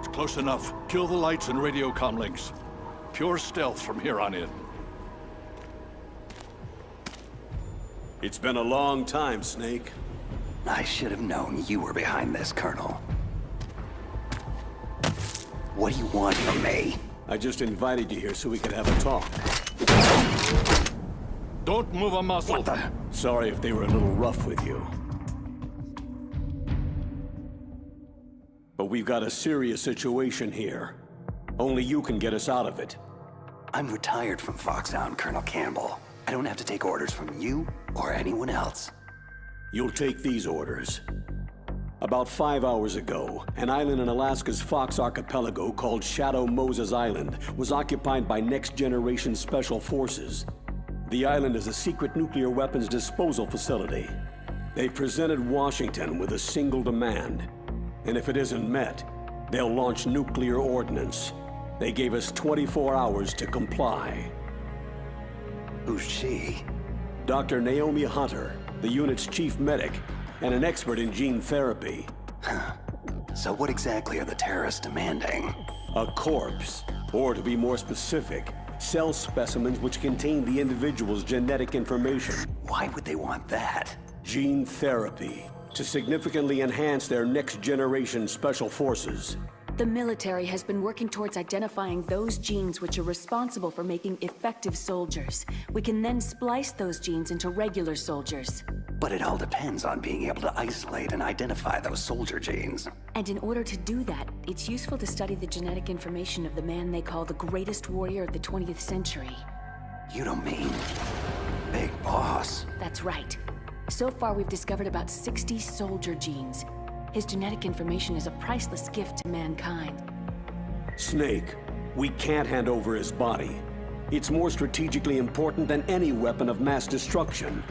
That's close enough. Kill the lights and radio comm links. Pure stealth from here on in. It's been a long time, Snake. I should have known you were behind this, Colonel. What do you want from me? I just invited you here so we could have a talk. Don't move a muscle. What the? Sorry if they were a little rough with you. But we've got a serious situation here. Only you can get us out of it. I'm retired from Foxhound, Colonel Campbell. I don't have to take orders from you or anyone else. You'll take these orders. About 5 hours ago, an island in Alaska's Fox Archipelago called Shadow Moses Island was occupied by next-generation special forces. The island is a secret nuclear weapons disposal facility. They've presented Washington with a single demand. And if it isn't met, they'll launch nuclear ordnance. They gave us 24 hours to comply. Who's she? Dr. Naomi Hunter, the unit's chief medic, and an expert in gene therapy. So what exactly are the terrorists demanding? A corpse, or to be more specific, cell specimens which contain the individual's genetic information. Why would they want that? Gene therapy, to significantly enhance their next-generation special forces. The military has been working towards identifying those genes which are responsible for making effective soldiers. We can then splice those genes into regular soldiers. But it all depends on being able to isolate and identify those soldier genes. And in order to do that, it's useful to study the genetic information of the man they call the greatest warrior of the 20th century. You don't mean Big Boss? That's right. So far, we've discovered about 60 soldier genes. His genetic information is a priceless gift to mankind. Snake, we can't hand over his body. It's more strategically important than any weapon of mass destruction.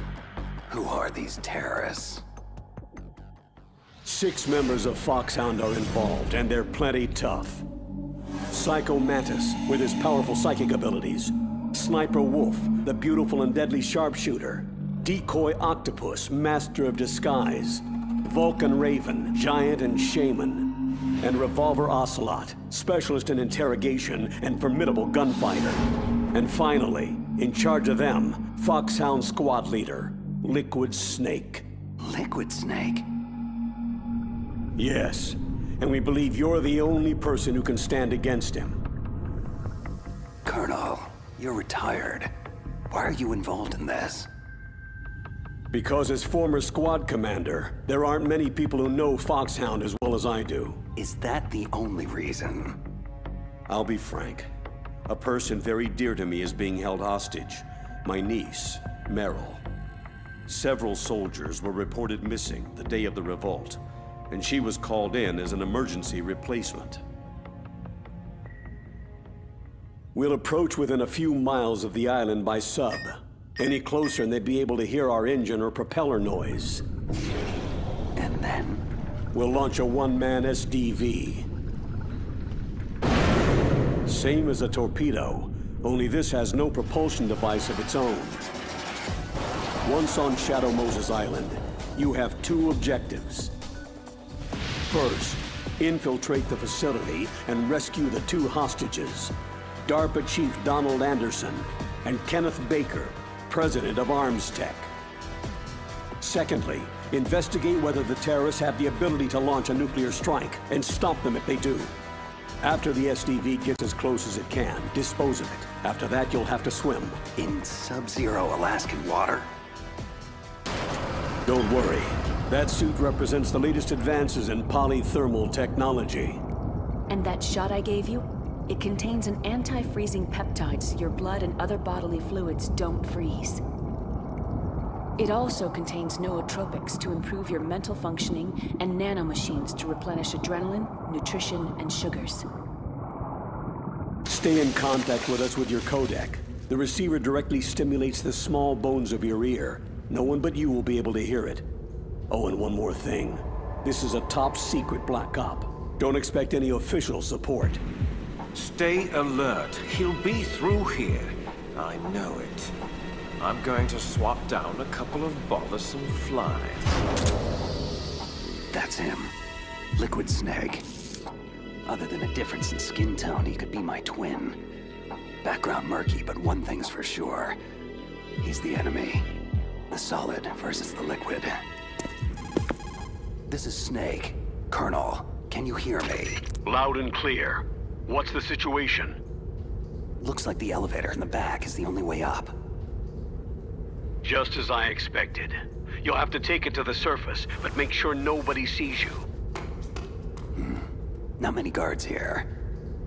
Who are these terrorists? 6 members of Foxhound are involved, and they're plenty tough. Psycho Mantis, with his powerful psychic abilities. Sniper Wolf, the beautiful and deadly sharpshooter. Decoy Octopus, master of disguise. Vulcan Raven, giant and shaman. And Revolver Ocelot, specialist in interrogation and formidable gunfighter. And finally, in charge of them, Foxhound squad leader, Liquid Snake. Liquid Snake? Yes, and we believe you're the only person who can stand against him. Colonel, you're retired. Why are you involved in this? Because as former squad commander, there aren't many people who know Foxhound as well as I do. Is that the only reason? I'll be frank. A person very dear to me is being held hostage. My niece, Meryl. Several soldiers were reported missing the day of the revolt, and she was called in as an emergency replacement. We'll approach within a few miles of the island by sub. Any closer and they'd be able to hear our engine or propeller noise. And then? We'll launch a one-man SDV. Same as a torpedo, only this has no propulsion device of its own. Once on Shadow Moses Island, you have 2 objectives. First, infiltrate the facility and rescue the 2 hostages, DARPA Chief Donald Anderson and Kenneth Baker, President of Arms Tech. Secondly, investigate whether the terrorists have the ability to launch a nuclear strike and stop them if they do. After the SDV gets as close as it can, dispose of it. After that, you'll have to swim. In sub-zero Alaskan water? Don't worry. That suit represents the latest advances in polythermal technology. And that shot I gave you? It contains an anti-freezing peptide so your blood and other bodily fluids don't freeze. It also contains nootropics to improve your mental functioning and nanomachines to replenish adrenaline, nutrition, and sugars. Stay in contact with us with your codec. The receiver directly stimulates the small bones of your ear. No one but you will be able to hear it. Oh, and one more thing. This is a top-secret Black Op. Don't expect any official support. Stay alert. He'll be through here. I know it. I'm going to swat down a couple of bothersome flies. That's him. Liquid Snake. Other than a difference in skin tone, he could be my twin. Background murky, but one thing's for sure. He's the enemy. The solid versus the liquid. This is Snake. Colonel, can you hear me? Loud and clear. What's the situation? Looks like the elevator in the back is the only way up. Just as I expected. You'll have to take it to the surface, but make sure nobody sees you. Not many guards here.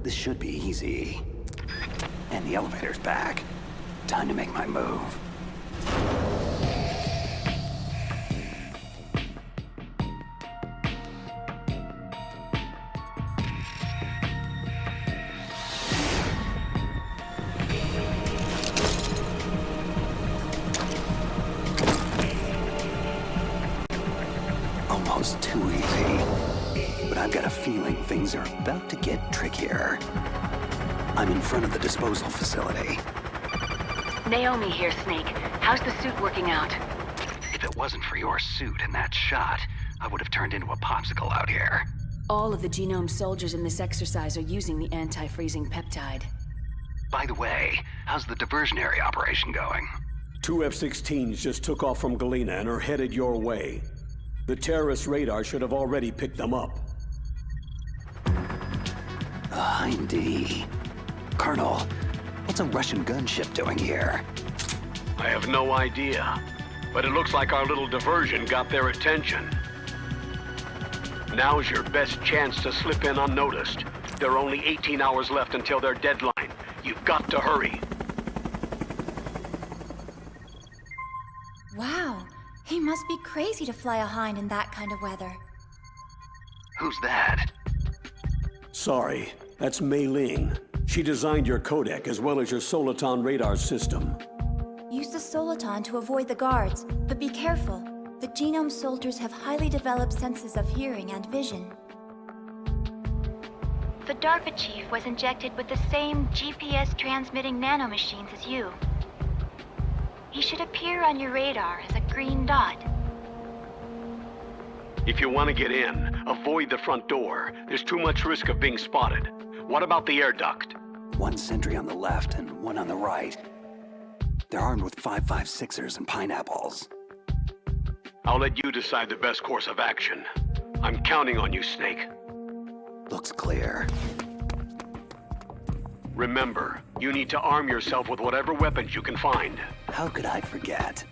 This should be easy. And the elevator's back. Time to make my move. Almost too easy. But I've got a feeling things are about to get trickier. I'm in front of the disposal facility. Naomi here, Snake. How's the suit working out? If it wasn't for your suit and that shot, I would have turned into a popsicle out here. All of the genome soldiers in this exercise are using the anti-freezing peptide. By the way, how's the diversionary operation going? 2 F-16s just took off from Galena and are headed your way. The terrorist radar should have already picked them up. Hindy. Colonel, what's a Russian gunship doing here? I have no idea, but it looks like our little diversion got their attention. Now's your best chance to slip in unnoticed. There are only 18 hours left until their deadline. You've got to hurry. Wow, he must be crazy to fly a Hind in that kind of weather. Who's that? Sorry, that's Mei Ling. She designed your codec as well as your Soliton radar system. Use the Soliton to avoid the guards, but be careful. The genome soldiers have highly developed senses of hearing and vision. The DARPA chief was injected with the same GPS-transmitting nanomachines as you. He should appear on your radar as a green dot. If you want to get in, avoid the front door. There's too much risk of being spotted. What about the air duct? One sentry on the left and one on the right. They're armed with 5.56ers and pineapples. I'll let you decide the best course of action. I'm counting on you, Snake. Looks clear. Remember, you need to arm yourself with whatever weapons you can find. How could I forget?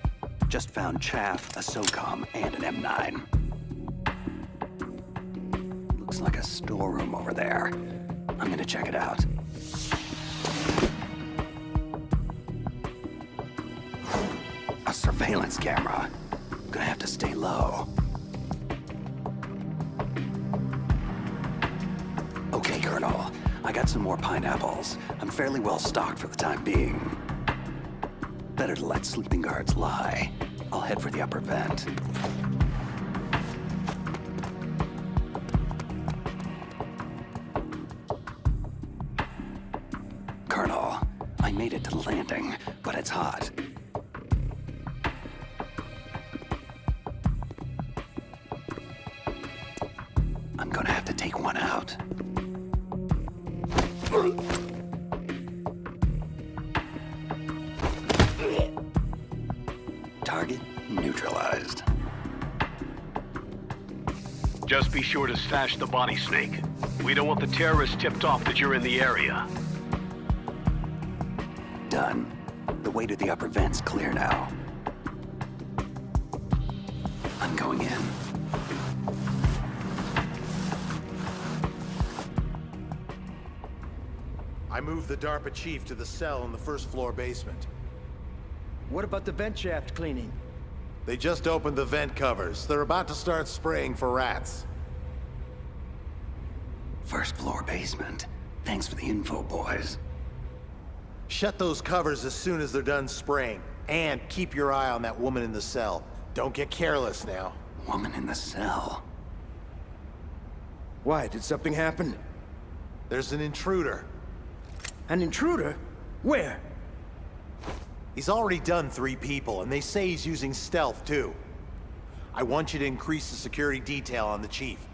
Just found chaff, a SOCOM, and an M9. Looks like a storeroom over there. I'm gonna check it out. A surveillance camera. Gonna have to stay low. Okay, Colonel. I got some more pineapples. I'm fairly well stocked for the time being. Better to let sleeping guards lie. I'll head for the upper vent. Colonel, I made it to the landing, but it's hot. I'm gonna have to take one out. Target neutralized. Just be sure to stash the body, Snake. We don't want the terrorists tipped off that you're in the area. Done. The way to the upper vent's clear now. I'm going in. I moved the DARPA chief to the cell in the first floor basement. What about the vent shaft cleaning? They just opened the vent covers. They're about to start spraying for rats. First floor basement. Thanks for the info, boys. Shut those covers as soon as they're done spraying. And keep your eye on that woman in the cell. Don't get careless now. Woman in the cell. Why, did something happen? There's an intruder. An intruder? Where? He's already done 3 people, and they say he's using stealth, too. I want you to increase the security detail on the chief.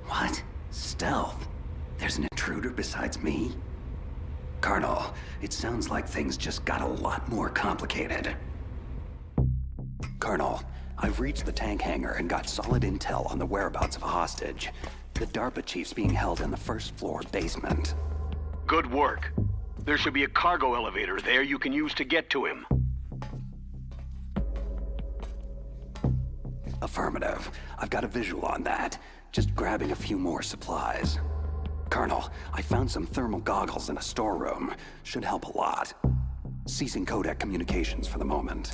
What? Stealth? There's an intruder besides me? Colonel, it sounds like things just got a lot more complicated. Colonel, I've reached the tank hangar and got solid intel on the whereabouts of a hostage. The DARPA chief's being held in the first floor basement. Good work. There should be a cargo elevator there you can use to get to him. Affirmative. I've got a visual on that. Just grabbing a few more supplies. Colonel, I found some thermal goggles in a storeroom. Should help a lot. Ceasing codec communications for the moment.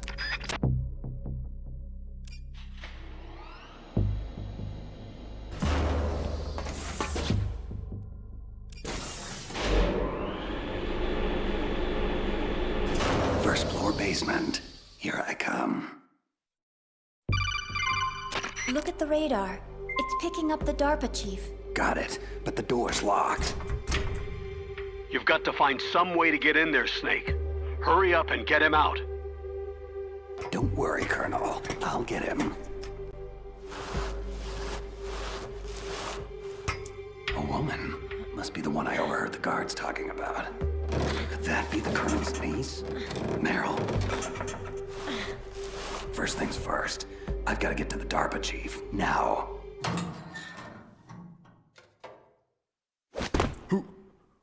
First floor basement. Here I come. Look at the radar. It's picking up the DARPA chief. Got it, but the door's locked. You've got to find some way to get in there, Snake. Hurry up and get him out. Don't worry, Colonel. I'll get him. A woman. Must be the one I overheard the guards talking about. Could that be the Colonel's niece? Meryl. First things first. I've got to get to the DARPA chief. Now.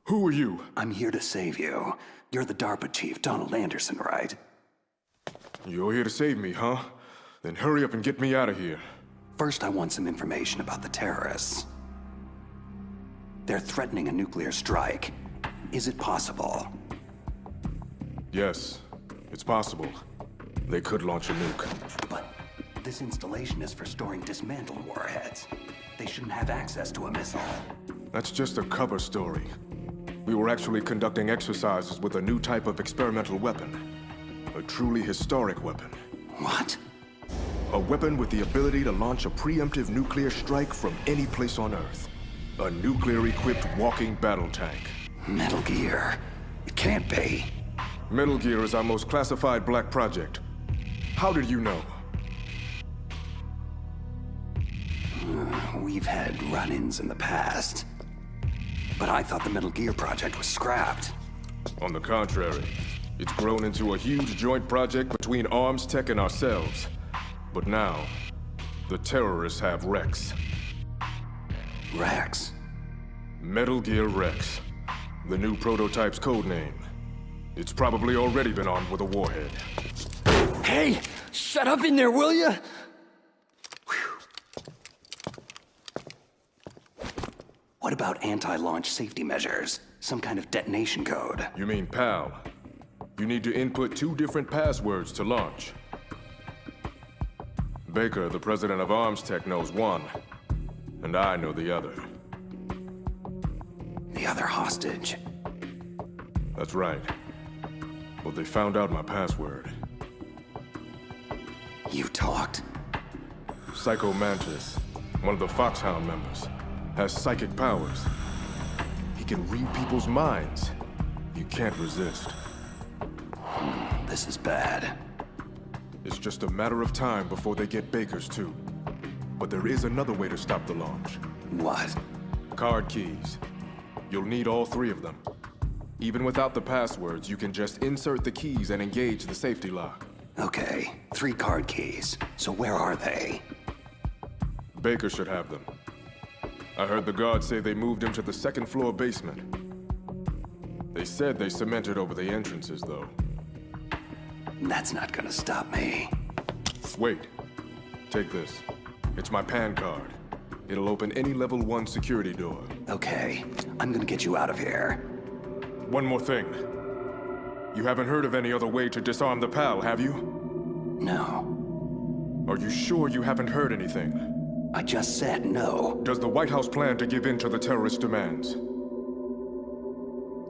Who are you? I'm here to save you. You're the DARPA chief, Donald Anderson, right? You're here to save me, huh? Then hurry up and get me out of here. First, I want some information about the terrorists. They're threatening a nuclear strike. Is it possible? Yes, it's possible. They could launch a nuke. But this installation is for storing dismantled warheads. They shouldn't have access to a missile. That's just a cover story. We were actually conducting exercises with a new type of experimental weapon. A truly historic weapon. What? A weapon with the ability to launch a preemptive nuclear strike from any place on Earth. A nuclear-equipped walking battle tank. Metal Gear. It can't be. Metal Gear is our most classified black project. How did you know? We've had run-ins in the past. But I thought the Metal Gear project was scrapped. On the contrary, it's grown into a huge joint project between Arms Tech and ourselves. But now, the terrorists have Rex. Rex? Metal Gear Rex. The new prototype's codename. It's probably already been armed with a warhead. Hey! Shut up in there, will ya? What about anti-launch safety measures? Some kind of detonation code? You mean PAL? You need to input 2 different passwords to launch. Baker, the president of Arms Tech, knows one, and I know the other. The other hostage? That's right. But they found out my password. You talked? Psycho Mantis, one of the Foxhound members, has psychic powers. He can read people's minds. You can't resist. This is bad. It's just a matter of time before they get Baker's too. But there is another way to stop the launch. What? Card keys. You'll need all 3 of them. Even without the passwords, you can just insert the keys and engage the safety lock. Okay, 3 card keys. So where are they? Baker should have them. I heard the guards say they moved him to the 2nd floor basement. They said they cemented over the entrances, though. That's not gonna stop me. Wait. Take this. It's my PAN card. It'll open any level 1 security door. Okay, I'm gonna get you out of here. One more thing. You haven't heard of any other way to disarm the PAL, have you? No. Are you sure you haven't heard anything? I just said no. Does the White House plan to give in to the terrorist demands?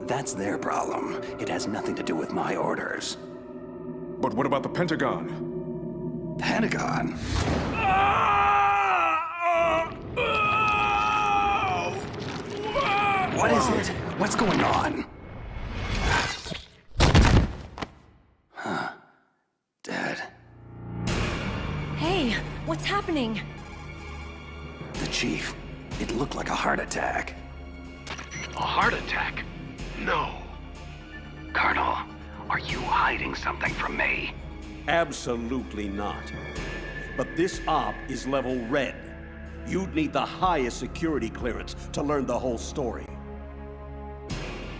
That's their problem. It has nothing to do with my orders. But what about the Pentagon? Pentagon? What is it? What's going on? Huh. Dead. Hey, what's happening? The chief. It looked like a heart attack. A heart attack? No. Colonel, are you hiding something from me? Absolutely not. But this op is level red. You'd need the highest security clearance to learn the whole story.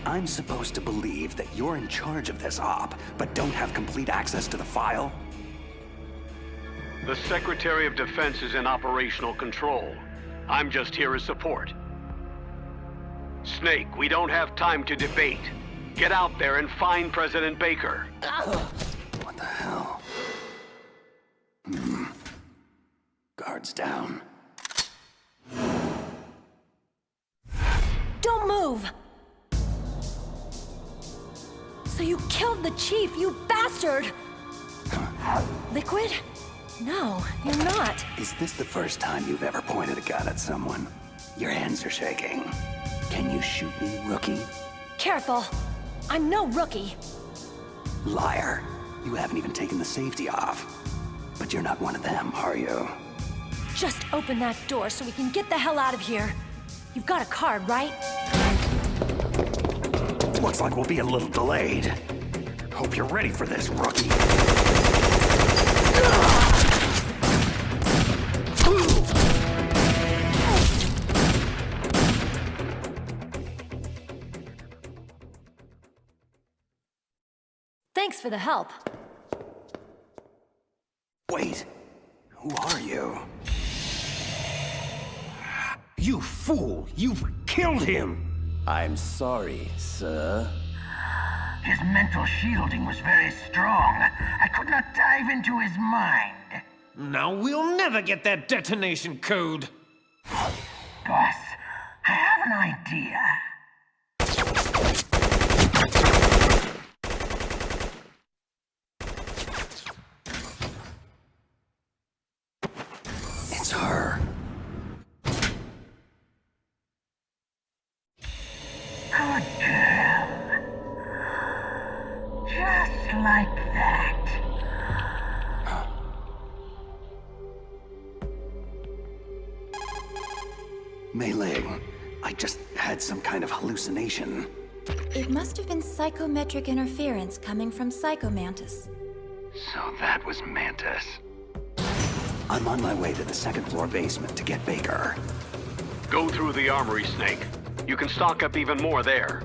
I'm supposed to believe that you're in charge of this op, but don't have complete access to the file? The Secretary of Defense is in operational control. I'm just here as support. Snake, we don't have time to debate. Get out there and find President Baker. What the hell? Guards down. Don't move! So you killed the chief, you bastard! Liquid? No, you're not. Is this the first time you've ever pointed a gun at someone? Your hands are shaking. Can you shoot me, rookie? Careful. I'm no rookie. Liar. You haven't even taken the safety off. But you're not one of them, are you? Just open that door so we can get the hell out of here. You've got a card, right? Looks like we'll be a little delayed. Hope you're ready for this, rookie. Thanks for the help. Wait, who are you? You fool! You've killed him! I'm sorry, sir. His mental shielding was very strong. I could not dive into his mind. Now we'll never get that detonation code. Boss, I have an idea. It's her. Good girl. Just like that. Mei Ling, I just had some kind of hallucination. It must have been psychometric interference coming from Psychomantis. So that was Mantis. I'm on my way to the second floor basement to get Baker. Go through the armory, Snake. You can stock up even more there.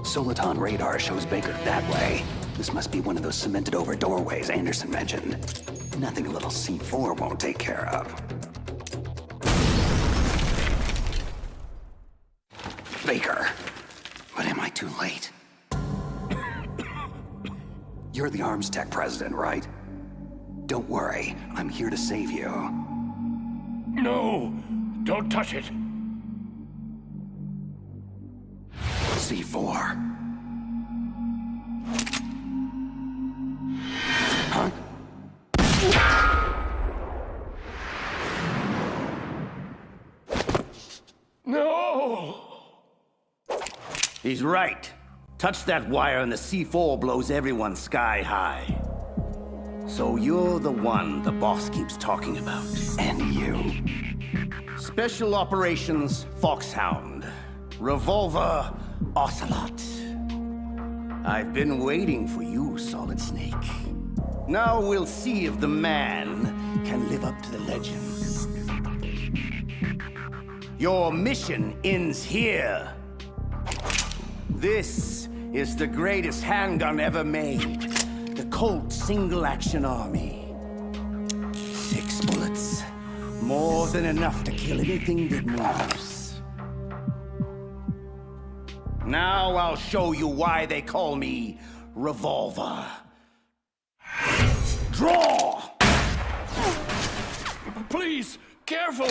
Soliton radar shows Baker that way. This must be one of those cemented over doorways Anderson mentioned. Nothing a little C4 won't take care of. Baker! But am I too late? You're the arms tech president, right? Don't worry, I'm here to save you. No! Don't touch it! C4. Huh? No! He's right. Touch that wire and the C4 blows everyone sky high. So you're the one the boss keeps talking about. And you. Special Operations Foxhound. Revolver Ocelot. I've been waiting for you, Solid Snake. Now we'll see if the man can live up to the legend. Your mission ends here. This is the greatest handgun ever made. The Colt Single Action Army. 6 bullets. More than enough to kill anything that moves. Now I'll show you why they call me Revolver. Draw! Please, careful!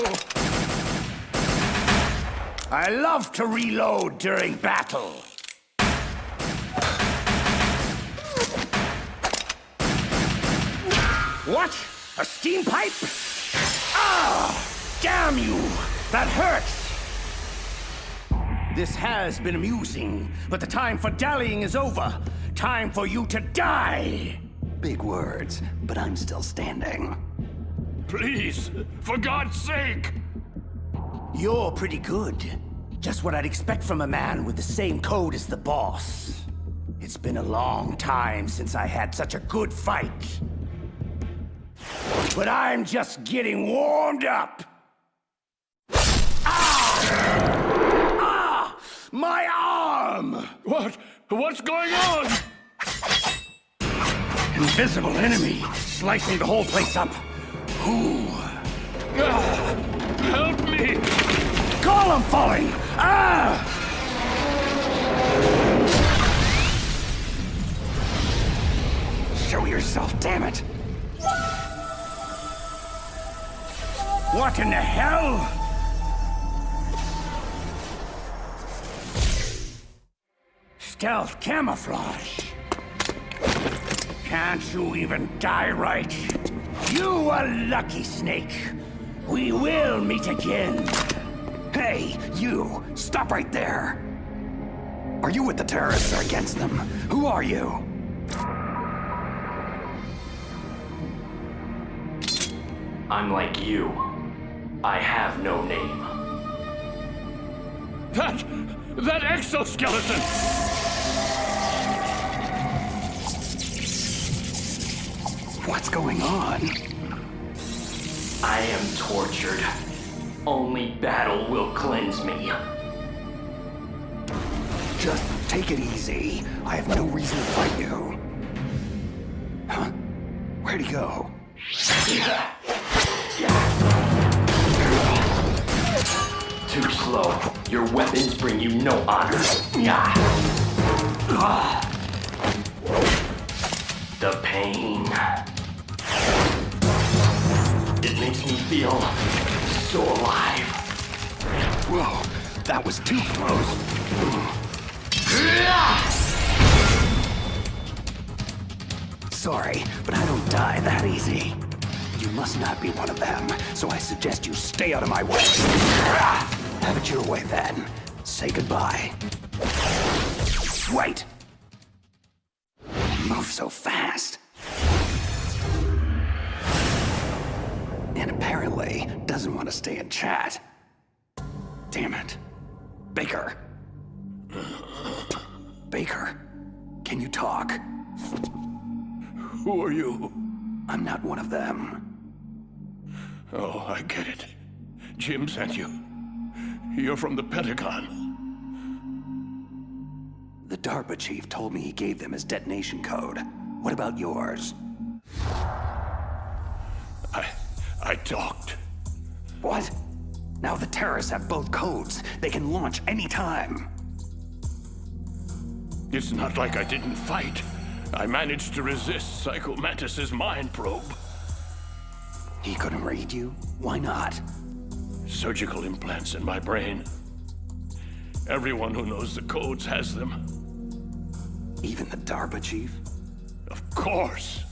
I love to reload during battle. What? A steam pipe? Ah! Damn you! That hurts! This has been amusing, but the time for dallying is over. Time for you to die! Big words, but I'm still standing. Please, for God's sake! You're pretty good. Just what I'd expect from a man with the same code as the boss. It's been a long time since I had such a good fight. But I'm just getting warmed up. Ah! My arm! What's going on? Invisible enemy, slicing the whole place up. Who? Help me! Column falling! Ah! Show yourself, damn it! What in the hell? Stealth camouflage. Can't you even die right? You are lucky, Snake. We will meet again. Hey, you! Stop right there! Are you with the terrorists or against them? Who are you? I'm like you. I have no name. That exoskeleton! What's going on? I am tortured. Only battle will cleanse me. Just take it easy. I have no reason to fight you. Huh? Where'd he go? Too slow. Your weapons bring you no honor. The pain. It makes me feel so alive. Whoa, that was too close. Sorry, but I don't die that easy. You must not be one of them, so I suggest you stay out of my way. Have it your way then. Say goodbye. Wait! Move so fast. And apparently doesn't want to stay in chat. Damn it. Baker. Baker, can you talk? Who are you? I'm not one of them. Oh, I get it. Jim sent you. You're from the Pentagon. The DARPA chief told me he gave them his detonation code. What about yours? I talked. What? Now the terrorists have both codes. They can launch anytime. It's not like I didn't fight. I managed to resist Psycho Mantis's mind probe. He couldn't read you? Why not? Surgical implants in my brain. Everyone who knows the codes has them. Even the DARPA chief? Of course.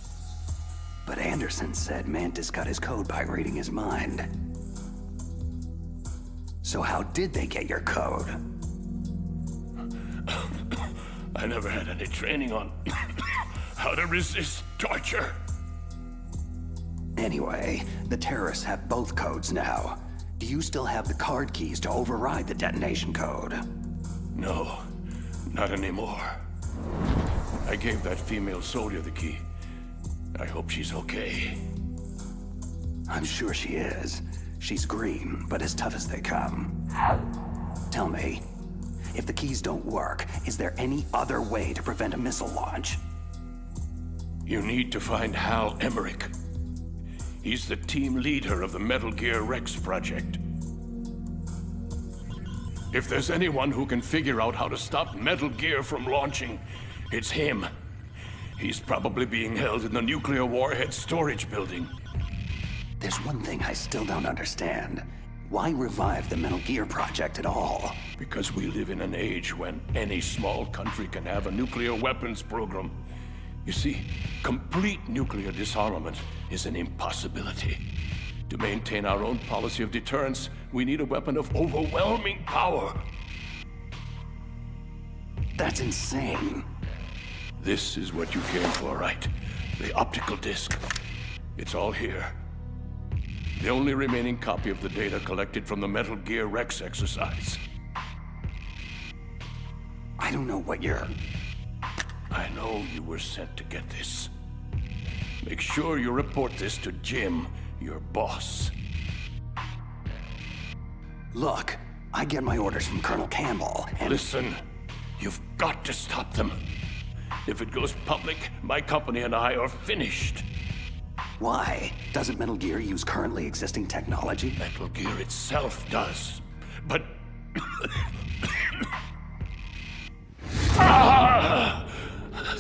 But Anderson said Mantis got his code by reading his mind. So how did they get your code? I never had any training on how to resist torture. Anyway, the terrorists have both codes now. Do you still have the card keys to override the detonation code? No, not anymore. I gave that female soldier the key. I hope she's okay. I'm sure she is. She's green, but as tough as they come. Tell me, if the keys don't work, is there any other way to prevent a missile launch? You need to find Hal Emmerich. He's the team leader of the Metal Gear Rex project. If there's anyone who can figure out how to stop Metal Gear from launching, it's him. He's probably being held in the nuclear warhead storage building. There's one thing I still don't understand. Why revive the Metal Gear project at all? Because we live in an age when any small country can have a nuclear weapons program. You see, complete nuclear disarmament is an impossibility. To maintain our own policy of deterrence, we need a weapon of overwhelming power. That's insane. This is what you came for, right? The optical disc. It's all here. The only remaining copy of the data collected from the Metal Gear Rex exercise. I don't know what you're... I know you were sent to get this. Make sure you report this to Jim, your boss. Look, I get my orders from Colonel Campbell, and... Listen, you've got to stop them. If it goes public, my company and I are finished. Why? Doesn't Metal Gear use currently existing technology? Metal Gear itself does, but...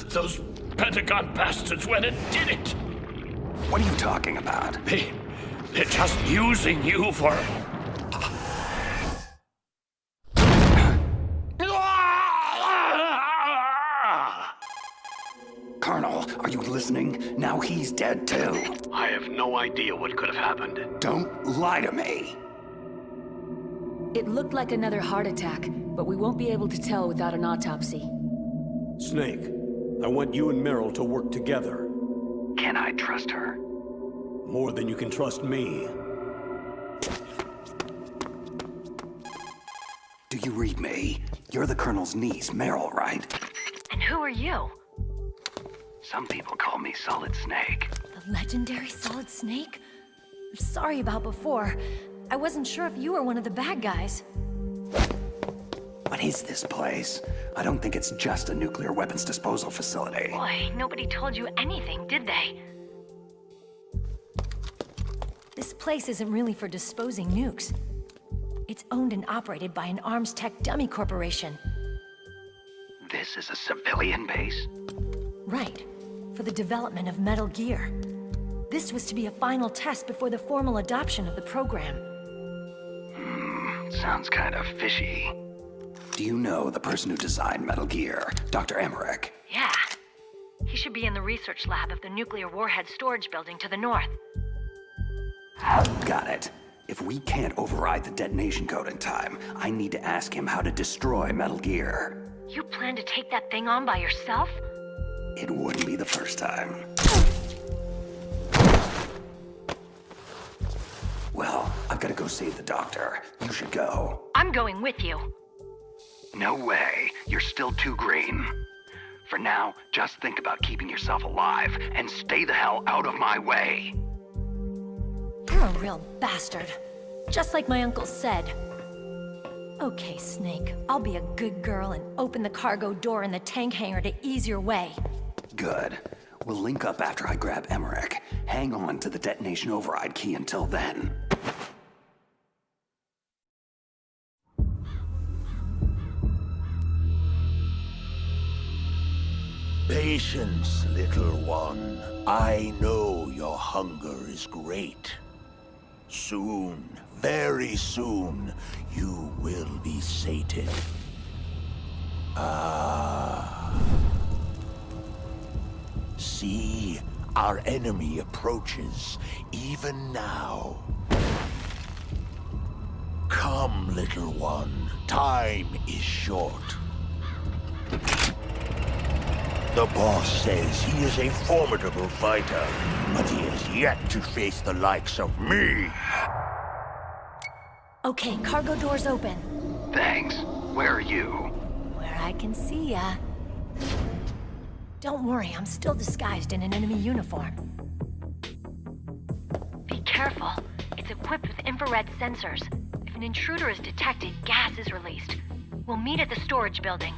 Those Pentagon bastards went and did it! What are you talking about? They're just using you for... Colonel, are you listening? Now he's dead too. I have no idea what could have happened. Don't lie to me. It looked like another heart attack, but we won't be able to tell without an autopsy. Snake, I want you and Meryl to work together. Can I trust her? More than you can trust me. Do you read me? You're the Colonel's niece, Meryl, right? And who are you? Some people call me Solid Snake. The legendary Solid Snake? I'm sorry about before. I wasn't sure if you were one of the bad guys. What is this place? I don't think it's just a nuclear weapons disposal facility. Boy, nobody told you anything, did they? This place isn't really for disposing nukes. It's owned and operated by an arms tech dummy corporation. This is a civilian base? Right. For the development of Metal Gear. This was to be a final test before the formal adoption of the program. Sounds kind of fishy. Do you know the person who designed Metal Gear, Dr. Emmerich? Yeah. He should be in the research lab of the nuclear warhead storage building to the north. Got it. If we can't override the detonation code in time, I need to ask him how to destroy Metal Gear. You plan to take that thing on by yourself? It wouldn't be the first time. Well, I've got to go save the doctor. You should go. I'm going with you. No way. You're still too green. For now, just think about keeping yourself alive and stay the hell out of my way. You're a real bastard. Just like my uncle said. Okay, Snake. I'll be a good girl and open the cargo door in the tank hangar to ease your way. Good. We'll link up after I grab Emmerich. Hang on to the detonation override key until then. Patience, little one. I know your hunger is great. Soon, very soon, you will be sated. See, our enemy approaches, even now. Come, little one. Time is short. The boss says he is a formidable fighter, but he has yet to face the likes of me. Okay, cargo door's open. Thanks. Where are you? Where I can see ya. Don't worry, I'm still disguised in an enemy uniform. Be careful. It's equipped with infrared sensors. If an intruder is detected, gas is released. We'll meet at the storage building.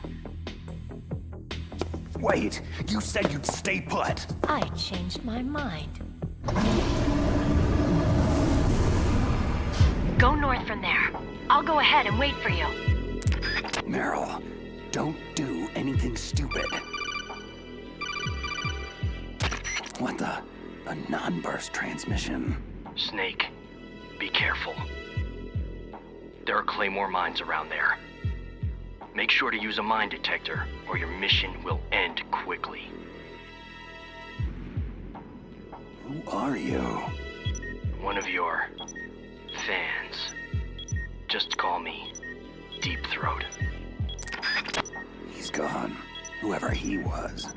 Wait, you said you'd stay put. I changed my mind. Go north from there. I'll go ahead and wait for you. Meryl, don't do anything stupid. What the? A non-burst transmission? Snake, be careful. There are Claymore mines around there. Make sure to use a mine detector, or your mission will end quickly. Who are you? One of your fans. Just call me Deep Throat. He's gone. Whoever he was.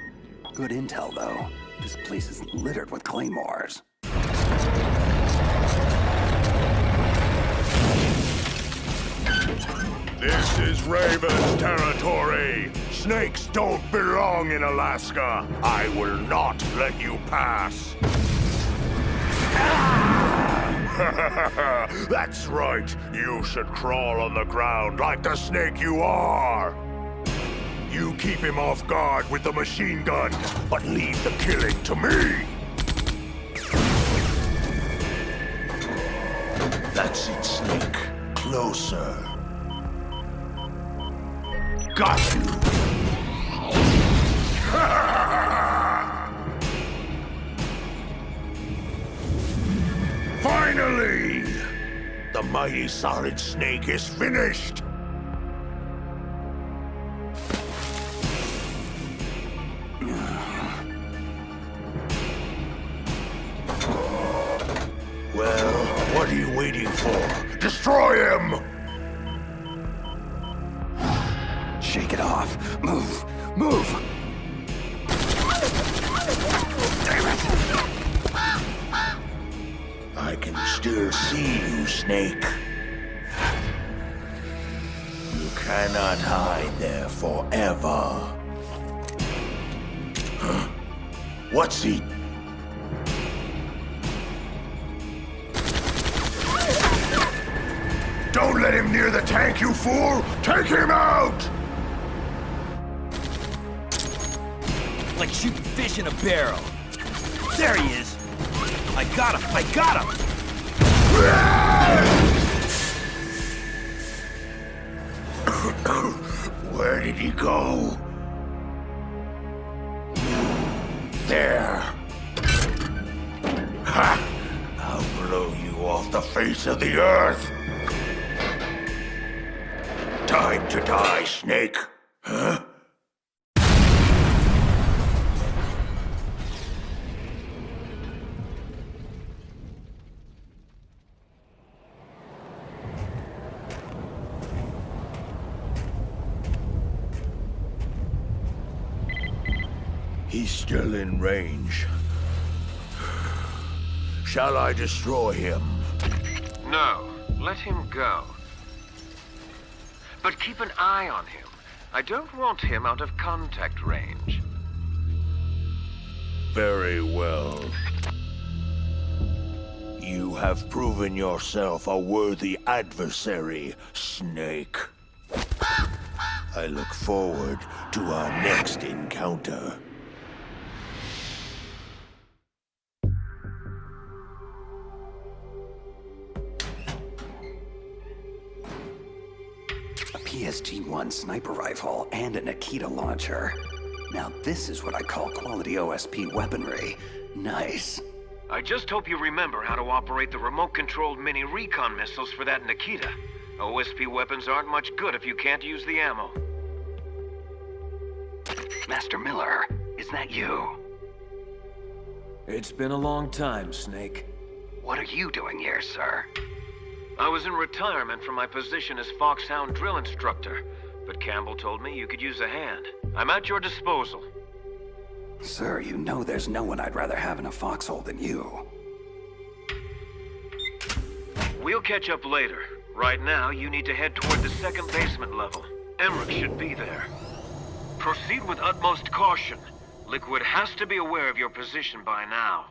Good intel, though. This place is littered with claymores. This is Raven's territory. Snakes don't belong in Alaska. I will not let you pass. That's right. You should crawl on the ground like the snake you are. You keep him off guard with the machine gun, but leave the killing to me. That's it, Snake. Closer. Got you. Finally! The mighty Solid Snake is finished! Well, what are you waiting for? Destroy him! Shake it off. Move. Move! Damn it! I can still see you, Snake. You cannot hide there forever. Huh? What's he? Don't let him near the tank, you fool! Take him out! Like shooting fish in a barrel. There he is! I got him! I got him! Where did he go? There. Ha! I'll blow you off the face of the earth. Time to die, Snake. Huh? He's still in range. Shall I destroy him? No, let him go. But keep an eye on him. I don't want him out of contact range. Very well. You have proven yourself a worthy adversary, Snake. I look forward to our next encounter. PSG-1 sniper rifle and a Nikita launcher. Now this is what I call quality OSP weaponry. Nice. I just hope you remember how to operate the remote-controlled mini recon missiles for that Nikita. OSP weapons aren't much good if you can't use the ammo. Master Miller, is that you? It's been a long time, Snake. What are you doing here, sir? I was in retirement from my position as Foxhound drill instructor, but Campbell told me you could use a hand. I'm at your disposal. Sir, you know there's no one I'd rather have in a foxhole than you. We'll catch up later. Right now, you need to head toward the second basement level. Emmerich should be there. Proceed with utmost caution. Liquid has to be aware of your position by now.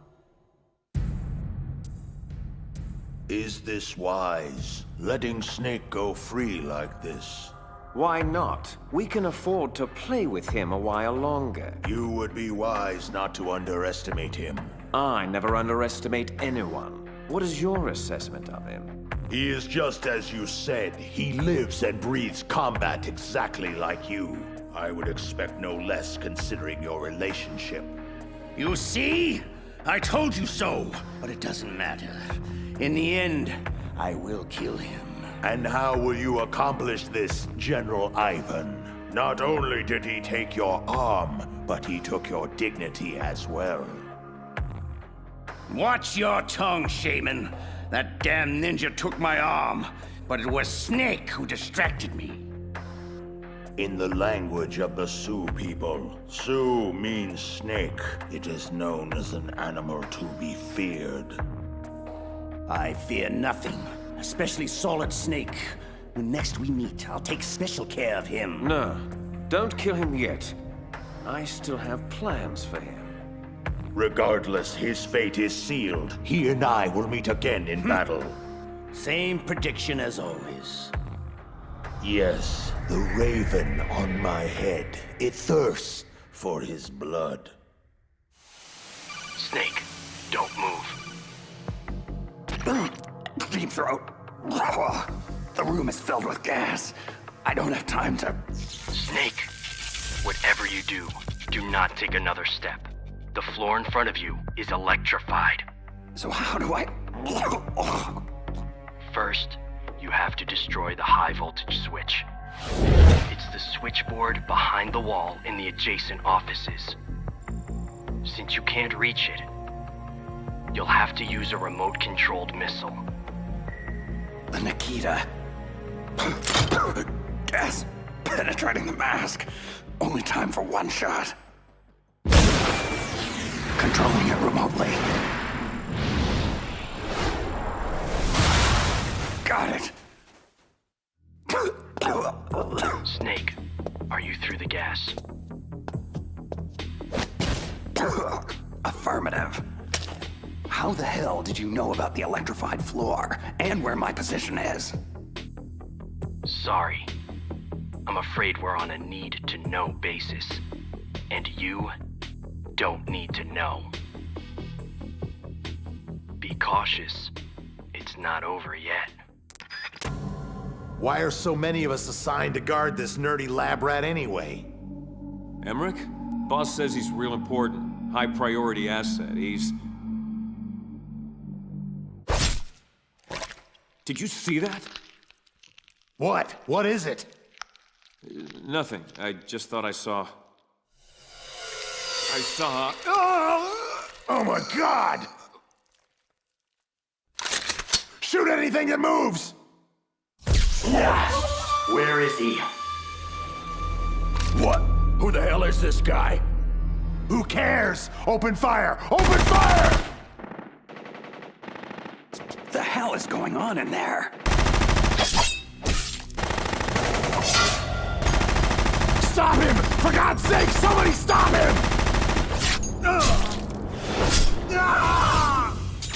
Is this wise? Letting Snake go free like this? Why not? We can afford to play with him a while longer. You would be wise not to underestimate him. I never underestimate anyone. What is your assessment of him? He is just as you said. He lives and breathes combat exactly like you. I would expect no less considering your relationship. You see? I told you so, but it doesn't matter. In the end, I will kill him. And how will you accomplish this, General Ivan? Not only did he take your arm, but he took your dignity as well. Watch your tongue, Shaman. That damn ninja took my arm, but it was Snake who distracted me. In the language of the Sioux people, Sioux means snake. It is known as an animal to be feared. I fear nothing, especially Solid Snake. When next we meet, I'll take special care of him. No, don't kill him yet. I still have plans for him. Regardless, his fate is sealed. He and I will meet again in battle. Same prediction as always. Yes, the raven on my head. It thirsts for his blood. Snake, don't move. Deep throat. The room is filled with gas. I don't have time to... Snake, whatever you do, do not take another step. The floor in front of you is electrified. So how do I... First, you have to destroy the high voltage switch. It's the switchboard behind the wall in the adjacent offices. Since you can't reach it, you'll have to use a remote-controlled missile. The Nikita. Gas penetrating the mask. Only time for one shot. Controlling it remotely. Got it. Snake, are you through the gas? Affirmative. How the hell did you know about the electrified floor and where my position is? Sorry. I'm afraid we're on a need-to-know basis. And you don't need to know. Be cautious. It's not over yet. Why are so many of us assigned to guard this nerdy lab rat anyway? Emmerich? Boss says he's real important. High priority asset. He's... Did you see that? What? What is it? Nothing. I just thought I saw... Oh my God! Shoot anything that moves! Where is he? What? Who the hell is this guy? Who cares? Open fire! Open fire! The hell is going on in there? Stop him! For God's sake, somebody stop him!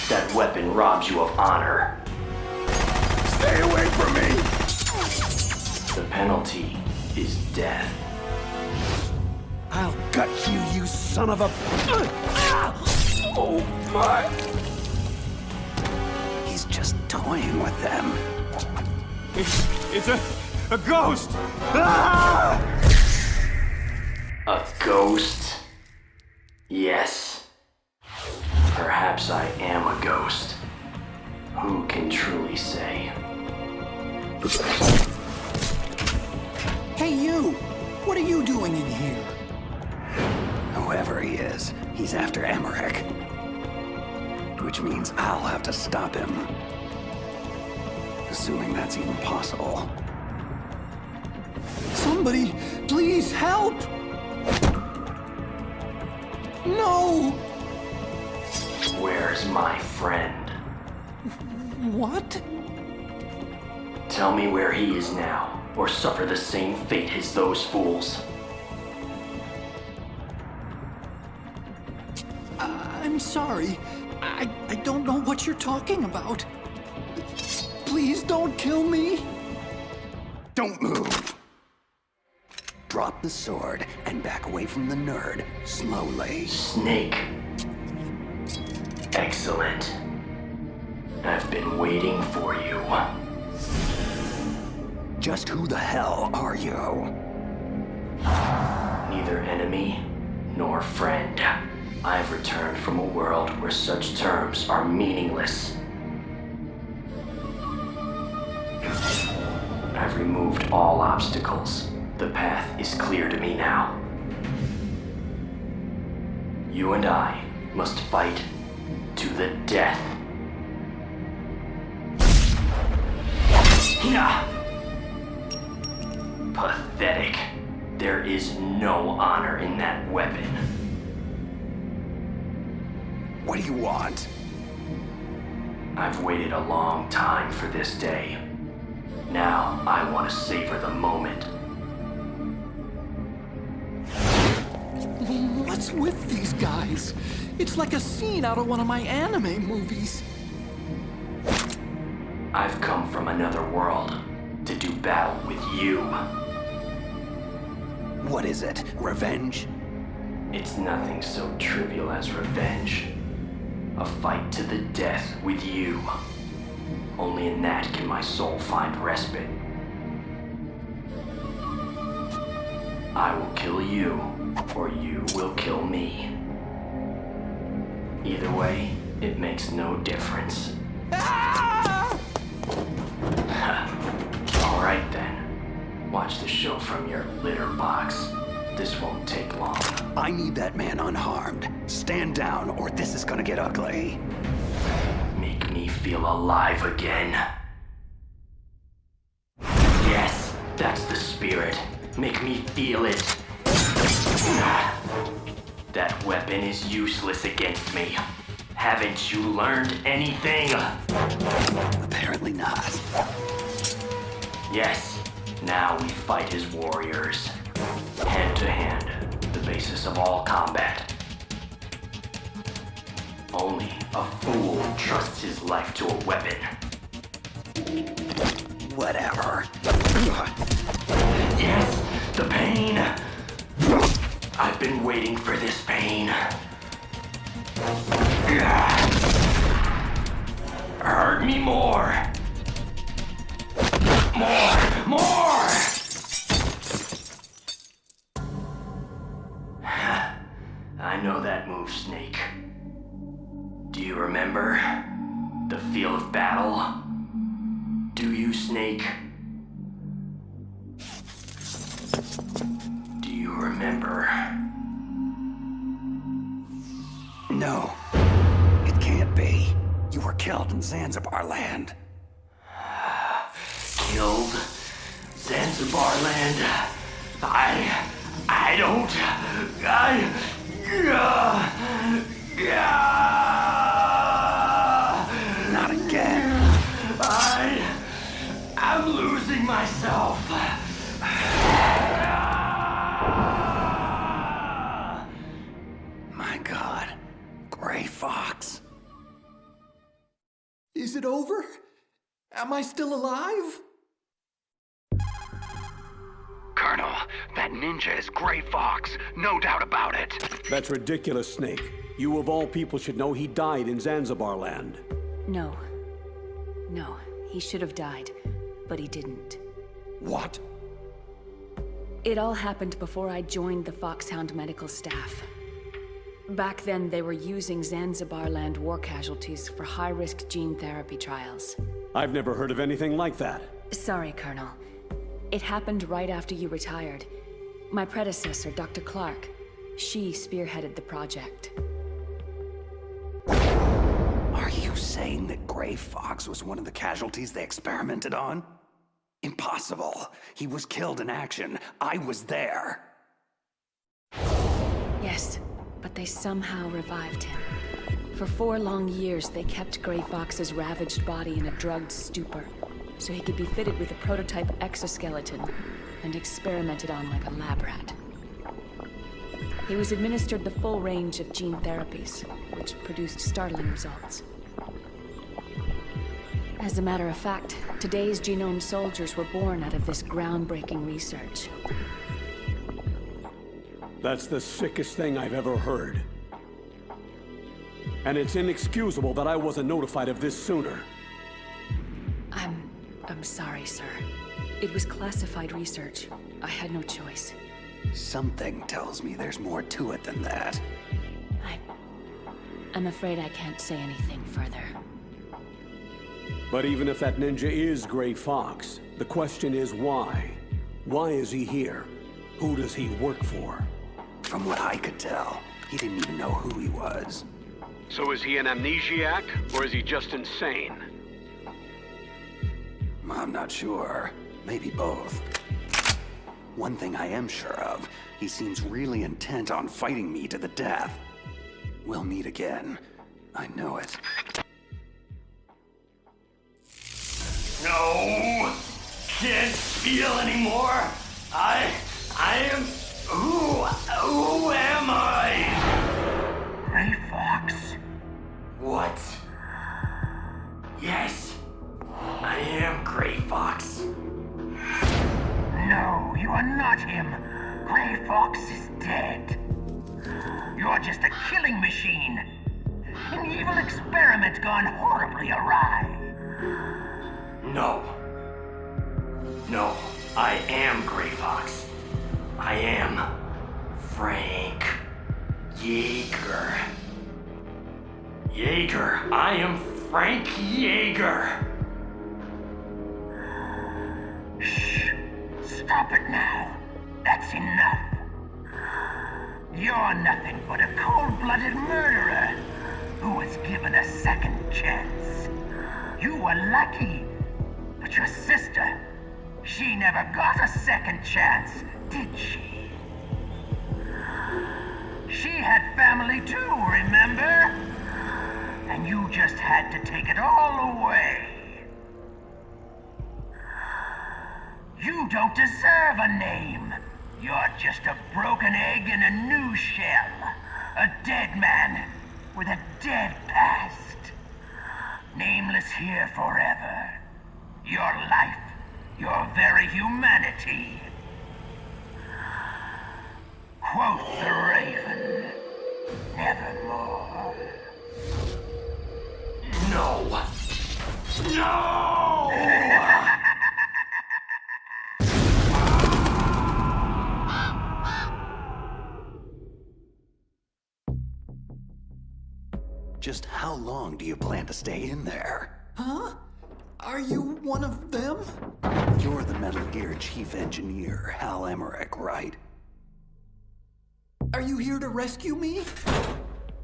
That weapon robs you of honor. Stay away from me! The penalty is death. I'll gut you, you son of a... Oh, my... He's just toying with them. It's a ghost! A ghost? Yes. Perhaps I am a ghost. Who can truly say? Hey, you! What are you doing in here? Whoever he is, he's after Emmerich. Which means I'll have to stop him. Assuming that's even possible. Somebody, please help! No! Where's my friend? What? Tell me where he is now, or suffer the same fate as those fools. I'm sorry. I don't know what you're talking about. Please don't kill me. Don't move. Drop the sword and back away from the nerd, slowly. Snake. Excellent. I've been waiting for you. Just who the hell are you? Neither enemy nor friend. I've returned from a world where such terms are meaningless. I've removed all obstacles. The path is clear to me now. You and I must fight to the death. Pathetic. There is no honor in that weapon. What do you want? I've waited a long time for this day. Now, I want to savor the moment. What's with these guys? It's like a scene out of one of my anime movies. I've come from another world to do battle with you. What is it? Revenge? It's nothing so trivial as revenge. A fight to the death with you. Only in that can my soul find respite. I will kill you, or you will kill me. Either way, it makes no difference. Alright then. Watch the show from your litter box. This won't take long. I need that man unharmed. Stand down, or this is gonna get ugly. Make me feel alive again. Yes, that's the spirit. Make me feel it. That weapon is useless against me. Haven't you learned anything? Apparently not. Yes, now we fight as warriors. Hand to hand, the basis of all combat. Only a fool trusts his life to a weapon. Whatever. Yes, the pain! I've been waiting for this pain. Hurt me more! More! I know that move, Snake. Do you remember? The feel of battle? Do you, Snake? Do you remember? No. It can't be. You were killed in Zanzibar land. Killed? Zanzibar land? I don't... Not again. I'm losing myself. My God. Gray Fox. Is it over? Am I still alive? Colonel, that ninja is Gray Fox. No doubt about it. That's ridiculous, Snake. You of all people should know he died in Zanzibar land. No. No, he should have died, but he didn't. What? It all happened before I joined the Foxhound medical staff. Back then, they were using Zanzibar land war casualties for high-risk gene therapy trials. I've never heard of anything like that. Sorry, Colonel. It happened right after you retired. My predecessor, Dr. Clark, she spearheaded the project. Are you saying that Gray Fox was one of the casualties they experimented on? Impossible. He was killed in action. I was there. Yes, but they somehow revived him. For 4 long years, they kept Gray Fox's ravaged body in a drugged stupor, so he could be fitted with a prototype exoskeleton and experimented on like a lab rat. He was administered the full range of gene therapies, which produced startling results. As a matter of fact, today's genome soldiers were born out of this groundbreaking research. That's the sickest thing I've ever heard. And it's inexcusable that I wasn't notified of this sooner. I'm sorry, sir. It was classified research. I had no choice. Something tells me there's more to it than that. I'm afraid I can't say anything further. But even if that ninja is Gray Fox, the question is why? Why is he here? Who does he work for? From what I could tell, he didn't even know who he was. So is he an amnesiac, or is he just insane? I'm not sure. Maybe both. One thing I am sure of, he seems really intent on fighting me to the death. We'll meet again. I know it. No! can't feel anymore. I am... Who am I? Gray Fox. What? Yes, I am Gray Fox. No, you are not him. Gray Fox is dead. You're just a killing machine. An evil experiment gone horribly awry. No. No, I am Gray Fox. I am Frank Yeager. Yeager, I am Frank Yeager. Shh. Stop it now. That's enough. You're nothing but a cold-blooded murderer who was given a second chance. You were lucky, but your sister, she never got a second chance, did she? She had family too, remember? And you just had to take it all away. You don't deserve a name. You're just a broken egg in a new shell. A dead man with a dead past. Nameless here forever. Your life, your very humanity. Quote the Raven. Nevermore. No! No! Just how long do you plan to stay in there? Huh? Are you one of them? You're the Metal Gear chief engineer, Hal Emmerich, right? Are you here to rescue me?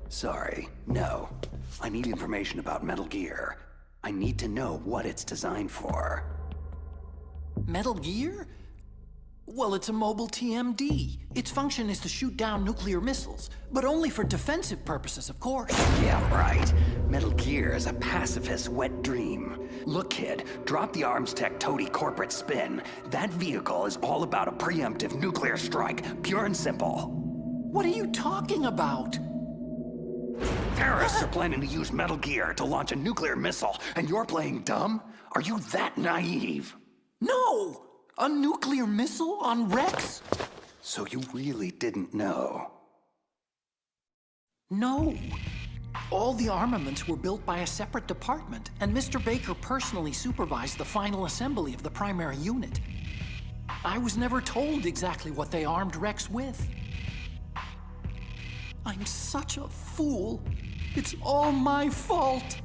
Sorry, no. I need information about Metal Gear. I need to know what it's designed for. Metal Gear? Well, it's a mobile TMD. Its function is to shoot down nuclear missiles, but only for defensive purposes, of course. Yeah, right. Metal Gear is a pacifist's wet dream. Look, kid, drop the arms tech toady corporate spin. That vehicle is all about a preemptive nuclear strike, pure and simple. What are you talking about? Terrorists are planning to use Metal Gear to launch a nuclear missile, and you're playing dumb? Are you that naive? No! A nuclear missile on Rex? So you really didn't know? No. All the armaments were built by a separate department, and Mr. Baker personally supervised the final assembly of the primary unit. I was never told exactly what they armed Rex with. I'm such a fool. It's all my fault.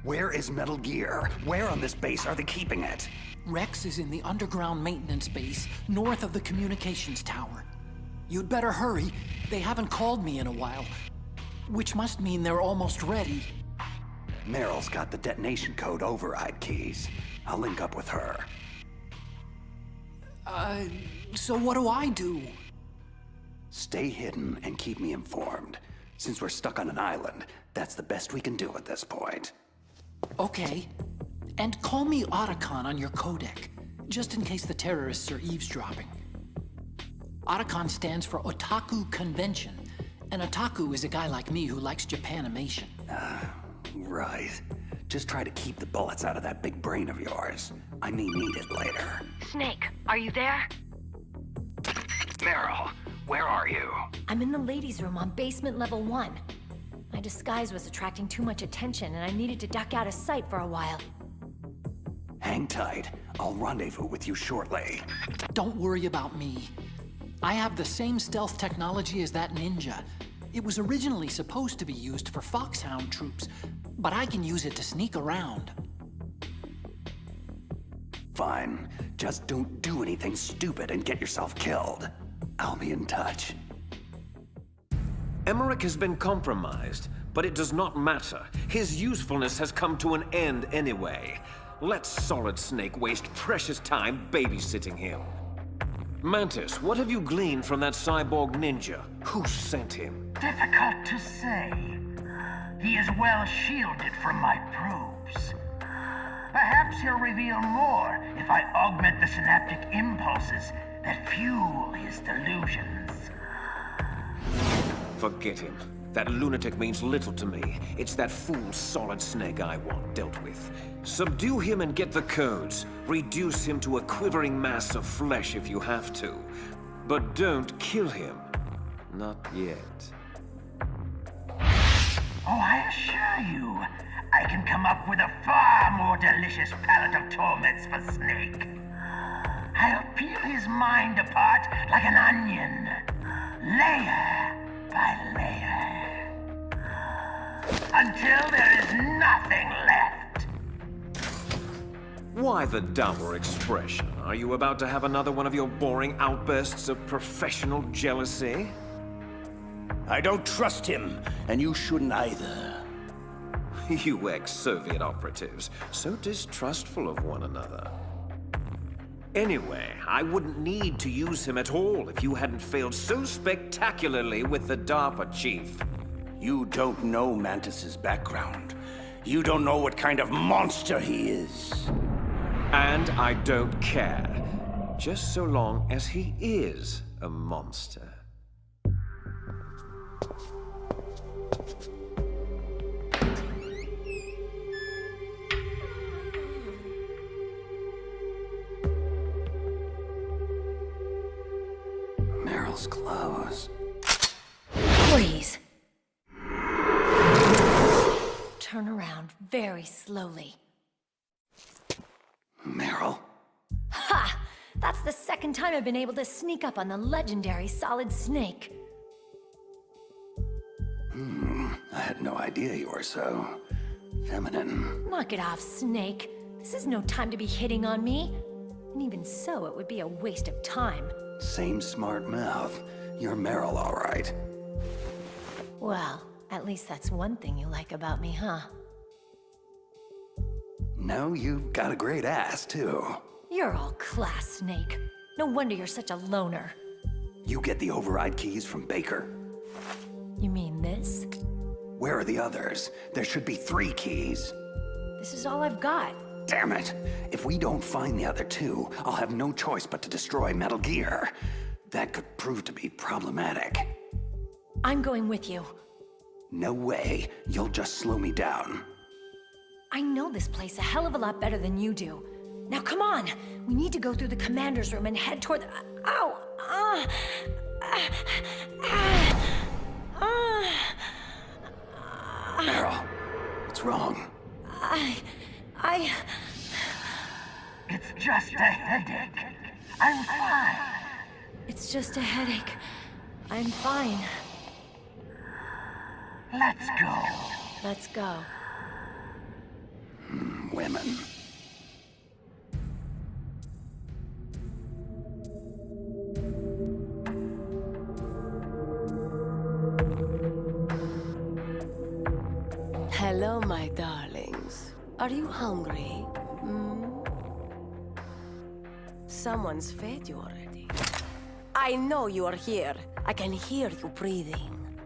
Where is Metal Gear? Where on this base are they keeping it? Rex is in the underground maintenance base, north of the communications tower. You'd better hurry. They haven't called me in a while. Which must mean they're almost ready. Meryl's got the detonation code override keys. I'll link up with her. So what do I do? Stay hidden and keep me informed. Since we're stuck on an island, that's the best we can do at this point. Okay. And call me Otacon on your codec, just in case the terrorists are eavesdropping. Otacon stands for Otaku Convention, and Otaku is a guy like me who likes Japanimation. Right. Just try to keep the bullets out of that big brain of yours. I may need it later. Snake, are you there? Meryl, where are you? I'm in the ladies' room on basement level 1. My disguise was attracting too much attention, and I needed to duck out of sight for a while. Hang tight. I'll rendezvous with you shortly. Don't worry about me. I have the same stealth technology as that ninja. It was originally supposed to be used for foxhound troops, but I can use it to sneak around. Fine. Just don't do anything stupid and get yourself killed. I'll be in touch. Emmerich has been compromised, but it does not matter. His usefulness has come to an end anyway. Let Solid Snake waste precious time babysitting him. Mantis, what have you gleaned from that cyborg ninja? Who sent him? Difficult to say. He is well shielded from my probes. Perhaps he'll reveal more if I augment the synaptic impulses that fuel his delusions. Forget him. That lunatic means little to me. It's that fool Solid Snake I want dealt with. Subdue him and get the codes. Reduce him to a quivering mass of flesh if you have to. But don't kill him. Not yet. Oh, I assure you, I can come up with a far more delicious palette of torments for Snake. I'll peel his mind apart like an onion, layer by layer, until there is nothing left. Why the dour expression? Are you about to have another one of your boring outbursts of professional jealousy? I don't trust him, and you shouldn't either. You ex-Soviet operatives, so distrustful of one another. Anyway, I wouldn't need to use him at all if you hadn't failed so spectacularly with the DARPA chief. You don't know Mantis's background. You don't know what kind of monster he is. And I don't care. Just so long as he is a monster. Meryl's clothes. Please. Turn around very slowly. Meryl? Ha! That's the second time I've been able to sneak up on the legendary Solid Snake. I had no idea you were so feminine. Knock it off, Snake. This is no time to be hitting on me. And even so, it would be a waste of time. Same smart mouth. You're Meryl, all right. Well, at least that's one thing you like about me, huh? No, you've got a great ass, too. You're all class, Snake. No wonder you're such a loner. You get the override keys from Baker. You mean this? Where are the others? There should be 3 keys. This is all I've got. Damn it! If we don't find the other 2, I'll have no choice but to destroy Metal Gear. That could prove to be problematic. I'm going with you. No way. You'll just slow me down. I know this place a hell of a lot better than you do. Now come on! We need to go through the commander's room and head toward the... Ow! Meryl, what's wrong? It's just a headache. I'm fine. It's just a headache. I'm fine. Let's go. Let's go. Women. Hello, my darlings. Are you hungry? Someone's fed you already. I know you are here. I can hear you breathing.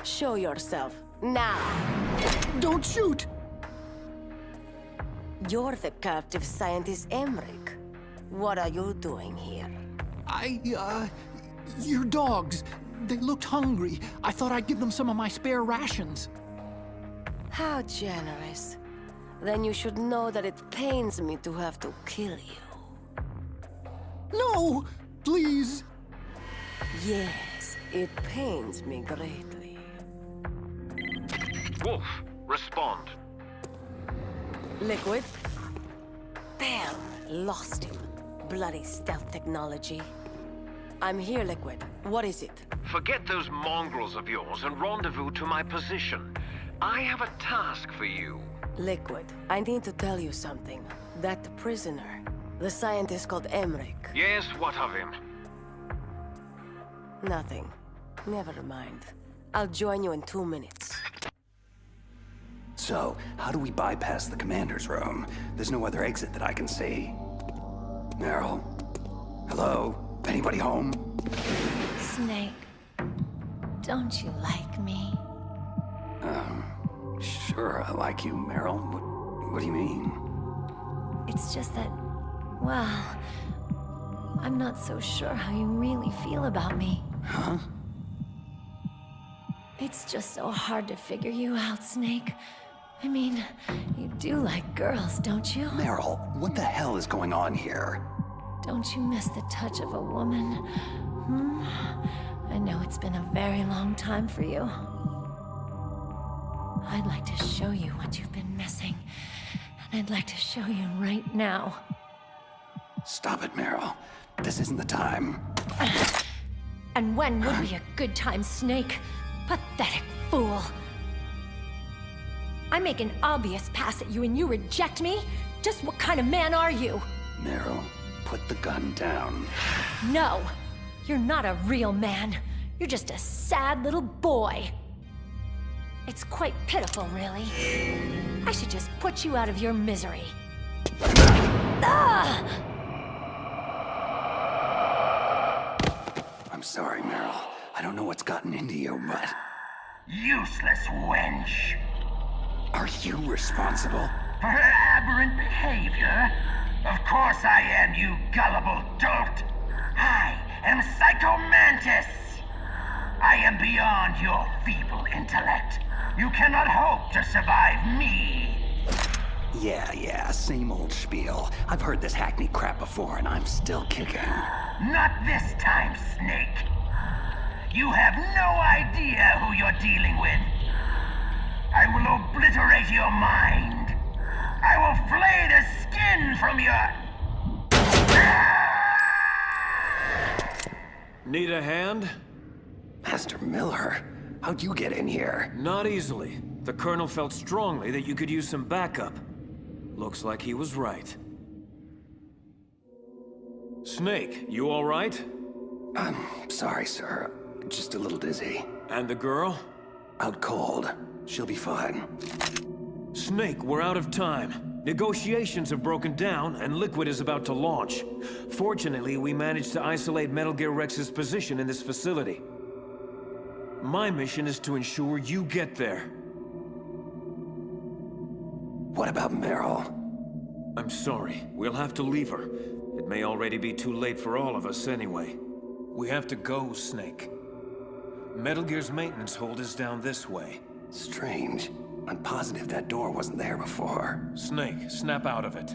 Show yourself, now! Don't shoot! You're the captive scientist Emmerich. What are you doing here? Your dogs. They looked hungry. I thought I'd give them some of my spare rations. How generous. Then you should know that it pains me to have to kill you. No! Please! Yes, it pains me greatly. Wolf, respond. Liquid? Damn, lost him. Bloody stealth technology. I'm here, Liquid. What is it? Forget those mongrels of yours and rendezvous to my position. I have a task for you. Liquid, I need to tell you something. That prisoner, the scientist called Emmerich. Yes, what of him? Nothing. Never mind. I'll join you in 2 minutes. So, how do we bypass the commander's room? There's no other exit that I can see. Meryl? Hello? Anybody home? Snake, don't you like me? Sure, I like you, Meryl. What do you mean? It's just that, well, I'm not so sure how you really feel about me. Huh? It's just so hard to figure you out, Snake. I mean, you do like girls, don't you? Meryl, what the hell is going on here? Don't you miss the touch of a woman? Hmm? I know it's been a very long time for you. I'd like to show you what you've been missing. And I'd like to show you right now. Stop it, Meryl. This isn't the time. And when would be a good time, Snake? Pathetic fool. I make an obvious pass at you and you reject me? Just what kind of man are you? Meryl, put the gun down. No! You're not a real man. You're just a sad little boy. It's quite pitiful, really. I should just put you out of your misery. Ah! I'm sorry, Meryl. I don't know what's gotten into you, but... Useless wench. Are you responsible? For her aberrant behavior? Of course I am, you gullible dolt. I am Psycho Mantis. I am beyond your feeble intellect. You cannot hope to survive me. Yeah, same old spiel. I've heard this hackney crap before, and I'm still kicking. Not this time, Snake. You have no idea who you're dealing with. I will obliterate your mind. I will flay the skin from your... Need a hand? Master Miller, how'd you get in here? Not easily. The Colonel felt strongly that you could use some backup. Looks like he was right. Snake, you all right? I'm sorry, sir. Just a little dizzy. And the girl? Out cold. She'll be fine. Snake, we're out of time. Negotiations have broken down, and Liquid is about to launch. Fortunately, we managed to isolate Metal Gear Rex's position in this facility. My mission is to ensure you get there. What about Meryl? I'm sorry. We'll have to leave her. It may already be too late for all of us anyway. We have to go, Snake. Metal Gear's maintenance hold is down this way. Strange. I'm positive that door wasn't there before. Snake, snap out of it.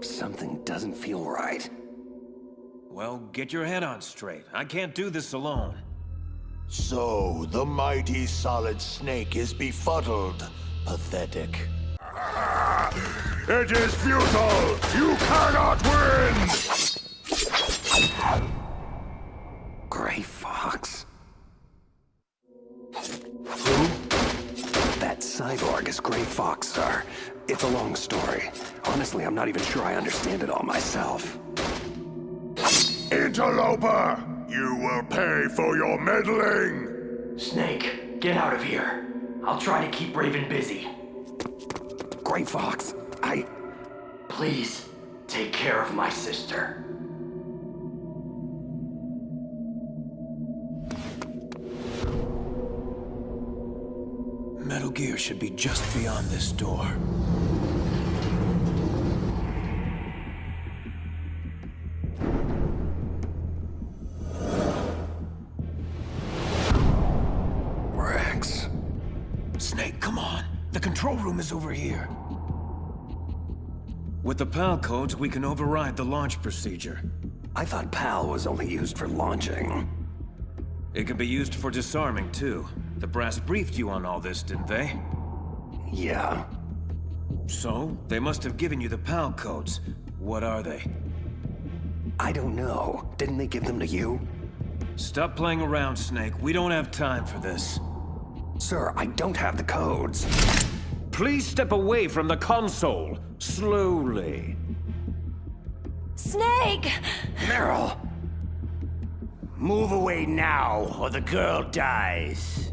Something doesn't feel right. Well, get your head on straight. I can't do this alone. So, the mighty Solid Snake is befuddled. Pathetic. It is futile! You cannot win! Gray Fox? Who? That cyborg is Gray Fox, sir. It's a long story. Honestly, I'm not even sure I understand it all myself. Interloper! You will pay for your meddling! Snake, get out of here. I'll try to keep Raven busy. Gray Fox, Please, take care of my sister. Metal Gear should be just beyond this door. Rex. Snake, come on. The control room is over here. With the PAL codes, we can override the launch procedure. I thought PAL was only used for launching. It can be used for disarming, too. The brass briefed you on all this, didn't they? Yeah. So, they must have given you the PAL codes. What are they? I don't know. Didn't they give them to you? Stop playing around, Snake. We don't have time for this. Sir, I don't have the codes. Please step away from the console. Slowly. Snake! Meryl! Move away now, or the girl dies.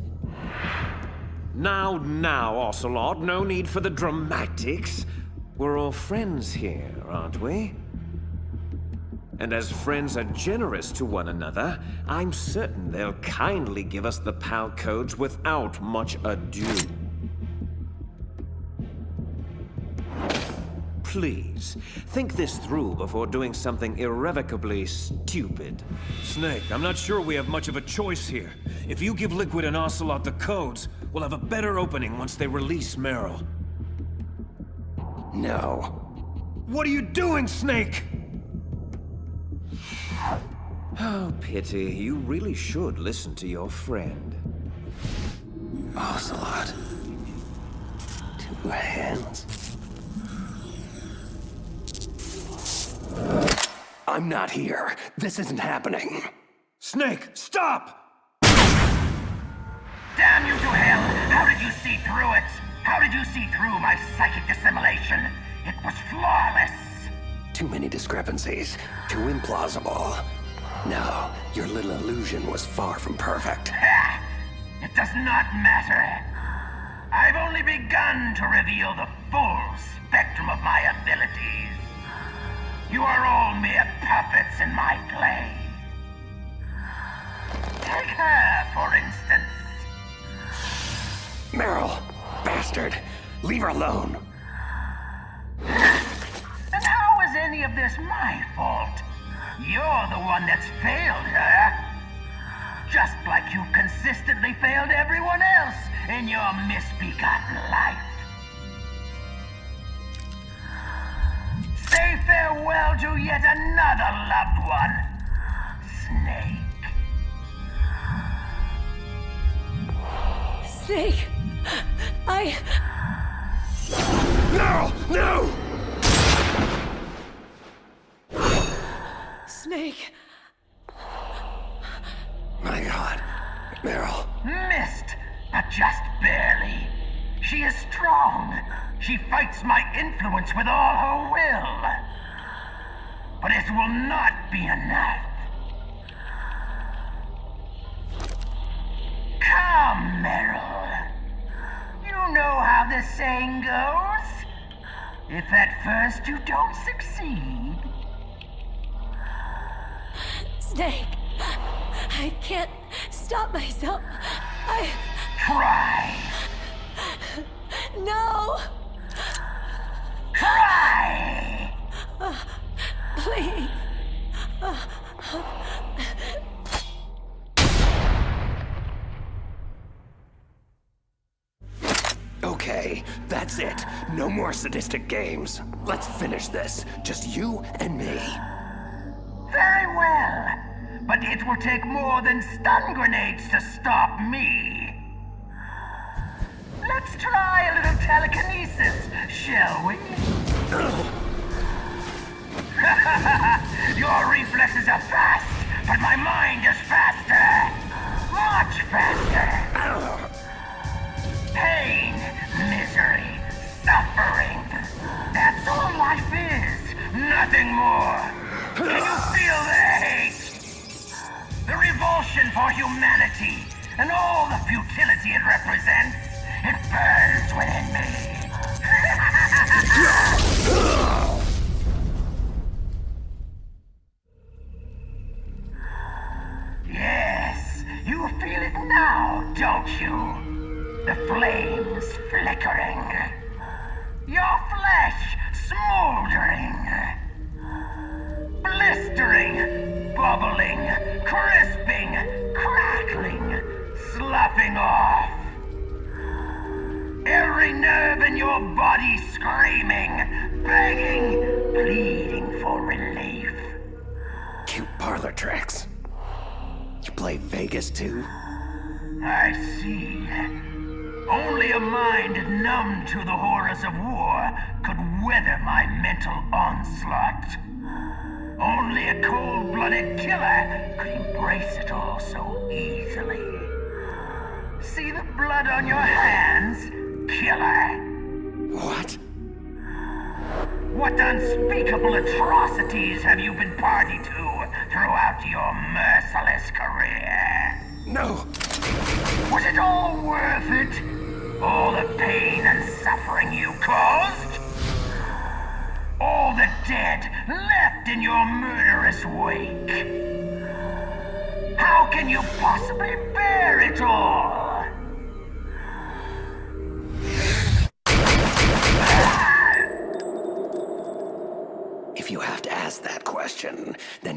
Now, Ocelot. No need for the dramatics. We're all friends here, aren't we? And as friends are generous to one another, I'm certain they'll kindly give us the PAL codes without much ado. please, think this through before doing something irrevocably stupid. Snake, I'm not sure we have much of a choice here. If you give Liquid and Ocelot the codes, we'll have a better opening once they release Meryl. No. What are you doing, Snake? Oh, pity. You really should listen to your friend. Ocelot. 2 hands. I'm not here. This isn't happening. Snake, stop! Damn you to hell! How did you see through it? How did you see through my psychic assimilation? It was flawless! Too many discrepancies. Too implausible. No, your little illusion was far from perfect. Ha! It does not matter. I've only begun to reveal the full spectrum of my abilities. You are all mere puppets in my play. Take her, for instance. Meryl, bastard, leave her alone. And how is any of this my fault? You're the one that's failed her. Just like you've consistently failed everyone else in your misbegotten life. Say farewell to yet another loved one, Snake. Snake, No! No! Snake. My God, Meryl. Missed, but just barely. She is strong. She fights my influence with all her will. But it will not be enough. Come, Meryl. You know how the saying goes. If at first you don't succeed... Snake, I can't stop myself. Try. No! Try! Please. Okay, that's it. No more sadistic games. Let's finish this. Just you and me. Very well. But it will take more than stun grenades to stop me. Let's try a little telekinesis, shall we? Your reflexes are fast, but my mind is faster. Much faster. Pain, misery, suffering. That's all life is. Nothing more. Can you feel the hate? The revulsion for humanity and all the futility it represents. It burns within me. Yes, you feel it now, don't you? The flames flickering. Your flesh smoldering. Blistering, bubbling, crisping, crackling, sloughing off. Every nerve in your body screaming, begging, pleading for relief. Cute parlor tricks. You play Vegas too? I see. Only a mind numb to the horrors of war could weather my mental onslaught. Only a cold-blooded killer could embrace it all so easily. See the blood on your hands, killer? What? What unspeakable atrocities have you been party to throughout your merciless career? No! Was it all worth it? All the pain and suffering you caused? All the dead left in your murderous wake? How can you possibly bear it all?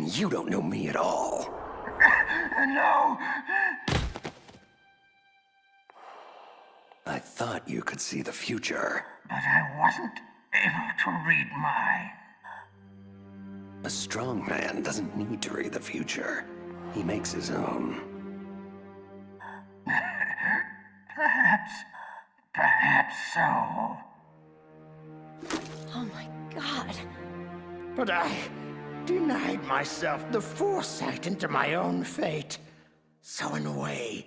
Then you don't know me at all. No! I thought you could see the future. But I wasn't able to read mine. A strong man doesn't need to read the future. He makes his own. Perhaps so. Oh my god. But I denied myself the foresight into my own fate. So in a way,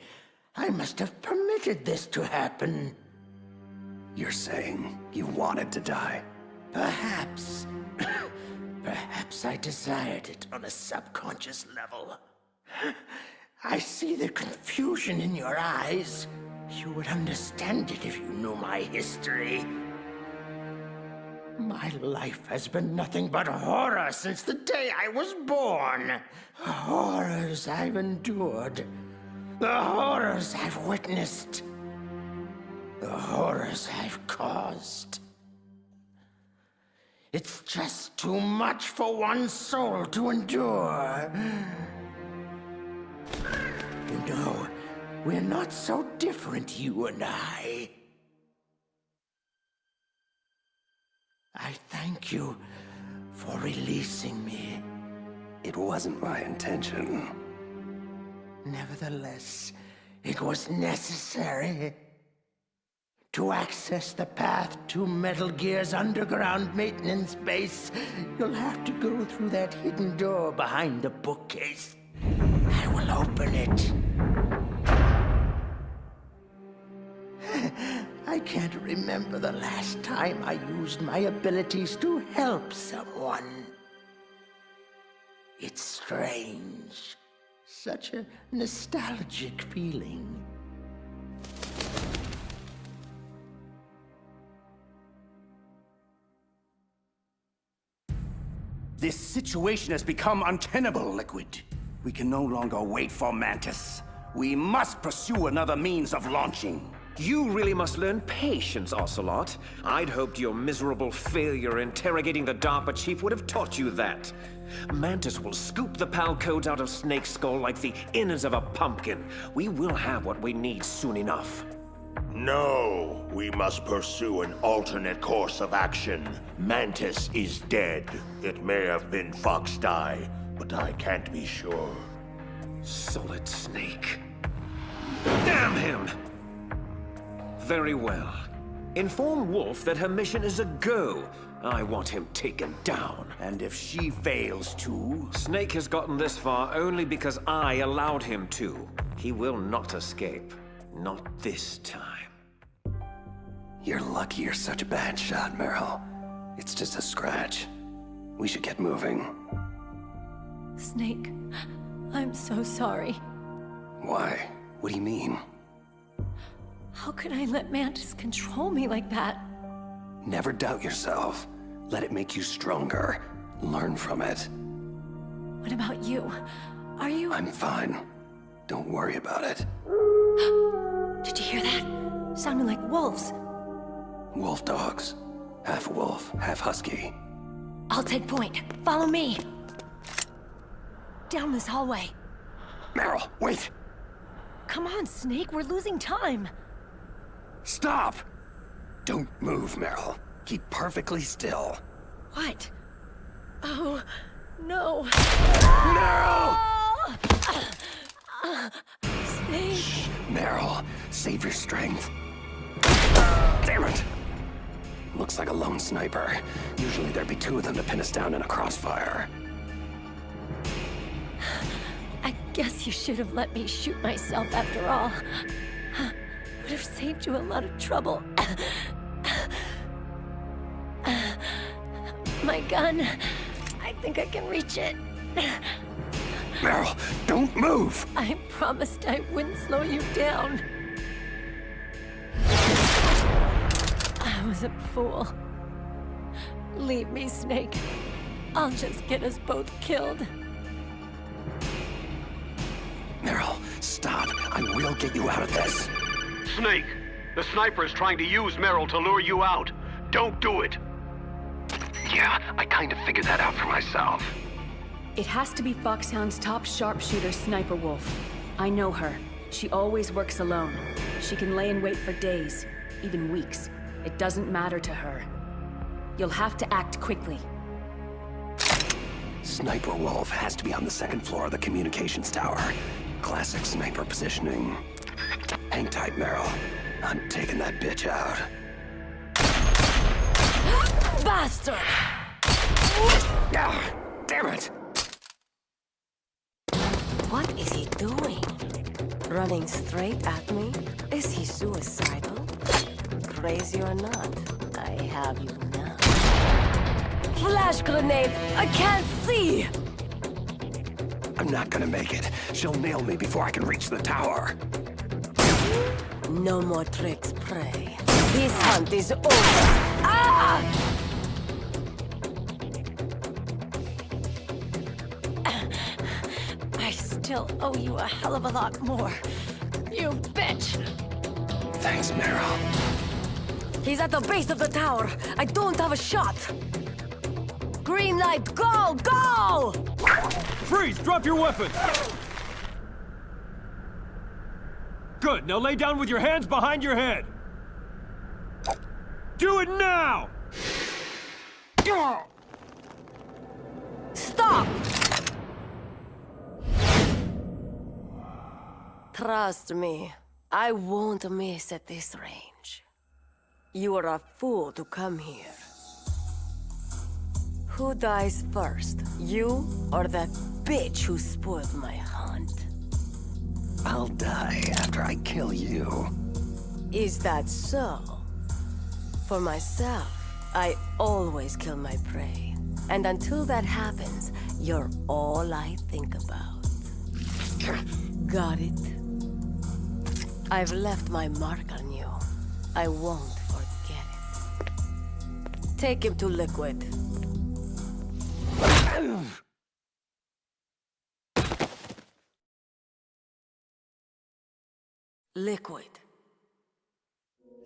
I must have permitted this to happen. You're saying you wanted to die? Perhaps. Perhaps I desired it on a subconscious level. I see the confusion in your eyes. You would understand it if you knew my history. My life has been nothing but horror since the day I was born. Horrors I've endured. The horrors I've witnessed. The horrors I've caused. It's just too much for one soul to endure. You know, we're not so different, you and I. I thank you for releasing me. It wasn't my intention. Nevertheless, it was necessary. To access the path to Metal Gear's underground maintenance base, you'll have to go through that hidden door behind the bookcase. I will open it. I can't remember the last time I used my abilities to help someone. It's strange. Such a nostalgic feeling. This situation has become untenable, Liquid. We can no longer wait for Mantis. We must pursue another means of launching. You really must learn patience, Ocelot. I'd hoped your miserable failure interrogating the DARPA chief would have taught you that. Mantis will scoop the PAL codes out of Snake's skull like the innards of a pumpkin. We will have what we need soon enough. No, we must pursue an alternate course of action. Mantis is dead. It may have been Fox Die, but I can't be sure. Solid Snake. Damn him! Very well. Inform Wolf that her mission is a go. I want him taken down. And if she fails to? Snake has gotten this far only because I allowed him to. He will not escape. Not this time. You're lucky you're such a bad shot, Meryl. It's just a scratch. We should get moving. Snake, I'm so sorry. Why? What do you mean? How could I let Mantis control me like that? Never doubt yourself. Let it make you stronger. Learn from it. What about you? Are you... I'm fine. Don't worry about it. Did you hear that? Sounded like wolves. Wolf dogs. Half wolf, half husky. I'll take point. Follow me. Down this hallway. Meryl, wait! Come on, Snake. We're losing time. Stop! Don't move, Meryl. Keep perfectly still. What? Oh, no. No! Snake. Shh, Meryl, save your strength. Damn it! Looks like a lone sniper. Usually there'd be two of them to pin us down in a crossfire. I guess you should have let me shoot myself after all. Would have saved you a lot of trouble. My gun. I think I can reach it. Meryl, don't move! I promised I wouldn't slow you down. I was a fool. Leave me, Snake. I'll just get us both killed. Meryl, stop. I will get you out of this. Snake, the sniper is trying to use Meryl to lure you out. Don't do it. Yeah, I kind of figured that out for myself. It has to be Foxhound's top sharpshooter, Sniper Wolf. I know her. She always works alone. She can lay in wait for days, even weeks. It doesn't matter to her. You'll have to act quickly. Sniper Wolf has to be on the second floor of the communications tower. Classic sniper positioning. Hang tight, Meryl. I'm taking that bitch out. Bastard! Ah, damn it! What is he doing? Running straight at me? Is he suicidal? Crazy or not, I have you now. Flash grenade! I can't see! I'm not gonna make it. She'll nail me before I can reach the tower. No more tricks, prey. This hunt is over. Ah! I still owe you a hell of a lot more. You bitch! Thanks, Meryl. He's at the base of the tower. I don't have a shot. Green light, go! Go! Freeze! Drop your weapon! Good, now lay down with your hands behind your head! Do it now! Stop! Trust me, I won't miss at this range. You are a fool to come here. Who dies first, you or that bitch who spoiled my hunt? I'll die after I kill you. Is that so? For myself, I always kill my prey. And until that happens, you're all I think about. Got it? I've left my mark on you. I won't forget it. Take him to Liquid. Liquid.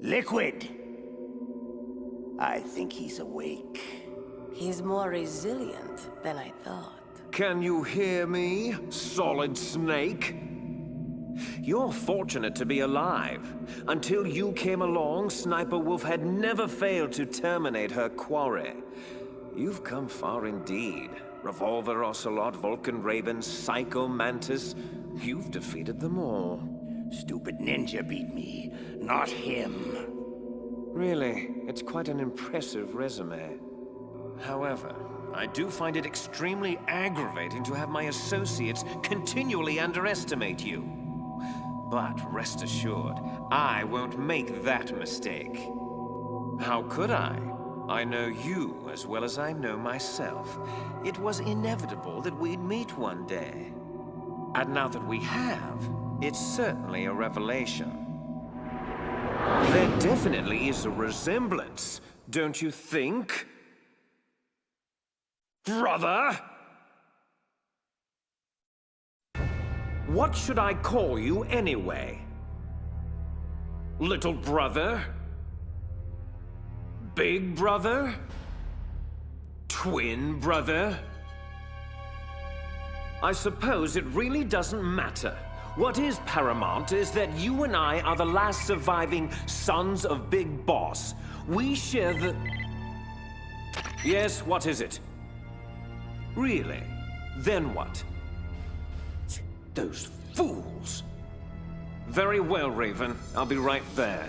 Liquid! I think he's awake. He's more resilient than I thought. Can you hear me, Solid Snake? You're fortunate to be alive. Until you came along, Sniper Wolf had never failed to terminate her quarry. You've come far indeed. Revolver Ocelot, Vulcan Raven, Psycho Mantis. You've defeated them all. Stupid ninja beat me, not him. Really, it's quite an impressive resume. However, I do find it extremely aggravating to have my associates continually underestimate you. But rest assured, I won't make that mistake. How could I? I know you as well as I know myself. It was inevitable that we'd meet one day. And now that we have, it's certainly a revelation. There definitely is a resemblance, don't you think? Brother? What should I call you anyway? Little brother? Big brother? Twin brother? I suppose it really doesn't matter. What is paramount is that you and I are the last surviving sons of Big Boss. We share the... Yes, what is it? Really? Then what? Those fools! Very well, Raven. I'll be right there.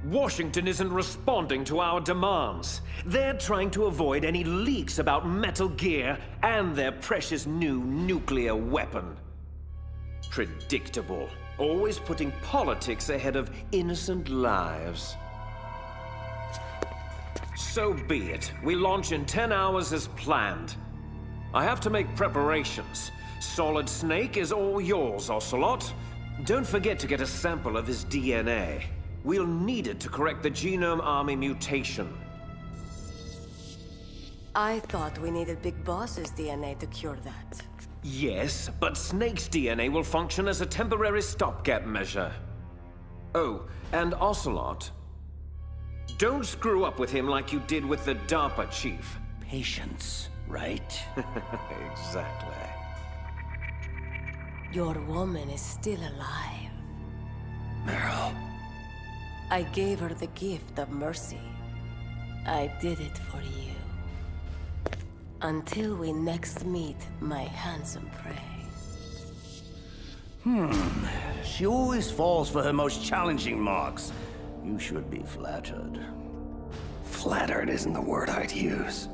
Washington isn't responding to our demands. They're trying to avoid any leaks about Metal Gear and their precious new nuclear weapon. Predictable. Always putting politics ahead of innocent lives. So be it. We launch in 10 hours as planned. I have to make preparations. Solid Snake is all yours, Ocelot. Don't forget to get a sample of his DNA. We'll need it to correct the Genome Army mutation. I thought we needed Big Boss's DNA to cure that. Yes, but Snake's DNA will function as a temporary stopgap measure. Oh, and Ocelot, don't screw up with him like you did with the DARPA chief. Patience. right? Exactly. Your woman is still alive. Meryl. I gave her the gift of mercy. I did it for you. Until we next meet, my handsome prey. She always falls for her most challenging marks. You should be flattered. Flattered isn't the word I'd use.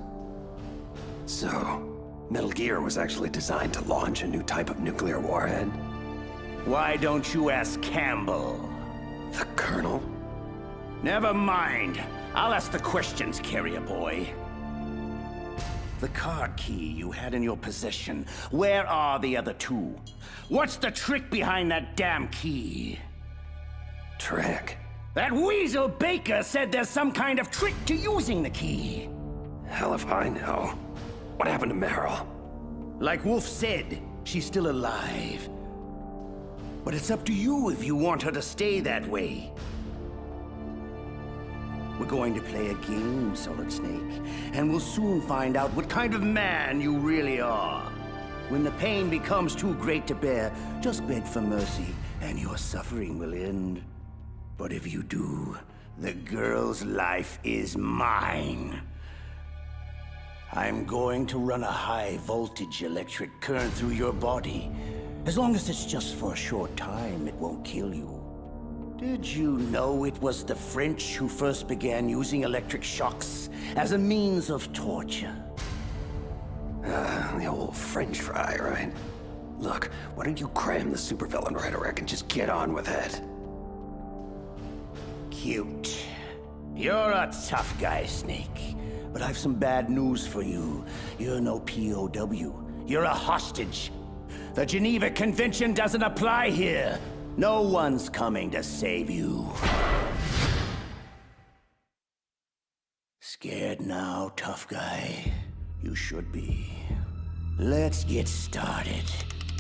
So, Metal Gear was actually designed to launch a new type of nuclear warhead? Why don't you ask Campbell? The Colonel? Never mind. I'll ask the questions, carrier boy. The card key you had in your possession, where are the other two? What's the trick behind that damn key? Trick? That weasel Baker said there's some kind of trick to using the key. Hell if I know. What happened to Meryl? Like Wolf said, she's still alive. But it's up to you if you want her to stay that way. We're going to play a game, Solid Snake, and we'll soon find out what kind of man you really are. When the pain becomes too great to bear, just beg for mercy, and your suffering will end. But if you do, the girl's life is mine. I'm going to run a high-voltage electric current through your body. As long as it's just for a short time, it won't kill you. Did you know it was the French who first began using electric shocks as a means of torture? The old French fry, right? Look, why don't you cram the supervillain rhetoric and just get on with it? Cute. You're a tough guy, Snake. But I've some bad news for you. You're no POW. You're a hostage. The Geneva Convention doesn't apply here. No one's coming to save you. Scared now, tough guy? You should be. Let's get started,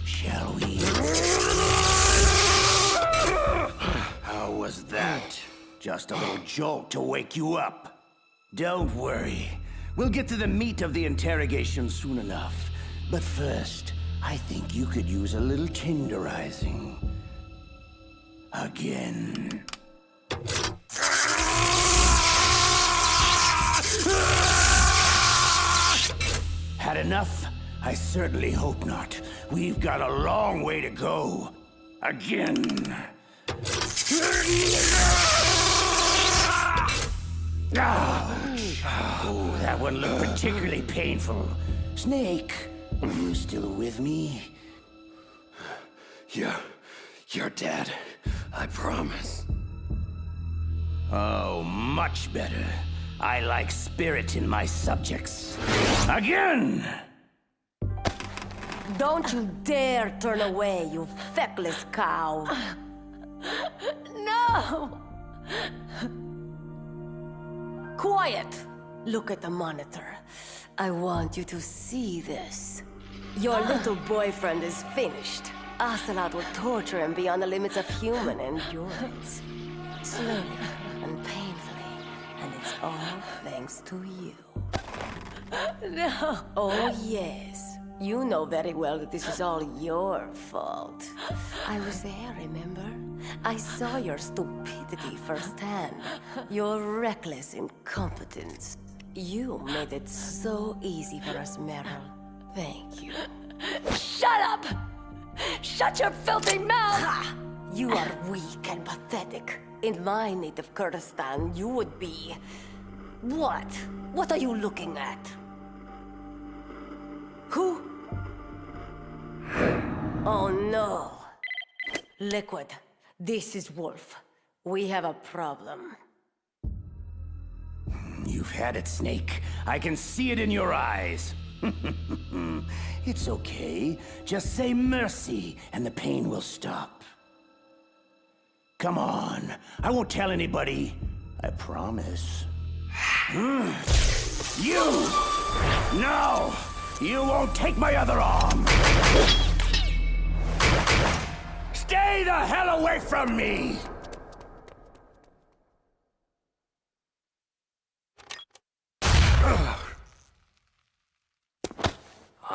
shall we? How was that? Just a little jolt to wake you up. Don't worry. We'll get to the meat of the interrogation soon enough. But first, I think you could use a little tenderizing. Again. Had enough? I certainly hope not. We've got a long way to go. Again. Ouch. Oh, that one looked particularly painful. Snake, are you still with me? You're dead. I promise. Oh, much better. I like spirit in my subjects. Again! Don't you dare turn away, you feckless cow. No! Quiet! Look at the monitor. I want you to see this. Your little boyfriend is finished. Ocelot will torture him beyond the limits of human endurance. Slowly and painfully, and it's all thanks to you. No! Oh, yes. You know very well that this is all your fault. I was there, remember? I saw your stupidity firsthand. Your reckless incompetence. You made it so easy for us, Meryl. Thank you. Shut up! Shut your filthy mouth! You are weak and pathetic. In my native Kurdistan, you would be... What? What are you looking at? Who? Oh no. Liquid, this is Wolf. We have a problem. You've had it, Snake. I can see it in your eyes. It's okay. Just say mercy, and the pain will stop. Come on. I won't tell anybody. I promise. You! No! You won't take my other arm! Stay the hell away from me!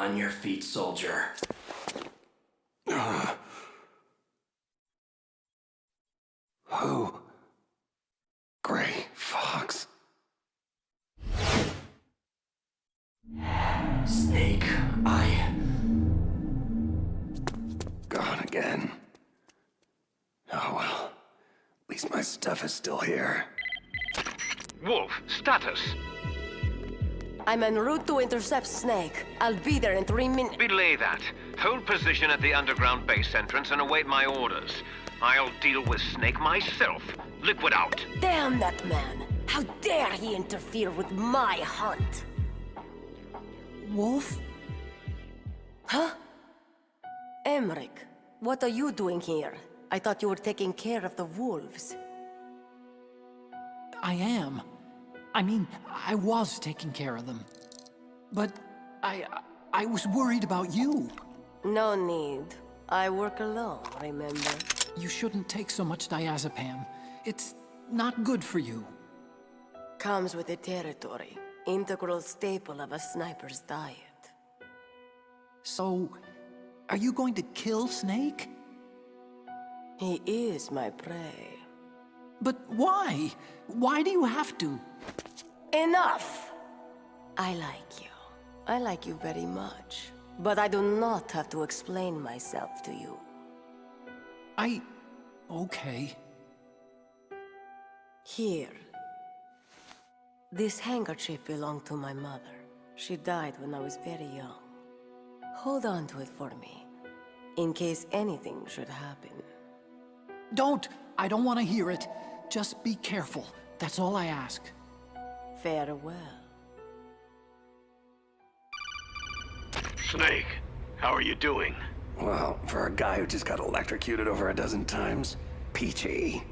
On your feet, soldier. Who? Gray Fox. Snake, Gone again. Oh well. At least my stuff is still here. Wolf, status. I'm en route to intercept Snake. I'll be there in 3 minutes. Belay that. Hold position at the underground base entrance and await my orders. I'll deal with Snake myself. Liquid out. Damn that man! How dare he interfere with my hunt? Wolf? Huh? Emmerich, what are you doing here? I thought you were taking care of the wolves. I am. I mean, I was taking care of them. But I was worried about you. No need. I work alone, remember? You shouldn't take so much diazepam. It's not good for you. Comes with the territory. Integral staple of a sniper's diet. So, are you going to kill Snake? He is my prey. But why? Why do you have to? Enough! I like you. I like you very much. But I do not have to explain myself to you. Okay. Here. This handkerchief belonged to my mother. She died when I was very young. Hold on to it for me, in case anything should happen. Don't! I don't want to hear it. Just be careful. That's all I ask. Farewell. Snake, how are you doing? Well, for a guy who just got electrocuted over a dozen times, peachy.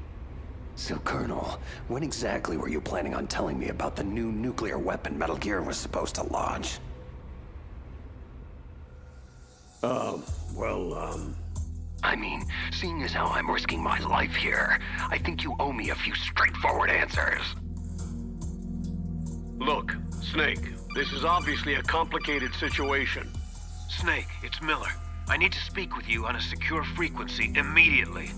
So, Colonel, when exactly were you planning on telling me about the new nuclear weapon Metal Gear was supposed to launch? I mean, seeing as how I'm risking my life here, I think you owe me a few straightforward answers. Look, Snake, this is obviously a complicated situation. Snake, it's Miller. I need to speak with you on a secure frequency immediately.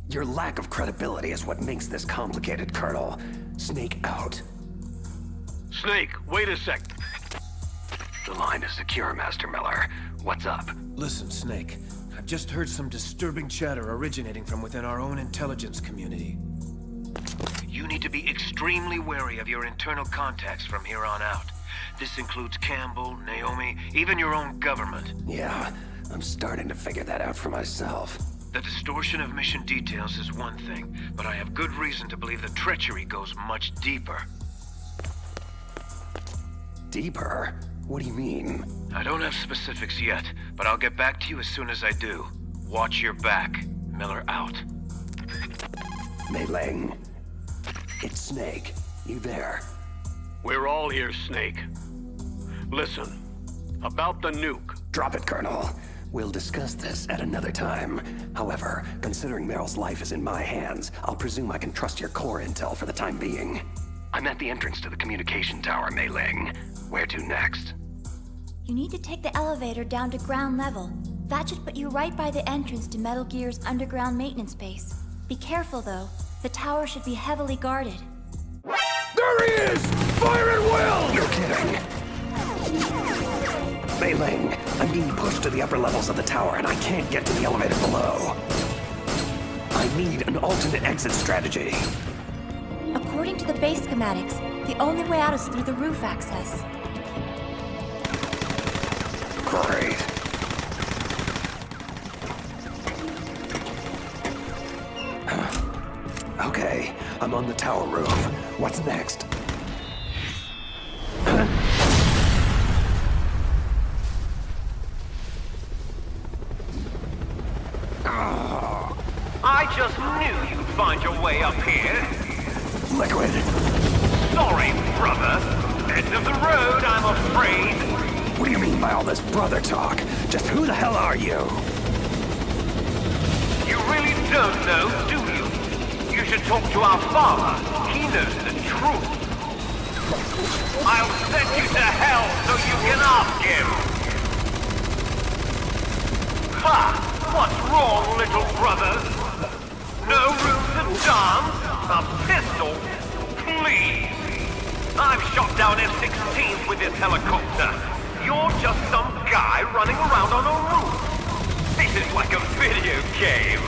Your lack of credibility is what makes this complicated, Colonel. Snake out. Snake, wait a sec. The line is secure, Master Miller. What's up? Listen, Snake. I've just heard some disturbing chatter originating from within our own intelligence community. You need to be extremely wary of your internal contacts from here on out. This includes Campbell, Naomi, even your own government. Yeah, I'm starting to figure that out for myself. The distortion of mission details is one thing, but I have good reason to believe the treachery goes much deeper. Deeper? What do you mean? I don't have specifics yet, but I'll get back to you as soon as I do. Watch your back. Miller out. Mei Ling. It's Snake. You there? We're all here, Snake. Listen, about the nuke. Drop it, Colonel. We'll discuss this at another time. However, considering Meryl's life is in my hands, I'll presume I can trust your core intel for the time being. I'm at the entrance to the communication tower, Mei Ling. Where to next? You need to take the elevator down to ground level. That should put you right by the entrance to Metal Gear's underground maintenance base. Be careful, though. The tower should be heavily guarded. There he is! Fire at will! You're kidding. Mei Ling, I'm being pushed to the upper levels of the tower and I can't get to the elevator below. I need an alternate exit strategy. According to the base schematics, the only way out is through the roof access. Great. Okay, I'm on the tower roof. What's next? I just knew you'd find your way up here. Liquid. Sorry, brother. End of the road, I'm afraid. What do you mean by all this brother talk? Just who the hell are you? You really don't know, do you? You should talk to our father. He knows the truth. I'll send you to hell so you can ask him! Ha! What's wrong, little brothers? No room to dance? A pistol? Please! I've shot down F-16s with this helicopter. You're just some guy running around on a roof. This is like a video game.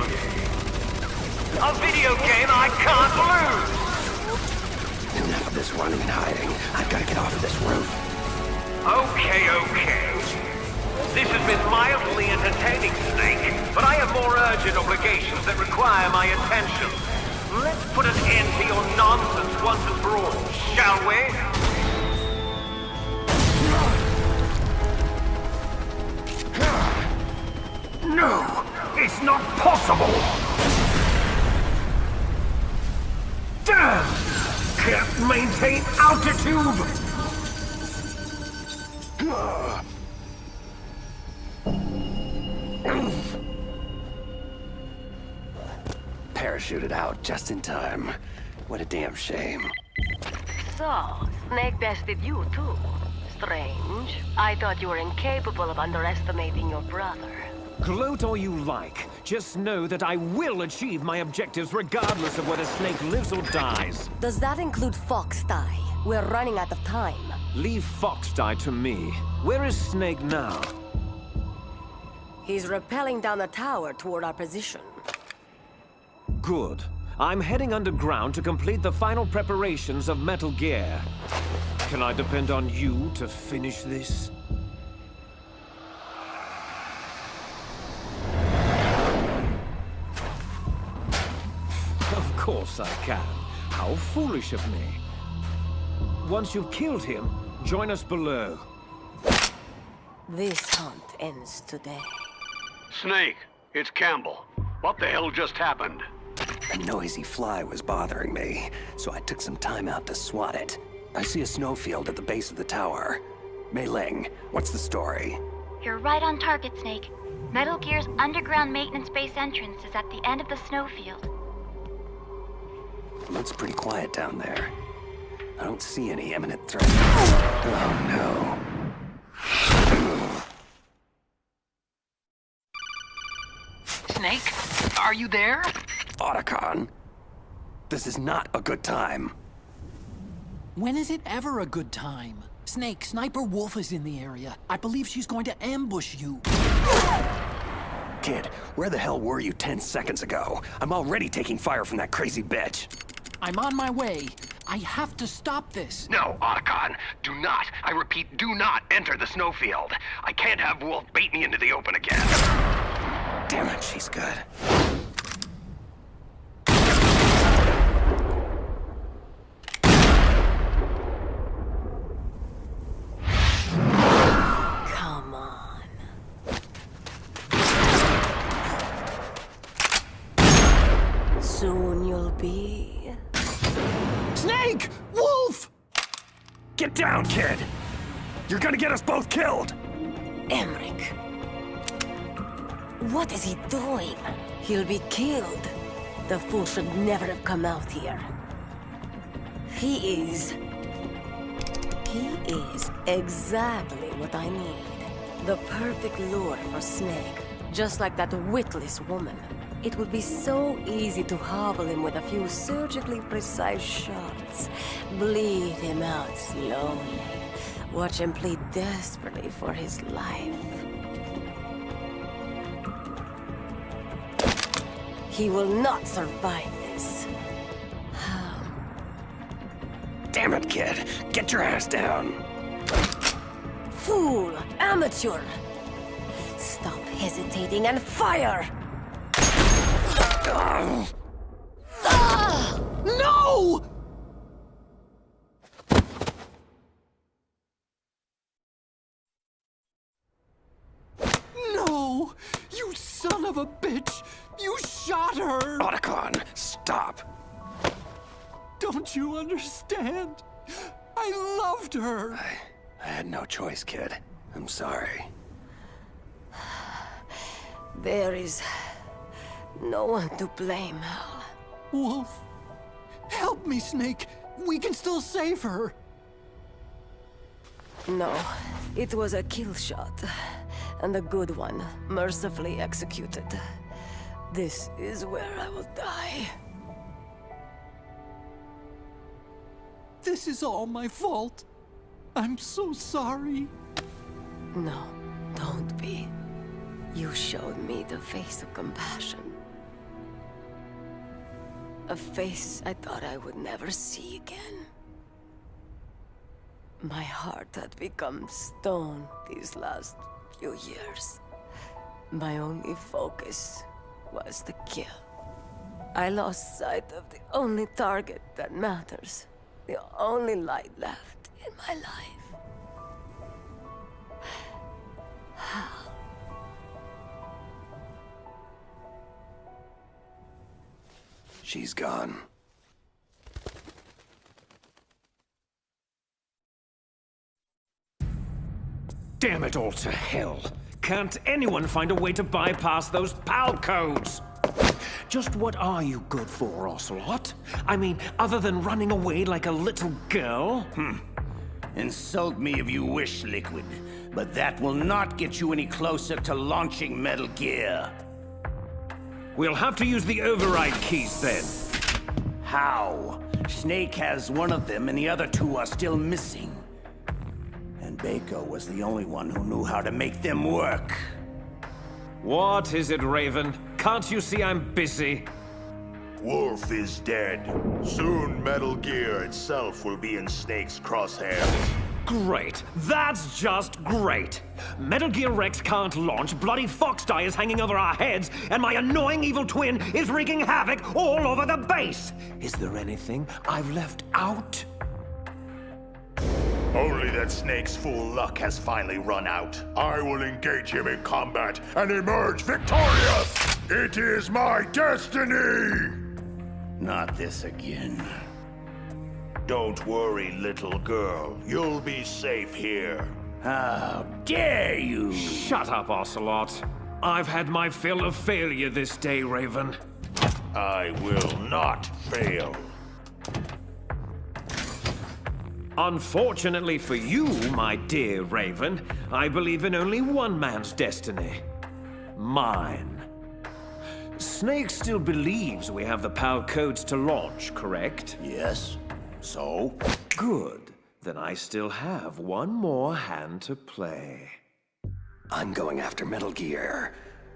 A video game I can't lose! Enough of this running and hiding. I've got to get off of this roof. Okay. This has been mildly entertaining, Snake, but I have more urgent obligations that require my attention. Let's put an end to your nonsense once and for all, shall we? No! It's not possible! Damn! Can't maintain altitude! Parachuted out just in time. What a damn shame. So, Snake bested you too. Strange. I thought you were incapable of underestimating your brother. Gloat all you like. Just know that I will achieve my objectives regardless of whether Snake lives or dies. Does that include Foxdie? We're running out of time. Leave Foxdie to me. Where is Snake now? He's rappelling down the tower toward our position. Good. I'm heading underground to complete the final preparations of Metal Gear. Can I depend on you to finish this? Of course I can. How foolish of me. Once you've killed him, join us below. This hunt ends today. Snake, it's Campbell. What the hell just happened? A noisy fly was bothering me, so I took some time out to swat it. I see a snowfield at the base of the tower. Mei Ling, what's the story? You're right on target, Snake. Metal Gear's underground maintenance base entrance is at the end of the snowfield. Looks pretty quiet down there. I don't see any imminent threat. Oh no. Snake, are you there? Otacon, this is not a good time. When is it ever a good time? Snake, Sniper Wolf is in the area. I believe she's going to ambush you. Kid, where the hell were you 10 seconds ago? I'm already taking fire from that crazy bitch. I'm on my way. I have to stop this. No, Otacon, do not. I repeat, do not enter the snowfield. I can't have Wolf bait me into the open again. Damn it, she's good. Come on. Soon you'll be... Snake! Wolf! Get down, kid! You're gonna get us both killed! Emmerich. What is he doing? He'll be killed. The fool should never have come out here. He is exactly what I need. The perfect lure for Snake. Just like that witless woman. It would be so easy to hobble him with a few surgically precise shots. Bleed him out slowly. Watch him plead desperately for his life. He will not survive this. Damn it, kid. Get your ass down. Fool! Amateur! Stop hesitating and fire! No! No! You son of a bitch! You shot her! Otacon, stop. Don't you understand? I loved her! I had no choice, kid. I'm sorry. There is no one to blame, Hal. Wolf, help me, Snake. We can still save her. No, it was a kill shot. And a good one, mercifully executed. This is where I will die. This is all my fault. I'm so sorry. No, don't be. You showed me the face of compassion. A face I thought I would never see again. My heart had become stone these last few years. My only focus was the kill. I lost sight of the only target that matters. The only light left in my life. She's gone. Damn it all to hell! Can't anyone find a way to bypass those PAL codes? Just what are you good for, Ocelot? I mean, other than running away like a little girl? Insult me if you wish, Liquid, but that will not get you any closer to launching Metal Gear. We'll have to use the override keys then. How? Snake has one of them and the other two are still missing. And Baker was the only one who knew how to make them work. What is it, Raven? Can't you see I'm busy? Wolf is dead. Soon Metal Gear itself will be in Snake's crosshairs. Great. That's just great. Metal Gear Rex can't launch, bloody Foxdie is hanging over our heads, and my annoying evil twin is wreaking havoc all over the base. Is there anything I've left out? Only that Snake's full luck has finally run out. I will engage him in combat and emerge victorious! It is my destiny! Not this again. Don't worry, little girl. You'll be safe here. How dare you! Shut up, Ocelot. I've had my fill of failure this day, Raven. I will not fail. Unfortunately for you, my dear Raven, I believe in only one man's destiny. Mine. Snake still believes we have the PAL codes to launch, correct? Yes. So? Good. Then I still have one more hand to play. I'm going after Metal Gear.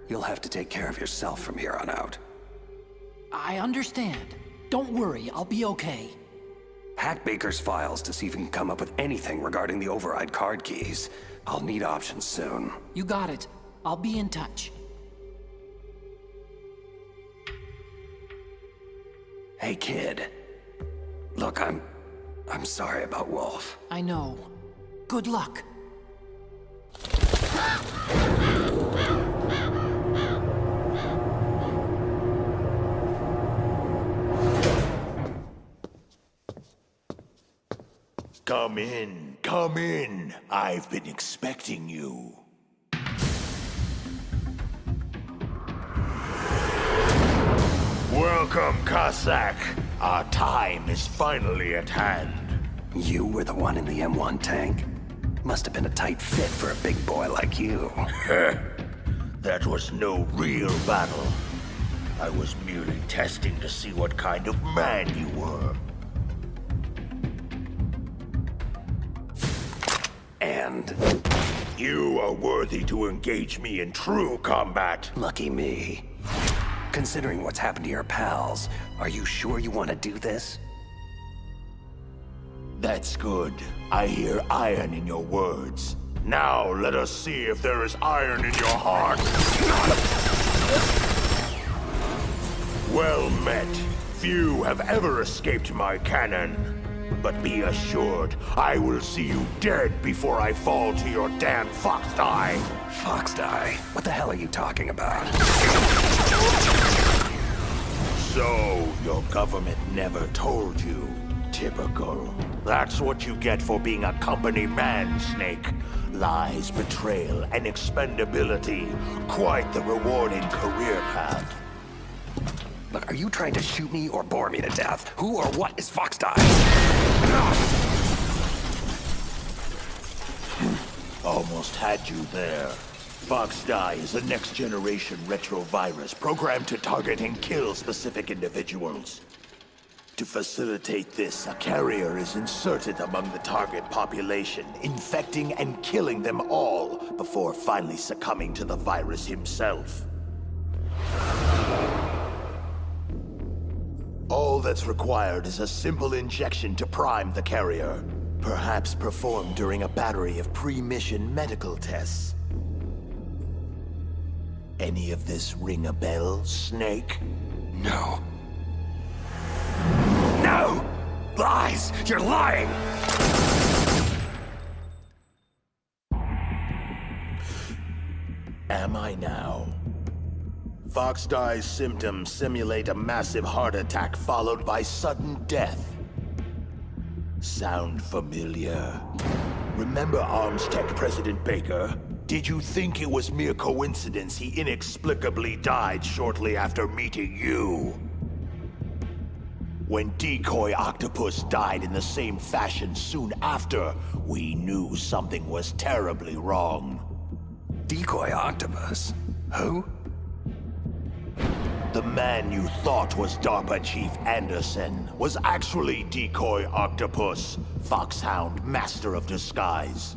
You'll have to take care of yourself from here on out. I understand. Don't worry, I'll be okay. Hack Baker's files to see if you can come up with anything regarding the override card keys. I'll need options soon. You got it. I'll be in touch. Hey, kid. Look, I'm sorry about Wolf. I know. Good luck. Come in, come in. I've been expecting you. Welcome, Cossack. Our time is finally at hand. You were the one in the M1 tank? Must have been a tight fit for a big boy like you. That was no real battle. I was merely testing to see what kind of man you were. And? You are worthy to engage me in true combat. Lucky me. Considering what's happened to your pals, are you sure you want to do this? That's good. I hear iron in your words. Now let us see if there is iron in your heart. Well met. Few have ever escaped my cannon. But be assured, I will see you dead before I fall to your damn Foxdie. Foxdie? What the hell are you talking about? So, your government never told you. Typical. That's what you get for being a company man, Snake. Lies, betrayal, and expendability. Quite the rewarding career path. Look, are you trying to shoot me or bore me to death? Who or what is Foxdie? Almost had you there. Foxdie is a next-generation retrovirus programmed to target and kill specific individuals. To facilitate this, a carrier is inserted among the target population, infecting and killing them all before finally succumbing to the virus himself. All that's required is a simple injection to prime the carrier, perhaps performed during a battery of pre-mission medical tests. Any of this ring a bell, Snake? No. No! Lies! You're lying! Am I now? Foxdie's symptoms simulate a massive heart attack followed by sudden death. Sound familiar? Remember Arms Tech President Baker? Did you think it was mere coincidence he inexplicably died shortly after meeting you? When Decoy Octopus died in the same fashion soon after, we knew something was terribly wrong. Decoy Octopus? Who? The man you thought was DARPA Chief Anderson was actually Decoy Octopus, Foxhound Master of Disguise.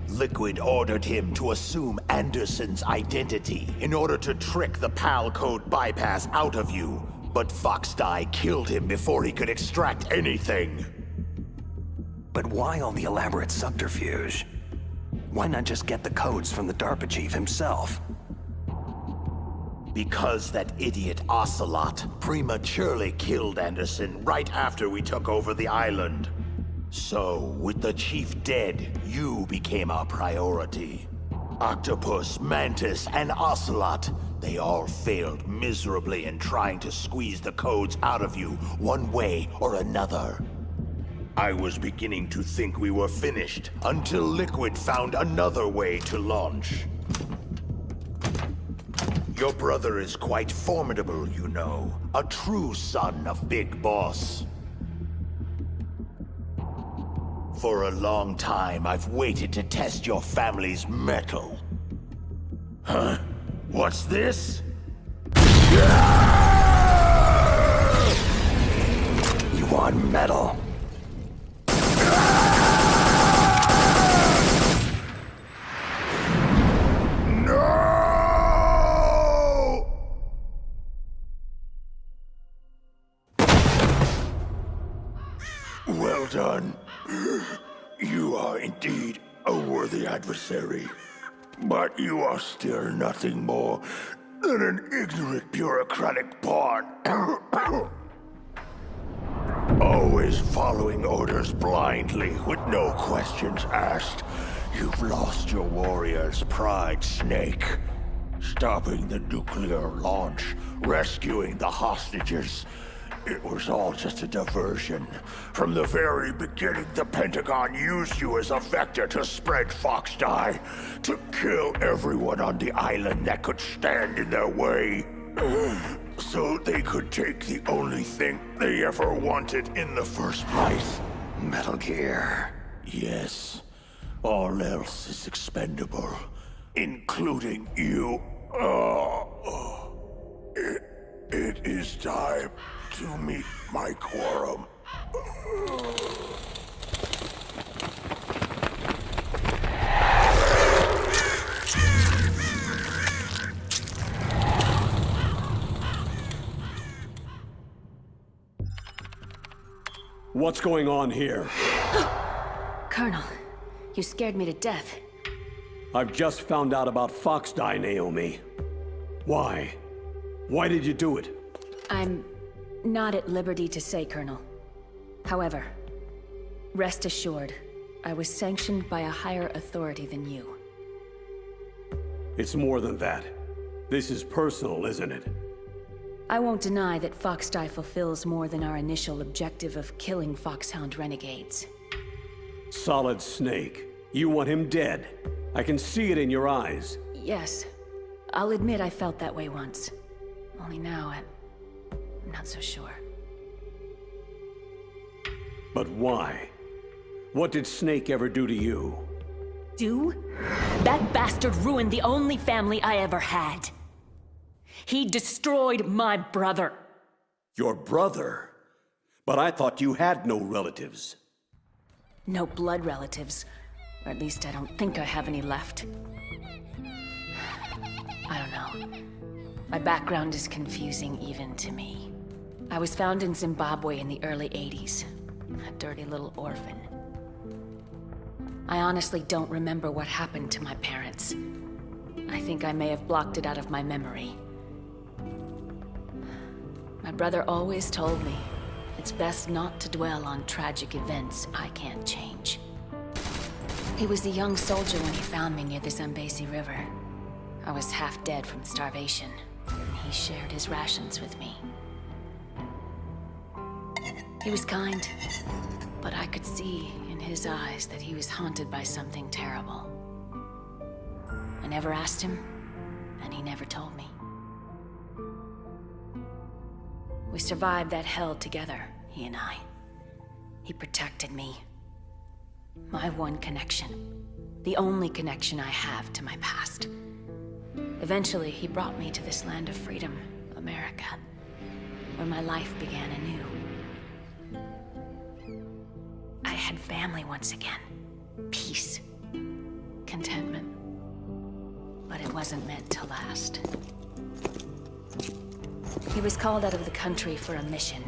Liquid ordered him to assume Anderson's identity in order to trick the PAL code bypass out of you, but Foxdie killed him before he could extract anything. But why all the elaborate subterfuge? Why not just get the codes from the DARPA chief himself? Because that idiot Ocelot prematurely killed Anderson right after we took over the island. So, with the chief dead, you became our priority. Octopus, Mantis, and Ocelot, they all failed miserably in trying to squeeze the codes out of you one way or another. I was beginning to think we were finished until Liquid found another way to launch. Your brother is quite formidable, you know. A true son of Big Boss. For a long time, I've waited to test your family's mettle. Huh? What's this? You want metal? Well done. You are indeed a worthy adversary. But you are still nothing more than an ignorant bureaucratic pawn. Always following orders blindly with no questions asked. You've lost your warrior's pride, Snake. Stopping the nuclear launch, rescuing the hostages. It was all just a diversion. From the very beginning, the Pentagon used you as a vector to spread Foxdie, to kill everyone on the island that could stand in their way. So they could take the only thing they ever wanted in the first place. Metal Gear. Yes. All else is expendable, including you. It is time to meet my quorum. What's going on here? Colonel, you scared me to death. I've just found out about Foxdie, Naomi. Why? Why did you do it? I'm not at liberty to say, Colonel. However, rest assured, I was sanctioned by a higher authority than you. It's more than that. This is personal, isn't it? I won't deny that Foxdie fulfills more than our initial objective of killing Foxhound renegades. Solid Snake. You want him dead. I can see it in your eyes. Yes. I'll admit I felt that way once. Only now, I'm not so sure. But why? What did Snake ever do to you? Do? That bastard ruined the only family I ever had. He destroyed my brother. Your brother? But I thought you had no relatives. No blood relatives. Or at least I don't think I have any left. I don't know. My background is confusing even to me. I was found in Zimbabwe in the early 80s. A dirty little orphan. I honestly don't remember what happened to my parents. I think I may have blocked it out of my memory. My brother always told me it's best not to dwell on tragic events I can't change. He was a young soldier when he found me near the Zambezi River. I was half dead from starvation, and he shared his rations with me. He was kind, but I could see in his eyes that he was haunted by something terrible. I never asked him, and he never told me. We survived that hell together, he and I. He protected me. My one connection. The only connection I have to my past. Eventually, he brought me to this land of freedom, America, where my life began anew. I had family once again. Peace. Contentment. But it wasn't meant to last. He was called out of the country for a mission.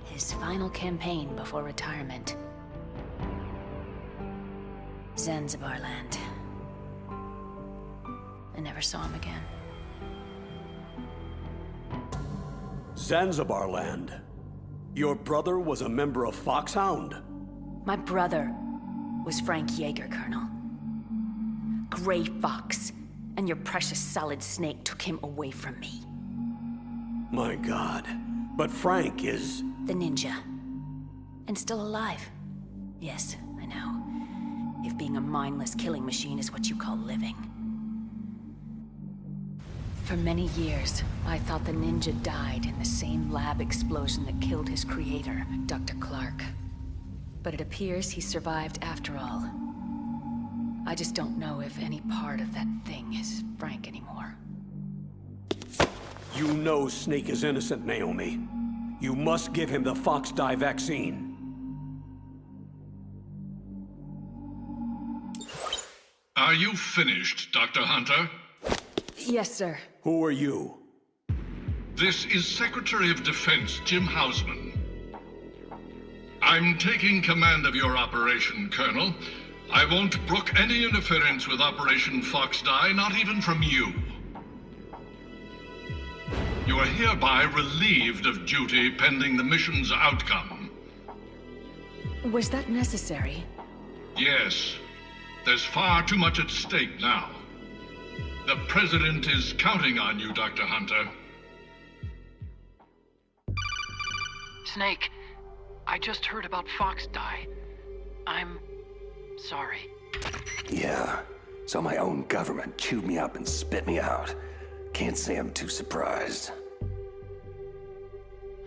His final campaign before retirement. Zanzibar land. I never saw him again. Zanzibar land? Your brother was a member of Foxhound? My brother was Frank Yeager, Colonel. Gray Fox, and your precious Solid Snake took him away from me. My God, but Frank is... The ninja. And still alive. Yes, I know. If being a mindless killing machine is what you call living. For many years, I thought the ninja died in the same lab explosion that killed his creator, Dr. Clark. But it appears he survived after all. I just don't know if any part of that thing is Frank anymore. You know Snake is innocent, Naomi. You must give him the Fox Die vaccine. Are you finished, Dr. Hunter? Yes, sir. Who are you? This is Secretary of Defense Jim Hausman. I'm taking command of your operation, Colonel. I won't brook any interference with Operation Fox Die, not even from you. You are hereby relieved of duty pending the mission's outcome. Was that necessary? Yes. There's far too much at stake now. The President is counting on you, Dr. Hunter. Snake, I just heard about Fox Die. I'm sorry. Yeah, so my own government chewed me up and spit me out. Can't say I'm too surprised.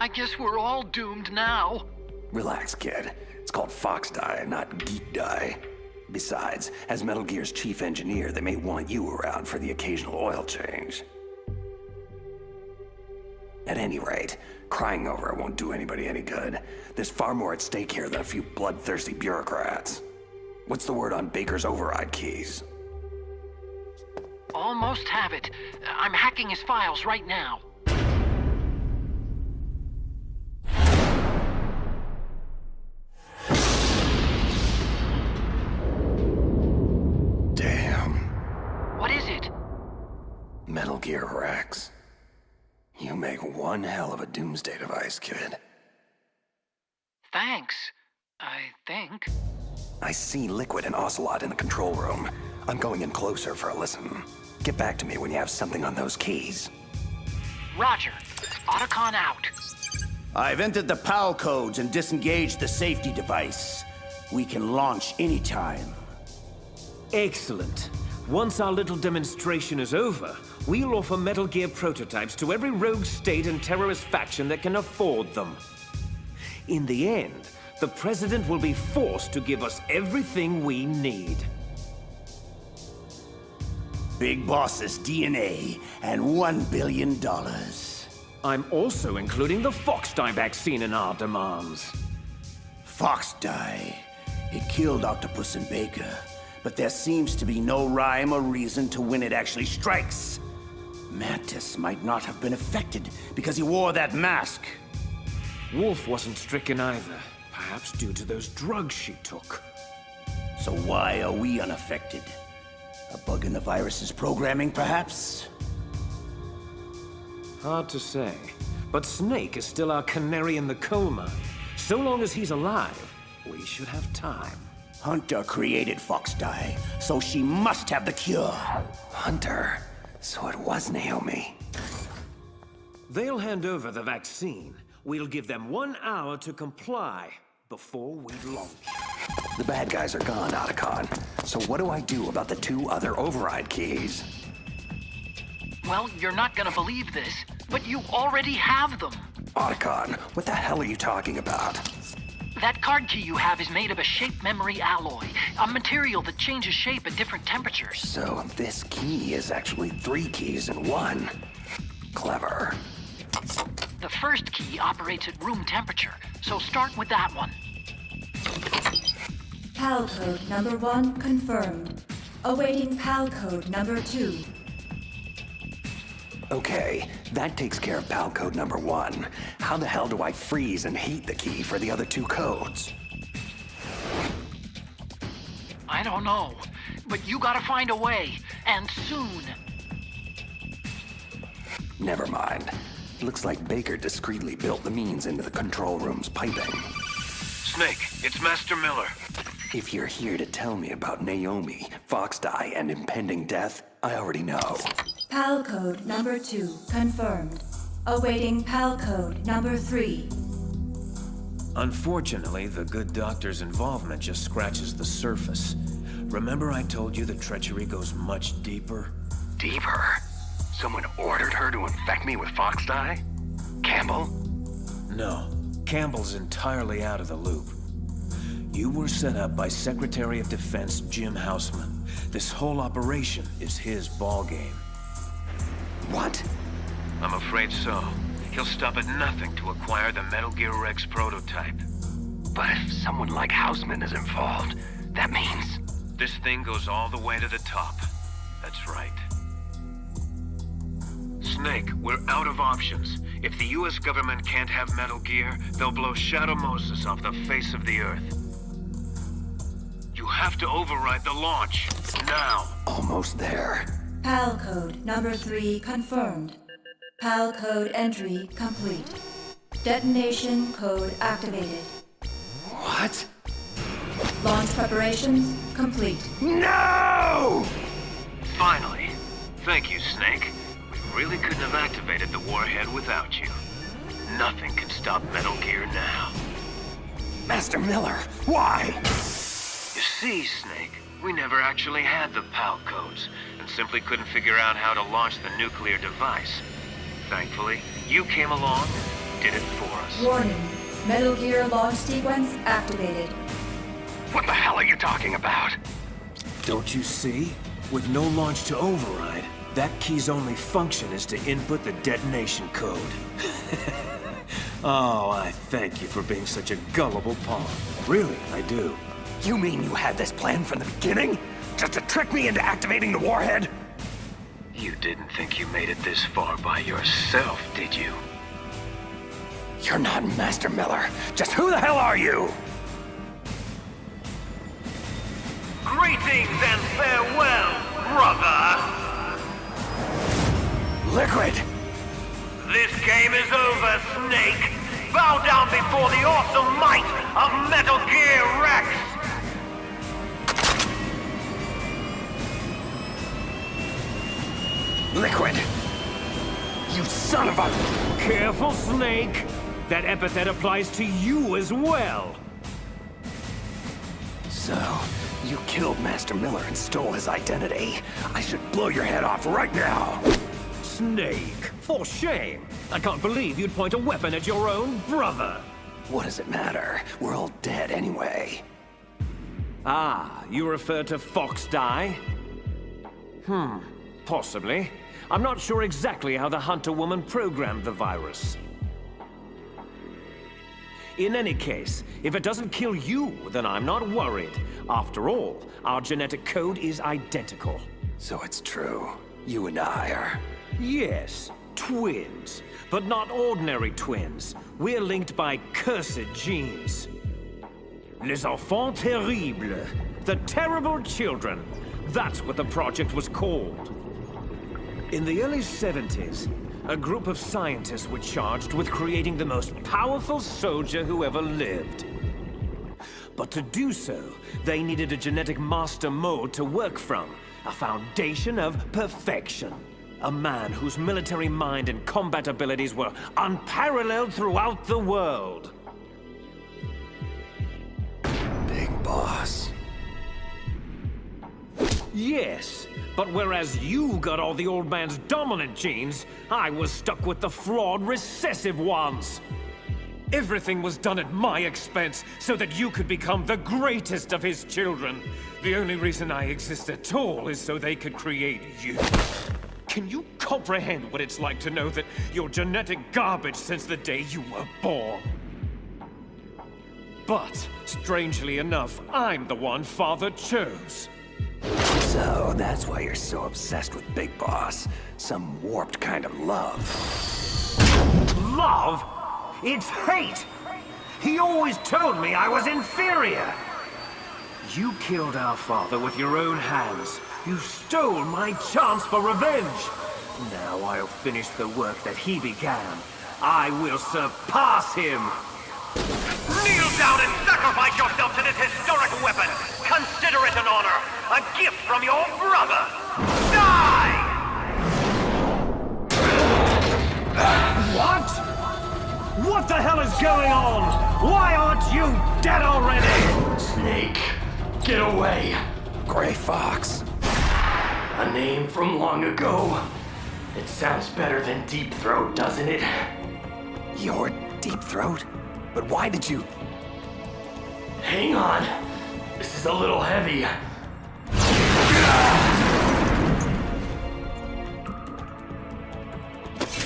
I guess we're all doomed now. Relax, kid. It's called Fox Die, not Geek Die. Besides, as Metal Gear's chief engineer, they may want you around for the occasional oil change. At any rate, crying over it won't do anybody any good. There's far more at stake here than a few bloodthirsty bureaucrats. What's the word on Baker's override keys? Almost have it. I'm hacking his files right now. Damn. What is it? Metal Gear Rex. You make one hell of a doomsday device, kid. Thanks, I think. I see Liquid and Ocelot in the control room. I'm going in closer for a listen. Get back to me when you have something on those keys. Roger. Otacon out. I've entered the PAL codes and disengaged the safety device. We can launch anytime. Excellent. Once our little demonstration is over, we'll offer Metal Gear prototypes to every rogue state and terrorist faction that can afford them. In the end, the President will be forced to give us everything we need. Big Boss's DNA and $1 billion. I'm also including the Fox-Die vaccine in our demands. Fox-Die. It killed Octopus and Baker, but there seems to be no rhyme or reason to when it actually strikes. Mantis might not have been affected because he wore that mask. Wolf wasn't stricken either, perhaps due to those drugs she took. So why are we unaffected? A bug in the virus's programming, perhaps? Hard to say, but Snake is still our canary in the coal mine. So long as he's alive, we should have time. Hunter created Fox-Die, so she must have the cure. Hunter? So it was Naomi. They'll hand over the vaccine. We'll give them 1 hour to comply before we launch. The bad guys are gone, Otacon. So what do I do about the 2 other override keys? Well, you're not gonna believe this, but you already have them. Otacon, what the hell are you talking about? That card key you have is made of a shape memory alloy, a material that changes shape at different temperatures. So this key is actually 3 keys in 1. Clever. The first key operates at room temperature, so start with that one. PAL code number 1 confirmed. Awaiting PAL code number 2. Okay, that takes care of PAL code number 1. How the hell do I freeze and heat the key for the other 2 codes? I don't know, but you gotta find a way, and soon. Never mind. Looks like Baker discreetly built the means into the control room's piping. Snake, it's Master Miller. If you're here to tell me about Naomi, Fox-Die, and impending death, I already know. PAL code number 2 confirmed. Awaiting PAL code number 3. Unfortunately, the good doctor's involvement just scratches the surface. Remember I told you the treachery goes much deeper? Deeper? Someone ordered her to infect me with Fox-Die? Campbell? No. Campbell's entirely out of the loop. You were set up by Secretary of Defense Jim Houseman. This whole operation is his ballgame. What? I'm afraid so. He'll stop at nothing to acquire the Metal Gear Rex prototype. But if someone like Houseman is involved, that means... This thing goes all the way to the top. That's right. Snake, we're out of options. If the US government can't have Metal Gear, they'll blow Shadow Moses off the face of the Earth. You have to override the launch. Now. Almost there. PAL code number 3 confirmed. PAL code entry complete. Detonation code activated. What? Launch preparations complete. No! Finally. Thank you, Snake. We really couldn't have activated the warhead without you. Nothing can stop Metal Gear now. Master Miller, why? You see, Snake, we never actually had the PAL codes, and simply couldn't figure out how to launch the nuclear device. Thankfully, you came along and did it for us. Warning. Metal Gear launch sequence activated. What the hell are you talking about? Don't you see? With no launch to override, that key's only function is to input the detonation code. Oh, I thank you for being such a gullible pawn. Really, I do. You mean you had this plan from the beginning? Just to trick me into activating the warhead? You didn't think you made it this far by yourself, did you? You're not Master Miller. Just who the hell are you? Greetings and farewell, brother! Liquid! This game is over, Snake! Bow down before the awesome might of Metal Gear Rex! Liquid! You son of a... Careful, Snake! That epithet applies to you as well! So, you killed Master Miller and stole his identity. I should blow your head off right now! Snake, for shame! I can't believe you'd point a weapon at your own brother! What does it matter? We're all dead anyway. Ah, you refer to Fox-Die? Possibly. I'm not sure exactly how the Hunter woman programmed the virus. In any case, if it doesn't kill you, then I'm not worried. After all, our genetic code is identical. So it's true. You and I are... Yes, twins. But not ordinary twins. We're linked by cursed genes. Les enfants terribles. The terrible children. That's what the project was called. In the early 70s, a group of scientists were charged with creating the most powerful soldier who ever lived. But to do so, they needed a genetic master mold to work from, a foundation of perfection. A man whose military mind and combat abilities were unparalleled throughout the world. Big boss. Yes, but whereas you got all the old man's dominant genes, I was stuck with the flawed recessive ones. Everything was done at my expense so that you could become the greatest of his children. The only reason I exist at all is so they could create you. Can you comprehend what it's like to know that you're genetic garbage since the day you were born? But, strangely enough, I'm the one Father chose. So, that's why you're so obsessed with Big Boss. Some warped kind of love. Love? It's hate! He always told me I was inferior! You killed our father with your own hands. You stole my chance for revenge! Now I'll finish the work that he began. I will surpass him! Kneel down and sacrifice yourself to this historic weapon! Consider it an honor! A gift from your brother! Die! What? What the hell is going on? Why aren't you dead already? Snake, get away! Gray Fox. A name from long ago. It sounds better than Deep Throat, doesn't it? You're Deep Throat? But why did you... Hang on. This is a little heavy.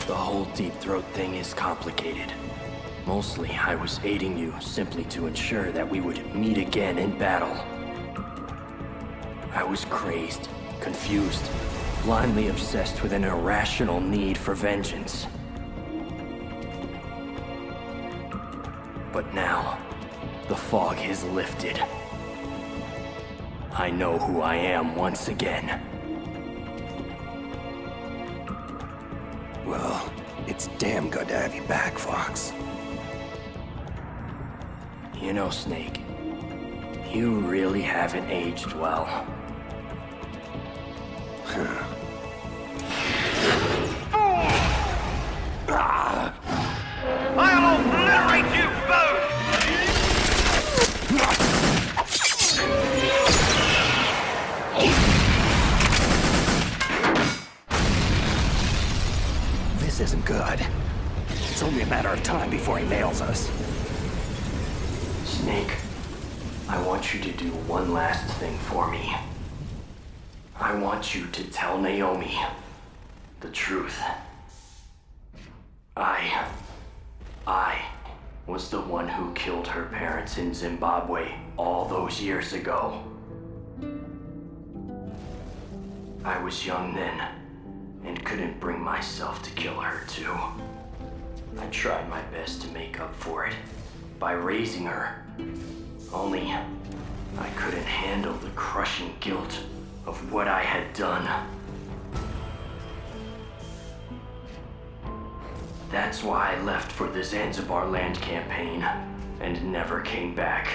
The whole Deep Throat thing is complicated. Mostly, I was aiding you simply to ensure that we would meet again in battle. I was crazed, confused, blindly obsessed with an irrational need for vengeance. But now, the fog has lifted. I know who I am once again. Well, it's damn good to have you back, Fox. You know, Snake, you really haven't aged well. I'll obliterate you both! This isn't good. It's only a matter of time before he nails us. Snake, I want you to do one last thing for me. I want you to tell Naomi the truth. I was the one who killed her parents in Zimbabwe all those years ago. I was young then, and couldn't bring myself to kill her too. I tried my best to make up for it by raising her. Only, I couldn't handle the crushing guilt of what I had done. That's why I left for the Zanzibar land campaign and never came back.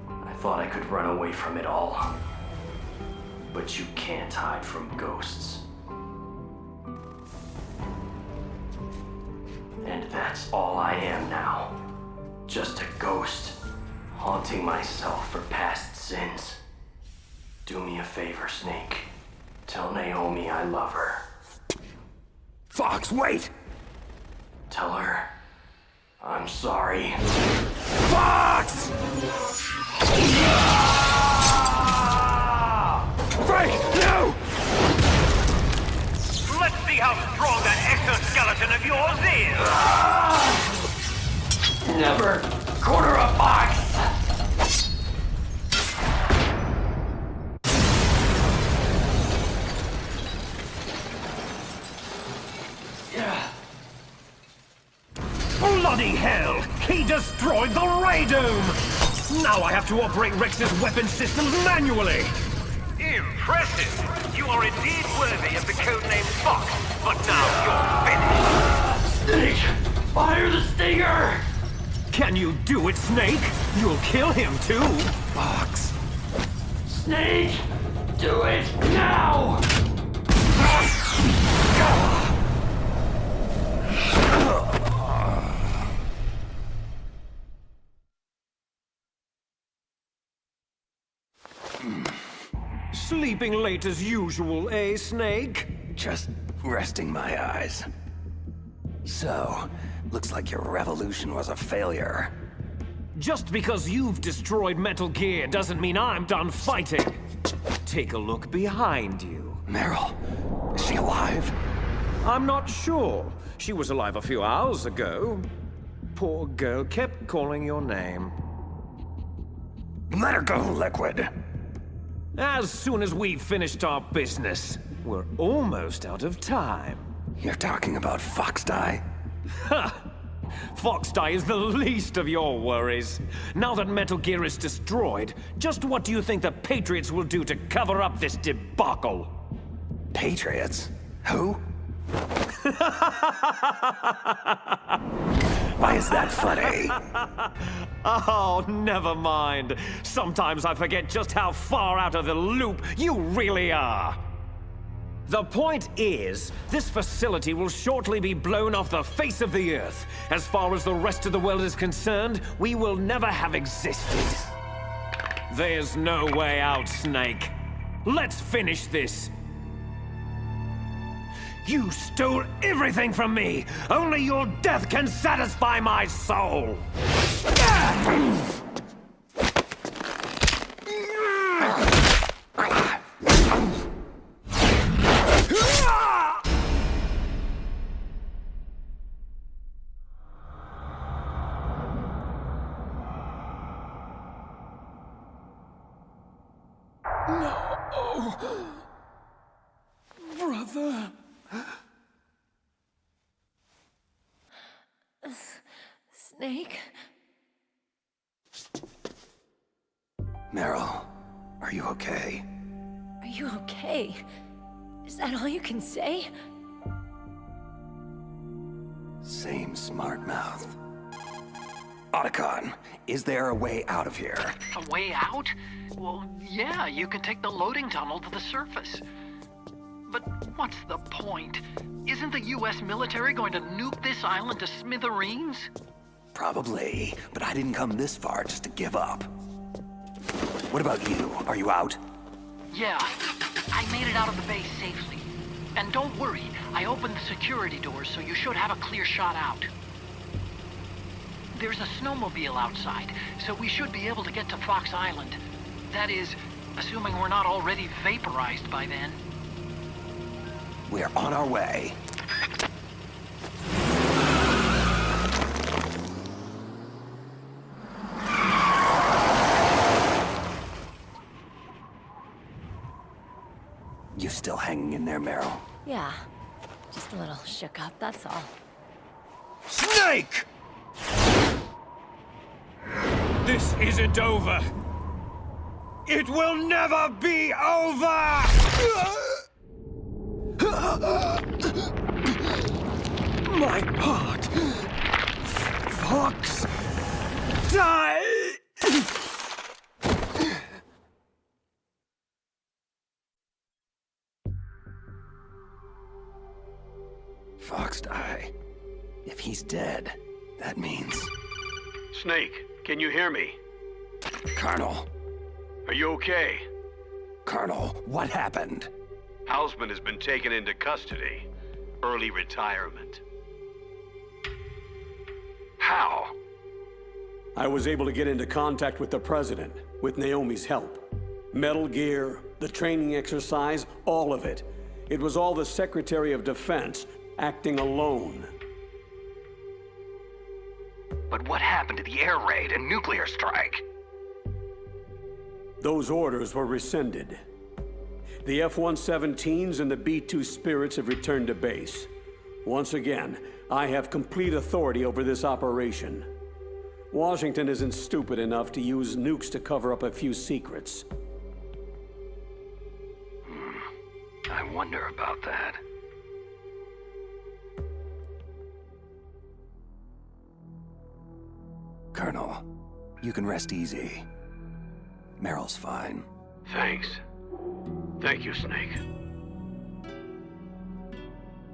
I thought I could run away from it all. But you can't hide from ghosts. And that's all I am now. Just a ghost, haunting myself for past sins. Do me a favor, Snake. Tell Naomi I love her. Fox, wait! Tell her I'm sorry. Fox! Frank, no! see how strong that exoskeleton of yours is! Never corner a fox! Bloody hell! He destroyed the ray dome! Now I have to operate Rex's weapon systems manually! Impressive! You are indeed worthy of the codename Fox, but now you're finished! Snake! Fire the stinger! Can you do it, Snake? You'll kill him too! Fox! Snake! Do it now! Sleeping late as usual, eh, Snake? Just resting my eyes. So, looks like your revolution was a failure. Just because you've destroyed Metal Gear doesn't mean I'm done fighting. Take a look behind you. Meryl, is she alive? I'm not sure. She was alive a few hours ago. Poor girl kept calling your name. Let her go, Liquid. As soon as we've finished our business, we're almost out of time. You're talking about Foxdie? Ha! Foxdie is the least of your worries. Now that Metal Gear is destroyed, just what do you think the Patriots will do to cover up this debacle? Patriots? Who? Why is that funny? Oh, never mind. Sometimes I forget just how far out of the loop you really are. The point is, this facility will shortly be blown off the face of the Earth. As far as the rest of the world is concerned, we will never have existed. There's no way out, Snake. Let's finish this. You stole everything from me! Only your death can satisfy my soul! No. Brother. Snake? Meryl, are you okay? Are you okay? Is that all you can say? Same smart mouth. Otacon, is there a way out of here? A way out? Well, yeah, you can take the loading tunnel to the surface. But what's the point? Isn't the US military going to nuke this island to smithereens? Probably, but I didn't come this far just to give up. What about you? Are you out? Yeah, I made it out of the base safely. And don't worry, I opened the security doors, so you should have a clear shot out. There's a snowmobile outside, so we should be able to get to Fox Island. That is, assuming we're not already vaporized by then. We're on our way. You still hanging in there, Meryl? Yeah. Just a little shook up, that's all. Snake! This isn't over. It will never be over! My heart! Fox! Die! Foxdie. If he's dead, that means... Snake, can you hear me? Colonel. Are you okay? Colonel, what happened? Hausman has been taken into custody. Early retirement. How? I was able to get into contact with the President, with Naomi's help. Metal Gear, the training exercise, all of it. It was all the Secretary of Defense acting alone. But what happened to the air raid and nuclear strike? Those orders were rescinded. The F-117s and the B-2 Spirits have returned to base. Once again, I have complete authority over this operation. Washington isn't stupid enough to use nukes to cover up a few secrets. I wonder about that. Colonel, you can rest easy. Meryl's fine. Thanks. Thank you, Snake.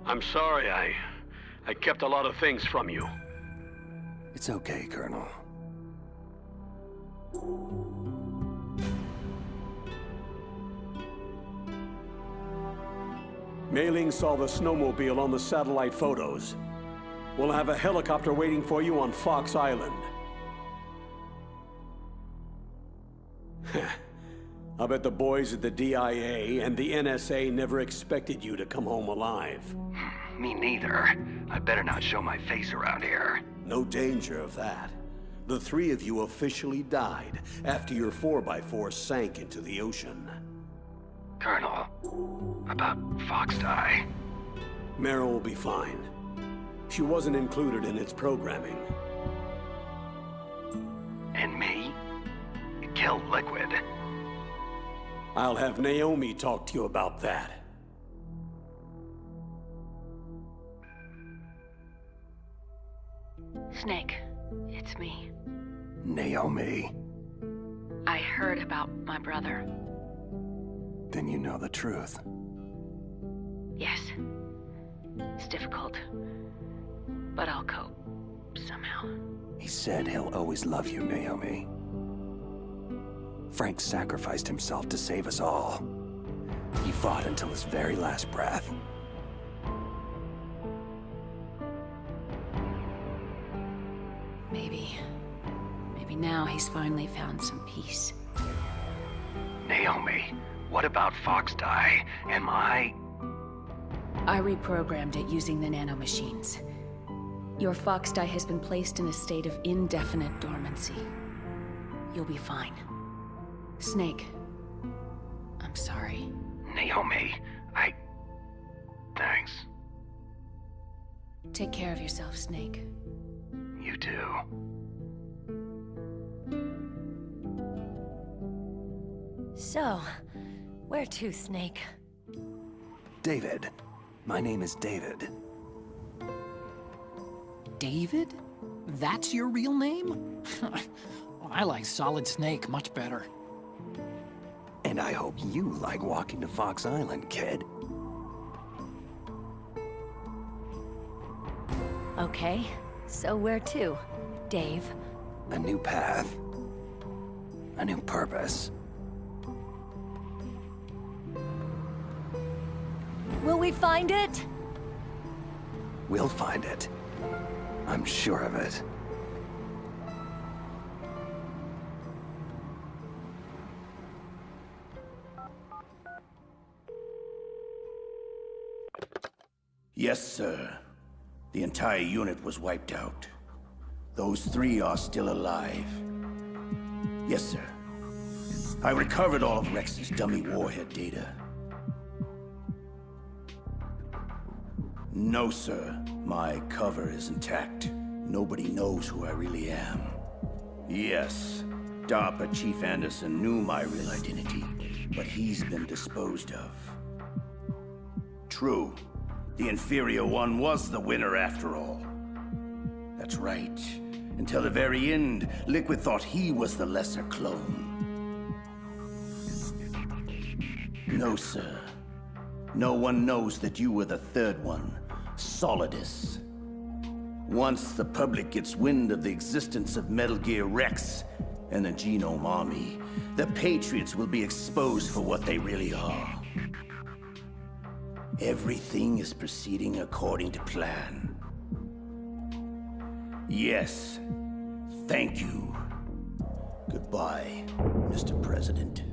I'm sorry I kept a lot of things from you. It's okay, Colonel. Mei Ling saw the snowmobile on the satellite photos. We'll have a helicopter waiting for you on Fox Island. I bet the boys at the DIA and the NSA never expected you to come home alive. Me neither. I better not show my face around here. No danger of that. The three of you officially died after your 4x4 sank into the ocean. Colonel, about Fox Die. Meryl will be fine. She wasn't included in its programming. And me? Killed Liquid. I'll have Naomi talk to you about that. Snake, it's me. Naomi. I heard about my brother. Then you know the truth. Yes. It's difficult. But I'll cope. Somehow. He said he'll always love you, Naomi. Frank sacrificed himself to save us all. He fought until his very last breath. Maybe now he's finally found some peace. Naomi, what about Fox Die? Am I reprogrammed it using the nanomachines. Your Fox Die has been placed in a state of indefinite dormancy. You'll be fine. Snake, I'm sorry. Naomi, Thanks. Take care of yourself, Snake. You too. So, where to, Snake? David. My name is David. David? That's your real name? I like Solid Snake much better. And I hope you like walking to Fox Island, kid. Okay, so where to, Dave? A new path. A new purpose. Will we find it? We'll find it. I'm sure of it. Yes, sir. The entire unit was wiped out. Those three are still alive. Yes, sir. I recovered all of Rex's dummy warhead data. No, sir. My cover is intact. Nobody knows who I really am. Yes, DARPA Chief Anderson knew my real identity, but he's been disposed of. True. The inferior one was the winner after all. That's right. Until the very end, Liquid thought he was the lesser clone. No, sir. No one knows that you were the third one, Solidus. Once the public gets wind of the existence of Metal Gear Rex and the Genome Army, the Patriots will be exposed for what they really are. Everything is proceeding according to plan. Yes. Thank you. Goodbye, Mr. President.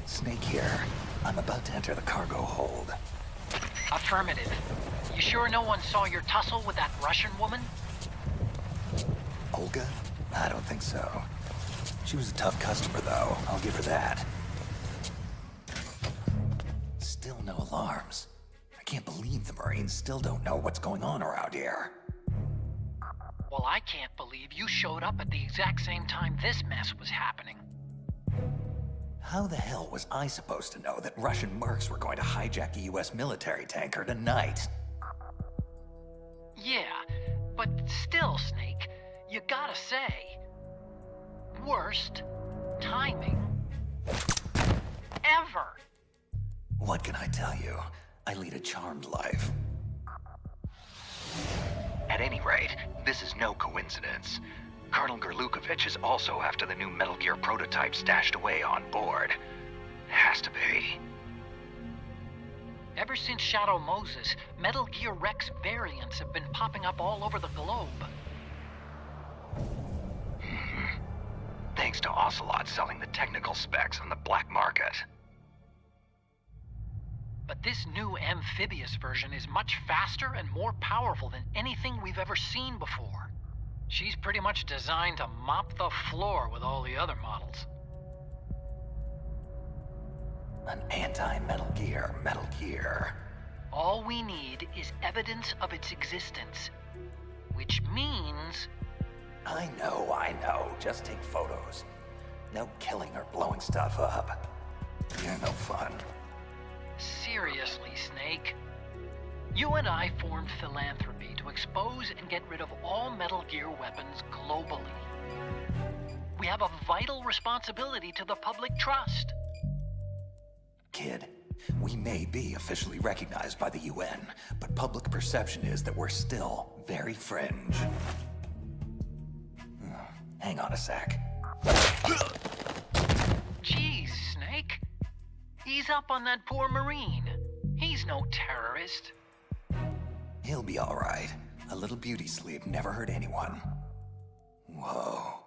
Snake here. I'm about to enter the cargo hold. Affirmative. You sure no one saw your tussle with that Russian woman? Olga? I don't think so. She was a tough customer, though. I'll give her that. Still no alarms. I can't believe the Marines still don't know what's going on around here. Well, I can't believe you showed up at the exact same time this mess was happening. How the hell was I supposed to know that Russian mercs were going to hijack a US military tanker tonight? Yeah, but still, Snake, you gotta say... worst timing ever. What can I tell you? I lead a charmed life. At any rate, this is no coincidence. Colonel Gerlukovich is also after the new Metal Gear prototype stashed away on board. Has to be. Ever since Shadow Moses, Metal Gear Rex variants have been popping up all over the globe. Thanks to Ocelot selling the technical specs on the black market. But this new amphibious version is much faster and more powerful than anything we've ever seen before. She's pretty much designed to mop the floor with all the other models. An anti-Metal Gear. All we need is evidence of its existence. Which means... I know. Just take photos. No killing or blowing stuff up. You're no fun. Seriously, Snake. You and I formed Philanthropy to expose and get rid of all Metal Gear weapons globally. We have a vital responsibility to the public trust. Kid, we may be officially recognized by the UN, but public perception is that we're still very fringe. Hang on a sec. Jeez, Snake. Ease up on that poor Marine. He's no terrorist. He'll be all right. A little beauty sleep never hurt anyone. Whoa.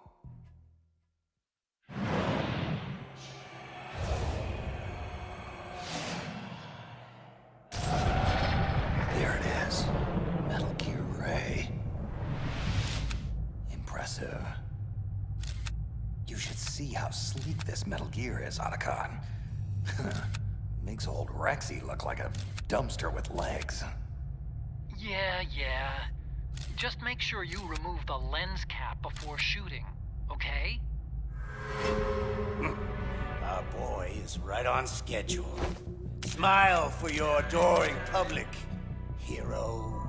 There it is. Metal Gear Ray. Impressive. You should see how sleek this Metal Gear is, Otacon. Makes old Rexy look like a dumpster with legs. Yeah. Just make sure you remove the lens cap before shooting, okay? Our boy is right on schedule. Smile for your adoring public, hero.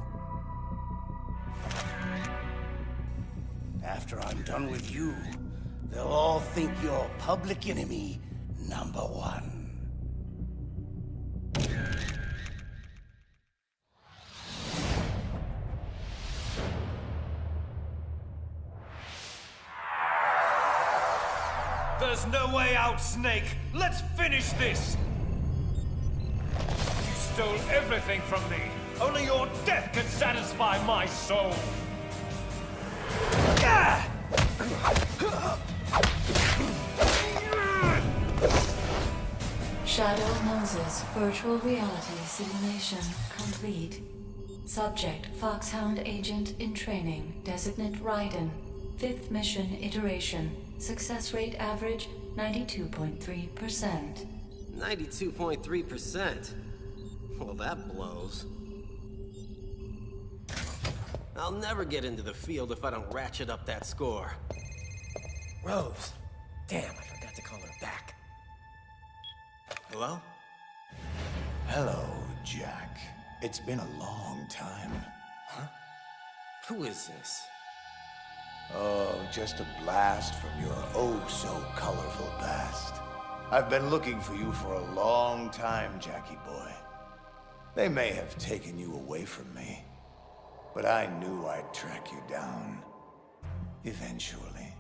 After I'm done with you, they'll all think you're public enemy #1. There's no way out, Snake! Let's finish this! You stole everything from me! Only your death can satisfy my soul! Shadow Moses virtual reality simulation complete. Subject Foxhound agent in training. Designate Raiden. 5th mission iteration. Success rate average 92.3%. 92.3%? Well, that blows. I'll never get into the field if I don't ratchet up that score. Rose. Damn, I forgot to call her back. Hello? Hello, Jack. It's been a long time. Huh? Who is this? Oh, just a blast from your oh-so-colorful past. I've been looking for you for a long time, Jackie boy. They may have taken you away from me, but I knew I'd track you down. Eventually.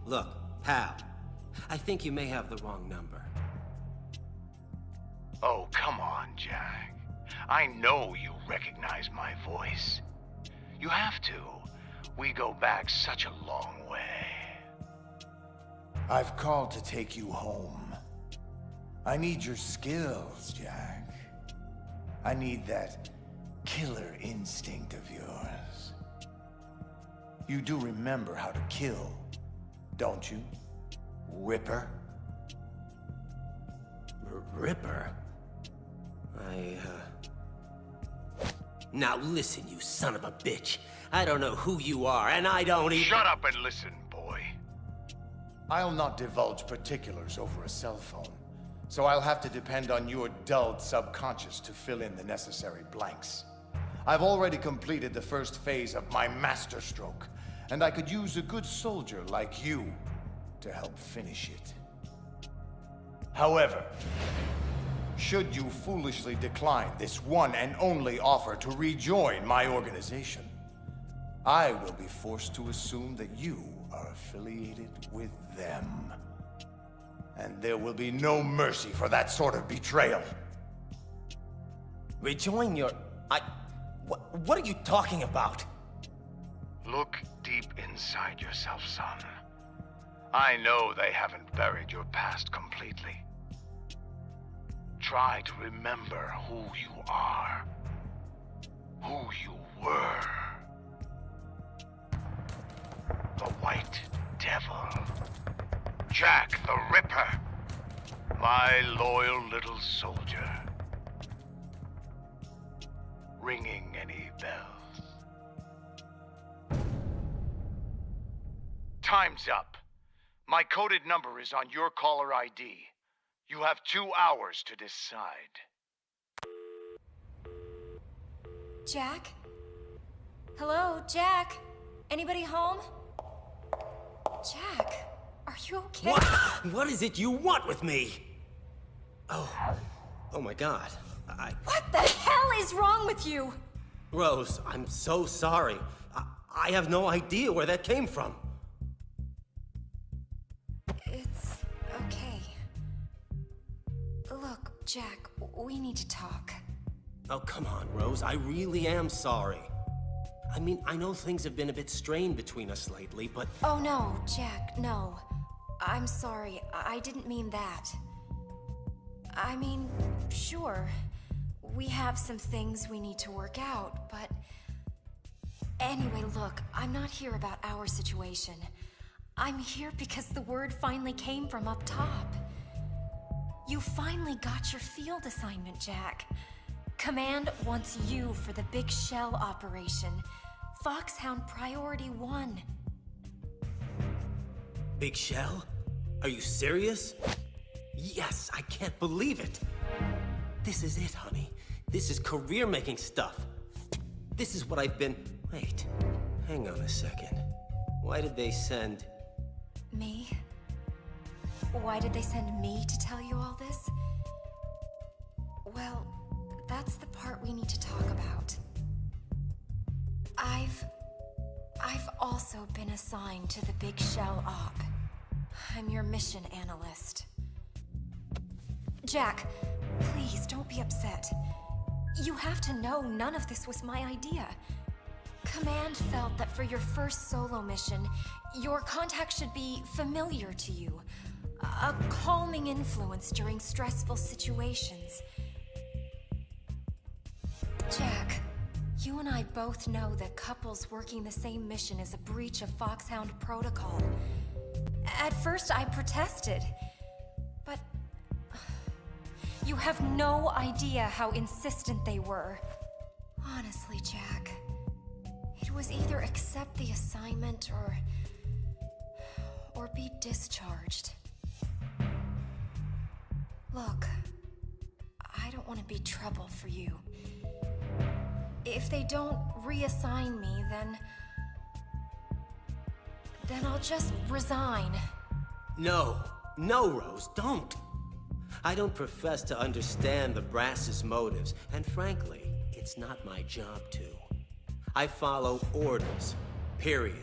Look, pal. I think you may have the wrong number. Oh, come on, Jack. I know you recognize my voice. You have to. We go back such a long way. I've called to take you home. I need your skills, Jack. I need that killer instinct of yours. You do remember how to kill, don't you, Ripper? Ripper? Now listen, you son of a bitch. I don't know who you are, and I don't even— Shut up and listen, boy. I'll not divulge particulars over a cell phone, so I'll have to depend on your dulled subconscious to fill in the necessary blanks. I've already completed the first phase of my masterstroke, and I could use a good soldier like you to help finish it. However, should you foolishly decline this one and only offer to rejoin my organization, I will be forced to assume that you are affiliated with them. And there will be no mercy for that sort of betrayal. Rejoin your— What are you talking about? Look deep inside yourself, son. I know they haven't buried your past completely. Try to remember who you are. Who you were. The White Devil. Jack the Ripper. My loyal little soldier. Ringing any bells? Time's up. My coded number is on your caller ID. You have 2 hours to decide. Jack? Hello, Jack? Anybody home? Jack, are you okay? What is it you want with me? Oh my God. What the hell is wrong with you? Rose, I'm so sorry. I have no idea where that came from. It's okay. Look, Jack, we need to talk. Oh, come on, Rose. I really am sorry. I mean, I know things have been a bit strained between us lately, but— Oh, no, Jack, no. I'm sorry. I didn't mean that. I mean, sure. We have some things we need to work out, but— Anyway, look, I'm not here about our situation. I'm here because the word finally came from up top. You finally got your field assignment, Jack. Command wants you for the Big Shell operation. Foxhound Priority 1. Big Shell? Are you serious? Yes, I can't believe it. This is it, honey. This is career-making stuff. This is what I've been— Wait, hang on a second. Why did they send— Me? Why did they send me to tell you all this? Well, that's the part we need to talk about. I've also been assigned to the Big Shell Op. I'm your mission analyst. Jack, please don't be upset. You have to know none of this was my idea. Command felt that for your first solo mission, your contact should be familiar to you. A calming influence during stressful situations. Jack, you and I both know that couples working the same mission is a breach of Foxhound protocol. At first, I protested. But you have no idea how insistent they were. Honestly, Jack, it was either accept the assignment or be discharged. Look, I don't want to be trouble for you. If they don't reassign me, then I'll just resign. No, Rose, don't. I don't profess to understand the brass's motives, and frankly, it's not my job to. I follow orders, period.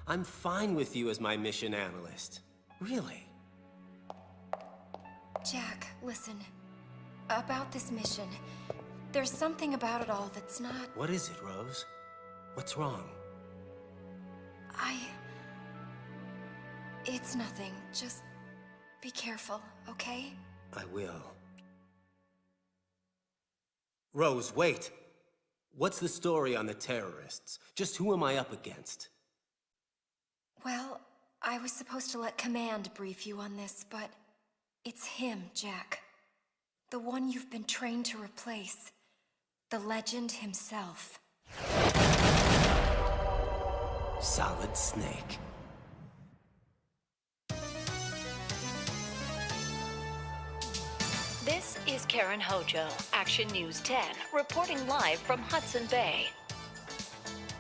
I'm fine with you as my mission analyst. Really. Jack, listen. About this mission, there's something about it all that's not... What is it, Rose? What's wrong? It's nothing. Just be careful, okay? I will. Rose, wait! What's the story on the terrorists? Just who am I up against? Well, I was supposed to let Command brief you on this, but it's him, Jack. The one you've been trained to replace. The legend himself. Solid Snake. This is Karen Hojo, Action News 10, reporting live from Hudson Bay.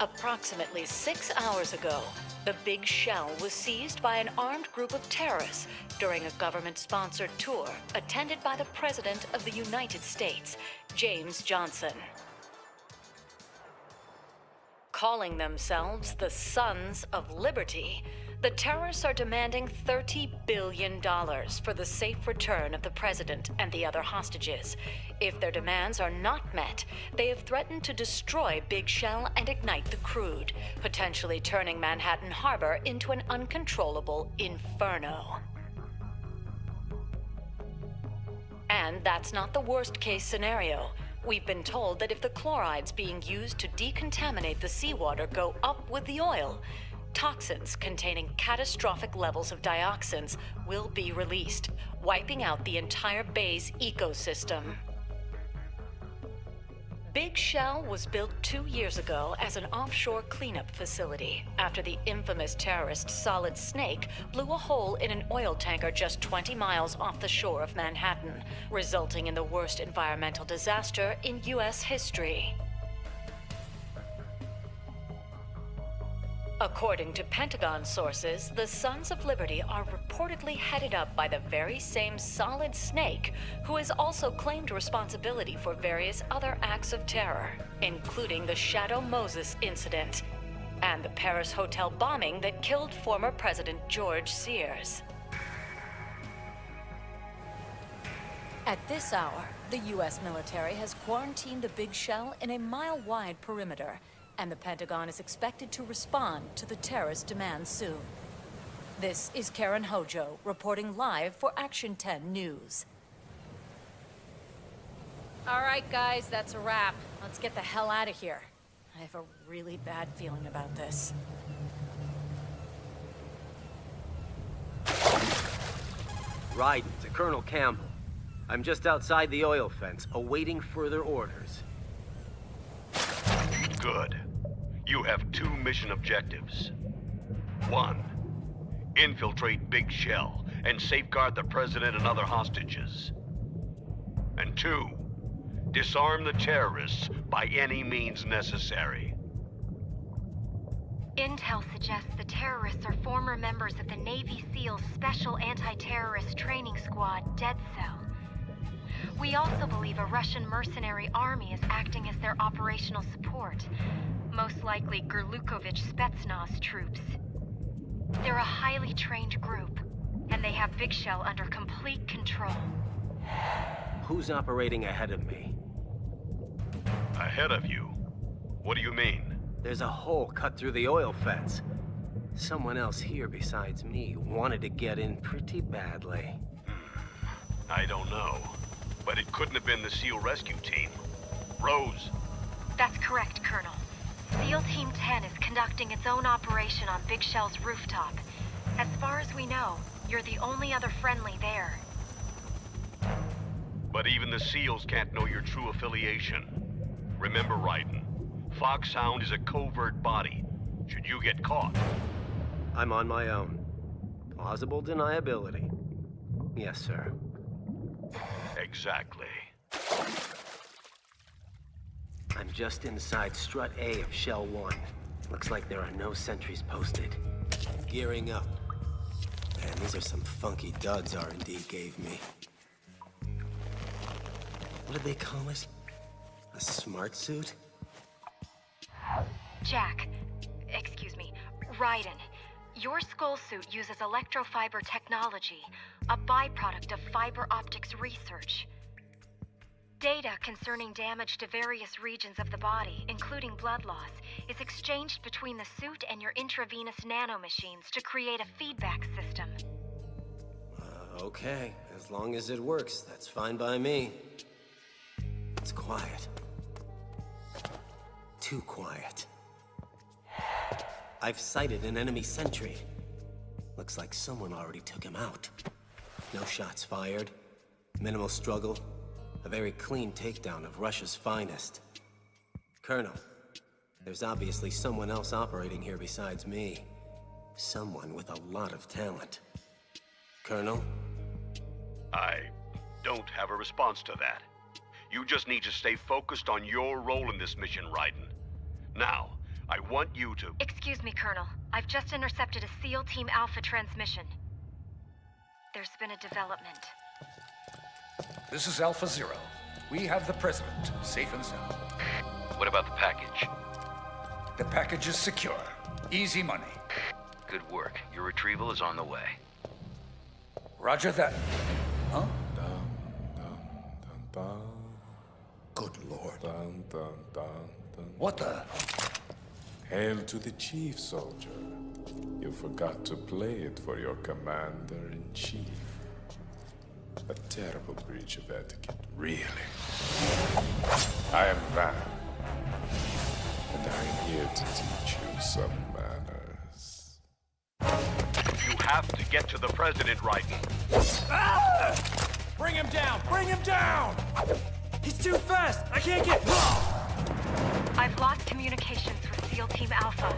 Approximately 6 hours ago, the Big Shell was seized by an armed group of terrorists during a government-sponsored tour attended by the President of the United States, James Johnson. Calling themselves the Sons of Liberty, the terrorists are demanding $30 billion for the safe return of the president and the other hostages. If their demands are not met, they have threatened to destroy Big Shell and ignite the crude, potentially turning Manhattan Harbor into an uncontrollable inferno. And that's not the worst-case scenario. We've been told that if the chlorides being used to decontaminate the seawater go up with the oil, toxins containing catastrophic levels of dioxins will be released, wiping out the entire bay's ecosystem. Big Shell was built 2 years ago as an offshore cleanup facility after the infamous terrorist Solid Snake blew a hole in an oil tanker just 20 miles off the shore of Manhattan, resulting in the worst environmental disaster in U.S. history. According to Pentagon sources, the Sons of Liberty are reportedly headed up by the very same Solid Snake, who has also claimed responsibility for various other acts of terror, including the Shadow Moses incident and the Paris hotel bombing that killed former President George Sears. At this hour, the U.S. military has quarantined the Big Shell in a mile-wide perimeter, and the Pentagon is expected to respond to the terrorist demands soon. This is Karen Hojo, reporting live for Action 10 News. All right, guys, that's a wrap. Let's get the hell out of here. I have a really bad feeling about this. Ryden to Colonel Campbell. I'm just outside the oil fence, awaiting further orders. Good. You have 2 mission objectives. 1. Infiltrate Big Shell and safeguard the President and other hostages. And 2. Disarm the terrorists by any means necessary. Intel suggests the terrorists are former members of the Navy SEALs Special Anti-Terrorist Training Squad, Dead Cell. We also believe a Russian mercenary army is acting as their operational support, most likely Gerlukovich Spetsnaz troops. They're a highly trained group, and they have Big Shell under complete control. Who's operating ahead of me? Ahead of you? What do you mean? There's a hole cut through the oil fence. Someone else here besides me wanted to get in pretty badly. I don't know. But it couldn't have been the SEAL rescue team. Rose. That's correct, Colonel. SEAL Team 10 is conducting its own operation on Big Shell's rooftop. As far as we know, you're the only other friendly there. But even the SEALs can't know your true affiliation. Remember, Raiden, Foxhound is a covert body. Should you get caught? I'm on my own. Plausible deniability. Yes, sir. Exactly. I'm just inside Strut A of Shell 1. Looks like there are no sentries posted. Gearing up. Man, these are some funky duds R&D gave me. What did they call it? A smart suit? Jack, excuse me, Raiden. Your skull suit uses electrofiber technology, a byproduct of fiber optics research. Data concerning damage to various regions of the body, including blood loss, is exchanged between the suit and your intravenous nanomachines to create a feedback system. Okay. As long as it works, that's fine by me. It's quiet. Too quiet. I've sighted an enemy sentry. Looks like someone already took him out. No shots fired. Minimal struggle. A very clean takedown of Russia's finest. Colonel, there's obviously someone else operating here besides me. Someone with a lot of talent. Colonel? I don't have a response to that. You just need to stay focused on your role in this mission, Raiden. Now, I want you to... Excuse me, Colonel. I've just intercepted a SEAL Team Alpha transmission. There's been a development. This is Alpha Zero. We have the President, safe and sound. What about the package? The package is secure. Easy money. Good work. Your retrieval is on the way. Roger that. Huh? Good Lord. What the? Hail to the chief, soldier. You forgot to play it for your commander-in-chief. A terrible breach of etiquette, really. I am Van, and I am here to teach you some manners. You have to get to the President, Raiden. Ah! Bring him down! Bring him down! He's too fast! I can't get... I've lost communications with SEAL Team Alpha.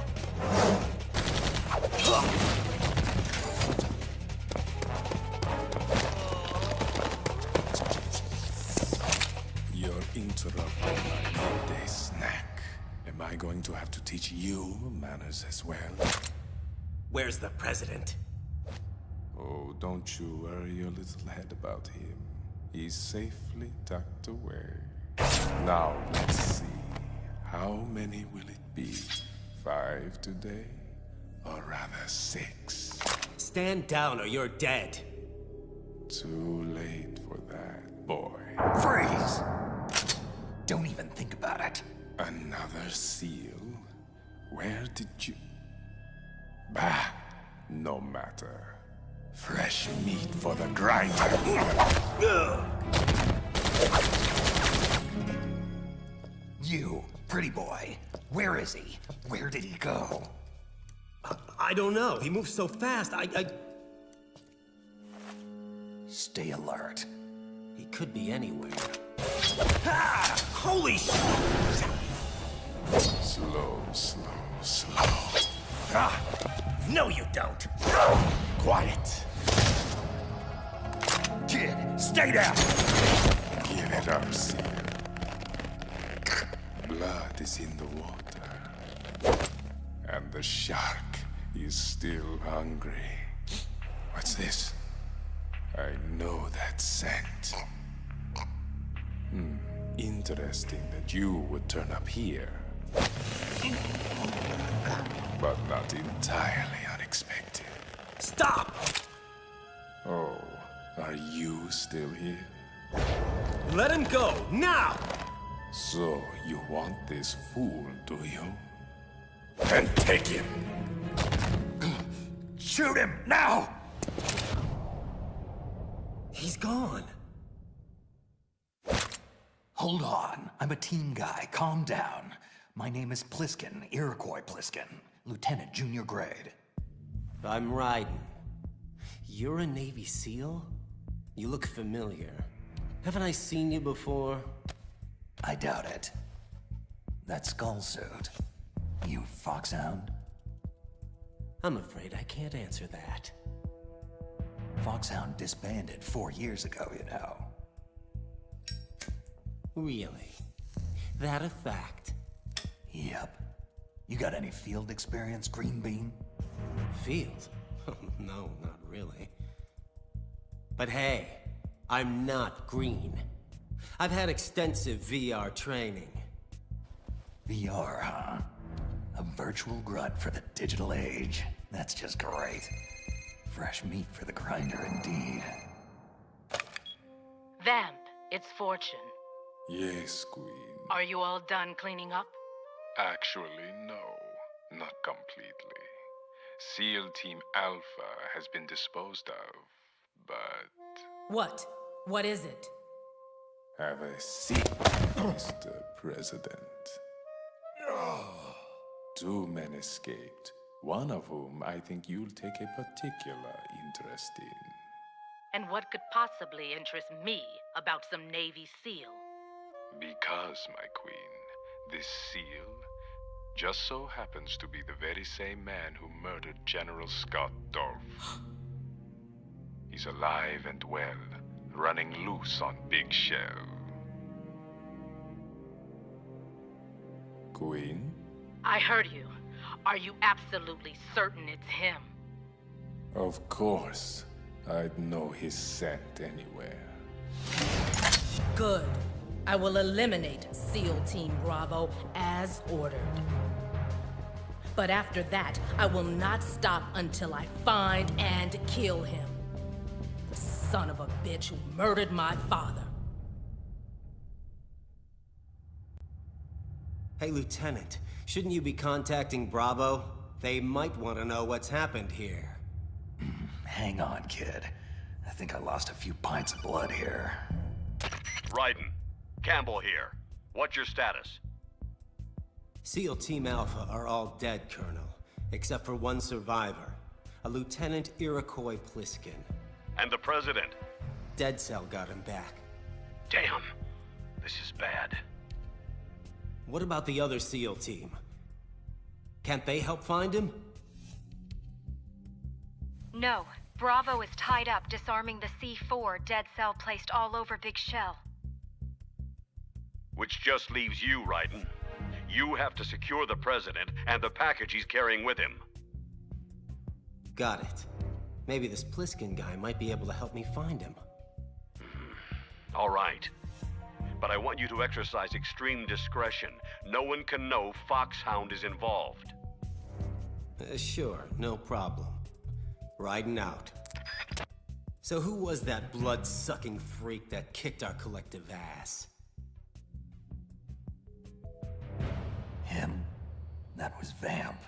You're interrupting my midday snack. Am I going to have to teach you manners as well? Where's the President? Oh, don't you worry your little head about him. He's safely tucked away. Now, let's see. How many will it be? 5 today? Or rather 6? Stand down or you're dead. Too late for that, boy. Freeze! Don't even think about it. Another seal? Where did you... Bah! No matter. Fresh meat for the grinder. You, pretty boy. Where is he? Where did he go? I don't know. He moves so fast. Stay alert. He could be anywhere. Ah! Holy shit! Slow, slow, slow. Ah! No, you don't. Quiet. Kid, stay down. Give it up, Seal. Blood is in the water. And the shark is still hungry. What's this? I know that scent. Interesting that you would turn up here. But not entirely unexpected. Stop! Oh, are you still here? Let him go, now! So, you want this fool, do you? Then take him! Shoot him, now! He's gone. Hold on. I'm a team guy. Calm down. My name is Pliskin, Iroquois Pliskin. Lieutenant, junior grade. I'm Raiden. You're a Navy SEAL? You look familiar. Haven't I seen you before? I doubt it. That skull suit. You Foxhound? I'm afraid I can't answer that. Foxhound disbanded 4 years ago, you know. Really? That a fact? Yep. You got any field experience, Green Bean? Field? No, not really. But hey, I'm not green. I've had extensive VR training. VR, huh? A virtual grunt for the digital age. That's just great. Fresh meat for the grinder, indeed. Vamp, it's Fortune. Yes, Queen. Are you all done cleaning up? Actually, no. Not completely. SEAL Team Alpha has been disposed of, but... What? What is it? Have a seat, Mr. President. 2 men escaped, one of whom I think you'll take a particular interest in. And what could possibly interest me about some Navy SEAL? Because, my queen, this SEAL just so happens to be the very same man who murdered General Scott Dorff. He's alive and well, running loose on Big Shell. Queen? I heard you. Are you absolutely certain it's him? Of course. I'd know his scent anywhere. Good. I will eliminate SEAL Team Bravo as ordered. But after that, I will not stop until I find and kill him. The son of a bitch who murdered my father. Hey, Lieutenant, shouldn't you be contacting Bravo? They might want to know what's happened here. Hang on, kid. I think I lost a few pints of blood here. Raiden, Campbell here. What's your status? SEAL Team Alpha are all dead, Colonel. Except for one survivor. A Lieutenant Iroquois Pliskin. And the President? Dead Cell got him back. Damn. This is bad. What about the other SEAL team? Can't they help find him? No. Bravo is tied up disarming the C4 Dead Cell placed all over Big Shell. Which just leaves you, Raiden. You have to secure the President and the package he's carrying with him. Got it. Maybe this Pliskin guy might be able to help me find him. All right. But I want you to exercise extreme discretion. No one can know Foxhound is involved. Sure, no problem. Riding out. So who was that blood-sucking freak that kicked our collective ass? Him? That was Vamp.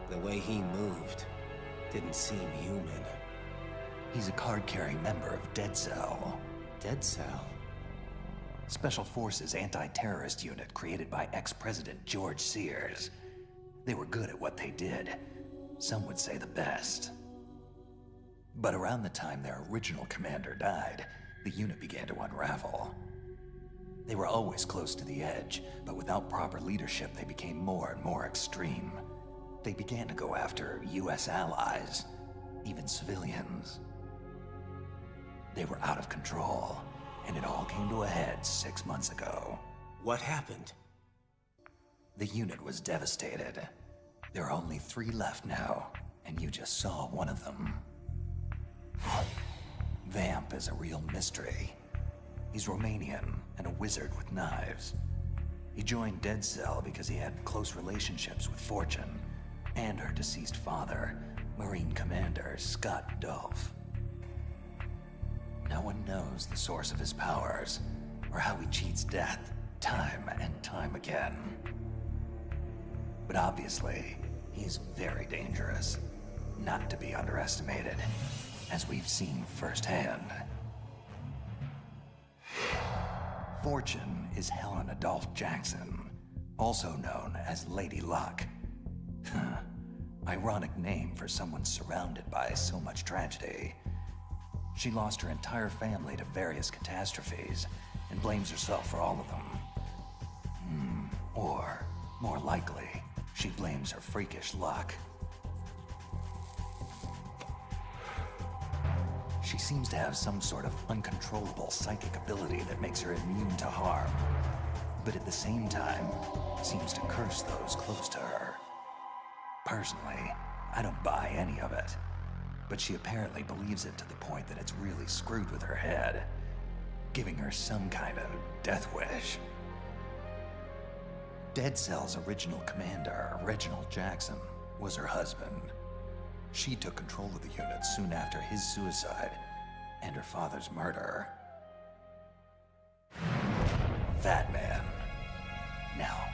The way he moved didn't seem human. He's a card-carrying member of Dead Cell. Dead Cell? Special Forces anti-terrorist unit created by ex-President George Sears. They were good at what they did. Some would say the best. But around the time their original commander died, the unit began to unravel. They were always close to the edge, but without proper leadership, they became more and more extreme. They began to go after US allies, even civilians. They were out of control, and it all came to a head 6 months ago. What happened? The unit was devastated. There are only 3 left now, and you just saw one of them. Vamp is a real mystery. He's Romanian and a wizard with knives. He joined Dead Cell because he had close relationships with Fortune and her deceased father, Marine Commander Scott Dorff. No one knows the source of his powers or how he cheats death time and time again. But obviously, He's very dangerous, not to be underestimated, as we've seen firsthand. Fortune is Helen Adolph Jackson, also known as Lady Luck. Ironic name for someone surrounded by so much tragedy. She lost her entire family to various catastrophes and blames herself for all of them. Or, more likely, she blames her freakish luck. She seems to have some sort of uncontrollable psychic ability that makes her immune to harm, but at the same time, seems to curse those close to her. Personally, I don't buy any of it, but she apparently believes it to the point that it's really screwed with her head, giving her some kind of death wish. Dead Cell's original commander, Reginald Jackson, was her husband. She took control of the unit soon after his suicide and her father's murder. Fat Man. Now,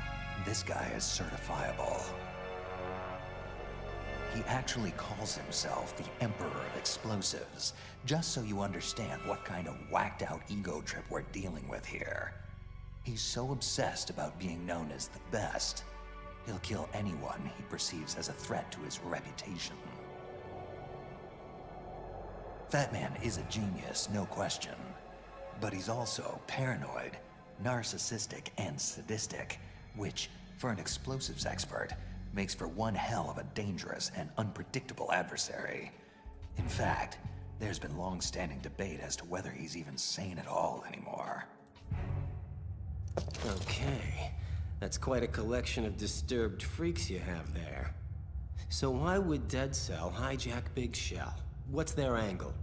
this guy is certifiable. He actually calls himself the Emperor of Explosives, just so you understand what kind of whacked-out ego trip we're dealing with here. He's so obsessed about being known as the best, he'll kill anyone he perceives as a threat to his reputation. Fat Man is a genius, no question, but he's also paranoid, narcissistic, and sadistic, which, for an explosives expert, makes for one hell of a dangerous and unpredictable adversary. In fact, there's been long-standing debate as to whether he's even sane at all anymore. Okay, that's quite a collection of disturbed freaks you have there. So why would Dead Cell hijack Big Shell? What's their angle?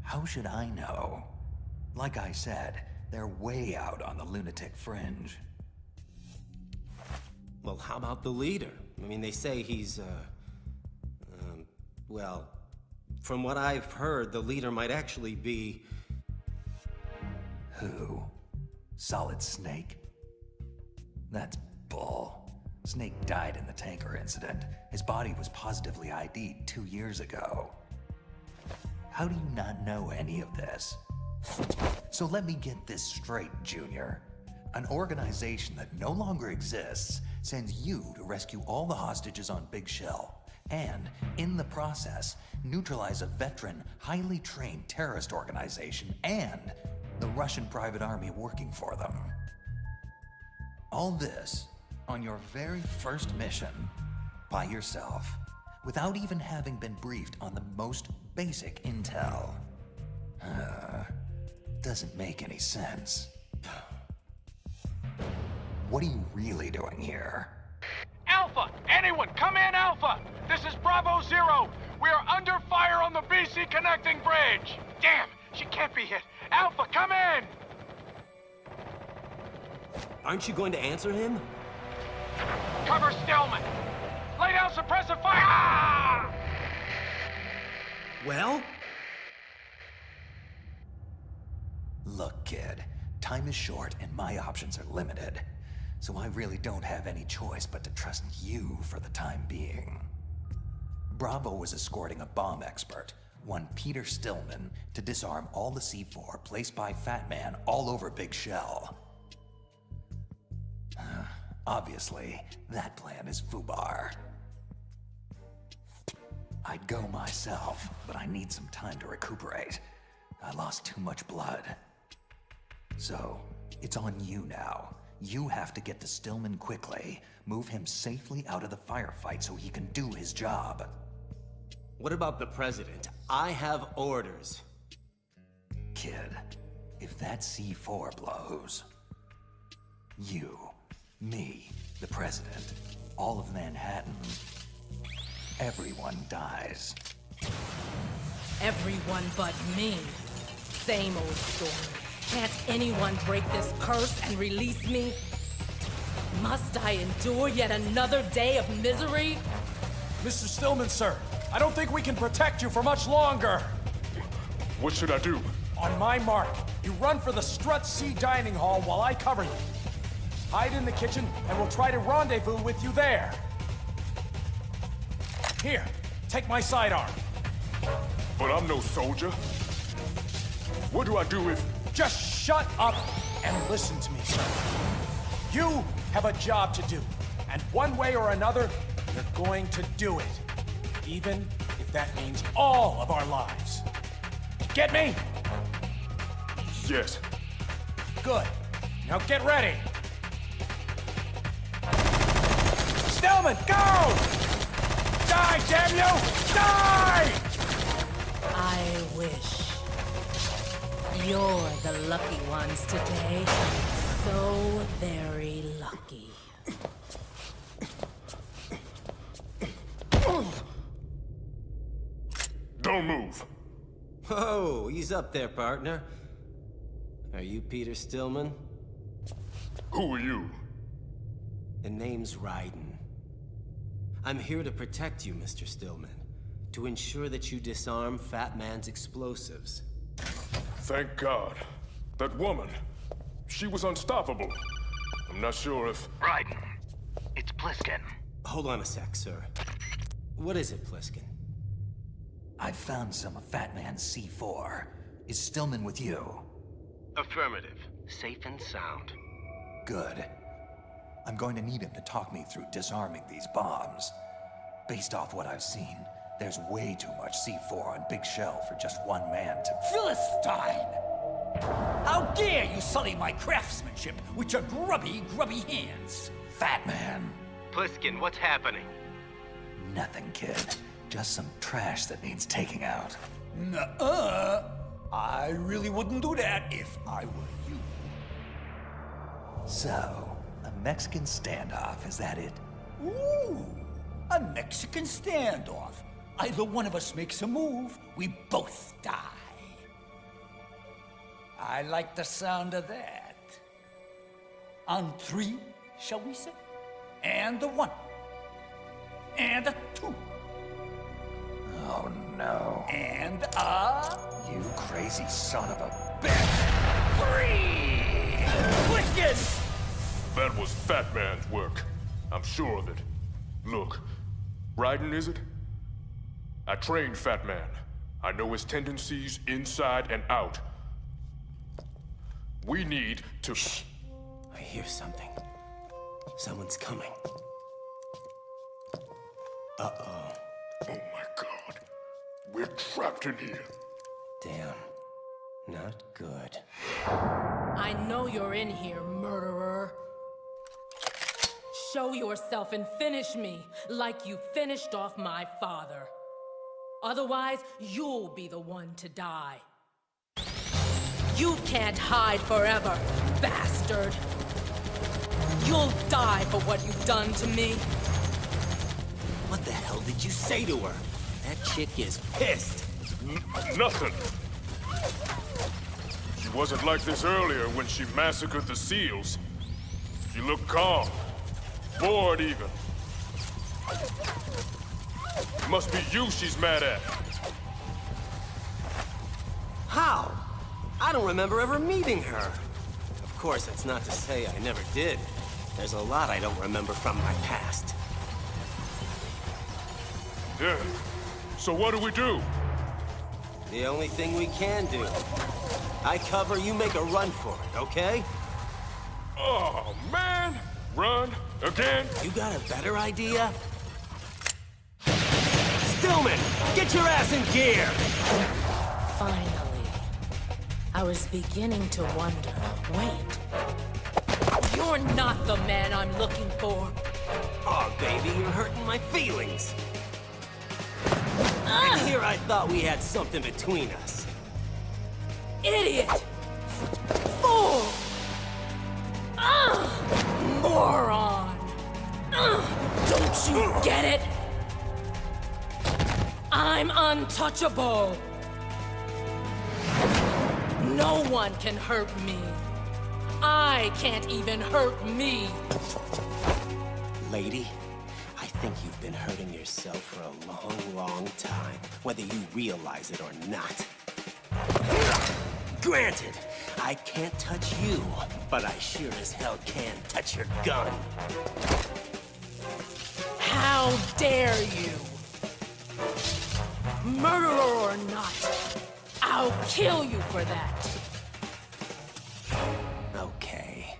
How should I know? Like I said, they're way out on the lunatic fringe. Well, how about the leader? I mean, they say he's, well, from what I've heard, the leader might actually be... Who? Solid Snake? That's bull. Snake died in the tanker incident. His body was positively ID'd 2 years ago. How do you not know any of this? So let me get this straight, Junior. An organization that no longer exists sends you to rescue all the hostages on Big Shell, and, in the process, neutralize a veteran, highly trained terrorist organization and the Russian private army working for them. All this on your very first mission, by yourself, without even having been briefed on the most basic intel. Doesn't make any sense. What are you really doing here? Alpha! Anyone, come in, Alpha! This is Bravo Zero! We are under fire on the BC connecting bridge! Damn, she can't be hit! Alpha, come in! Aren't you going to answer him? Cover Stillman! Lay down suppressive fire! Ah! Well? Look, kid, time is short and my options are limited. So I really don't have any choice but to trust you for the time being. Bravo was escorting a bomb expert, one Peter Stillman, to disarm all the C4 placed by Fat Man all over Big Shell. Obviously, that plan is FUBAR. I'd go myself, but I need some time to recuperate. I lost too much blood. So, it's on you now. You have to get to Stillman quickly, move him safely out of the firefight so he can do his job. What about the president? I have orders. Kid, if that C4 blows, you, me, the president, all of Manhattan, everyone dies. Everyone but me. Same old story. Can't anyone break this curse and release me? Must I endure yet another day of misery? Mr. Stillman, sir, I don't think we can protect you for much longer. What should I do? On my mark, you run for the Strut C dining hall while I cover you. Hide in the kitchen, and we'll try to rendezvous with you there. Here, take my sidearm. But I'm no soldier. What do I do if... Just shut up and listen to me, sir. You have a job to do, and one way or another, you're going to do it. Even if that means all of our lives. Get me? Yes. Good. Now get ready. Stillman, go! Die, damn you! Die! I wish. You're the lucky ones today. So very lucky. Don't move. Oh, he's up there, partner. Are you Peter Stillman? Who are you? The name's Raiden. I'm here to protect you, Mr. Stillman. To ensure that you disarm Fat Man's explosives. Thank God. That woman, she was unstoppable. I'm not sure if... Raiden, it's Pliskin. Hold on a sec, sir. What is it, Pliskin? I've found some of Fat Man's C4. Is Stillman with you? Affirmative. Safe and sound. Good. I'm going to need him to talk me through disarming these bombs. Based off what I've seen, there's way too much C4 on Big Shell for just one man to... Philistine! How dare you sully my craftsmanship with your grubby hands? Fat Man! Pliskin, what's happening? Nothing, kid. Just some trash that needs taking out. Nuh-uh. I really wouldn't do that if I were you. So, a Mexican standoff, is that it? Ooh, a Mexican standoff. Either one of us makes a move, we both die. I like the sound of that. On 3, shall we say? And a 1. And a 2. Oh no. And a... You crazy son of a bitch! 3! Pliskin! That was Fat Man's work. I'm sure of it. Look, Raiden, is it? I trained Fat Man. I know his tendencies inside and out. We need to... I hear something. Someone's coming. Uh-oh. Oh my God. We're trapped in here. Damn. Not good. I know you're in here, murderer. Show yourself and finish me like you finished off my father. Otherwise, you'll be the one to die. You can't hide forever, bastard. You'll die for what you've done to me. What the hell did you say to her? That chick is pissed. Nothing. She wasn't like this earlier when she massacred the SEALs. She looked calm. Bored even. Must be you she's mad at. How? I don't remember ever meeting her. Of course, that's not to say I never did. There's a lot I don't remember from my past. Yeah. So what do? The only thing we can do. I cover, you make a run for it, okay? Oh, man! Run? Again? You got a better idea? Stillman, get your ass in gear! Finally. I was beginning to wonder. Wait. You're not the man I'm looking for. Oh, baby, you're hurting my feelings. And here I thought we had something between us. Idiot! Fool! Moron! Don't you get it? I'm untouchable! No one can hurt me. I can't even hurt me. Lady, I think you've been hurting yourself for a long, long time, whether you realize it or not. Granted, I can't touch you, but I sure as hell can touch your gun. How dare you? Murderer or not, I'll kill you for that. Okay.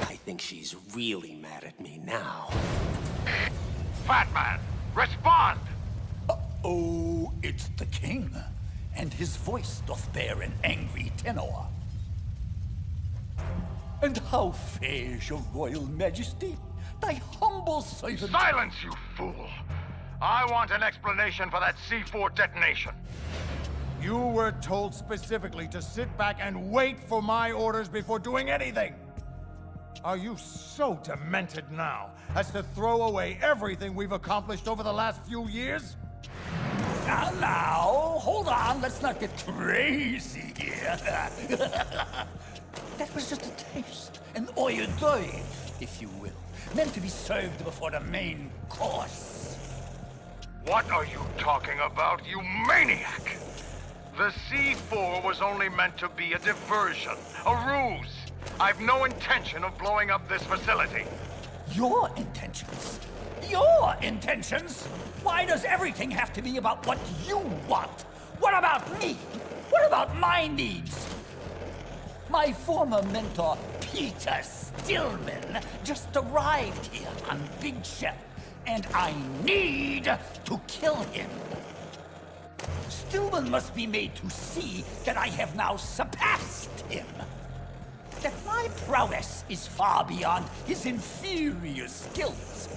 I think she's really mad at me now. Fat Man, respond! Oh, it's the king, and his voice doth bear an angry tenor. And how fares your royal majesty? Thy humble servant... Silence, you fool! I want an explanation for that C4 detonation. You were told specifically to sit back and wait for my orders before doing anything! Are you so demented now as to throw away everything we've accomplished over the last few years? Now, hold on, let's not get crazy here. That was just a taste, an hors d'oeuvre, if you will, meant to be served before the main course. What are you talking about, you maniac? The C4 was only meant to be a diversion, a ruse. I've no intention of blowing up this facility. Your intentions? Your intentions? Why does everything have to be about what you want? What about me? What about my needs? My former mentor, Peter Stillman, just arrived here on Big Shell, and I need to kill him. Stillman must be made to see that I have now surpassed him. That my prowess is far beyond his inferior skills.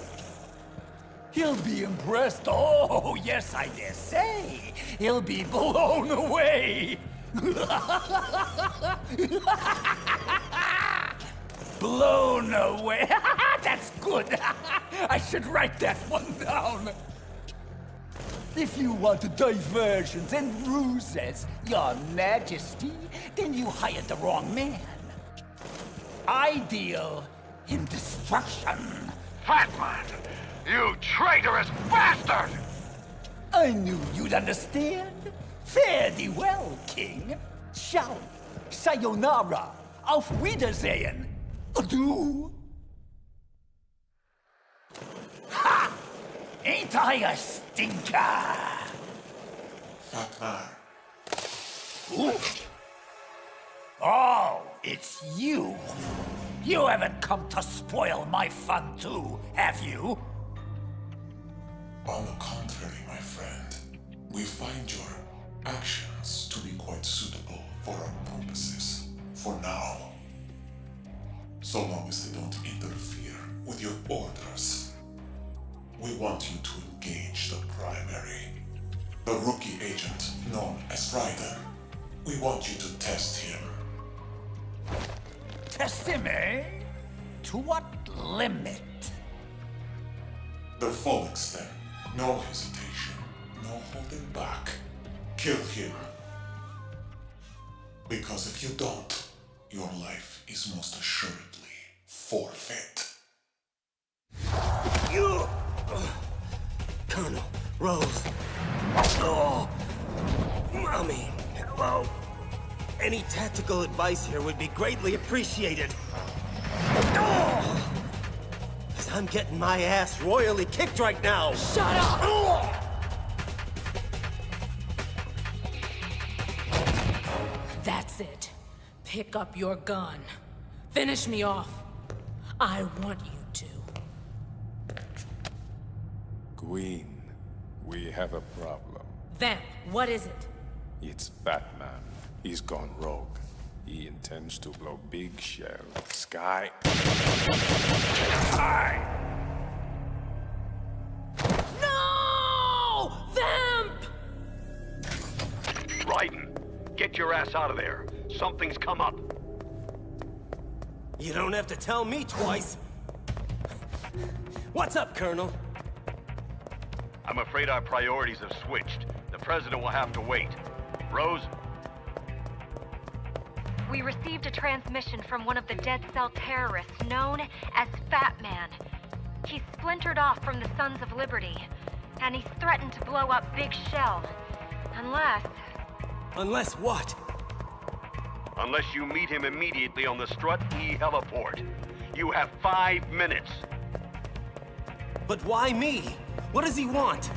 He'll be impressed. Oh, yes, I dare say. He'll be blown away. Blown away. That's good. I should write that one down. If you want diversions and ruses, Your Majesty, then you hired the wrong man. I deal in destruction. Fat Man, you traitorous bastard! I knew you'd understand. Fare thee well, King. Ciao. Sayonara. Auf Wiedersehen. Adieu. Ha! Ain't I a stinker? Fat Man. Ooh. Oh, it's you. You haven't come to spoil my fun too, have you? On the contrary, my friend, we find your actions to be quite suitable for our purposes, for now. So long as they don't interfere with your orders. We want you to engage the primary, the rookie agent known as Raiden. We want you to test him. Test him, eh? To what limit? The full extent. No hesitation. No holding back. Kill him. Because if you don't, your life is most assuredly forfeit. You! Colonel, Rose. Oh! Mommy, hello. Any tactical advice here would be greatly appreciated. Oh! 'Cause I'm getting my ass royally kicked right now. Shut up! Oh! That's it. Pick up your gun. Finish me off. I want you to. Queen, we have a problem. Vamp, what is it? It's Batman. He's gone rogue. He intends to blow Big Shell sky high. No! Vamp! Raiden, get your ass out of there. Something's come up. You don't have to tell me twice. What's up, Colonel? I'm afraid our priorities have switched. The president will have to wait. Rose? We received a transmission from one of the Dead Cell terrorists known as Fat Man. He's splintered off from the Sons of Liberty, and he's threatened to blow up Big Shell. Unless... Unless what? Unless you meet him immediately on the Strut E heliport. You have 5 minutes. But why me? What does he want?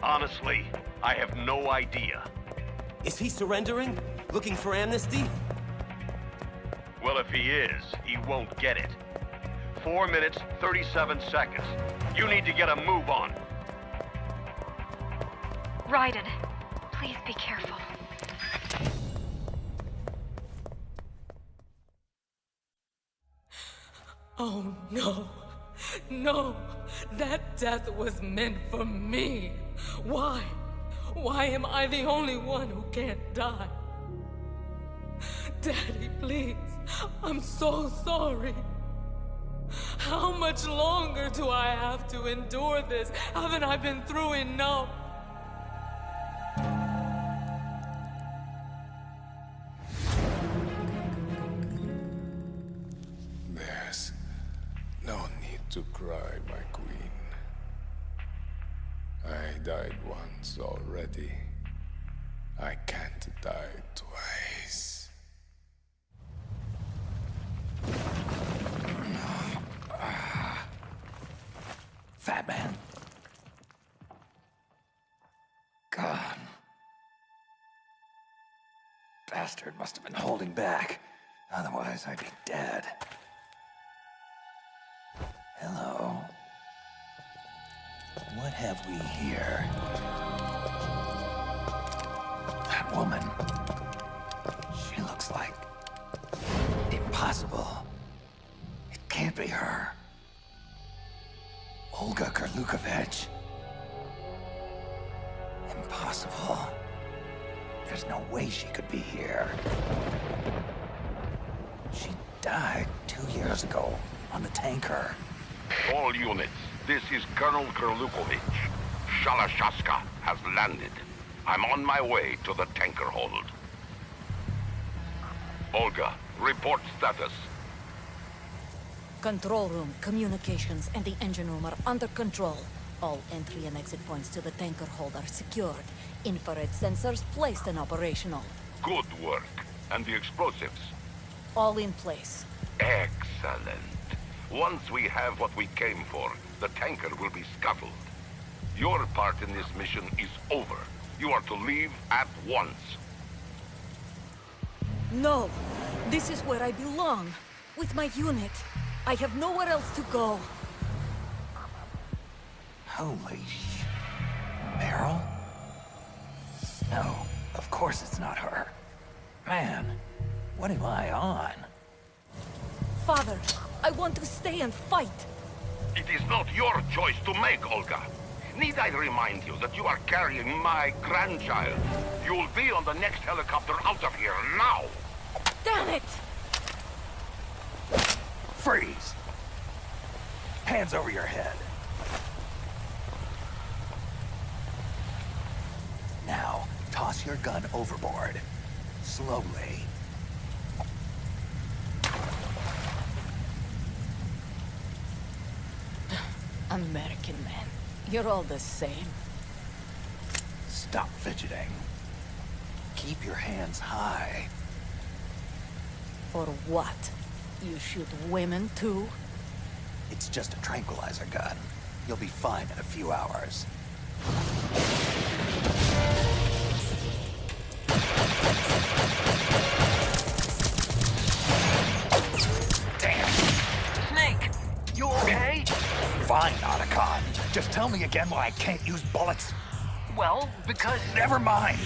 Honestly, I have no idea. Is he surrendering? Looking for amnesty? Well, if he is, he won't get it. 4 minutes, 37 seconds. You need to get a move on. Raiden, please be careful. Oh no. No. That death was meant for me. Why? Why am I the only one who can't die? Daddy, please. I'm so sorry. How much longer do I have to endure this? Haven't I been through enough? There's no need to cry, my queen. I died once already. I can't die twice. Fat man. God. Bastard must have been holding back. Otherwise, I'd be dead. Hello. What have we here? That woman. She looks like... impossible. It can't be her. Olga Karlukovich. Impossible. There's no way she could be here. She died 2 years ago on the tanker. All units, this is Colonel Karlukovich. Shalashaska has landed. I'm on my way to the tanker hold. Olga, report status. Control room, communications, and the engine room are under control. All entry and exit points to the tanker hold are secured. Infrared sensors placed and operational. Good work. And the explosives? All in place. Excellent. Once we have what we came for, the tanker will be scuttled. Your part in this mission is over. You are to leave at once. No! This is where I belong. With my unit. I have nowhere else to go. Holy sh... Meryl? No, of course it's not her. Man, what am I on? Father, I want to stay and fight. It is not your choice to make, Olga. Need I remind you that you are carrying my grandchild? You'll be on the next helicopter out of here now! Damn it! Freeze! Hands over your head. Now, toss your gun overboard. Slowly. American man, you're all the same. Stop fidgeting. Keep your hands high. Or what? You shoot women too? It's just a tranquilizer gun. You'll be fine in a few hours. Damn! Snake! You okay? Fine, Otacon. Just tell me again why I can't use bullets. Well, because... Never mind!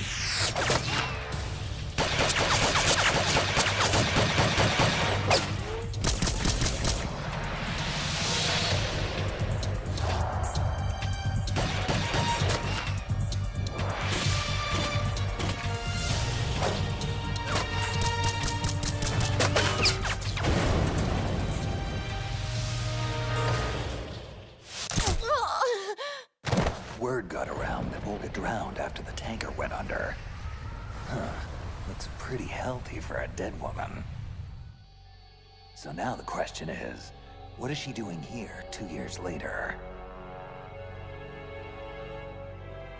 Word got around that Olga drowned after the tanker went under. Huh. Looks pretty healthy for a dead woman. So now the question is, what is she doing here 2 years later?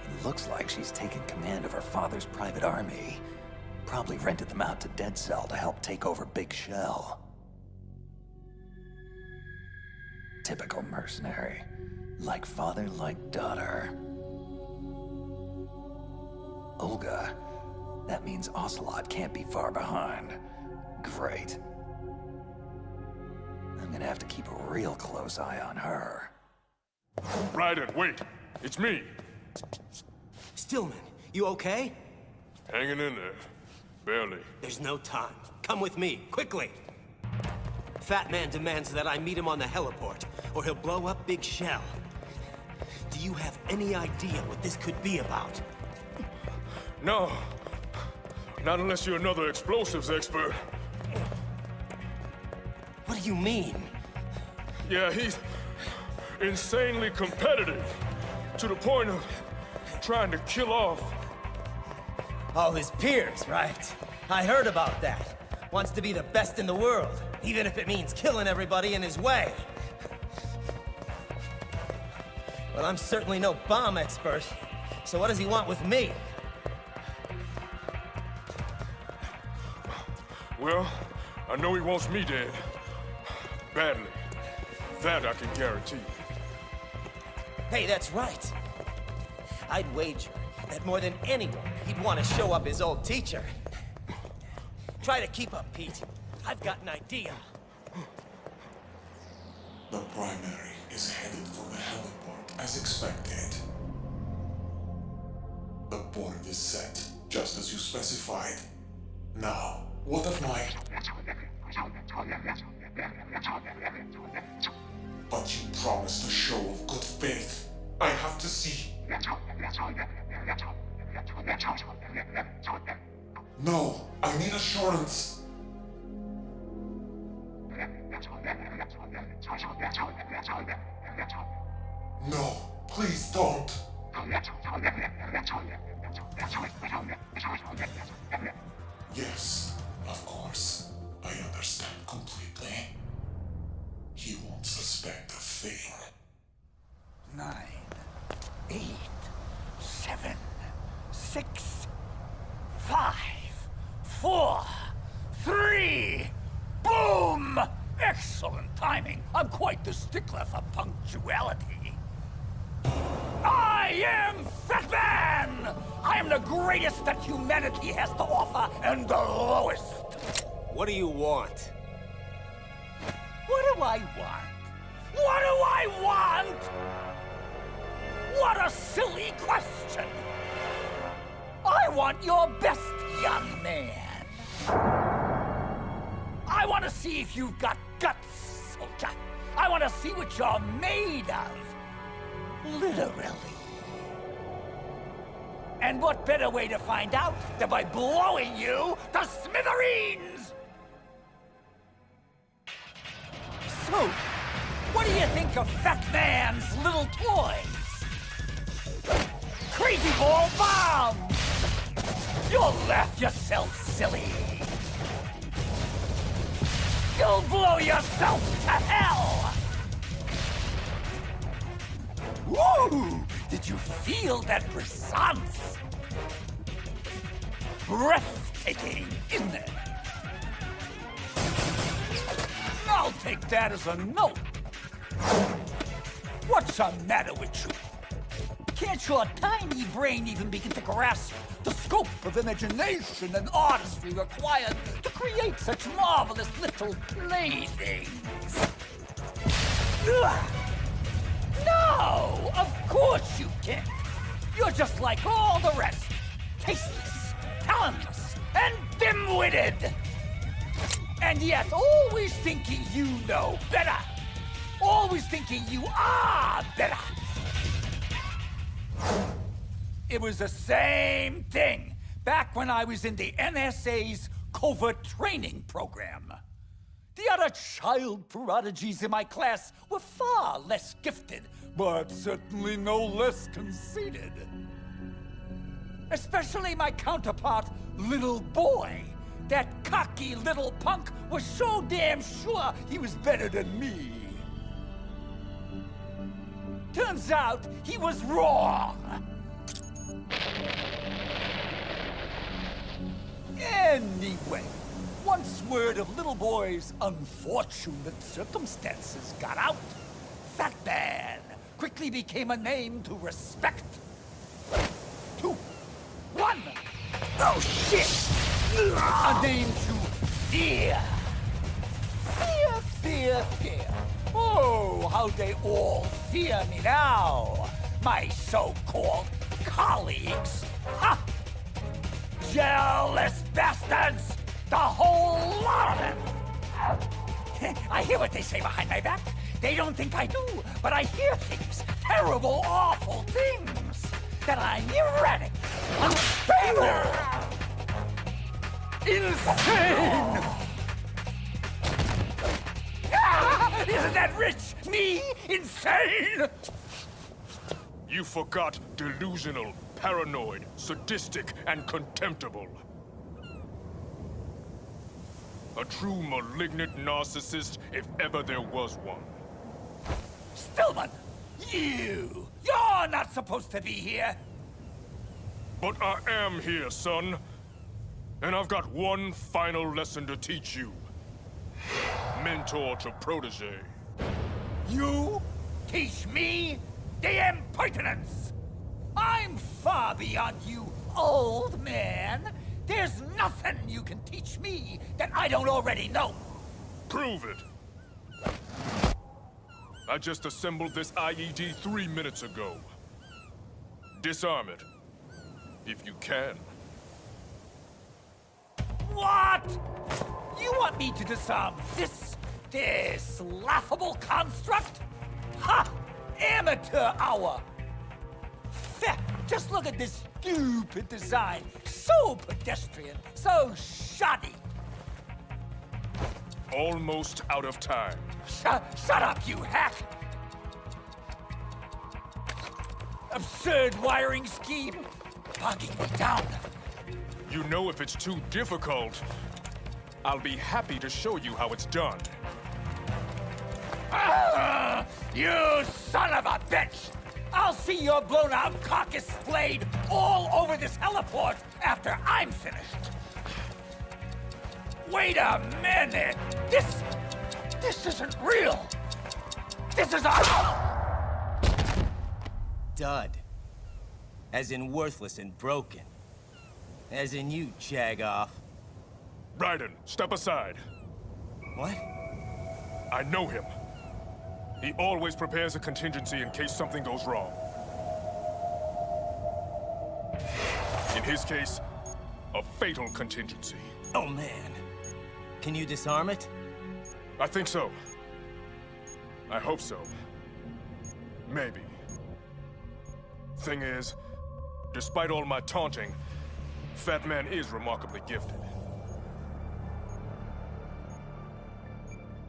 It looks like she's taken command of her father's private army. Probably rented them out to Dead Cell to help take over Big Shell. Typical mercenary. Like father, like daughter. Olga. That means Ocelot can't be far behind. Great. I'm gonna have to keep a real close eye on her. Raiden, wait! It's me! Stillman, you okay? Hanging in there. Barely. There's no time. Come with me, quickly! Fat Man demands that I meet him on the heliport, or he'll blow up Big Shell. Do you have any idea what this could be about? No. Not unless you're another explosives expert. What do you mean? Yeah, he's insanely competitive. To the point of trying to kill off all his peers, right? I heard about that. Wants to be the best in the world, even if it means killing everybody in his way. Well, I'm certainly no bomb expert, so what does he want with me? Well, I know he wants me dead. Badly. That I can guarantee. Hey, that's right. I'd wager that more than anyone, he'd want to show up his old teacher. Try to keep up, Pete. I've got an idea. The primary is headed for the heliport, as expected. The board is set, just as you specified. Now, what of my... But you promised a show of good faith. I have to see... No, I need assurance. No, please don't. Yes, of course. I understand completely. He won't suspect a thing. 9, 8, 7, 6, 5, 4, 3, boom! Excellent timing. I'm quite the stickler for punctuality. I am Fat Man! I am the greatest that humanity has to offer, and the lowest. What do you want? What do I want? What do I want? What a silly question! I want your best, young man. I want to see if you've got guts, soldier. I want to see what you're made of. Literally. And what better way to find out than by blowing you to smithereens? So, what do you think of Fat Man's little toys? Crazy ball bombs! You'll laugh yourself silly. You'll blow yourself to hell! Woo! Did you feel that response? Breathtaking, isn't it? I'll take that as a no. What's the matter with you? Can't your tiny brain even begin to grasp the scope of imagination and artistry required to create such marvelous little playthings? Ugh. No, of course you can't. You're just like all the rest. Tasteless, talentless, and dim-witted. And yet always thinking you know better. Always thinking you are better. It was the same thing back when I was in the NSA's covert training program. The other child prodigies in my class were far less gifted, but certainly no less conceited. Especially my counterpart, Little Boy. That cocky little punk was so damn sure he was better than me. Turns out he was wrong. Anyway, once word of Little Boy's unfortunate circumstances got out, Fat Man quickly became a name to respect. 2, 1. Oh, shit! A name to fear. Fear, fear, fear. Oh, how they all fear me now. My so-called colleagues. Ha! Jealous bastards! The whole lot of them! I hear what they say behind my back. They don't think I do, but I hear things. Terrible, awful things. That I'm erratic, unstable, insane! Ah, isn't that rich? Me? Insane? You forgot delusional, paranoid, sadistic, and contemptible. A true malignant narcissist, if ever there was one. Stillman! You're not supposed to be here! But I am here, son. And I've got one final lesson to teach you. Mentor to protege. You teach me the impertinence! I'm far beyond you, old man. There's nothing you can teach me that I don't already know. Prove it. I just assembled this IED 3 minutes ago. Disarm it. If you can. What? You want me to disarm this laughable construct? Ha! Amateur hour! Just look at this stupid design. So pedestrian, so shoddy. Almost out of time. Shut up, you hack! Absurd wiring scheme, bogging me down. You know, if it's too difficult, I'll be happy to show you how it's done. You son of a bitch! I'll see your blown-out carcass splayed all over this heliport after I'm finished. Wait a minute! This isn't real! This is a... Dud. As in worthless and broken. As in you, jag-off. Raiden, step aside. What? I know him. He always prepares a contingency in case something goes wrong. In his case, a fatal contingency. Oh, man. Can you disarm it? I think so. I hope so. Maybe. Thing is, despite all my taunting, Fat Man is remarkably gifted.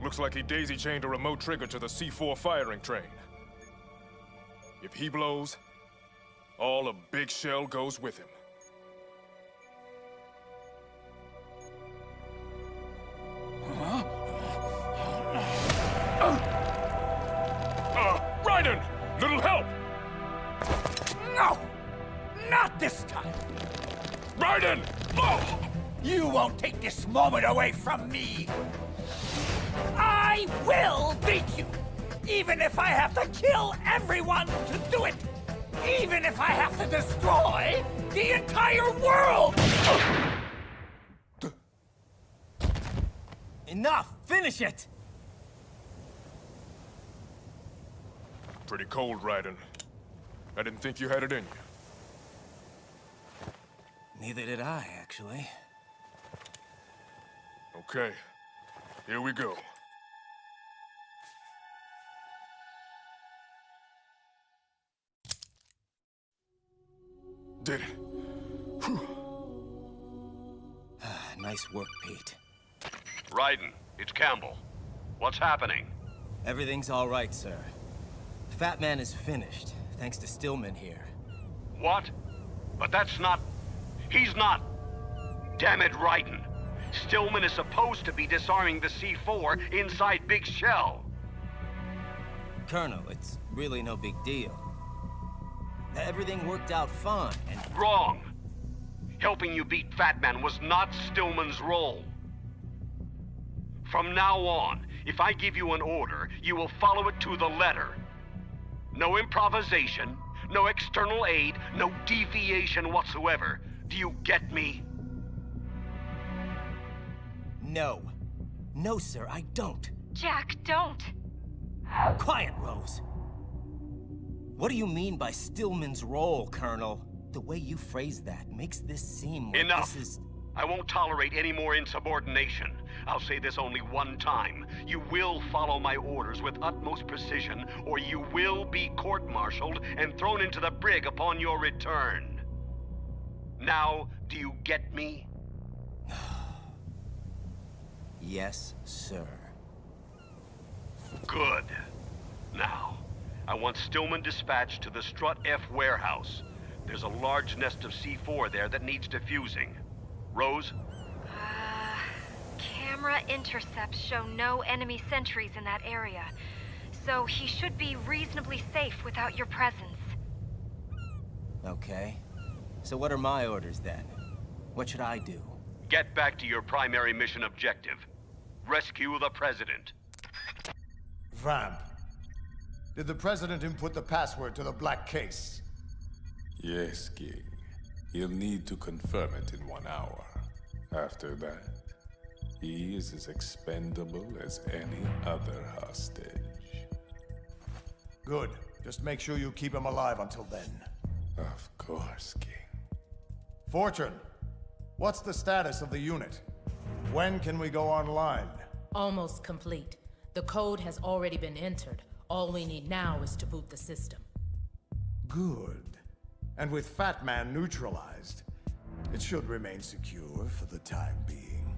Looks like he daisy-chained a remote trigger to the C4 firing train. If he blows, all of Big Shell goes with him. Raiden! Little help! No! Not this time! Raiden! Oh! You won't take this moment away from me! I will beat you! Even if I have to kill everyone to do it! Even if I have to destroy the entire world! Enough! Finish it! Pretty cold, Raiden. I didn't think you had it in you. Neither did I, actually. Okay. Here we go. Did it. Nice work, Pete. Raiden, it's Campbell. What's happening? Everything's all right, sir. Fat Man is finished, thanks to Stillman here. What? But that's not... He's not... Damn it, Raiden. Stillman is supposed to be disarming the C4 inside Big Shell. Colonel, it's really no big deal. Everything worked out fine, and... Wrong. Helping you beat Fat Man was not Stillman's role. From now on, if I give you an order, you will follow it to the letter. No improvisation, no external aid, no deviation whatsoever. Do you get me? No. No, sir, I don't. Jack, don't. Quiet, Rose. What do you mean by Stillman's role, Colonel? The way you phrase that makes this seem like Enough! this is... I won't tolerate any more insubordination. I'll say this only one time. You will follow my orders with utmost precision, or you will be court-martialed and thrown into the brig upon your return. Now, do you get me? Yes, sir. Good. Now, I want Stillman dispatched to the Strut F warehouse. There's a large nest of C4 there that needs defusing. Rose? Camera intercepts show no enemy sentries in that area, so he should be reasonably safe without your presence. Okay. So what are my orders then? What should I do? Get back to your primary mission objective. Rescue the President. Vamp, did the President input the password to the black case? Yes, King. He'll need to confirm it in 1 hour. After that, he is as expendable as any other hostage. Good. Just make sure you keep him alive until then. Of course, King. Fortune, what's the status of the unit? When can we go online? Almost complete. The code has already been entered. All we need now is to boot the system. Good. And with Fat Man neutralized, it should remain secure for the time being.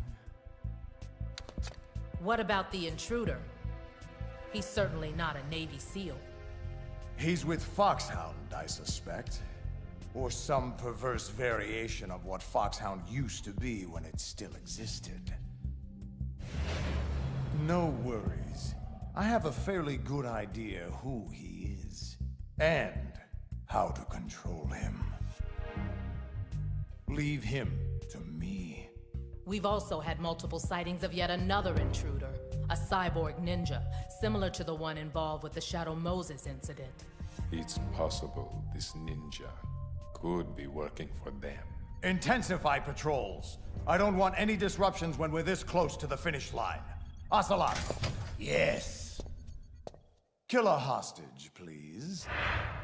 What about the intruder? He's certainly not a Navy SEAL. He's with Foxhound, I suspect. Or some perverse variation of what Foxhound used to be when it still existed. No worries. I have a fairly good idea who he is. And how to control him. Leave him to me. We've also had multiple sightings of yet another intruder, a cyborg ninja, similar to the one involved with the Shadow Moses incident. It's possible this ninja could be working for them. Intensify patrols. I don't want any disruptions when we're this close to the finish line. Ocelot. Yes. Kill a hostage, please.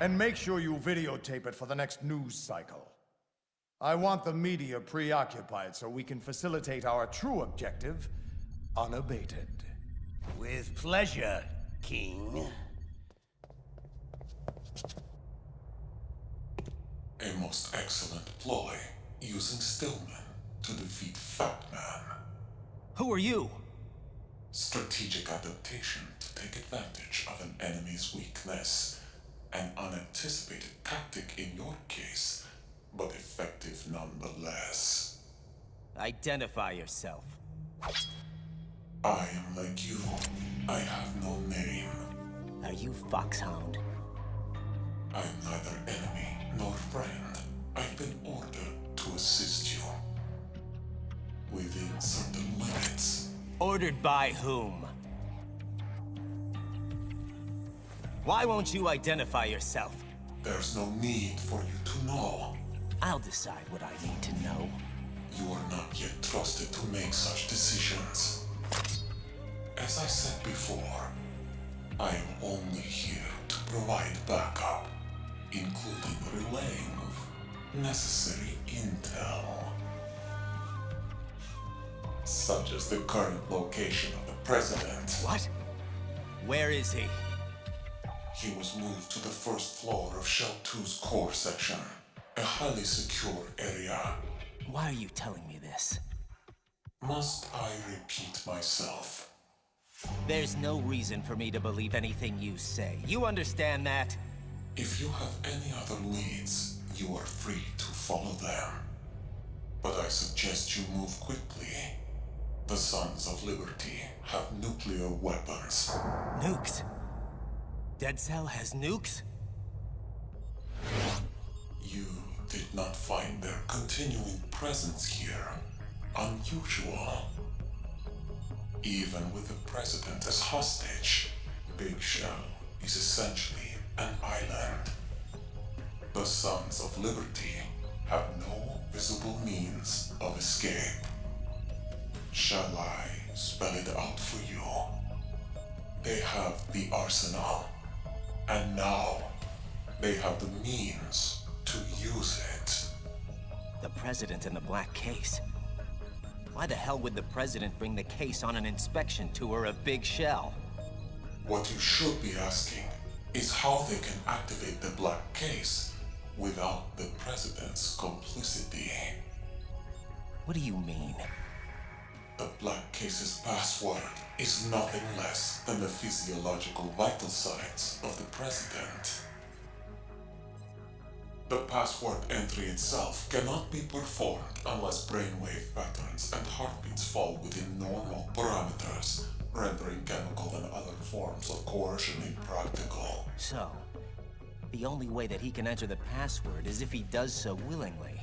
And make sure you videotape it for the next news cycle. I want the media preoccupied so we can facilitate our true objective unabated. With pleasure, King. A most excellent ploy, using Stillman to defeat Fat Man. Who are you? Strategic adaptation to take advantage of an enemy's weakness. An unanticipated tactic in your case, but effective nonetheless. Identify yourself. I am like you. I have no name. Are you Foxhound? I'm neither enemy nor friend. I've been ordered to assist you. Within certain limits. Ordered by whom? Why won't you identify yourself? There's no need for you to know. I'll decide what I need to know. You are not yet trusted to make such decisions. As I said before, I am only here to provide backup, including relaying of necessary intel. Such as the current location of the President. What? Where is he? He was moved to the first floor of Shell 2's core section, a highly secure area. Why are you telling me this? Must I repeat myself? There's no reason for me to believe anything you say. You understand that? If you have any other leads, you are free to follow them. But I suggest you move quickly. The Sons of Liberty have nuclear weapons. Nukes? Dead Cell has nukes? You did not find their continuing presence here unusual. Even with the President as hostage, Big Shell is essentially an island. The Sons of Liberty have no visible means of escape. Shall I spell it out for you? They have the arsenal, and now they have the means to use it. The President and the Black Case. Why the hell would the President bring the case on an inspection tour of Big Shell? What you should be asking is how they can activate the Black Case without the President's complicity. What do you mean? The Black Case's password is nothing less than the physiological vital signs of the President. The password entry itself cannot be performed unless brainwave patterns and heartbeats fall within normal parameters, rendering chemical and other forms of coercion impractical. So, the only way that he can enter the password is if he does so willingly.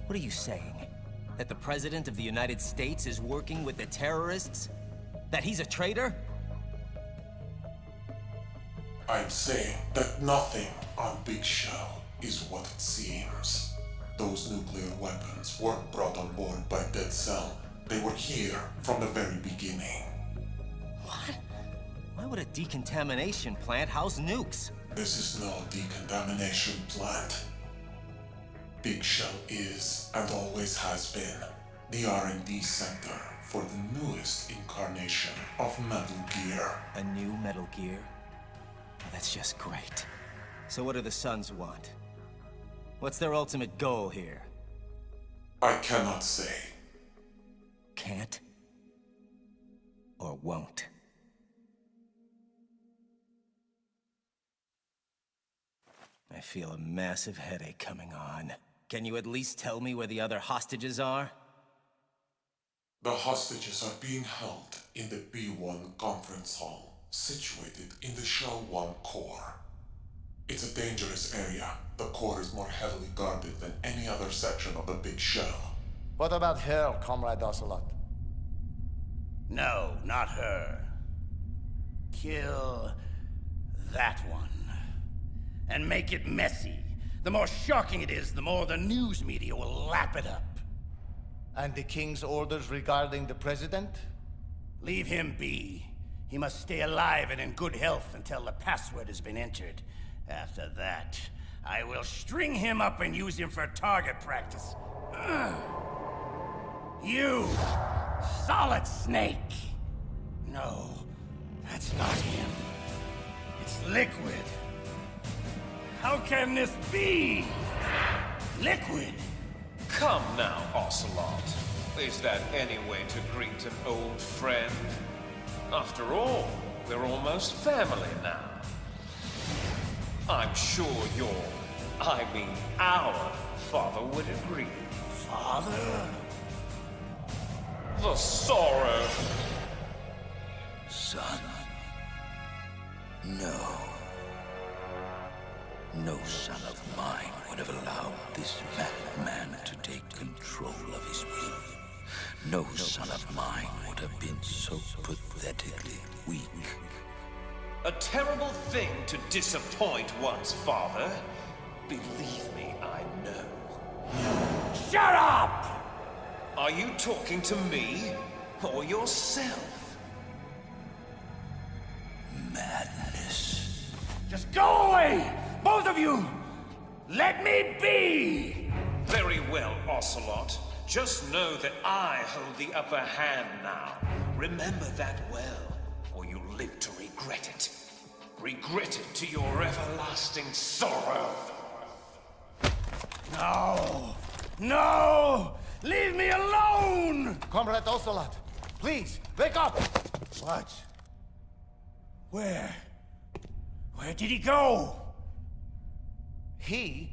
What are you saying? That the President of the United States is working with the terrorists? That he's a traitor? I'm saying that nothing on Big Shell is what it seems. Those nuclear weapons weren't brought on board by Dead Cell. They were here from the very beginning. What? Why would a decontamination plant house nukes? This is no decontamination plant. Big Shell is, and always has been, the R&D center for the newest incarnation of Metal Gear. A new Metal Gear? Oh, that's just great. So what do the Sons want? What's their ultimate goal here? I cannot say. Can't? Or won't? I feel a massive headache coming on. Can you at least tell me where the other hostages are? The hostages are being held in the B1 conference hall, situated in the Shell 1 core. It's a dangerous area. The core is more heavily guarded than any other section of the Big Shell. What about her, Comrade Ocelot? No, not her. Kill that one. And make it messy. The more shocking it is, the more the news media will lap it up. And the King's orders regarding the President? Leave him be. He must stay alive and in good health until the password has been entered. After that, I will string him up and use him for target practice. You, Solid Snake. No, that's not him. It's Liquid. How can this be? Liquid? Come now, Ocelot. Is that any way to greet an old friend? After all, we're almost family now. I'm sure our father would agree. Father? The sorrow. Son. No. No son of mine would have allowed this madman to take control of his will. No son of mine would have been so pathetically weak. A terrible thing to disappoint one's father. Believe me, I know. Shut up! Are you talking to me or yourself? Madness. Just go away! Both of you! Let me be! Very well, Ocelot. Just know that I hold the upper hand now. Remember that well, or you'll live to regret it. Regret it to your everlasting sorrow. No! No! Leave me alone! Comrade Ocelot, please, wake up! What? Where? Where did he go? He?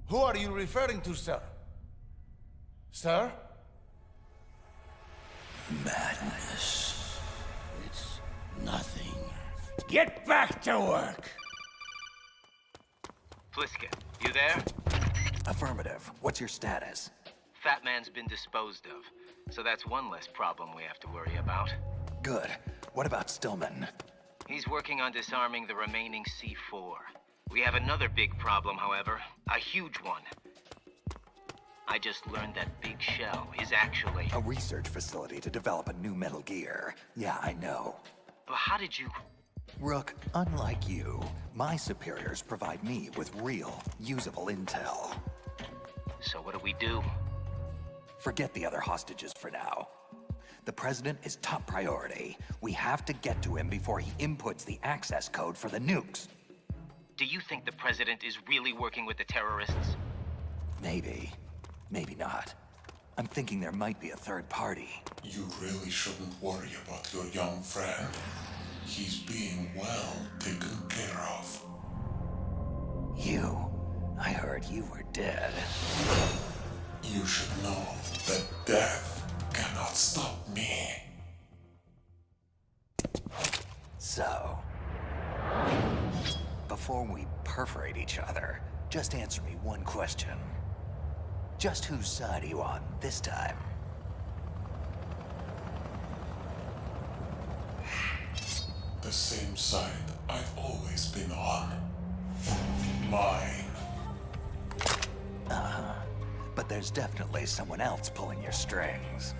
Who are you referring to, sir? Sir? Madness. It's nothing. Get back to work! Pliskin, you there? Affirmative. What's your status? Fat Man's been disposed of, so that's one less problem we have to worry about. Good. What about Stillman? He's working on disarming the remaining C4. We have another big problem, however. A huge one. I just learned that Big Shell is actually... A research facility to develop a new Metal Gear. Yeah, I know. But how did you... Rook, unlike you, my superiors provide me with real, usable intel. So what do we do? Forget the other hostages for now. The President is top priority. We have to get to him before he inputs the access code for the nukes. Do you think the President is really working with the terrorists? Maybe. Maybe not. I'm thinking there might be a third party. You really shouldn't worry about your young friend. He's being well taken care of. I heard you were dead. You should know that death cannot stop me. So, before we perforate each other, just answer me one question. Just whose side are you on this time? The same side I've always been on. Mine. But there's definitely someone else pulling your strings.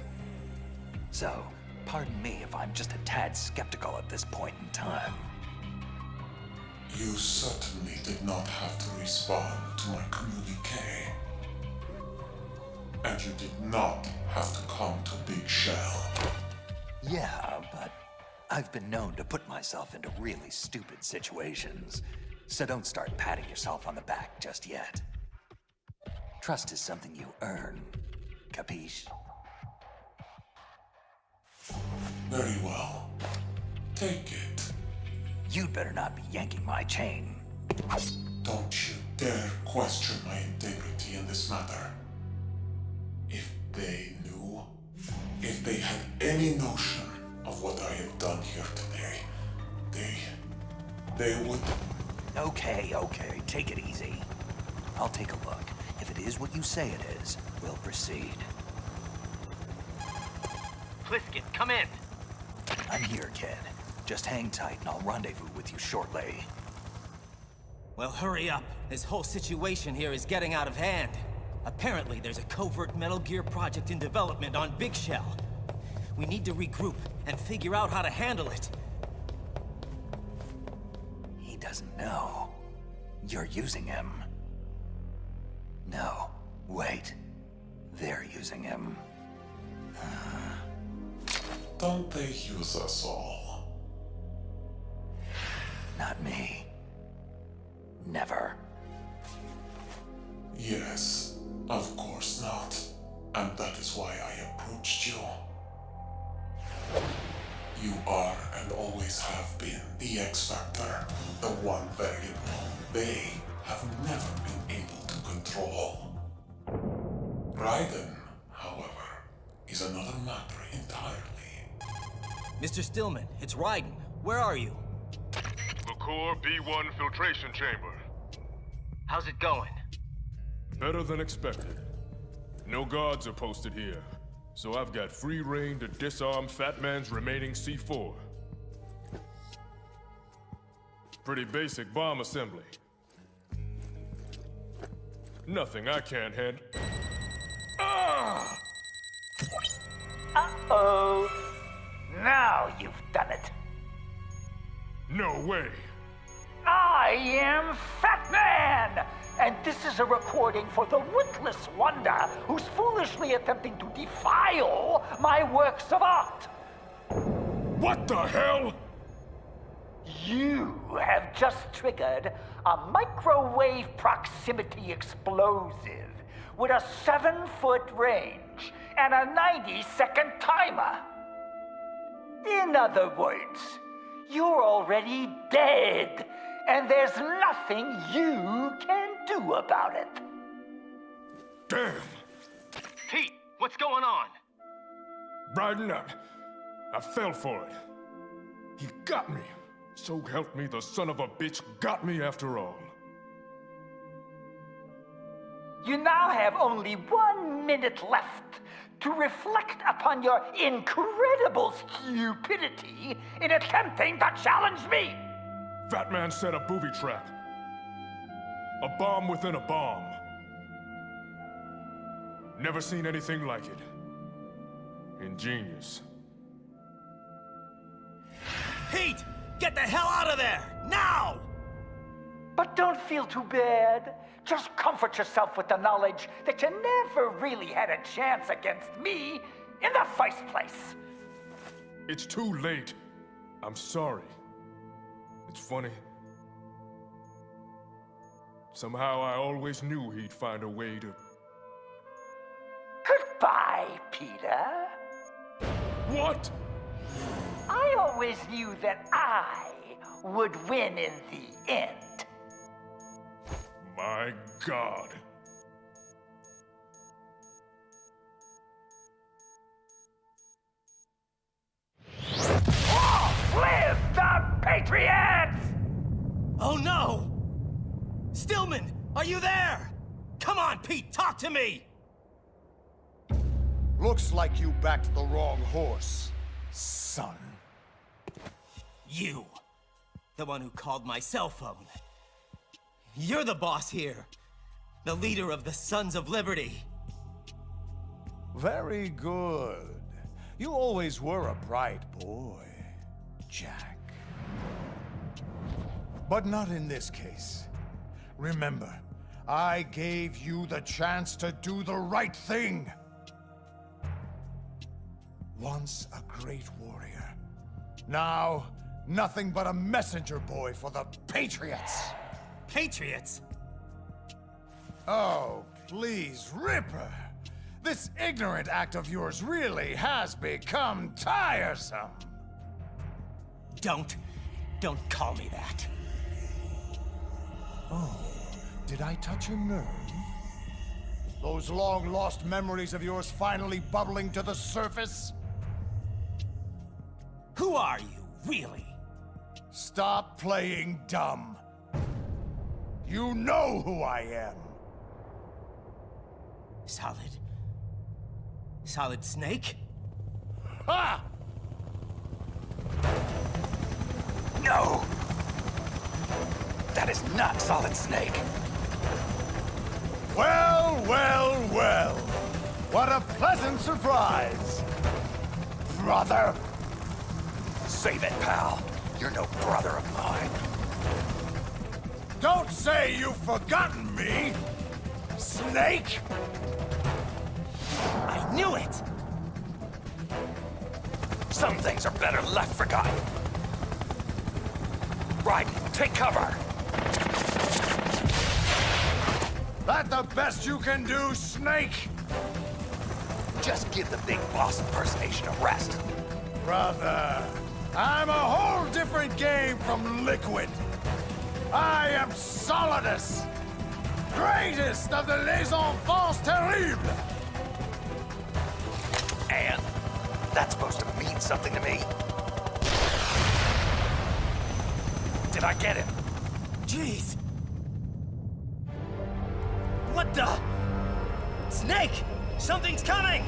So, pardon me if I'm just a tad skeptical at this point in time. You certainly did not have to respond to my communique. And you did not have to come to Big Shell. Yeah, but I've been known to put myself into really stupid situations. So don't start patting yourself on the back just yet. Trust is something you earn. Capiche? Very well. Take it. You'd better not be yanking my chain. Don't you dare question my integrity in this matter. If they knew, if they had any notion of what I have done here today, they would... Okay, take it easy. I'll take a look. If it is what you say it is, we'll proceed. Pliskin, come in. I'm here, kid. Just hang tight and I'll rendezvous with you shortly. Well, hurry up. This whole situation here is getting out of hand. Apparently, there's a covert Metal Gear project in development on Big Shell. We need to regroup and figure out how to handle it. He doesn't know. You're using him. No, wait. They're using him. Don't they use us all? Not me. Never. Yes, of course not. And that is why I approached you. You are and always have been the X-Factor, the one variable they have never been able to control. Raiden, however, is another matter entirely. Mr. Stillman, it's Raiden. Where are you? The core B1 filtration chamber. How's it going? Better than expected. No guards are posted here, so I've got free reign to disarm Fat Man's remaining C4. Pretty basic bomb assembly. Nothing I can't handle. Ah! Uh-oh. Now you've done it. No way. I am Fat Man! And this is a recording for the witless wonder who's foolishly attempting to defile my works of art. What the hell? You have just triggered a microwave proximity explosive with a 7-foot range and a 90-second timer. In other words, you're already dead, and there's nothing you can do about it. Damn! Pete, what's going on? Raiden, I fell for it. He got me. So help me, the son of a bitch got me after all. You now have only 1 minute left to reflect upon your incredible stupidity in attempting to challenge me. Fat Man set a booby trap. A bomb within a bomb. Never seen anything like it. Ingenious. Pete! Get the hell out of there! Now! But don't feel too bad. Just comfort yourself with the knowledge that you never really had a chance against me in the first place. It's too late. I'm sorry. It's funny. Somehow I always knew he'd find a way to... Goodbye, Peter. What? I always knew that I would win in the end. My God. Long live the Patriots! Oh no! Stillman, are you there? Come on, Pete, talk to me! Looks like you backed the wrong horse, son. You. The one who called my cell phone. You're the boss here. The leader of the Sons of Liberty. Very good. You always were a bright boy, Jack. But not in this case. Remember, I gave you the chance to do the right thing. Once a great warrior. Now, nothing but a messenger boy for the Patriots. Patriots? Oh, please, Ripper. This ignorant act of yours really has become tiresome. Don't call me that. Oh, did I touch a nerve? Those long-lost memories of yours finally bubbling to the surface? Who are you, really? Stop playing dumb. You know who I am. Solid Snake? Ha! No! That is not Solid Snake. Well, well, well. What a pleasant surprise. Brother. Save it, pal. You're no brother of mine. Don't say you've forgotten me, Snake! I knew it! Some things are better left forgotten. Raiden, take cover! That the best you can do, Snake? Just give the big boss impersonation a rest. Brother, I'm a whole different game from Liquid. I am Solidus, greatest of the Les Enfants Terribles. And that's supposed to mean something to me. Did I get him? Jeez. What the? Snake! Something's coming!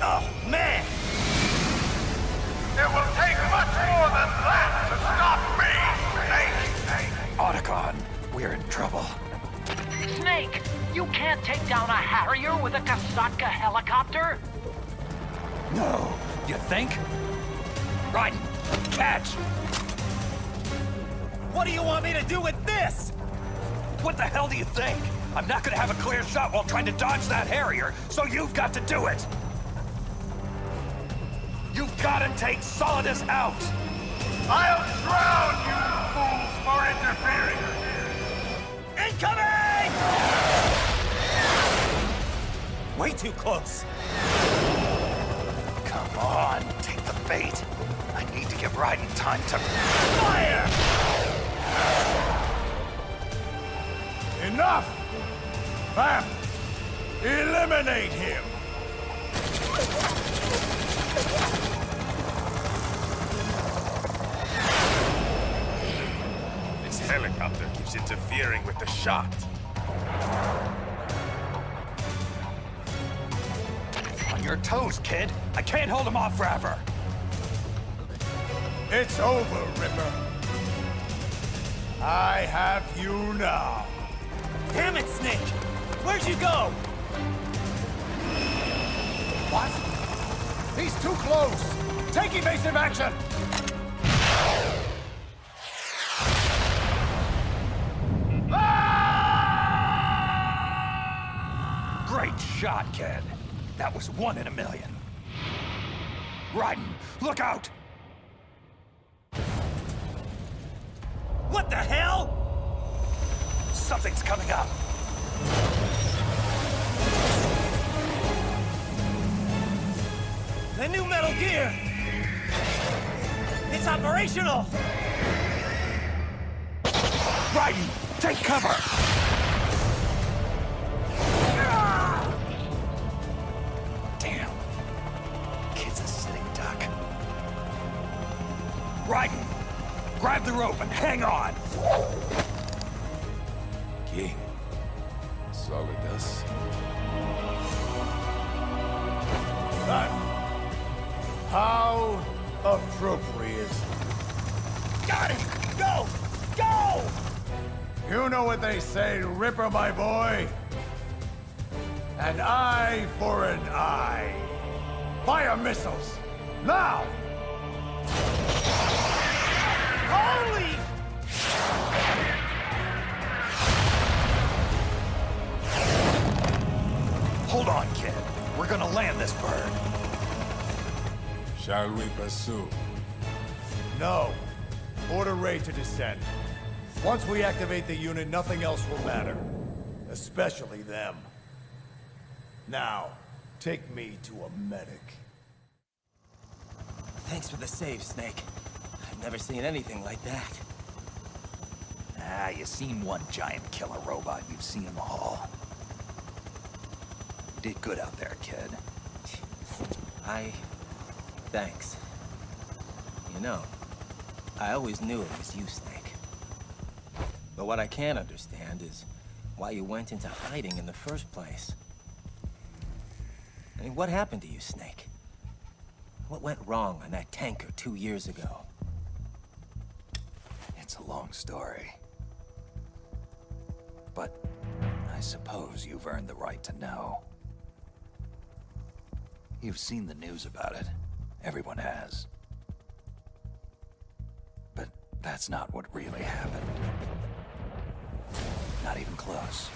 Oh, man! It will take much more than that to stop me, Snake! Otacon, we're in trouble. Snake, you can't take down a Harrier with a Kasaka helicopter? No, you think? Raiden, catch! What do you want me to do with this? What the hell do you think? I'm not gonna have a clear shot while trying to dodge that Harrier, so you've got to do it! You've got to take Solidus out! I'll drown you fools for interfering! Incoming! Way too close. Come on, take the bait. I need to give Raiden time to... Fire! Enough! Vamp! Eliminate him! This helicopter keeps interfering with the shot. On your toes, kid. I can't hold him off forever. It's over, Ripper. I have you now. Damn it, Snake! Where'd you go! What? He's too close! Take evasive action! Great shot, kid. That was 1 in a million. Raiden, look out! What the hell? Something's coming up. The new Metal Gear! It's operational! Raiden, take cover! Damn. Kid's a sitting duck. Raiden, grab the rope and hang on! King. Solidus. How appropriate. Got it! Go! Go! You know what they say, Ripper, my boy? An eye for an eye. Fire missiles! Now! Holy! Hold on, kid. We're gonna land this bird. Shall we pursue? No. Order Ray to descend. Once we activate the unit, nothing else will matter. Especially them. Now, take me to a medic. Thanks for the save, Snake. I've never seen anything like that. Ah, you seen one giant killer robot, you've seen them all. You did good out there, kid. Thanks. You know, I always knew it was you, Snake. But what I can't understand is why you went into hiding in the first place. I mean, what happened to you, Snake? What went wrong on that tanker 2 years ago? It's a long story. But I suppose you've earned the right to know. You've seen the news about it. Everyone has. But that's not what really happened. Not even close.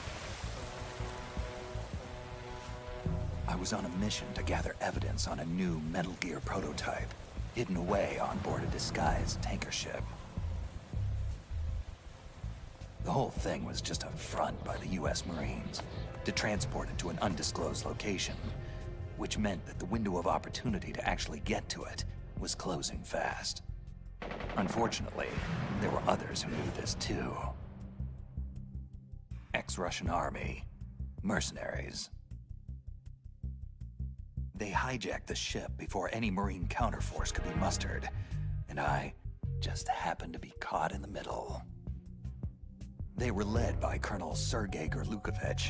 I was on a mission to gather evidence on a new Metal Gear prototype, hidden away on board a disguised tanker ship. The whole thing was just a front by the US Marines to transport it to an undisclosed location, which meant that the window of opportunity to actually get to it was closing fast. Unfortunately, there were others who knew this too. Ex-Russian army, mercenaries. They hijacked the ship before any Marine counterforce could be mustered, and I just happened to be caught in the middle. They were led by Colonel Sergei Gerlukovich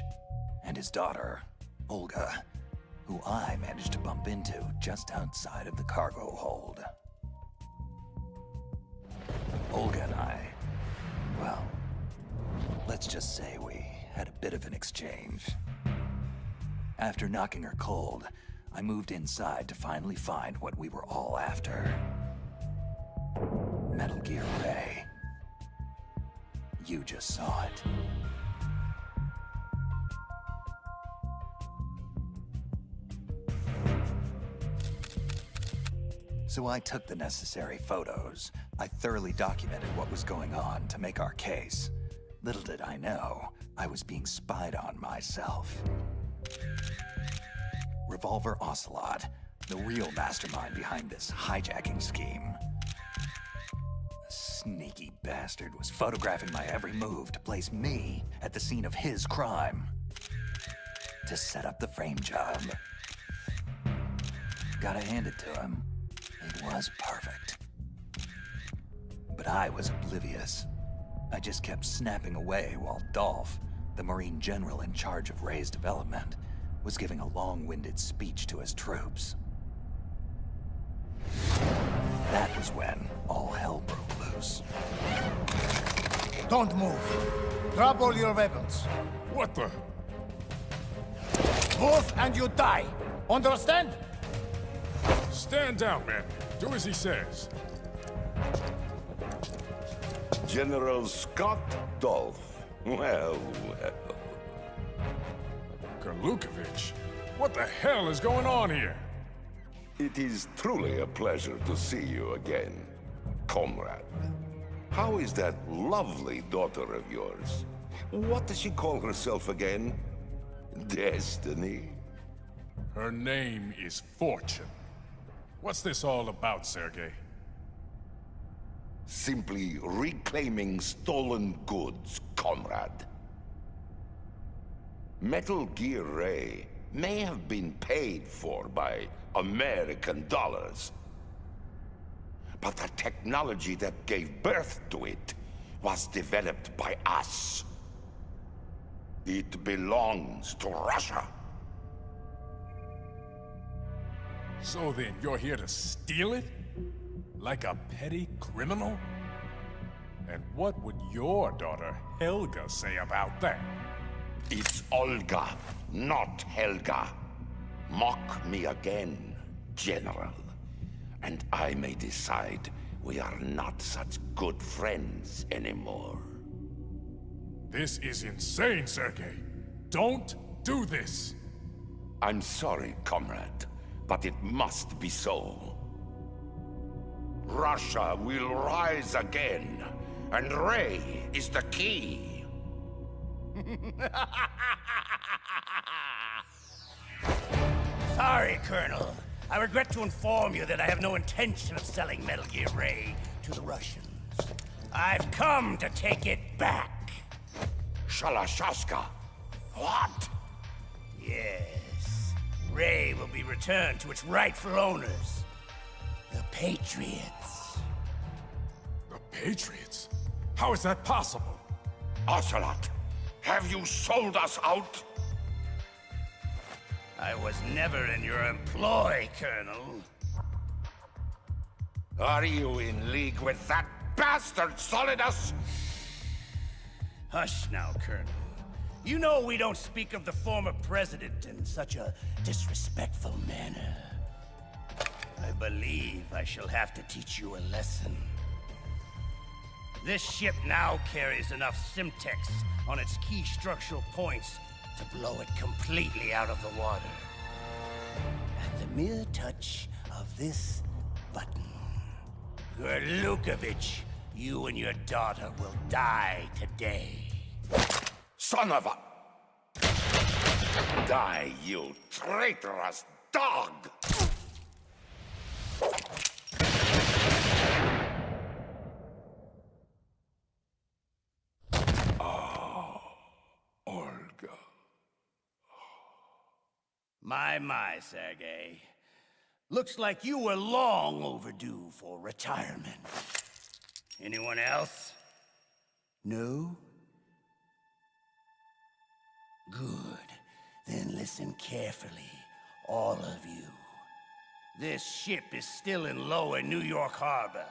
and his daughter, Olga, who I managed to bump into just outside of the cargo hold. Olga and I, well, let's just say we had a bit of an exchange. After knocking her cold, I moved inside to finally find what we were all after. Metal Gear Ray. You just saw it. So I took the necessary photos. I thoroughly documented what was going on to make our case. Little did I know, I was being spied on myself. Revolver Ocelot, the real mastermind behind this hijacking scheme. The sneaky bastard was photographing my every move to place me at the scene of his crime. To set up the frame job. Gotta hand it to him. It was perfect. But I was oblivious. I just kept snapping away while Dolph, the Marine general in charge of Ray's development, was giving a long-winded speech to his troops. That was when all hell broke loose. Don't move. Drop all your weapons. What the? wolf and you die. Understand? Stand down, man. Do as he says. General Scott Dolph. Well, well. Garlukovich? What the hell is going on here? It is truly a pleasure to see you again, comrade. How is that lovely daughter of yours? What does she call herself again? Destiny? Her name is Fortune. What's this all about, Sergei? Simply reclaiming stolen goods, comrade. Metal Gear Ray may have been paid for by American dollars, but the technology that gave birth to it was developed by us. It belongs to Russia. So then, you're here to steal it? Like a petty criminal? And what would your daughter, Helga, say about that? It's Olga, not Helga. Mock me again, General, and I may decide we are not such good friends anymore. This is insane, Sergei. Don't do this. I'm sorry, comrade, but it must be so. Russia will rise again, and Ray is the key. Sorry, Colonel. I regret to inform you that I have no intention of selling Metal Gear Ray to the Russians. I've come to take it back. Shalashaska? What? Yes. Ray will be returned to its rightful owners. The Patriots. The Patriots? How is that possible? Ocelot, have you sold us out? I was never in your employ, Colonel. Are you in league with that bastard Solidus? Hush now, Colonel. You know we don't speak of the former president in such a disrespectful manner. I believe I shall have to teach you a lesson. This ship now carries enough Simtex on its key structural points to blow it completely out of the water. At the mere touch of this button, Garlukovich, you and your daughter will die today. Son of a... Die, you traitorous dog! My, Sergei. Looks like you were long overdue for retirement. Anyone else? No? Good. Then listen carefully, all of you. This ship is still in lower New York Harbor.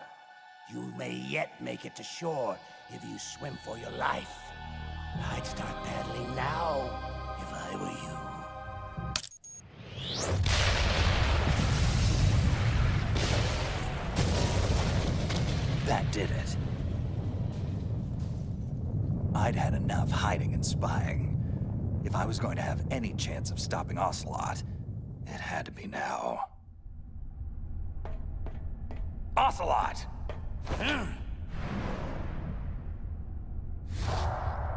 You may yet make it to shore if you swim for your life. I'd start paddling now if I were you. That did it. I'd had enough hiding and spying. If I was going to have any chance of stopping Ocelot, it had to be now. Ocelot!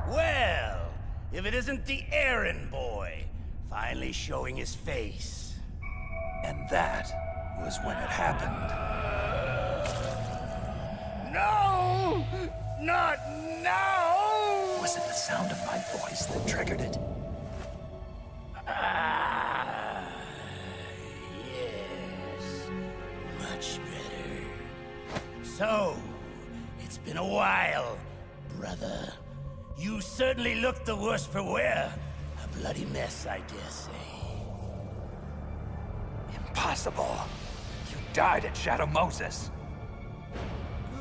Well, if it isn't the errand boy, finally showing his face. And that was when it happened. No! Not now! Was it the sound of my voice that triggered it? Yes. Much better. So, it's been a while, brother. You certainly look the worse for wear. A bloody mess, I dare say. Impossible. You died at Shadow Moses.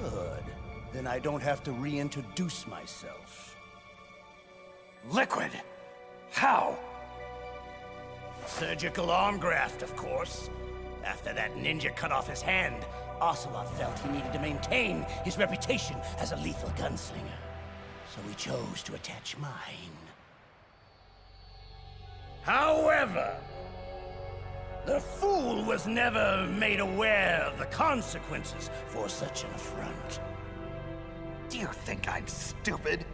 Good. Then I don't have to reintroduce myself. Liquid! How? Surgical arm graft, of course. After that ninja cut off his hand, Ocelot felt he needed to maintain his reputation as a lethal gunslinger. So he chose to attach mine. However, the fool was never made aware of the consequences for such an affront. Do you think I'm stupid?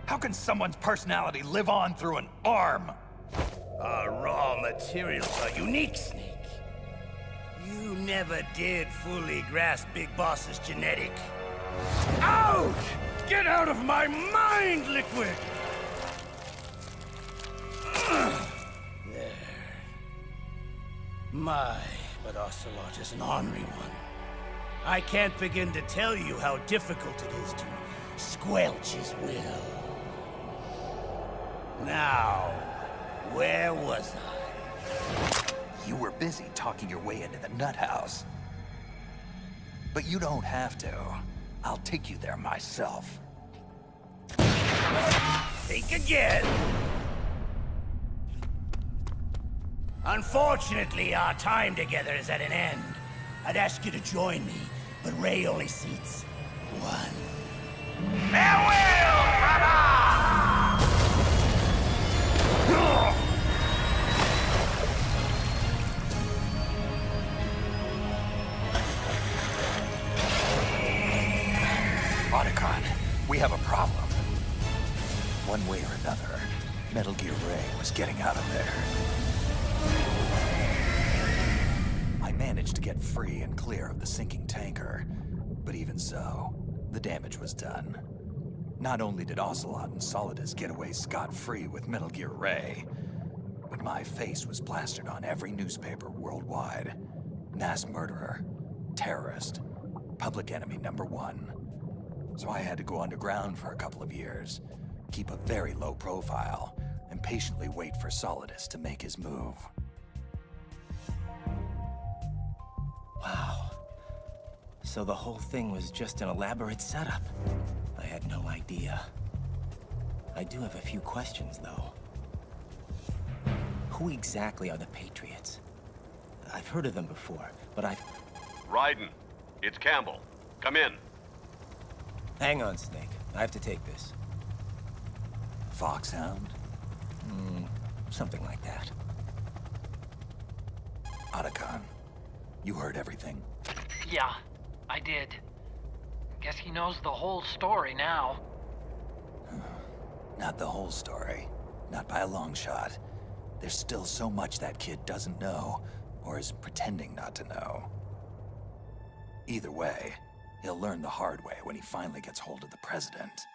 How can someone's personality live on through an arm? Our raw materials are unique, Snake. You never did fully grasp Big Boss's genetic. Out! Get out of my mind, Liquid! There. But Ocelot is an ornery one. I can't begin to tell you how difficult it is to squelch his will. Now, where was I? You were busy talking your way into the nut house. But you don't have to. I'll take you there myself. Think again. Unfortunately, our time together is at an end. I'd ask you to join me, but Ray only seats one. Farewell, brother! Otacon, we have a problem. One way or another, Metal Gear Ray was getting out of there. I managed to get free and clear of the sinking tanker, but even so, the damage was done. Not only did Ocelot and Solidus get away scot-free with Metal Gear Ray, but my face was plastered on every newspaper worldwide. Mass murderer, terrorist, public enemy #1. So I had to go underground for a couple of years, keep a very low profile, and patiently wait for Solidus to make his move. Wow. So the whole thing was just an elaborate setup. I had no idea. I do have a few questions, though. Who exactly are the Patriots? I've heard of them before, but Raiden, it's Campbell. Come in. Hang on, Snake. I have to take this. Foxhound? Something like that. Otacon, you heard everything? Yeah, I did. Guess he knows the whole story now. Not the whole story. Not by a long shot. There's still so much that kid doesn't know, or is pretending not to know. Either way, he'll learn the hard way when he finally gets hold of the president.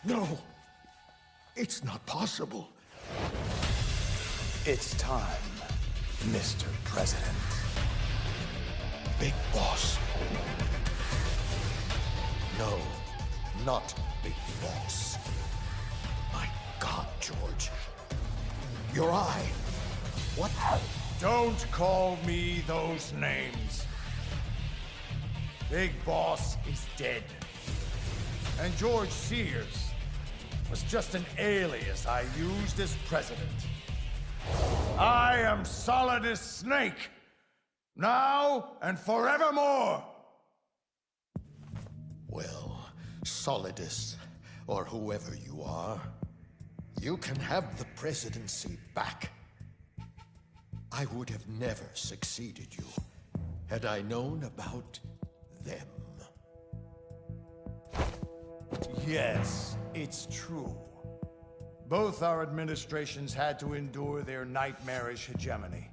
No! It's not possible. It's time, Mr. President. Big Boss. No, not Big Boss. My God, George. Your eye. What? Don't call me those names. Big Boss is dead. And George Sears was just an alias I used as president. I am Solidus Snake, now and forevermore. Well, Solidus, or whoever you are, you can have the presidency back. I would have never succeeded you had I known about them. Yes, it's true. Both our administrations had to endure their nightmarish hegemony.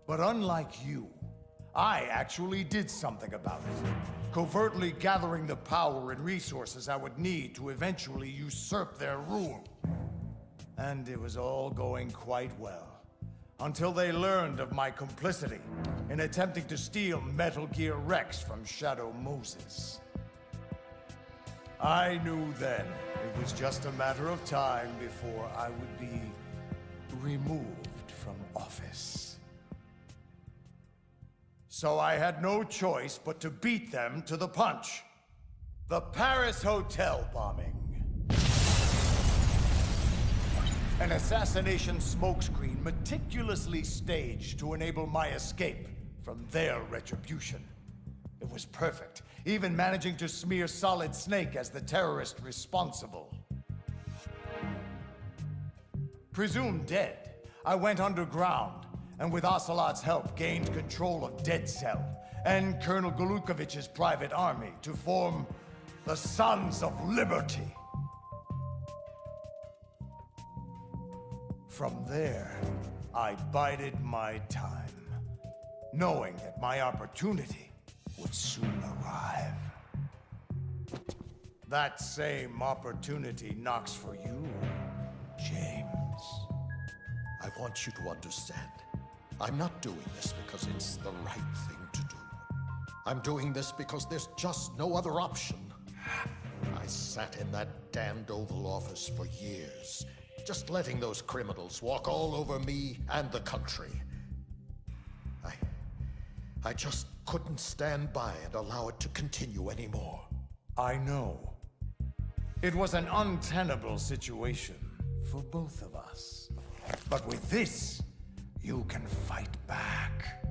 But unlike you, I actually did something about it, covertly gathering the power and resources I would need to eventually usurp their rule. And it was all going quite well, until they learned of my complicity in attempting to steal Metal Gear Rex from Shadow Moses. I knew then it was just a matter of time before I would be removed from office. So I had no choice but to beat them to the punch. The Paris hotel bombing. An assassination smokescreen meticulously staged to enable my escape from their retribution. It was perfect, even managing to smear Solid Snake as the terrorist responsible. Presumed dead, I went underground, and with Ocelot's help gained control of Dead Cell and Colonel Golukovich's private army to form the Sons of Liberty. From there, I bided my time, knowing that my opportunity would soon arrive. That same opportunity knocks for you, James. I want you to understand. I'm not doing this because it's the right thing to do. I'm doing this because there's just no other option. I sat in that damned Oval Office for years, just letting those criminals walk all over me and the country. I just couldn't stand by and allow it to continue anymore. I know. It was an untenable situation for both of us. But with this, you can fight back.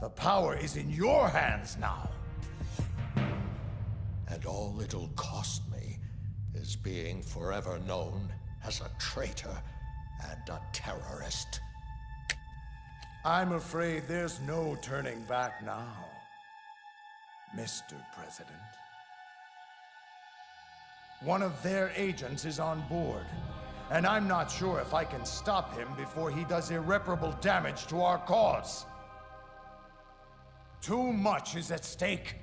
The power is in your hands now. And all it'll cost me is being forever known as a traitor and a terrorist. I'm afraid there's no turning back now, Mr. President. One of their agents is on board, and I'm not sure if I can stop him before he does irreparable damage to our cause. Too much is at stake.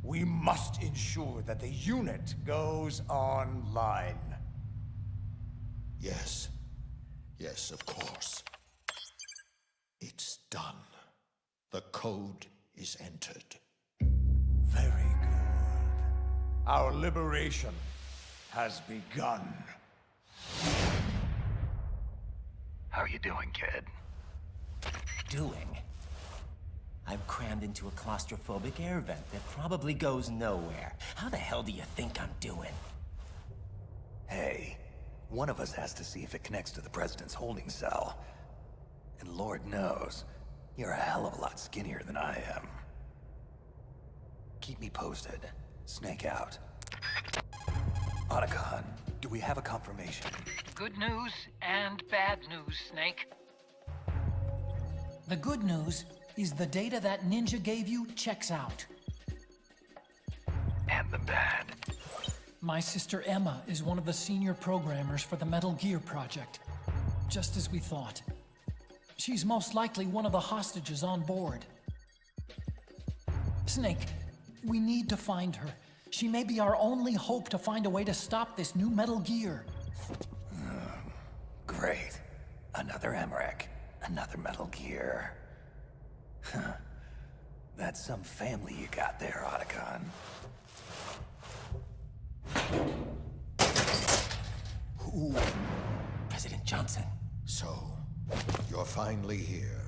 We must ensure that the unit goes online. Yes. Yes, of course. It's done. The code is entered. Very good. Our liberation has begun. How you doing, kid? Doing? I'm crammed into a claustrophobic air vent that probably goes nowhere. How the hell do you think I'm doing? Hey, one of us has to see if it connects to the President's holding cell. And Lord knows, you're a hell of a lot skinnier than I am. Keep me posted. Snake out. Otacon, do we have a confirmation? Good news and bad news, Snake. The good news is the data that Ninja gave you checks out. And the bad. My sister Emma is one of the senior programmers for the Metal Gear project. Just as we thought. She's most likely one of the hostages on board. Snake, we need to find her. She may be our only hope to find a way to stop this new Metal Gear. Great. Another Emmerich. Another Metal Gear. Huh. That's some family you got there, Otacon. Who? President Johnson. So, you're finally here.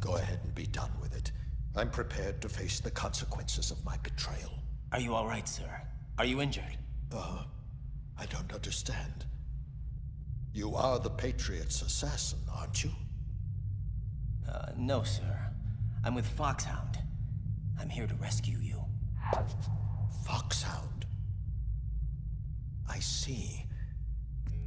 Go ahead and be done with it. I'm prepared to face the consequences of my betrayal. Are you all right, sir? Are you injured? I don't understand. You are the Patriot's assassin, aren't you? No, sir. I'm with Foxhound. I'm here to rescue you. Foxhound? I see.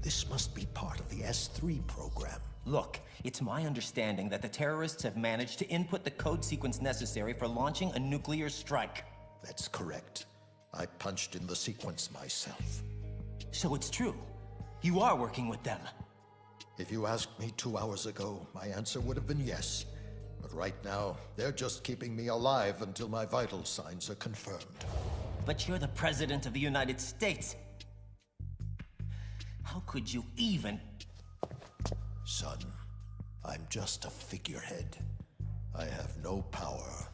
This must be part of the S3 program. Look, it's my understanding that the terrorists have managed to input the code sequence necessary for launching a nuclear strike. That's correct. I punched in the sequence myself. So it's true. You are working with them. If you asked me 2 hours ago, my answer would have been yes. But right now, they're just keeping me alive until my vital signs are confirmed. But you're the President of the United States. How could you even... Son, I'm just a figurehead. I have no power.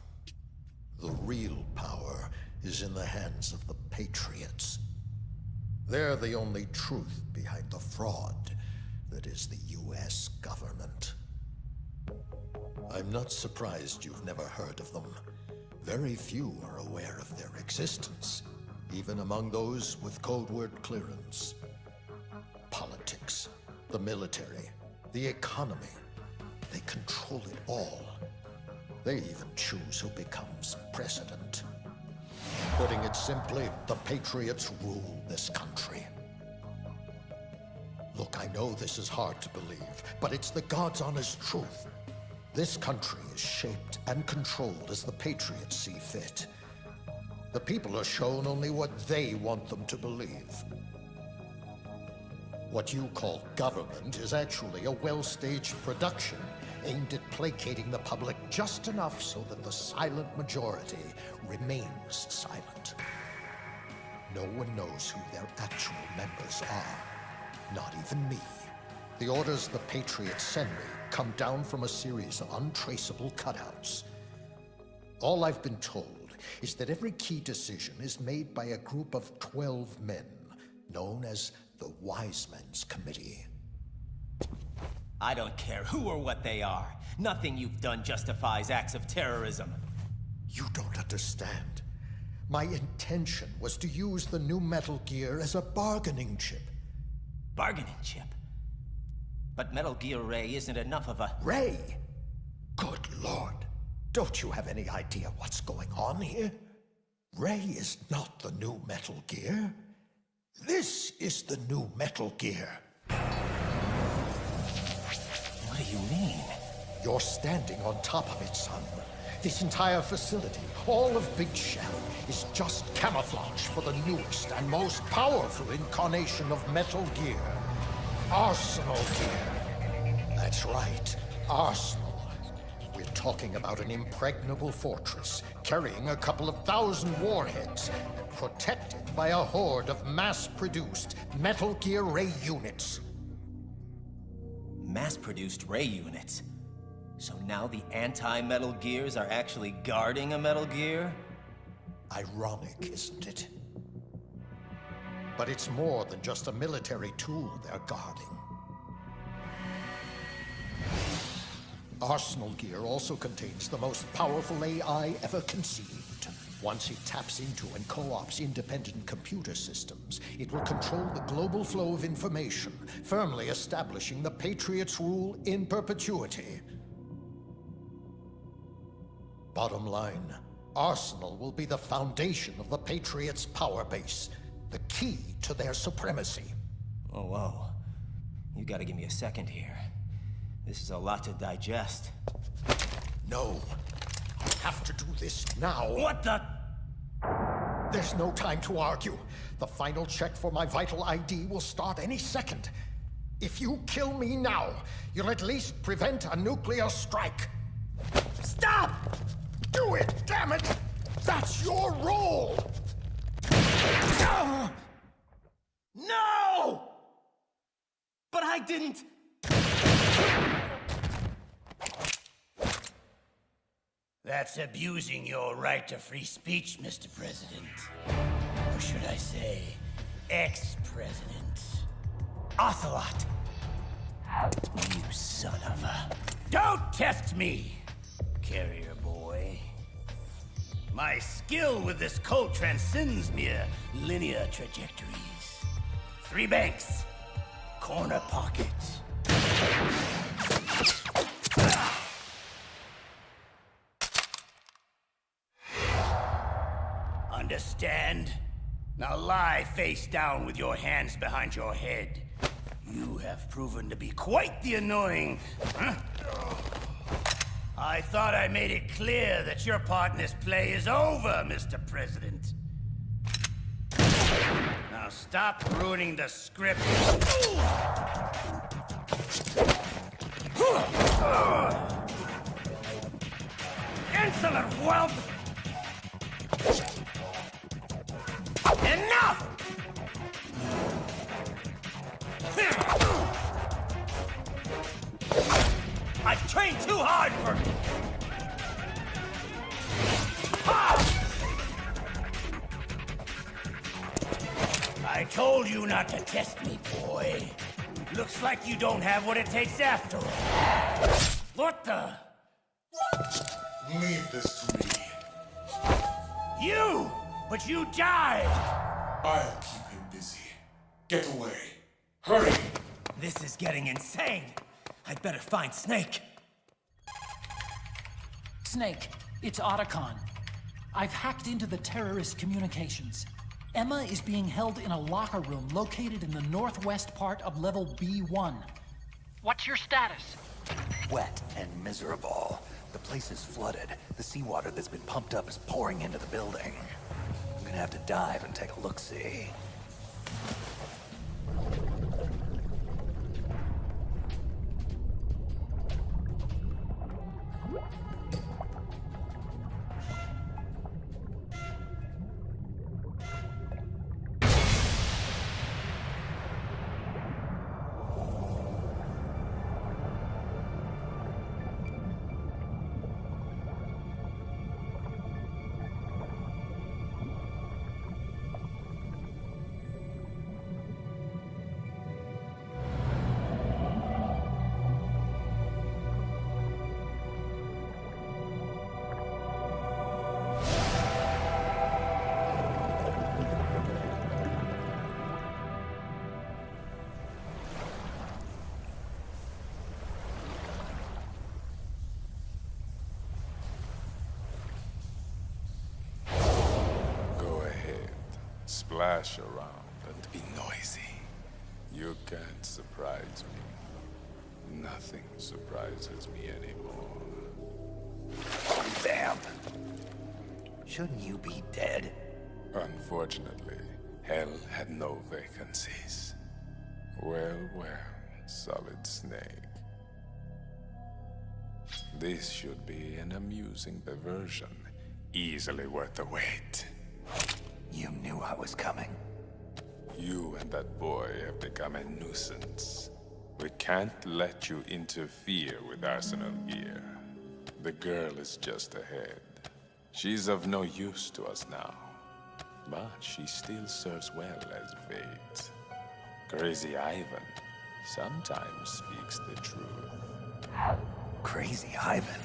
The real power is in the hands of the Patriots. They're the only truth behind the fraud that is the US government. I'm not surprised you've never heard of them. Very few are aware of their existence, even among those with code word clearance. Politics, the military, the economy, they control it all. They even choose who becomes president. Putting it simply, the Patriots rule this country. Look, I know this is hard to believe, but it's the God's honest truth. This country is shaped and controlled as the Patriots see fit. The people are shown only what they want them to believe. What you call government is actually a well-staged production aimed at placating the public just enough so that the silent majority remains silent. No one knows who their actual members are, not even me. The orders the Patriots send me come down from a series of untraceable cutouts. All I've been told is that every key decision is made by a group of 12 men, known as the Wise Men's Committee. I don't care who or what they are. Nothing you've done justifies acts of terrorism. You don't understand. My intention was to use the new Metal Gear as a bargaining chip. Bargaining chip? But Metal Gear Ray isn't enough of a... Ray? Good Lord. Don't you have any idea what's going on here? Ray is not the new Metal Gear. This is the new Metal Gear. What do you mean? You're standing on top of it, son. This entire facility, all of Big Shell, is just camouflage for the newest and most powerful incarnation of Metal Gear. Arsenal Gear. That's right, Arsenal. We're talking about an impregnable fortress, carrying a couple of thousand warheads, and protected by a horde of mass-produced Metal Gear Ray units. Mass-produced Ray units? So now the anti-Metal Gears are actually guarding a Metal Gear? Ironic, isn't it? But it's more than just a military tool they're guarding. Arsenal Gear also contains the most powerful AI ever conceived. Once it taps into and co-ops independent computer systems, it will control the global flow of information, firmly establishing the Patriots' rule in perpetuity. Bottom line, Arsenal will be the foundation of the Patriots' power base, the key to their supremacy. Oh, whoa. You gotta give me a second here. This is a lot to digest. No. I have to do this now. What the? There's no time to argue. The final check for my vital ID will start any second. If you kill me now, you'll at least prevent a nuclear strike. Stop! Do it, damn it! That's your role! No! But I didn't... That's abusing your right to free speech, Mr. President. Or should I say, ex-president. Ocelot! You son of a... Don't test me, carrier boy. My skill with this code transcends mere linear trajectories. 3 banks, corner pockets. Understand? Now lie face down with your hands behind your head. You have proven to be quite the annoying... Huh? I thought I made it clear that your part in this play is over, Mr. President. Now stop ruining the script. Insolent whelp! Enough! I've trained too hard for it! I told you not to test me, boy. Looks like you don't have what it takes after all. What the? Leave this to me. You! But you died! I'll keep him busy. Get away. Hurry! This is getting insane. I'd better find Snake. Snake, it's Otacon. I've hacked into the terrorist communications. Emma is being held in a locker room located in the northwest part of level B1. What's your status? Wet and miserable. The place is flooded. The seawater that's been pumped up is pouring into the building. I'm gonna have to dive and take a look-see. Splash around and be noisy. You can't surprise me. Nothing surprises me anymore. Vamp. Shouldn't you be dead? Unfortunately, hell had no vacancies. Well, Solid Snake. This should be an amusing diversion, easily worth the wait. You knew I was coming. You and that boy have become a nuisance. We can't let you interfere with Arsenal gear. The girl is just ahead. She's of no use to us now. But she still serves well as bait. Crazy Ivan sometimes speaks the truth. Crazy Ivan?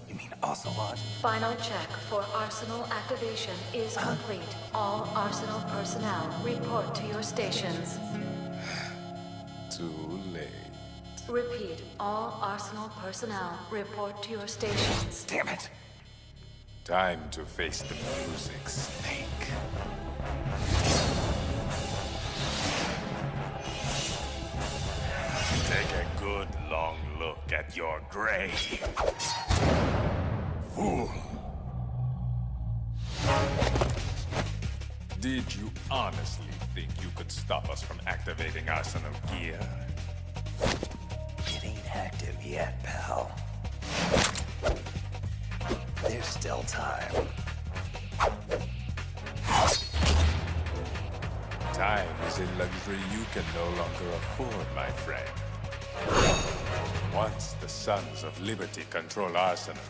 You mean Ocelot? Final check for Arsenal activation is complete. All Arsenal personnel report to your stations. Too late. Repeat, all Arsenal personnel report to your stations. Damn it! Time to face the music, Snake. Take a good long look at your grave. Fool! Did you honestly think you could stop us from activating Arsenal gear? It ain't active yet, pal. There's still time. Time is a luxury you can no longer afford, my friend. Once the Sons of Liberty control Arsenal,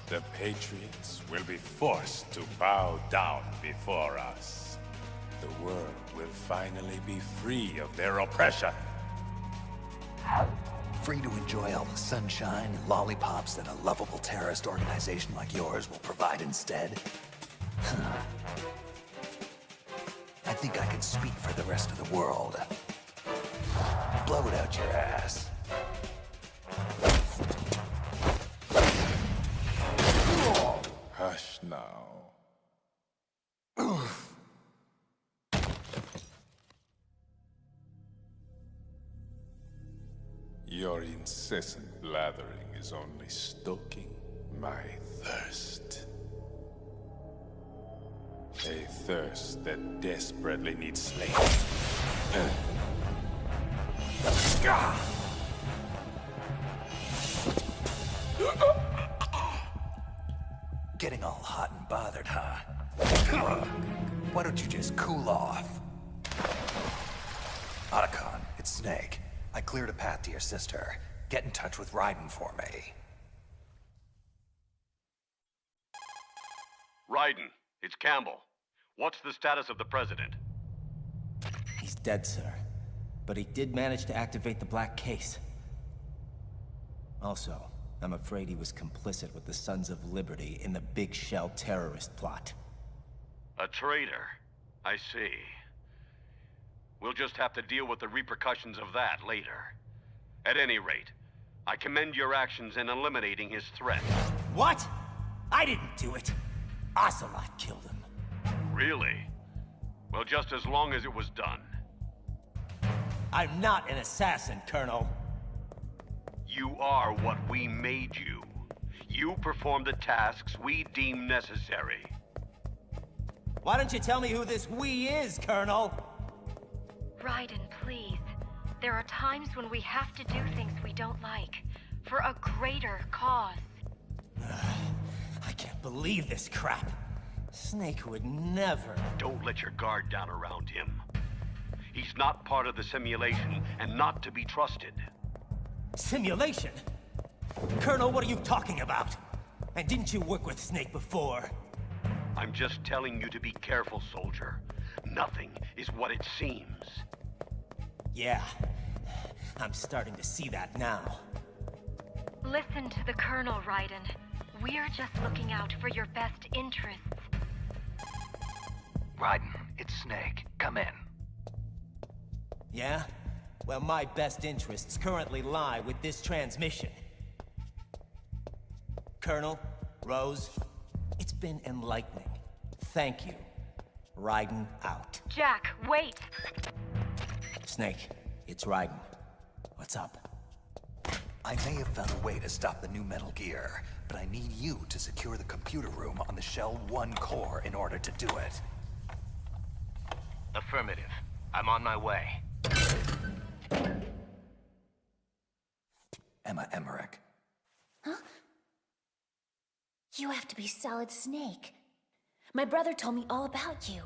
the Patriots will be forced to bow down before us. The world will finally be free of their oppression. Free to enjoy all the sunshine and lollipops that a lovable terrorist organization like yours will provide instead? I think I can speak for the rest of the world. Blow it out your ass. Hush now. Your incessant blathering is only stoking my thirst. A thirst that desperately needs slaked. Getting all hot and bothered, huh? Why don't you just cool off? Otacon, it's Snake. I cleared a path to your sister. Get in touch with Raiden for me. Raiden, it's Campbell. What's the status of the President? He's dead, sir. But he did manage to activate the Black Case. Also, I'm afraid he was complicit with the Sons of Liberty in the Big Shell terrorist plot. traitor. I see. We'll just have to deal with the repercussions of that later. At any rate, I commend your actions in eliminating his threat. What? I didn't do it. Ocelot killed him. Really? Well, just as long as it was done. I'm not an assassin, Colonel. You are what we made you. You perform the tasks we deem necessary. Why don't you tell me who this we is, Colonel? Raiden, please. There are times when we have to do things we don't like. For a greater cause. I can't believe this crap. Snake would never... Don't let your guard down around him. He's not part of the simulation and not to be trusted. Simulation? Colonel, what are you talking about? And didn't you work with Snake before? I'm just telling you to be careful, soldier. Nothing is what it seems. Yeah, I'm starting to see that now. Listen to the Colonel, Raiden. We're just looking out for your best interests. Raiden, it's Snake. Come in. Yeah? Well, my best interests currently lie with this transmission. Colonel, Rose, it's been enlightening. Thank you. Raiden out. Jack, wait! Snake, it's Raiden. What's up? I may have found a way to stop the new Metal Gear, but I need you to secure the computer room on the Shell 1 core in order to do it. Affirmative. I'm on my way. Emma Emmerich. Huh? You have to be Solid Snake. My brother told me all about you.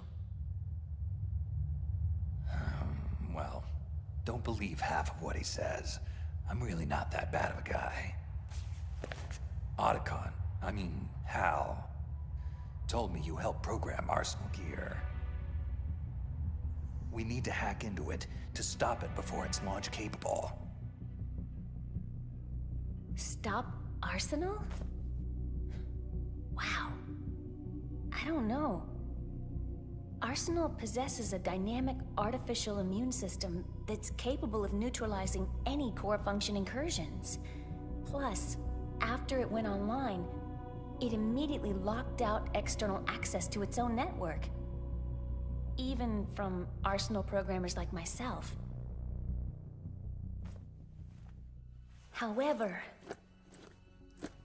Well, don't believe half of what he says. I'm really not that bad of a guy. Hal, told me you helped program Arsenal Gear. We need to hack into it to stop it before it's launch capable. Stop Arsenal? Wow. I don't know. Arsenal possesses a dynamic artificial immune system that's capable of neutralizing any core function incursions. Plus, after it went online, it immediately locked out external access to its own network. Even from Arsenal programmers like myself. However,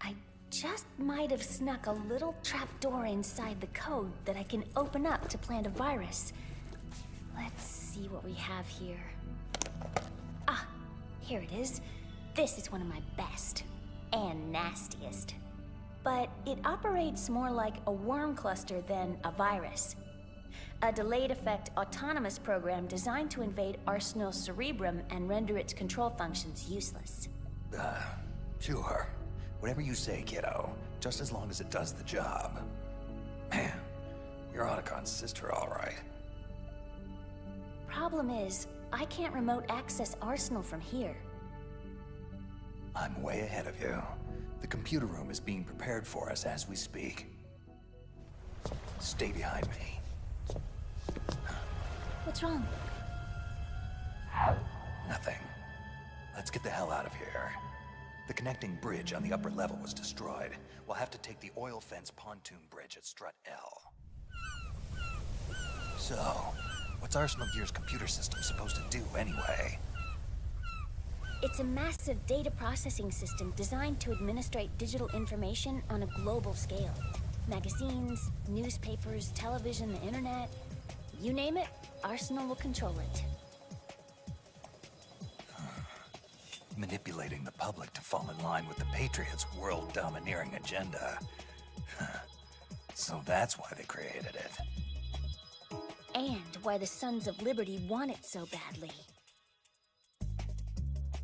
I just might have snuck a little trapdoor inside the code that I can open up to plant a virus. Let's see what we have here. Ah, here it is. This is one of my best. And nastiest. But it operates more like a worm cluster than a virus. A delayed effect autonomous program designed to invade Arsenal's cerebrum and render its control functions useless. Sure. Whatever you say, kiddo. Just as long as it does the job. Man, you're Otacon's sister, all right. Problem is, I can't remote access Arsenal from here. I'm way ahead of you. The computer room is being prepared for us as we speak. Stay behind me. What's wrong? Nothing. Let's get the hell out of here. The connecting bridge on the upper level was destroyed. We'll have to take the oil fence pontoon bridge at Strut L. So, what's Arsenal Gear's computer system supposed to do anyway? It's a massive data processing system designed to administrate digital information on a global scale. Magazines, newspapers, television, the internet. You name it, Arsenal will control it. Manipulating the public to fall in line with the Patriots' world-domineering agenda. So that's why they created it. And why the Sons of Liberty want it so badly.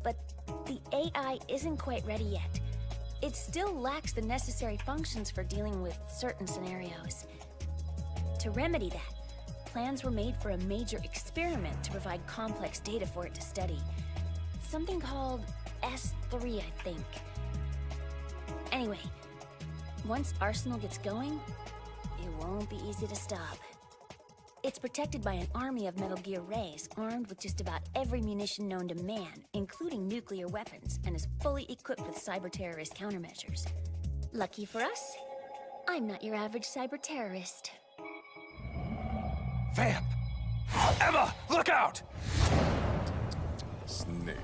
But the AI isn't quite ready yet. It still lacks the necessary functions for dealing with certain scenarios. To remedy that, plans were made for a major experiment to provide complex data for it to study. Something called S3, I think. Anyway, once Arsenal gets going, it won't be easy to stop. It's protected by an army of Metal Gear Rays, armed with just about every munition known to man, including nuclear weapons, and is fully equipped with cyber-terrorist countermeasures. Lucky for us, I'm not your average cyber-terrorist. Vamp! Emma, look out! Snake,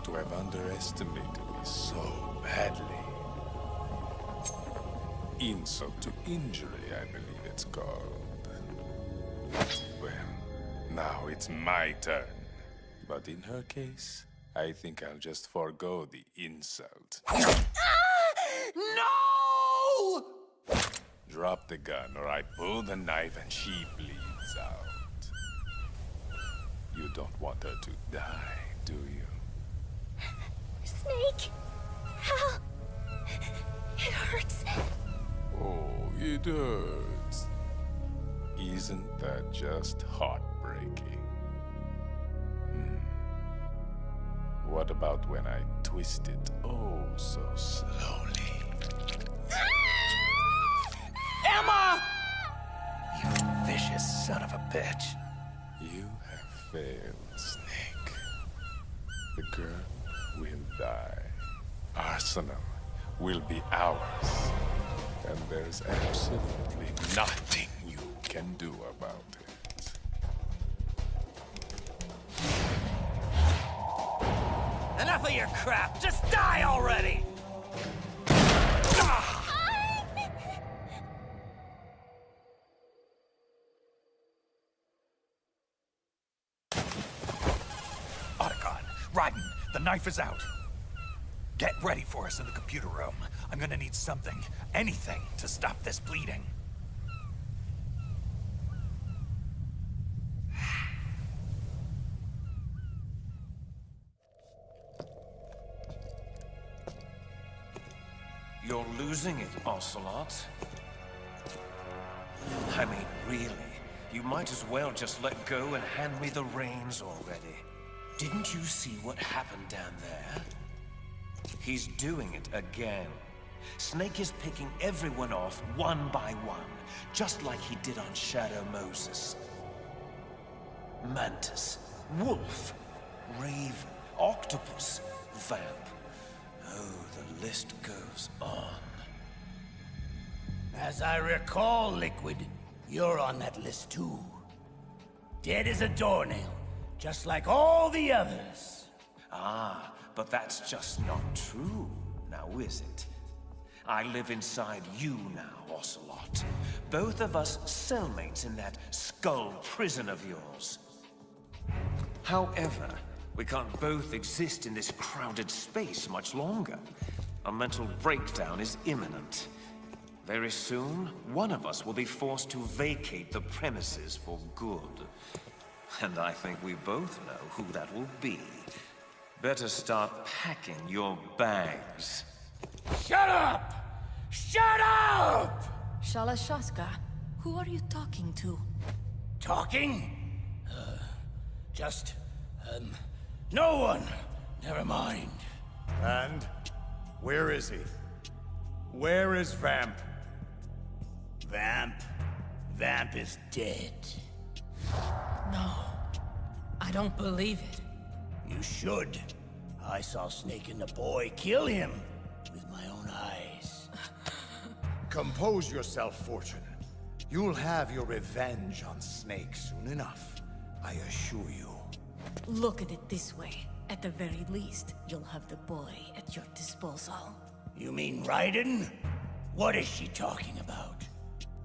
to have underestimated me so badly. Insult to injury, I believe it's called. Well, now it's my turn. But in her case, I think I'll just forego the insult. No! Drop the gun or I pull the knife and she bleeds out. You don't want her to die, do you? Snake! How? It hurts. Oh, it hurts. Isn't that just heartbreaking? What about when I twist it oh so slowly? Emma! You vicious son of a bitch. You have failed, Snake. The girl will die. Arsenal will be ours. And there's absolutely nothing you can do about it. Enough of your crap! Just die already! Otacon, Raiden, the knife is out. Get ready for us in the computer room. I'm gonna need something, anything, to stop this bleeding. You're losing it, Ocelot. I mean, really, you might as well just let go and hand me the reins already. Didn't you see what happened down there? He's doing it again. Snake is picking everyone off one by one, just like he did on Shadow Moses. Mantis, Wolf, Raven, Octopus, Vamp. Oh, the list goes on. As I recall, Liquid, you're on that list too. Dead as a doornail, just like all the others. Ah, but that's just not true, now is it? I live inside you now, Ocelot. Both of us cellmates in that skull prison of yours. However, we can't both exist in this crowded space much longer. A mental breakdown is imminent. Very soon, one of us will be forced to vacate the premises for good. And I think we both know who that will be. Better start packing your bags. Shut up! Shut up! Shalashaska, who are you talking to? Talking? No one. Never mind. And where is he? Where is Vamp? Vamp? Vamp is dead. No, I don't believe it. You should. I saw Snake and the boy kill him with my own eyes. Compose yourself, Fortune. You'll have your revenge on Snake soon enough, I assure you. Look at it this way. At the very least, you'll have the boy at your disposal. You mean Raiden? What is she talking about?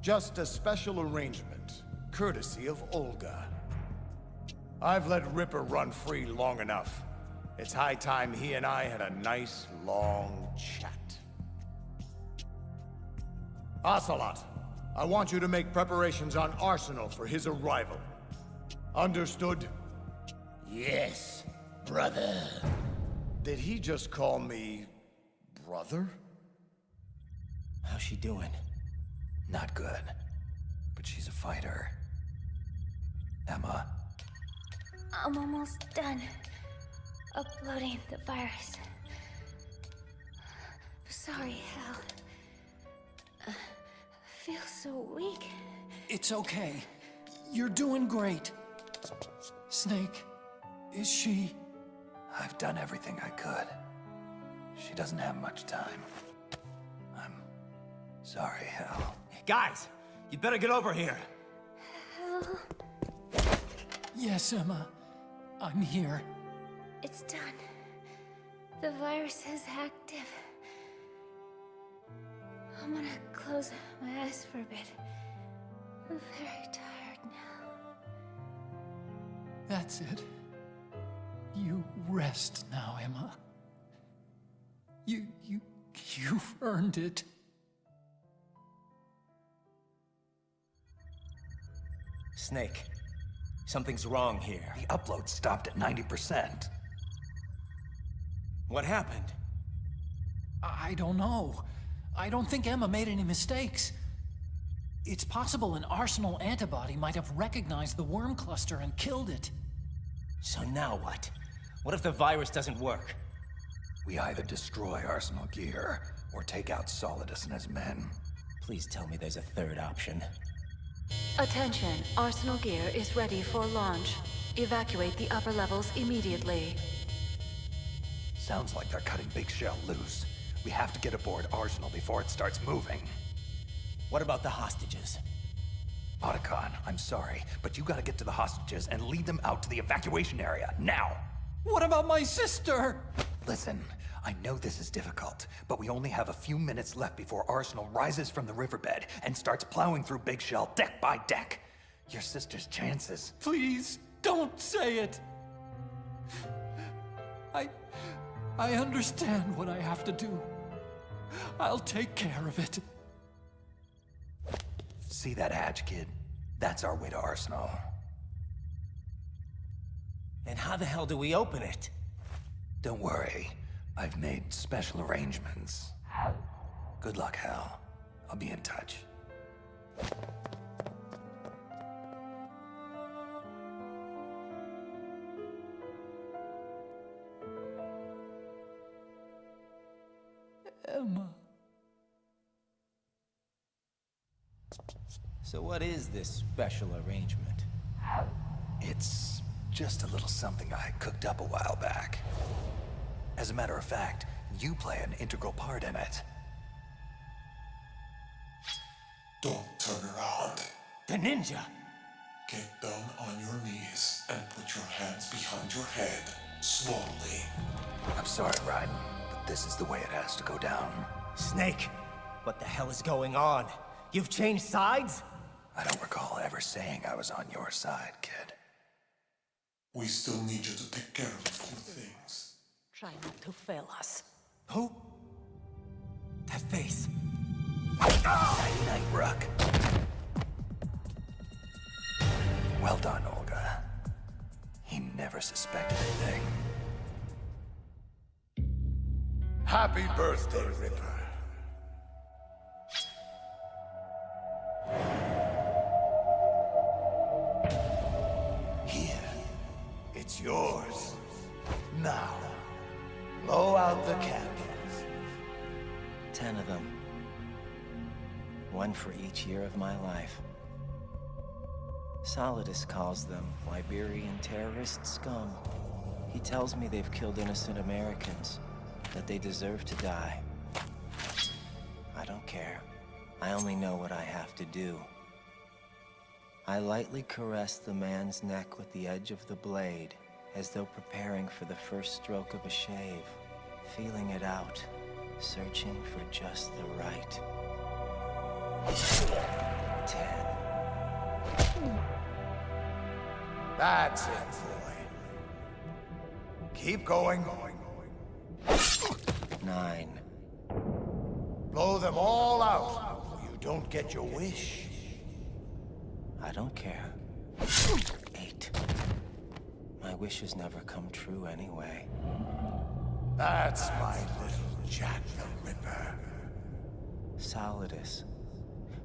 Just a special arrangement, courtesy of Olga. I've let Ripper run free long enough. It's high time he and I had a nice, long chat. Ocelot, I want you to make preparations on Arsenal for his arrival. Understood? Yes, brother. Did he just call me brother? How's she doing? Not good. But she's a fighter. Emma. I'm almost done uploading the virus. Sorry, Hal. I feel so weak. It's okay. You're doing great. Snake, is she... I've done everything I could. She doesn't have much time. I'm sorry, Hal. Guys, you better get over here. Yes, Emma. I'm here. It's done. The virus is active. I'm gonna close my eyes for a bit. I'm very tired now. That's it. You rest now, Emma. You've earned it. Snake, something's wrong here. The upload stopped at 90%. What happened? I don't know. I don't think Emma made any mistakes. It's possible an Arsenal antibody might have recognized the worm cluster and killed it. So now what? What if the virus doesn't work? We either destroy Arsenal gear, or take out Solidus and his men. Please tell me there's a third option. Attention, Arsenal gear is ready for launch. Evacuate the upper levels immediately. Sounds like they're cutting Big Shell loose. We have to get aboard Arsenal before it starts moving. What about the hostages? Otacon, I'm sorry, but you gotta get to the hostages and lead them out to the evacuation area, now! What about my sister? Listen, I know this is difficult, but we only have a few minutes left before Arsenal rises from the riverbed and starts plowing through Big Shell deck by deck. Your sister's chances. Please, don't say it. I understand what I have to do. I'll take care of it. See that hatch, kid? That's our way to Arsenal. And how the hell do we open it? Don't worry. I've made special arrangements. Good luck, Hal. I'll be in touch. Emma. So what is this special arrangement? It's just a little something I cooked up a while back. As a matter of fact, you play an integral part in it. Don't turn around. The ninja! Get down on your knees and put your hands behind your head, slowly. I'm sorry, Raiden, but this is the way it has to go down. Snake, what the hell is going on? You've changed sides? I don't recall ever saying I was on your side, kid. We still need you to take care of a few things. Try not to fail us. Who? That face. Night, Rook. Well done, Olga. He never suspected anything. Happy birthday, Ripper. Here. It's yours. Now, blow out the candles. 10 of them. One for each year of my life. Solidus calls them Liberian terrorist scum. He tells me they've killed innocent Americans, that they deserve to die. I don't care. I only know what I have to do. I lightly caress the man's neck with the edge of the blade, as though preparing for the first stroke of a shave, feeling it out, searching for just the right. 10. That's it, boy. Keep going. 9. Blow them all out, or you don't get your wish. I don't care. 8. My wishes never come true anyway. That's my little Jack the Ripper. Solidus,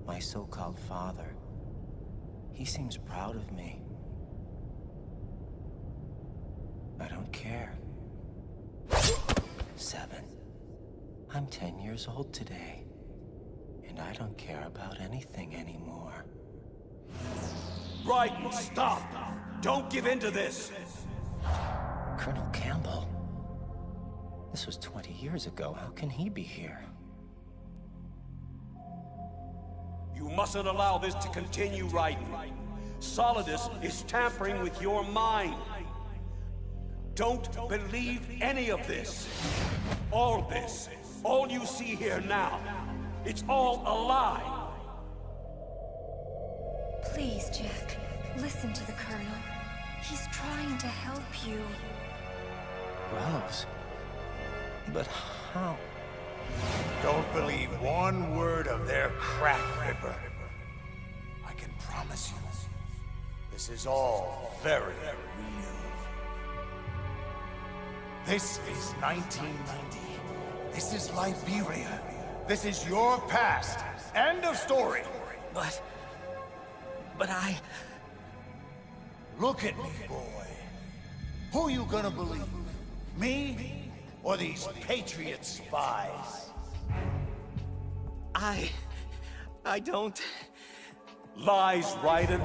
my so-called father. He seems proud of me. I don't care. 7. I'm 10 years old today, and I don't care about anything anymore. Raiden, stop! Don't give in to this! Colonel Campbell? This was 20 years ago. How can he be here? You mustn't allow this to continue, Raiden. Solidus is tampering with your mind. Don't believe any of this. All this. All you see here now. It's all a lie. Please, Jack, listen to the Colonel. He's trying to help you. Rose? But how? Don't believe one word of their crap, Ripper. I can promise you, this is all very real. This is 1990. This is Liberia. This is your past. End of story. But I... Look at me, boy. Who you gonna believe? Me? Or these Patriot spies? I don't... Lies, Raiden.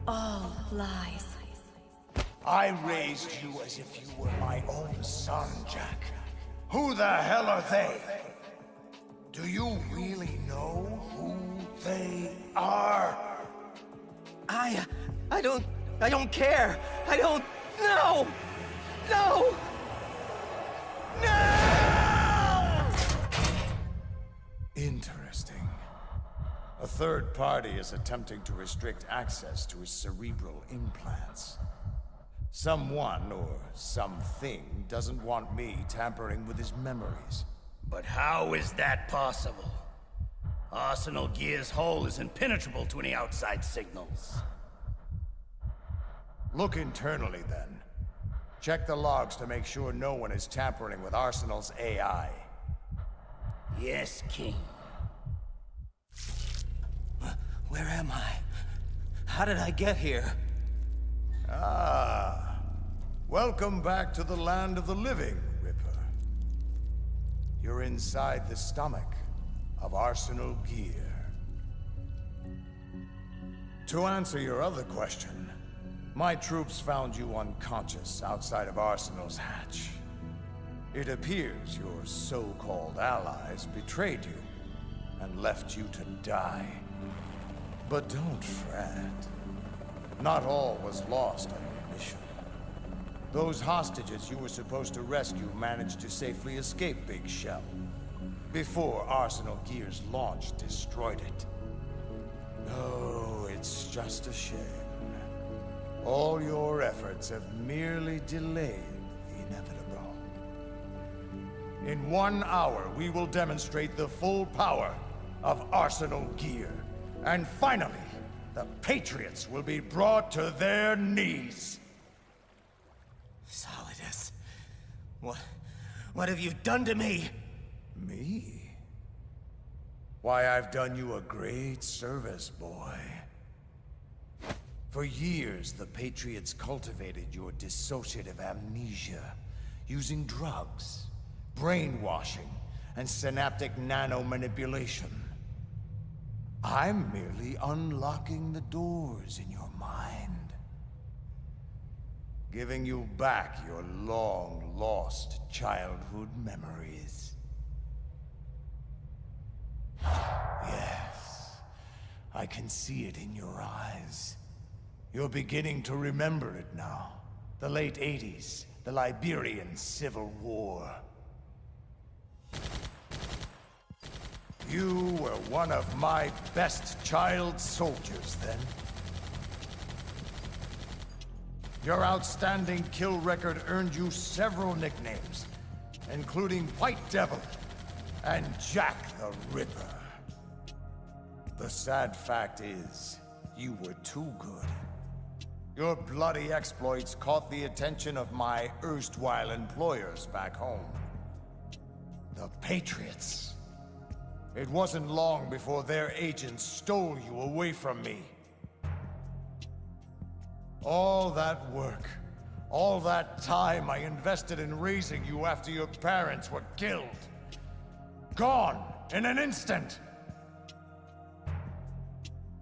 All lies. I raised you as if you were my own son, Jack. Who the hell are they? Do you really know who they are? I don't care. I don't... No! No! No! Interesting. A third party is attempting to restrict access to his cerebral implants. Someone or something doesn't want me tampering with his memories. But how is that possible? Arsenal Gear's hull is impenetrable to any outside signals. Look internally, then. Check the logs to make sure no one is tampering with Arsenal's AI. Yes, King. Where am I? How did I get here? Ah. Welcome back to the land of the living, Ripper. You're inside the stomach of Arsenal Gear. To answer your other question, my troops found you unconscious outside of Arsenal's hatch. It appears your so-called allies betrayed you and left you to die. But don't fret. Not all was lost on your mission. Those hostages you were supposed to rescue managed to safely escape Big Shell before Arsenal Gear's launch destroyed it. Oh, it's just a shame. All your efforts have merely delayed the inevitable. In 1 hour, we will demonstrate the full power of Arsenal Gear. And finally, the Patriots will be brought to their knees. Solidus, what have you done to me? Me? Why, I've done you a great service, boy. For years, the Patriots cultivated your dissociative amnesia, using drugs, brainwashing, and synaptic nano-manipulation. I'm merely unlocking the doors in your mind. Giving you back your long-lost childhood memories. Yes, I can see it in your eyes. You're beginning to remember it now. The late 80s, the Liberian Civil War. You were one of my best child soldiers then. Your outstanding kill record earned you several nicknames, including White Devil and Jack the Ripper. The sad fact is, you were too good. Your bloody exploits caught the attention of my erstwhile employers back home. The Patriots. It wasn't long before their agents stole you away from me. All that work, all that time I invested in raising you after your parents were killed. Gone in an instant.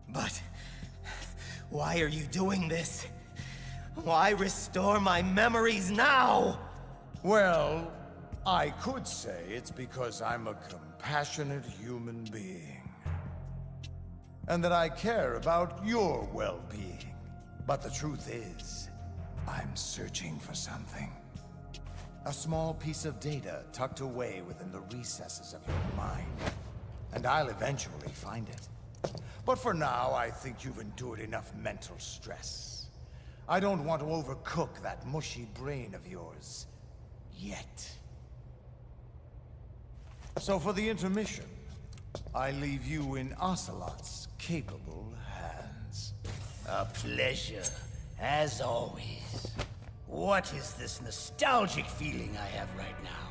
But Why are you doing this? Why restore my memories now? Well, I could say it's because I'm a compassionate human being. And that I care about your well-being. But the truth is, I'm searching for something. A small piece of data tucked away within the recesses of your mind. And I'll eventually find it. But for now, I think you've endured enough mental stress. I don't want to overcook that mushy brain of yours. Yet. So for the intermission, I leave you in Ocelot's capable hands. A pleasure, as always. What is this nostalgic feeling I have right now?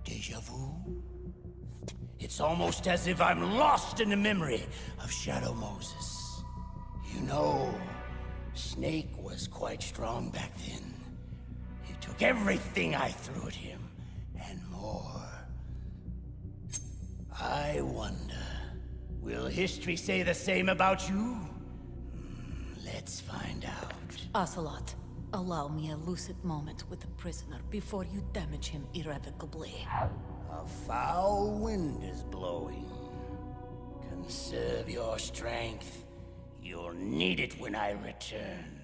Deja vu? It's almost as if I'm lost in the memory of Shadow Moses. You know, Snake was quite strong back then. He took everything I threw at him, and more. I wonder, will history say the same about you? Let's find out. Ocelot, allow me a lucid moment with the prisoner before you damage him irrevocably. A foul wind is blowing. Conserve your strength. You'll need it when I return.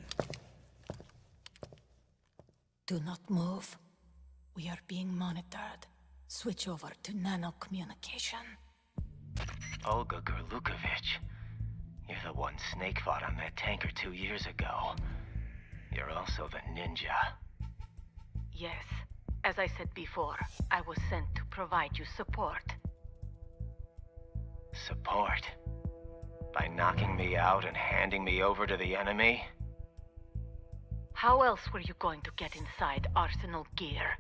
Do not move. We are being monitored. Switch over to nano communication. Olga Gurlukovich. You're the one Snake fought on that tanker 2 years ago. You're also the ninja. Yes. As I said before, I was sent to provide you support. Support? By knocking me out and handing me over to the enemy? How else were you going to get inside Arsenal gear?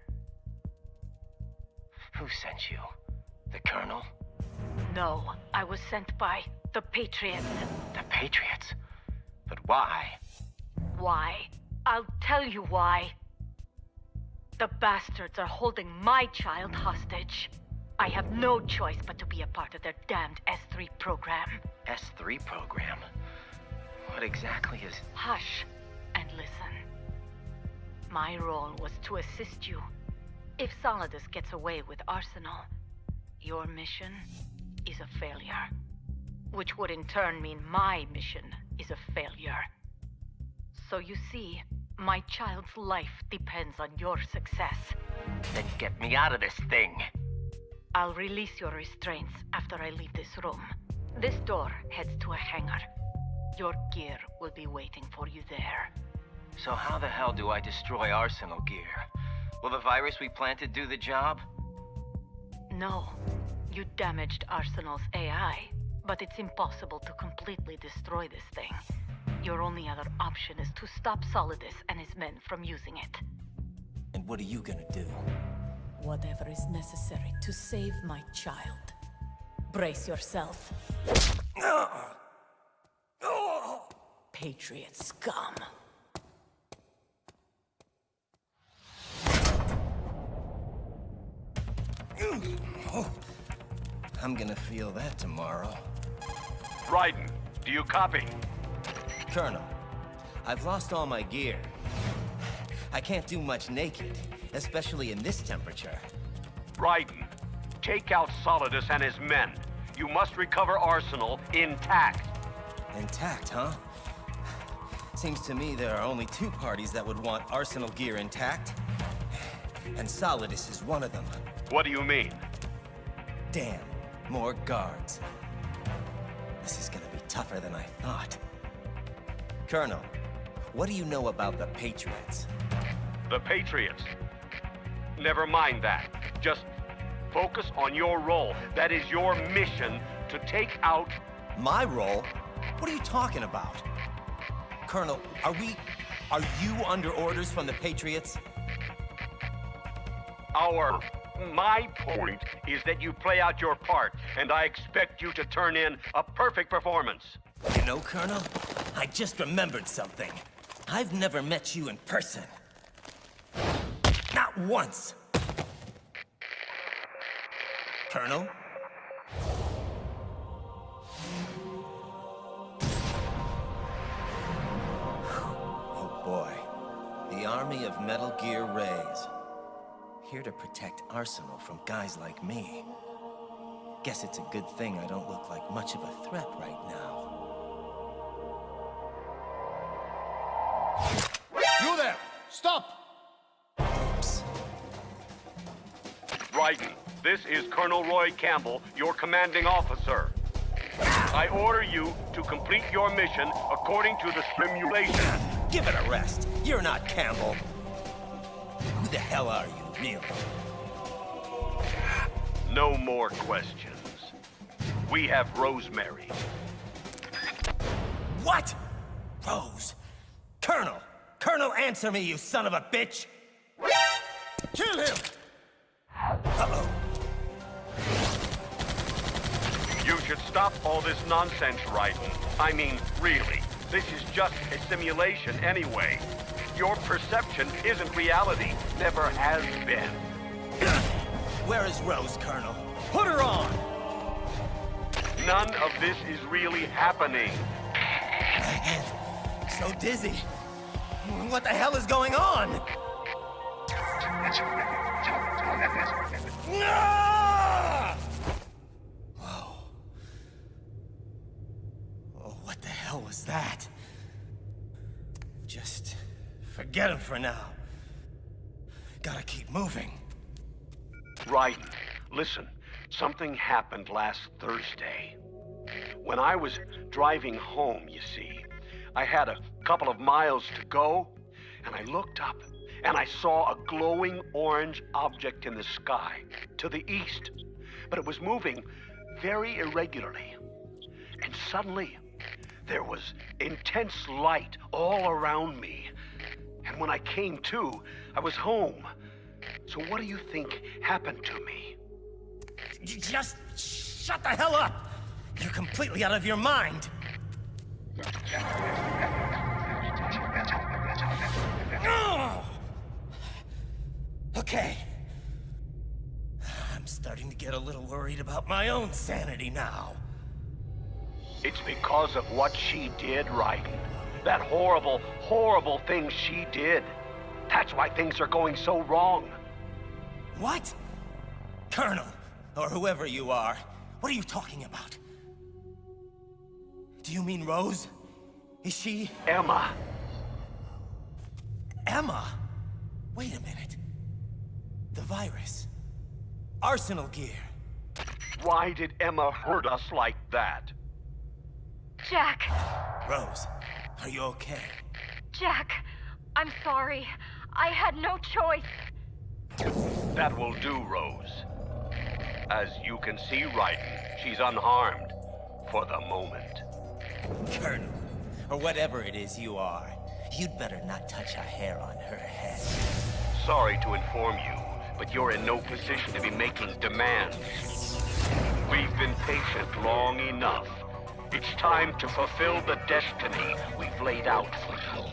Who sent you? The Colonel? No, I was sent by the Patriots. The Patriots? But why? Why? I'll tell you why. The bastards are holding my child hostage. I have no choice but to be a part of their damned S3 program. S3 program? What exactly is... Hush, and listen. My role was to assist you. If Solidus gets away with Arsenal, your mission is a failure. Which would in turn mean my mission is a failure. So you see, my child's life depends on your success. Then get me out of this thing. I'll release your restraints after I leave this room. This door heads to a hangar. Your gear will be waiting for you there. So how the hell do I destroy Arsenal gear? Will the virus we planted do the job? No. You damaged Arsenal's AI, but it's impossible to completely destroy this thing. Your only other option is to stop Solidus and his men from using it. And what are you gonna do? Whatever is necessary to save my child. Brace yourself. Patriot scum. I'm gonna feel that tomorrow. Raiden, do you copy? Colonel, I've lost all my gear. I can't do much naked, especially in this temperature. Raiden, take out Solidus and his men. You must recover Arsenal intact. Intact, huh? Seems to me there are only two parties that would want Arsenal gear intact. And Solidus is one of them. What do you mean? Damn, more guards. This is gonna be tougher than I thought. Colonel, what do you know about the Patriots? The Patriots? Never mind that. Just focus on your role. That is your mission to take out... My role? What are you talking about? Colonel, are you under orders from the Patriots? My point is that you play out your part, and I expect you to turn in a perfect performance. You know, Colonel, I just remembered something. I've never met you in person. Not once. Colonel? army of Metal Gear Rays. Here to protect Arsenal from guys like me. Guess it's a good thing I don't look like much of a threat right now. You there! Stop! Raiden, this is Colonel Roy Campbell, your commanding officer. I order you to complete your mission according to the simulation. Give it a rest. You're not Campbell. Who the hell are you, really? No more questions. We have Rosemary. What? Rose? Colonel! Colonel, answer me, you son of a bitch! Kill him! Uh-oh. You should stop all this nonsense, Raiden. I mean, really. This is just a simulation anyway. Your perception isn't reality. Never has been. Where is Rose, Colonel? Put her on! None of this is really happening. My head. So dizzy. What the hell is going on? No! Whoa. Oh, what the hell was that? Just forget him for now. Gotta keep moving. Raiden, listen. Something happened last Thursday. When I was driving home, you see, I had a couple of miles to go, and I looked up, and I saw a glowing orange object in the sky, to the east. But it was moving very irregularly. And suddenly, there was intense light all around me. And when I came to, I was home. So what do you think happened to me? Just shut the hell up! You're completely out of your mind! Okay. I'm starting to get a little worried about my own sanity now. It's because of what she did, Raiden. That horrible, horrible thing she did. That's why things are going so wrong. What? Colonel, or whoever you are, what are you talking about? Do you mean Rose? Is she... Emma. Emma? Wait a minute. The virus. Arsenal gear. Why did Emma hurt us like that? Jack! Rose, are you okay? Jack, I'm sorry. I had no choice. That will do, Rose. As you can see, Raiden, she's unharmed. For the moment. Colonel, or whatever it is you are, you'd better not touch a hair on her head. Sorry to inform you, but you're in no position to be making demands. We've been patient long enough. It's time to fulfill the destiny we've laid out for you.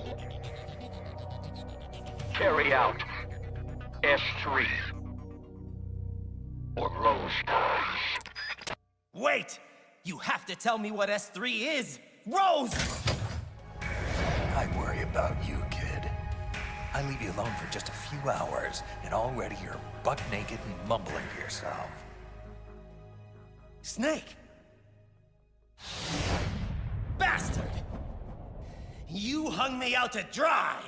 Carry out S3. Or Rose. Wait! You have to tell me what S3 is! Rose! I worry about you, kid. I leave you alone for just a few hours, and already you're buck naked and mumbling to yourself. Snake! Bastard! You hung me out to dry!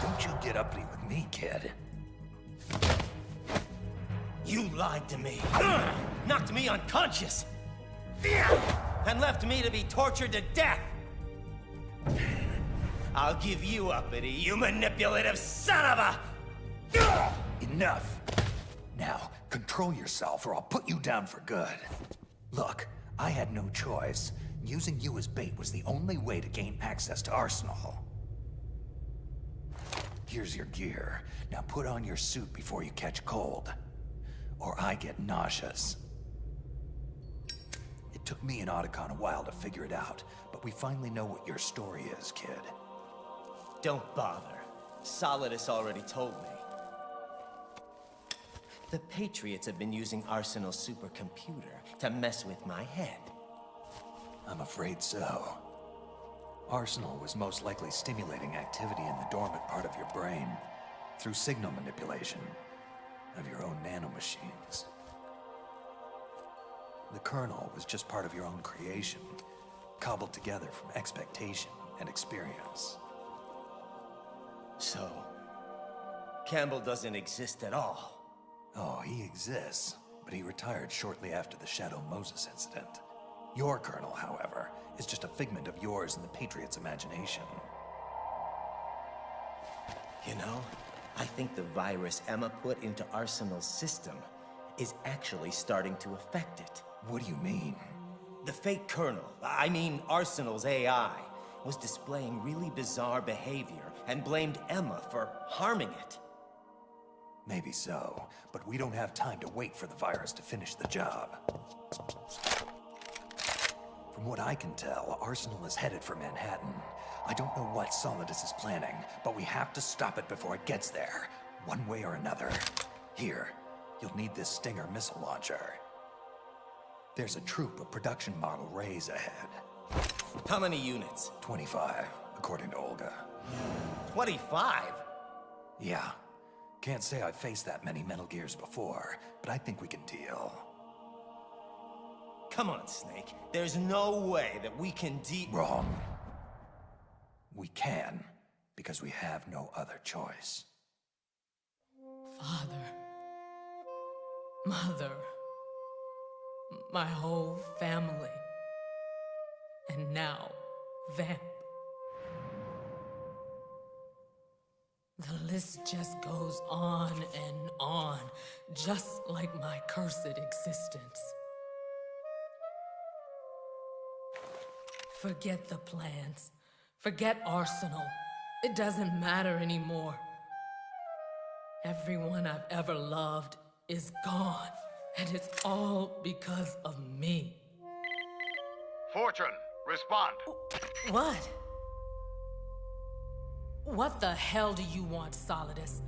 Don't you get uppity with me, kid. You lied to me. Knocked me unconscious. And left me to be tortured to death. I'll give you uppity, you manipulative son of a... Enough. Now, control yourself or I'll put you down for good. Look, I had no choice. Using you as bait was the only way to gain access to Arsenal. Here's your gear. Now put on your suit before you catch cold. Or I get nauseous. It took me and Otacon a while to figure it out, but we finally know what your story is, kid. Don't bother. Solidus already told me. The Patriots have been using Arsenal's supercomputer to mess with my head. I'm afraid so. Arsenal was most likely stimulating activity in the dormant part of your brain through signal manipulation of your own nanomachines. The kernel was just part of your own creation, cobbled together from expectation and experience. So, Campbell doesn't exist at all. Oh, he exists, but he retired shortly after the Shadow Moses incident. Your kernel, however, is just a figment of yours and the Patriot's imagination. You know, I think the virus Emma put into Arsenal's system is actually starting to affect it. What do you mean? The fake kernel, I mean Arsenal's AI, was displaying really bizarre behavior and blamed Emma for harming it. Maybe so, but we don't have time to wait for the virus to finish the job. From what I can tell, Arsenal is headed for Manhattan. I don't know what Solidus is planning, but we have to stop it before it gets there, one way or another. Here, you'll need this Stinger missile launcher. There's a troop of production model Rays ahead. How many units? 25, according to Olga. 25? Yeah. Can't say I've faced that many Metal Gears before, but I think we can deal. Come on, Snake. There's no way that we can Wrong. We can, because we have no other choice. Father. Mother. My whole family. And now, Vamp. The list just goes on and on, just like my cursed existence. Forget the plans. Forget Arsenal. It doesn't matter anymore. Everyone I've ever loved is gone, and it's all because of me. Fortune, respond. What? What the hell do you want, Solidus?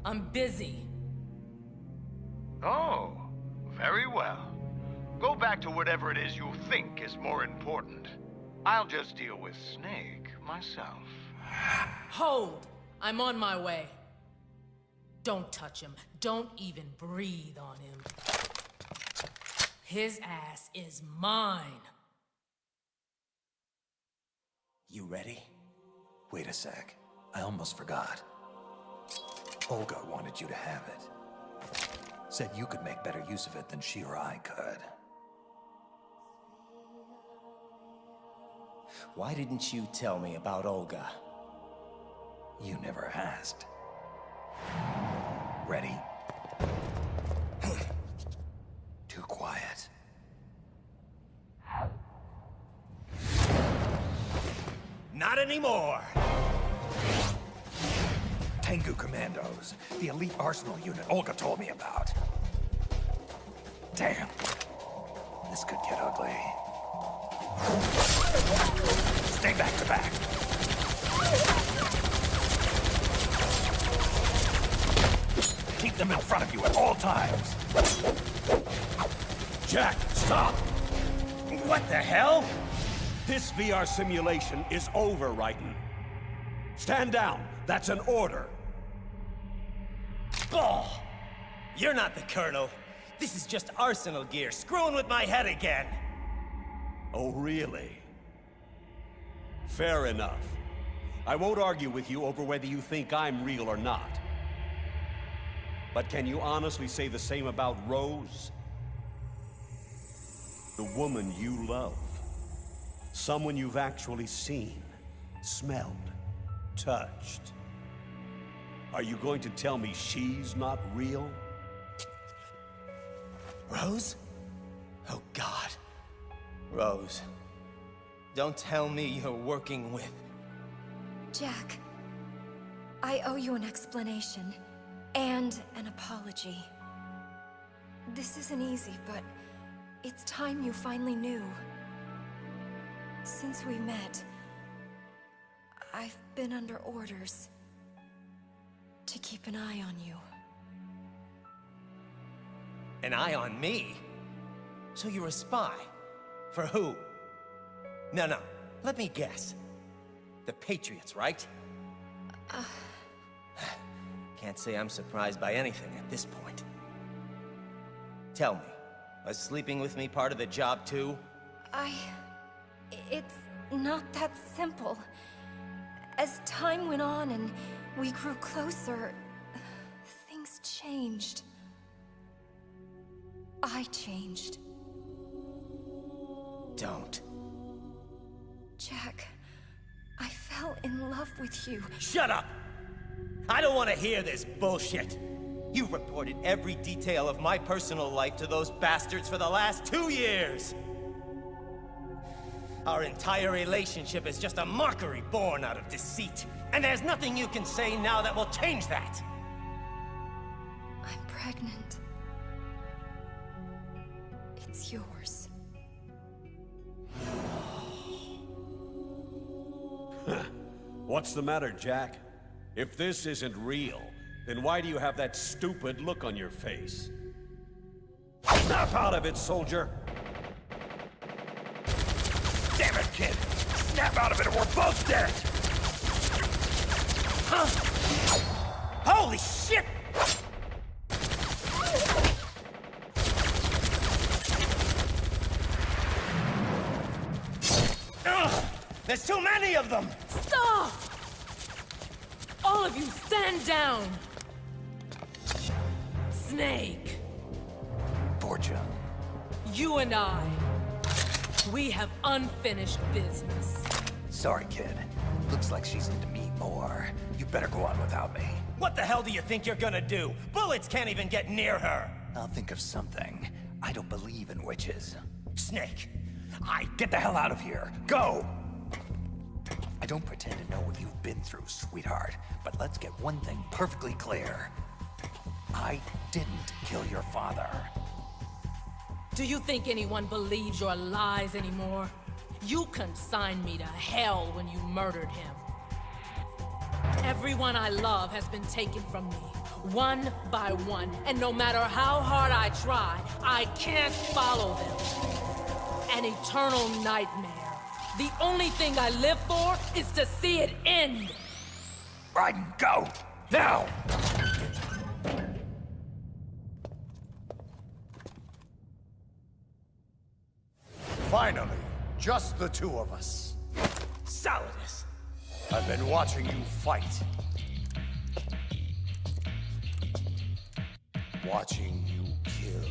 I'm busy. Oh, very well. Go back to whatever it is you think is more important. I'll just deal with Snake myself. Hold! I'm on my way. Don't touch him. Don't even breathe on him. His ass is mine. You ready? Wait a sec. I almost forgot. Olga wanted you to have it. Said you could make better use of it than she or I could. Why didn't you tell me about Olga? You never asked. Ready? Too quiet. Not anymore! Tengu Commandos, the elite Arsenal unit Olga told me about. Damn. This could get ugly. Stay back to back. Keep them in front of you at all times. Jack, stop! What the hell? This VR simulation is over, Raiden. Stand down. That's an order. Ball! You're not the Colonel. This is just Arsenal gear screwing with my head again. Oh, really? Fair enough. I won't argue with you over whether you think I'm real or not. But can you honestly say the same about Rose? The woman you love. Someone you've actually seen, smelled, touched. Are you going to tell me she's not real? Rose? Oh, God. Rose. Don't tell me you're working with... Jack, I owe you an explanation and an apology. This isn't easy, but it's time you finally knew. Since we met, I've been under orders to keep an eye on you. An eye on me? So you're a spy? For who? No, let me guess. The Patriots, right? Can't say I'm surprised by anything at this point. Tell me, was sleeping with me part of the job too? It's not that simple. As time went on and we grew closer, things changed. I changed. Don't. Jack, I fell in love with you. Shut up! I don't want to hear this bullshit. You've reported every detail of my personal life to those bastards for the last 2 years. Our entire relationship is just a mockery born out of deceit. And there's nothing you can say now that will change that. I'm pregnant. It's yours. What's the matter, Jack? If this isn't real, then why do you have that stupid look on your face? Snap out of it, soldier! Damn it, kid! Snap out of it or we're both dead! Huh? Holy shit! Ugh! There's too many of them! Stop! All of you, stand down! Snake! Fortune. You and I, we have unfinished business. Sorry, kid. Looks like she's into me more. You better go on without me. What the hell do you think you're gonna do? Bullets can't even get near her! I'll think of something. I don't believe in witches. Snake! Get the hell out of here! Go! I don't pretend to know what you've been through, sweetheart, but let's get one thing perfectly clear. I didn't kill your father. Do you think anyone believes your lies anymore? You consigned me to hell when you murdered him. Everyone I love has been taken from me, one by one, and no matter how hard I try, I can't follow them. An eternal nightmare. The only thing I live for is to see it end. Raiden, go! Now! Finally, just the two of us. Solidus! I've been watching you fight. Watching you kill.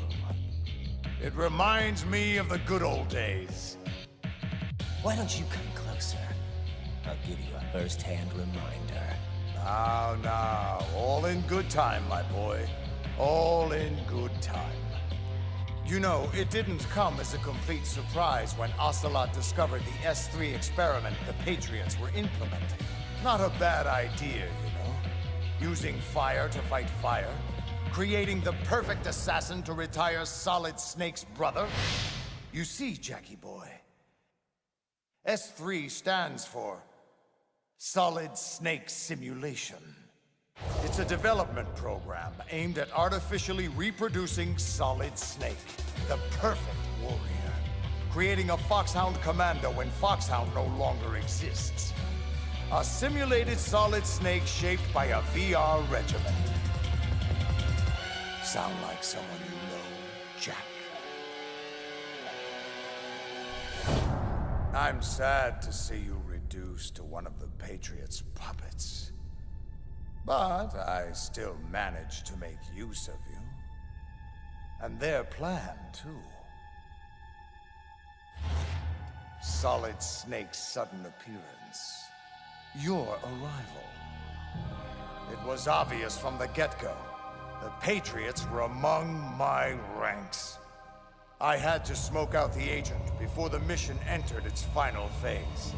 It reminds me of the good old days. Why don't you come closer? I'll give you a first-hand reminder. Now, all in good time, my boy. All in good time. You know, it didn't come as a complete surprise when Ocelot discovered the S3 experiment the Patriots were implementing. Not a bad idea, you know? Using fire to fight fire. Creating the perfect assassin to retire Solid Snake's brother. You see, Jackie boy, S3 stands for Solid Snake Simulation. It's a development program aimed at artificially reproducing Solid Snake, the perfect warrior. Creating a Foxhound commando when Foxhound no longer exists. A simulated Solid Snake shaped by a VR regimen. Sound like someone you know, Jack? I'm sad to see you reduced to one of the Patriots' puppets. But I still managed to make use of you. And their plan, too. Solid Snake's sudden appearance. Your arrival. It was obvious from the get-go. The Patriots were among my ranks. I had to smoke out the agent before the mission entered its final phase.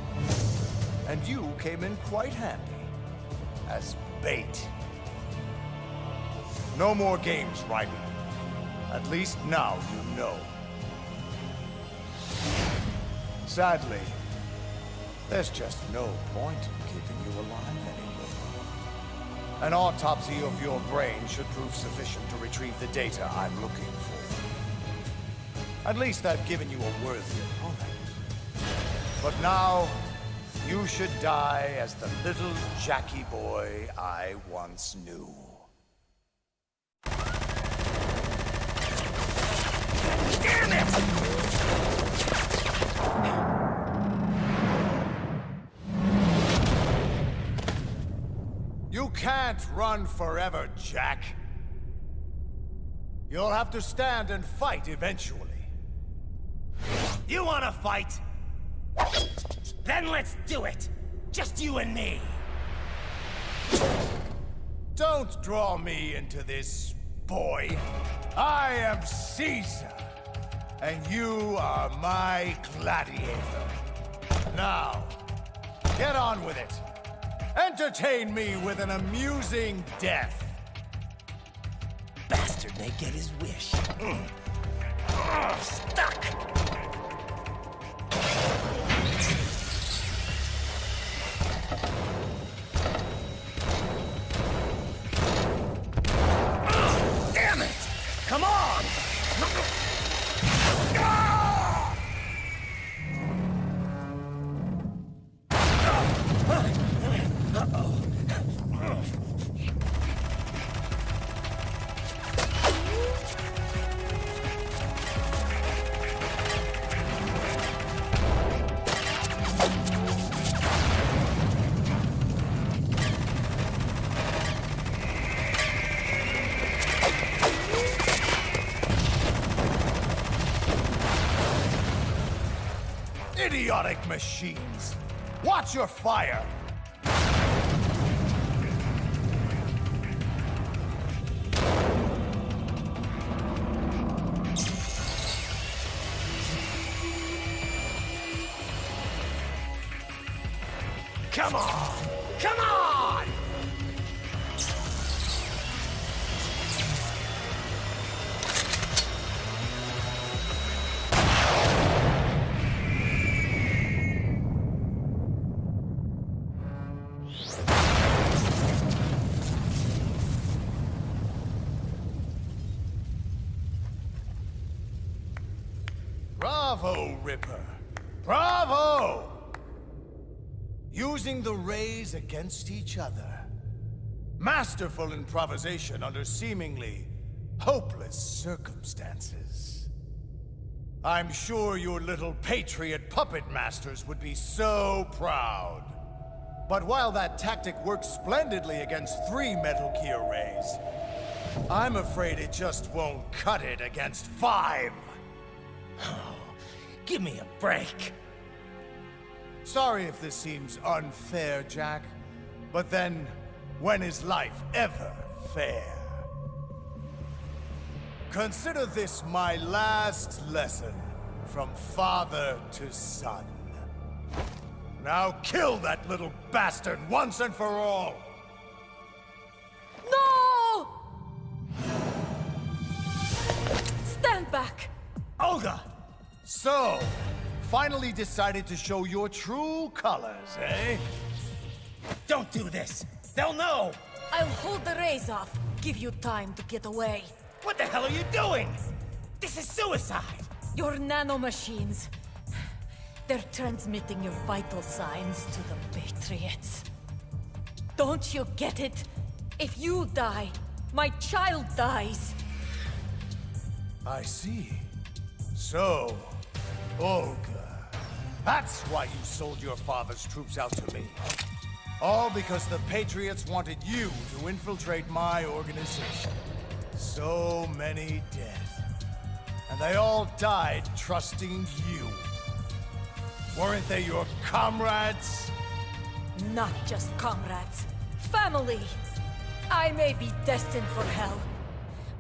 And you came in quite handy. As bait. No more games, Raiden. At least now you know. Sadly, there's just no point in keeping you alive anymore. An autopsy of your brain should prove sufficient to retrieve the data I'm looking for. At least I've given you a worthy opponent. But now, you should die as the little Jackie boy I once knew. Damn it! You can't run forever, Jack. You'll have to stand and fight eventually. You wanna fight? Then let's do it! Just you and me! Don't draw me into this, boy. I am Caesar, and you are my gladiator. Now, get on with it. Entertain me with an amusing death. Bastard may get his wish. Stuck! Damn it! Come on! Idiotic machines! Watch your fire! Come on! Come on! Bravo, Ripper! Bravo! Using the rays against each other. Masterful improvisation under seemingly hopeless circumstances. I'm sure your little patriot puppet masters would be so proud. But while that tactic works splendidly against 3 Metal Gear rays, I'm afraid it just won't cut it against 5. Oh, give me a break. Sorry if this seems unfair, Jack, but then, when is life ever fair? Consider this my last lesson from father to son. Now kill that little bastard once and for all! No! Stand back! Olga! So, finally decided to show your true colors, eh? Don't do this! They'll know! I'll hold the rays off. Give you time to get away. What the hell are you doing? This is suicide! Your nanomachines. They're transmitting your vital signs to the Patriots. Don't you get it? If you die, my child dies. I see. So, Olga, that's why you sold your father's troops out to me. All because the Patriots wanted you to infiltrate my organization. So many dead. And they all died trusting you. Weren't they your comrades? Not just comrades. Family! I may be destined for hell,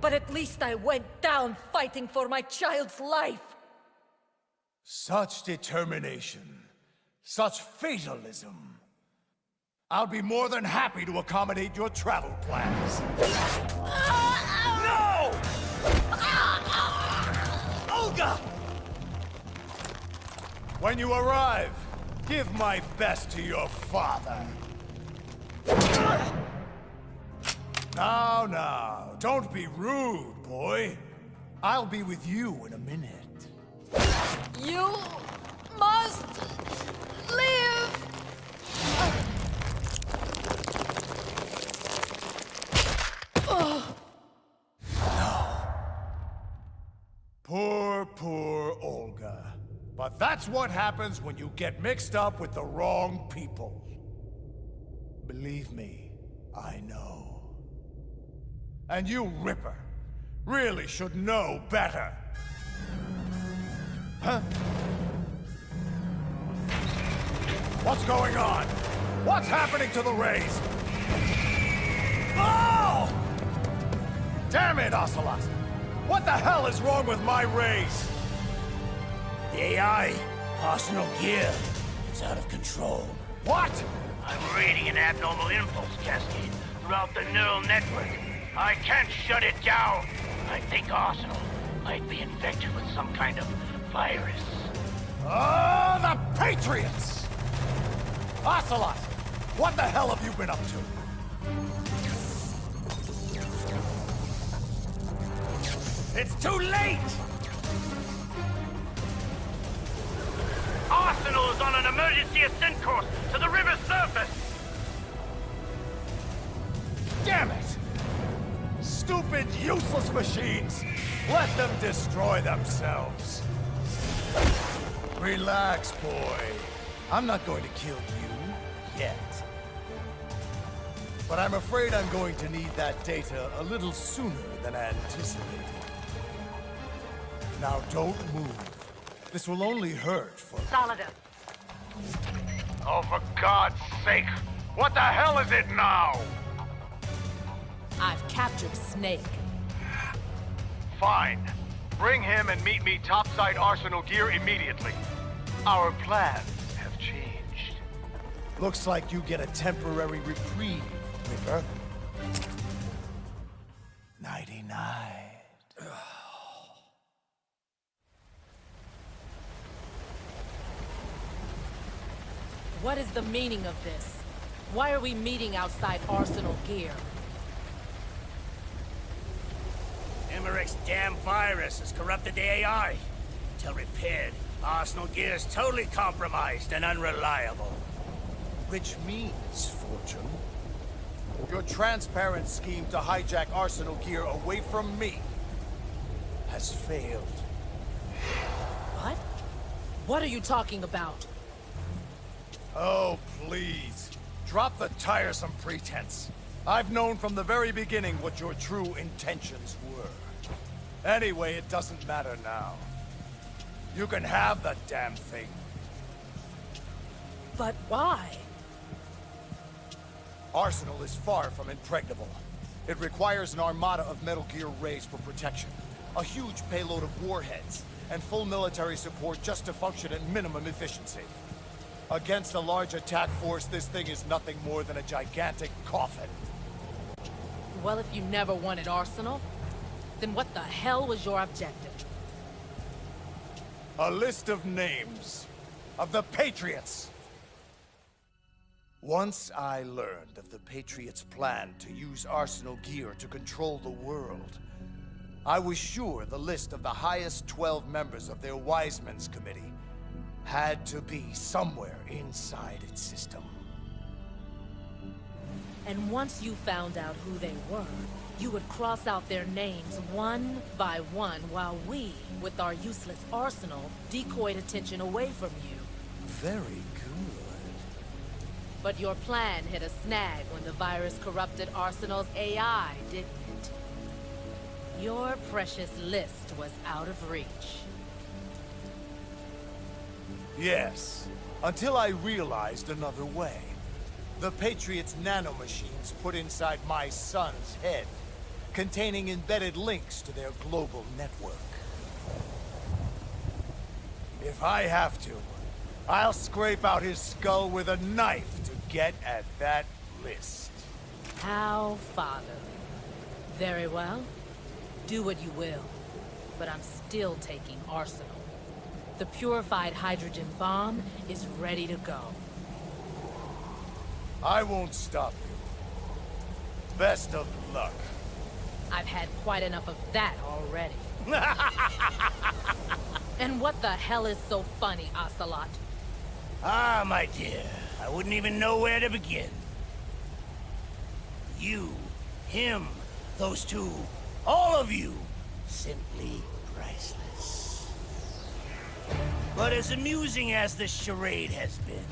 but at least I went down fighting for my child's life. Such determination. Such fatalism. I'll be more than happy to accommodate your travel plans. No! Olga! When you arrive, give my best to your father. Now, don't be rude, boy. I'll be with you in a minute. You must live! That's what happens when you get mixed up with the wrong people. Believe me, I know. And you, Ripper, really should know better. Huh? What's going on? What's happening to the rays? Oh! Damn it, Ocelot! What the hell is wrong with my rays? The AI, Arsenal gear, it's out of control. What? I'm reading an abnormal impulse cascade throughout the neural network. I can't shut it down. I think Arsenal might be infected with some kind of virus. Oh, the Patriots! Ocelot, what the hell have you been up to? It's too late! Arsenal is on an emergency ascent course to the river's surface! Damn it! Stupid, useless machines! Let them destroy themselves. Relax, boy. I'm not going to kill you yet. But I'm afraid I'm going to need that data a little sooner than anticipated. Now don't move. This will only hurt for... Solidus. Oh, for God's sake! What the hell is it now? I've captured Snake. Fine. Bring him and meet me topside Arsenal gear immediately. Our plans have changed. Looks like you get a temporary reprieve, Ripper. 99. What is the meaning of this? Why are we meeting outside Arsenal gear? Emmerich's damn virus has corrupted the AI. Until repaired, Arsenal gear is totally compromised and unreliable. Which means, Fortune, your transparent scheme to hijack Arsenal gear away from me has failed. What? What are you talking about? Oh, please. Drop the tiresome pretense. I've known from the very beginning what your true intentions were. Anyway, it doesn't matter now. You can have the damn thing. But why? Arsenal is far from impregnable. It requires an armada of Metal Gear Rays for protection, a huge payload of warheads, and full military support just to function at minimum efficiency. Against a large attack force, this thing is nothing more than a gigantic coffin. Well, if you never wanted Arsenal, then what the hell was your objective? A list of names of the Patriots. Once I learned of the Patriots' plan to use Arsenal gear to control the world, I was sure the list of the highest 12 members of their Wise Men's Committee had to be somewhere inside its system. And once you found out who they were, you would cross out their names one by one while we, with our useless arsenal, decoyed attention away from you. Very good. But your plan hit a snag when the virus corrupted Arsenal's AI, didn't it? Your precious list was out of reach. Yes, until I realized another way. The Patriots' nanomachines put inside my son's head, containing embedded links to their global network. If I have to, I'll scrape out his skull with a knife to get at that list. How fatherly. Very well. Do what you will. But I'm still taking Arsenal. The purified hydrogen bomb is ready to go. I won't stop you. Best of luck. I've had quite enough of that already. And what the hell is so funny, Ocelot? Ah, my dear, I wouldn't even know where to begin. You, him, those two, all of you, simply priceless. But as amusing as this charade has been,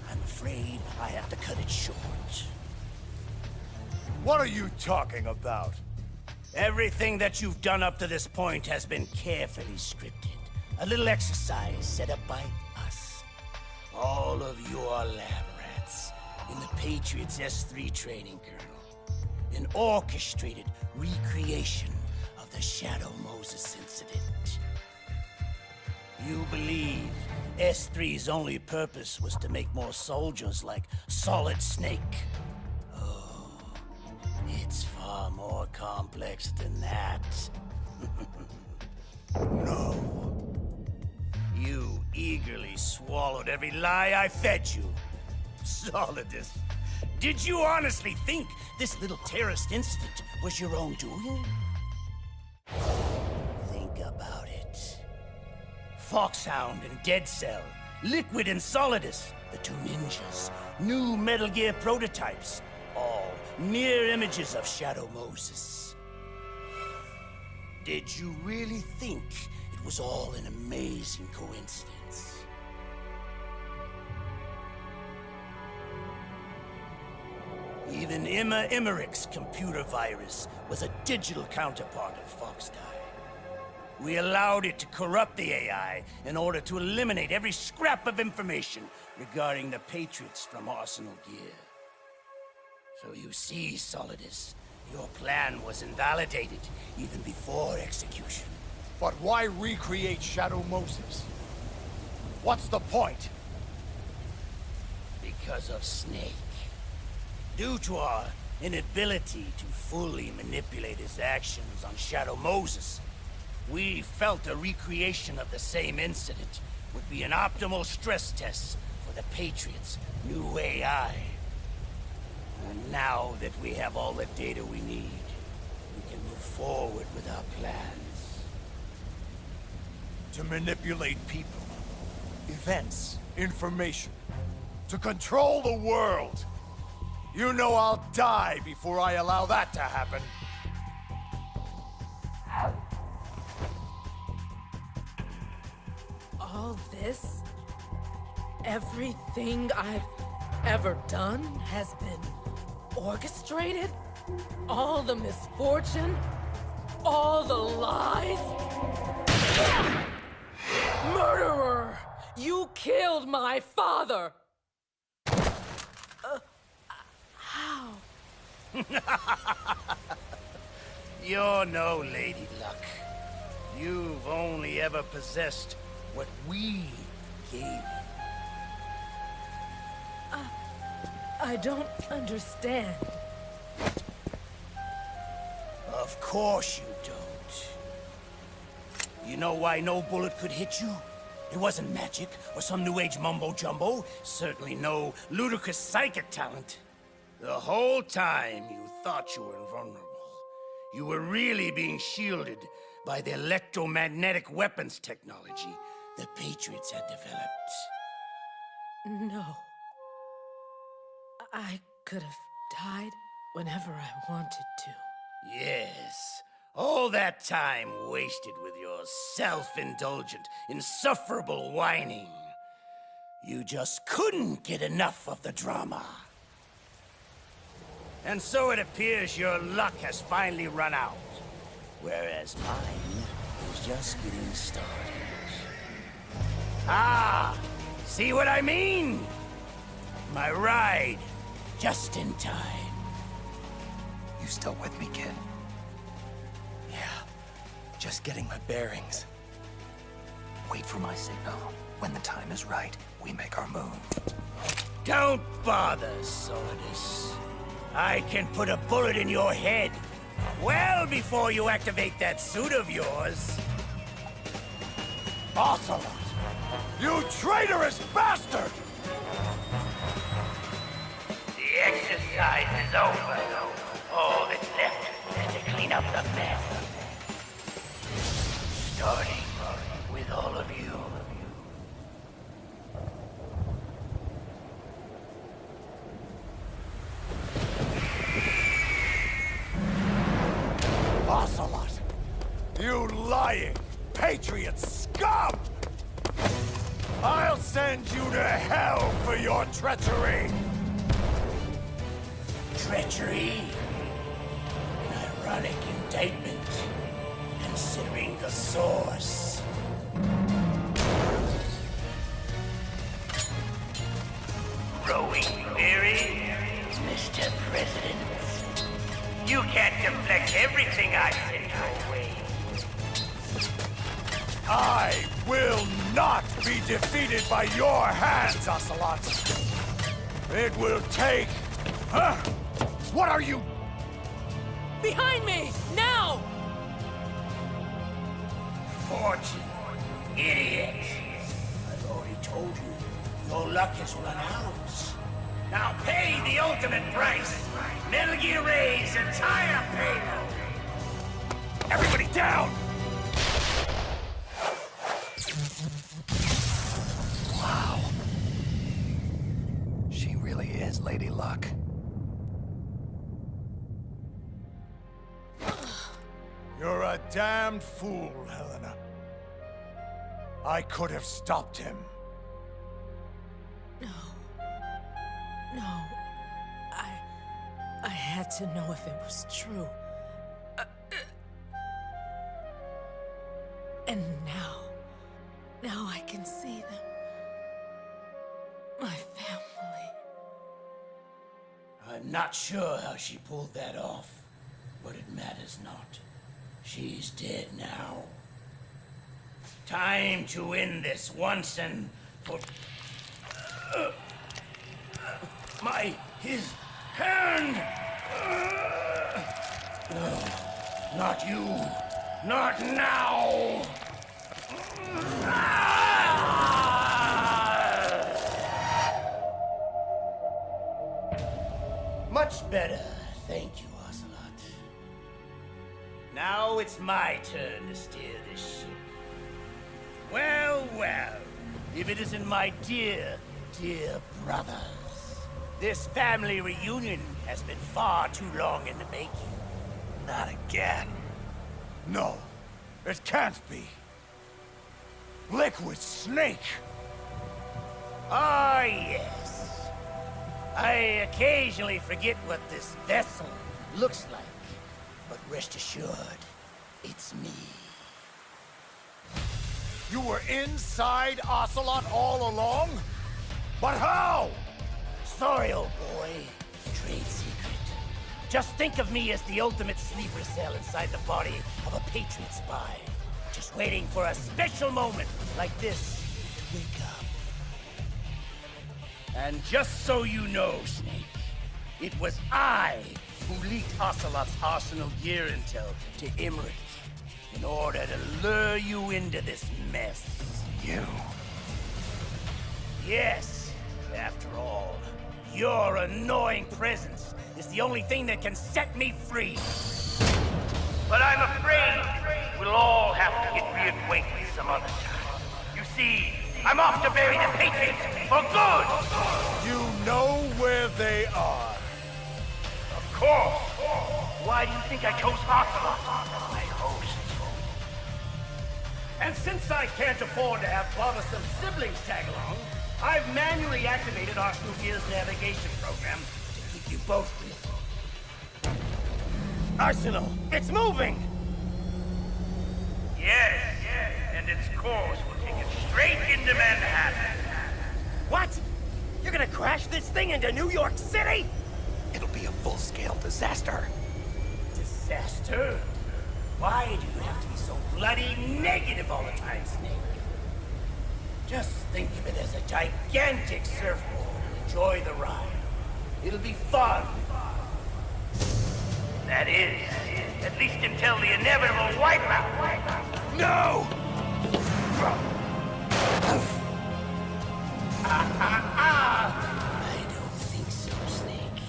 I'm afraid I have to cut it short. What are you talking about? Everything that you've done up to this point has been carefully scripted. A little exercise set up by us. All of your lab rats in the Patriots S3 training kernel. An orchestrated recreation of the Shadow Moses incident. You believe S3's only purpose was to make more soldiers like Solid Snake. Oh, it's far more complex than that. No. You eagerly swallowed every lie I fed you. Solidus, did you honestly think this little terrorist incident was your own doing? Think about it. Foxhound and Dead Cell, Liquid and Solidus, the two ninjas, new Metal Gear prototypes, all mere images of Shadow Moses. Did you really think it was all an amazing coincidence? Even Emma Emmerich's computer virus was a digital counterpart of Foxdie. We allowed it to corrupt the AI in order to eliminate every scrap of information regarding the Patriots from Arsenal Gear. So you see, Solidus, your plan was invalidated even before execution. But why recreate Shadow Moses? What's the point? Because of Snake. Due to our inability to fully manipulate his actions on Shadow Moses, we felt a recreation of the same incident would be an optimal stress test for the Patriots' new AI. And now that we have all the data we need, we can move forward with our plans. To manipulate people, events, information, to control the world. You know I'll die before I allow that to happen. All this, everything I've ever done has been orchestrated? All the misfortune? All the lies? Murderer! You killed my father! How? You're no Lady Luck. You've only ever possessed what we gave you. I don't understand. Of course you don't. You know why no bullet could hit you? It wasn't magic or some new age mumbo-jumbo. Certainly no ludicrous psychic talent. The whole time you thought you were invulnerable. You were really being shielded by the electromagnetic weapons technology the Patriots had developed. No. I could have died whenever I wanted to. Yes. All that time wasted with your self-indulgent, insufferable whining. You just couldn't get enough of the drama. And so it appears your luck has finally run out, whereas mine is just getting started. Ah! See what I mean? My ride, just in time. You still with me, kid? Yeah, just getting my bearings. Wait for my signal. When the time is right, we make our move. Don't bother, Solidus. I can put a bullet in your head well before you activate that suit of yours. Ocelot! You traitorous bastard! The exercise is over. All that's left is to clean up the mess. Starting with all of you. Ocelot! You lying, Patriot scum! I'll send you to hell for your treachery! Treachery? An ironic indictment, considering the source. Growing weary, Mr. President. You can't deflect everything I send your way. I will not be defeated by your hands, Ocelot! It will take... Huh? What are you... Behind me! Now! Fortune. Idiot. I've already told you. Your luck has run out. Now pay the ultimate price. Metal Gear Ray's entire payload. Everybody down! Wow. She really is Lady Luck. You're a damned fool, Helena. I could have stopped him. No. I had to know if it was true. And now I can see them. My family. I'm not sure how she pulled that off, but it matters not. She's dead now. Time to end this once and for... his hand! No, not you. Not now! Much better, thank you, Ocelot. Now it's my turn to steer this ship. Well, if it isn't my dear brothers. This family reunion has been far too long in the making. Not again. No, it can't be. Liquid Snake! Ah, yes. I occasionally forget what this vessel looks like, but rest assured, it's me. You were inside Ocelot all along? But how? Sorry, old boy. Trade secret. Just think of me as the ultimate sleeper cell inside the body of a Patriot spy. Just waiting for a special moment like this to wake up. And just so you know, Snake, it was I who leaked Ocelot's Arsenal gear intel to Emmerich in order to lure you into this mess. You? Yes, after all, your annoying presence is the only thing that can set me free. But I'm afraid we'll all have to get reacquainted some other time. You see, I'm off to bury the Patriots for good! You know where they are. Of course. Why do you think I chose Ocelot as my host? And since I can't afford to have bothersome siblings tag along, I've manually activated Arsenal Gear's navigation program to keep you both busy. Arsenal, it's moving! Yes, and its course will take it straight into Manhattan. What? You're gonna crash this thing into New York City? It'll be a full-scale disaster. Disaster? Why do you have to be so bloody negative all the time, Snake? Just think of it as a gigantic surfboard and enjoy the ride. It'll be fun. That is, at least until the inevitable wipeout. No! I don't think so, Snake.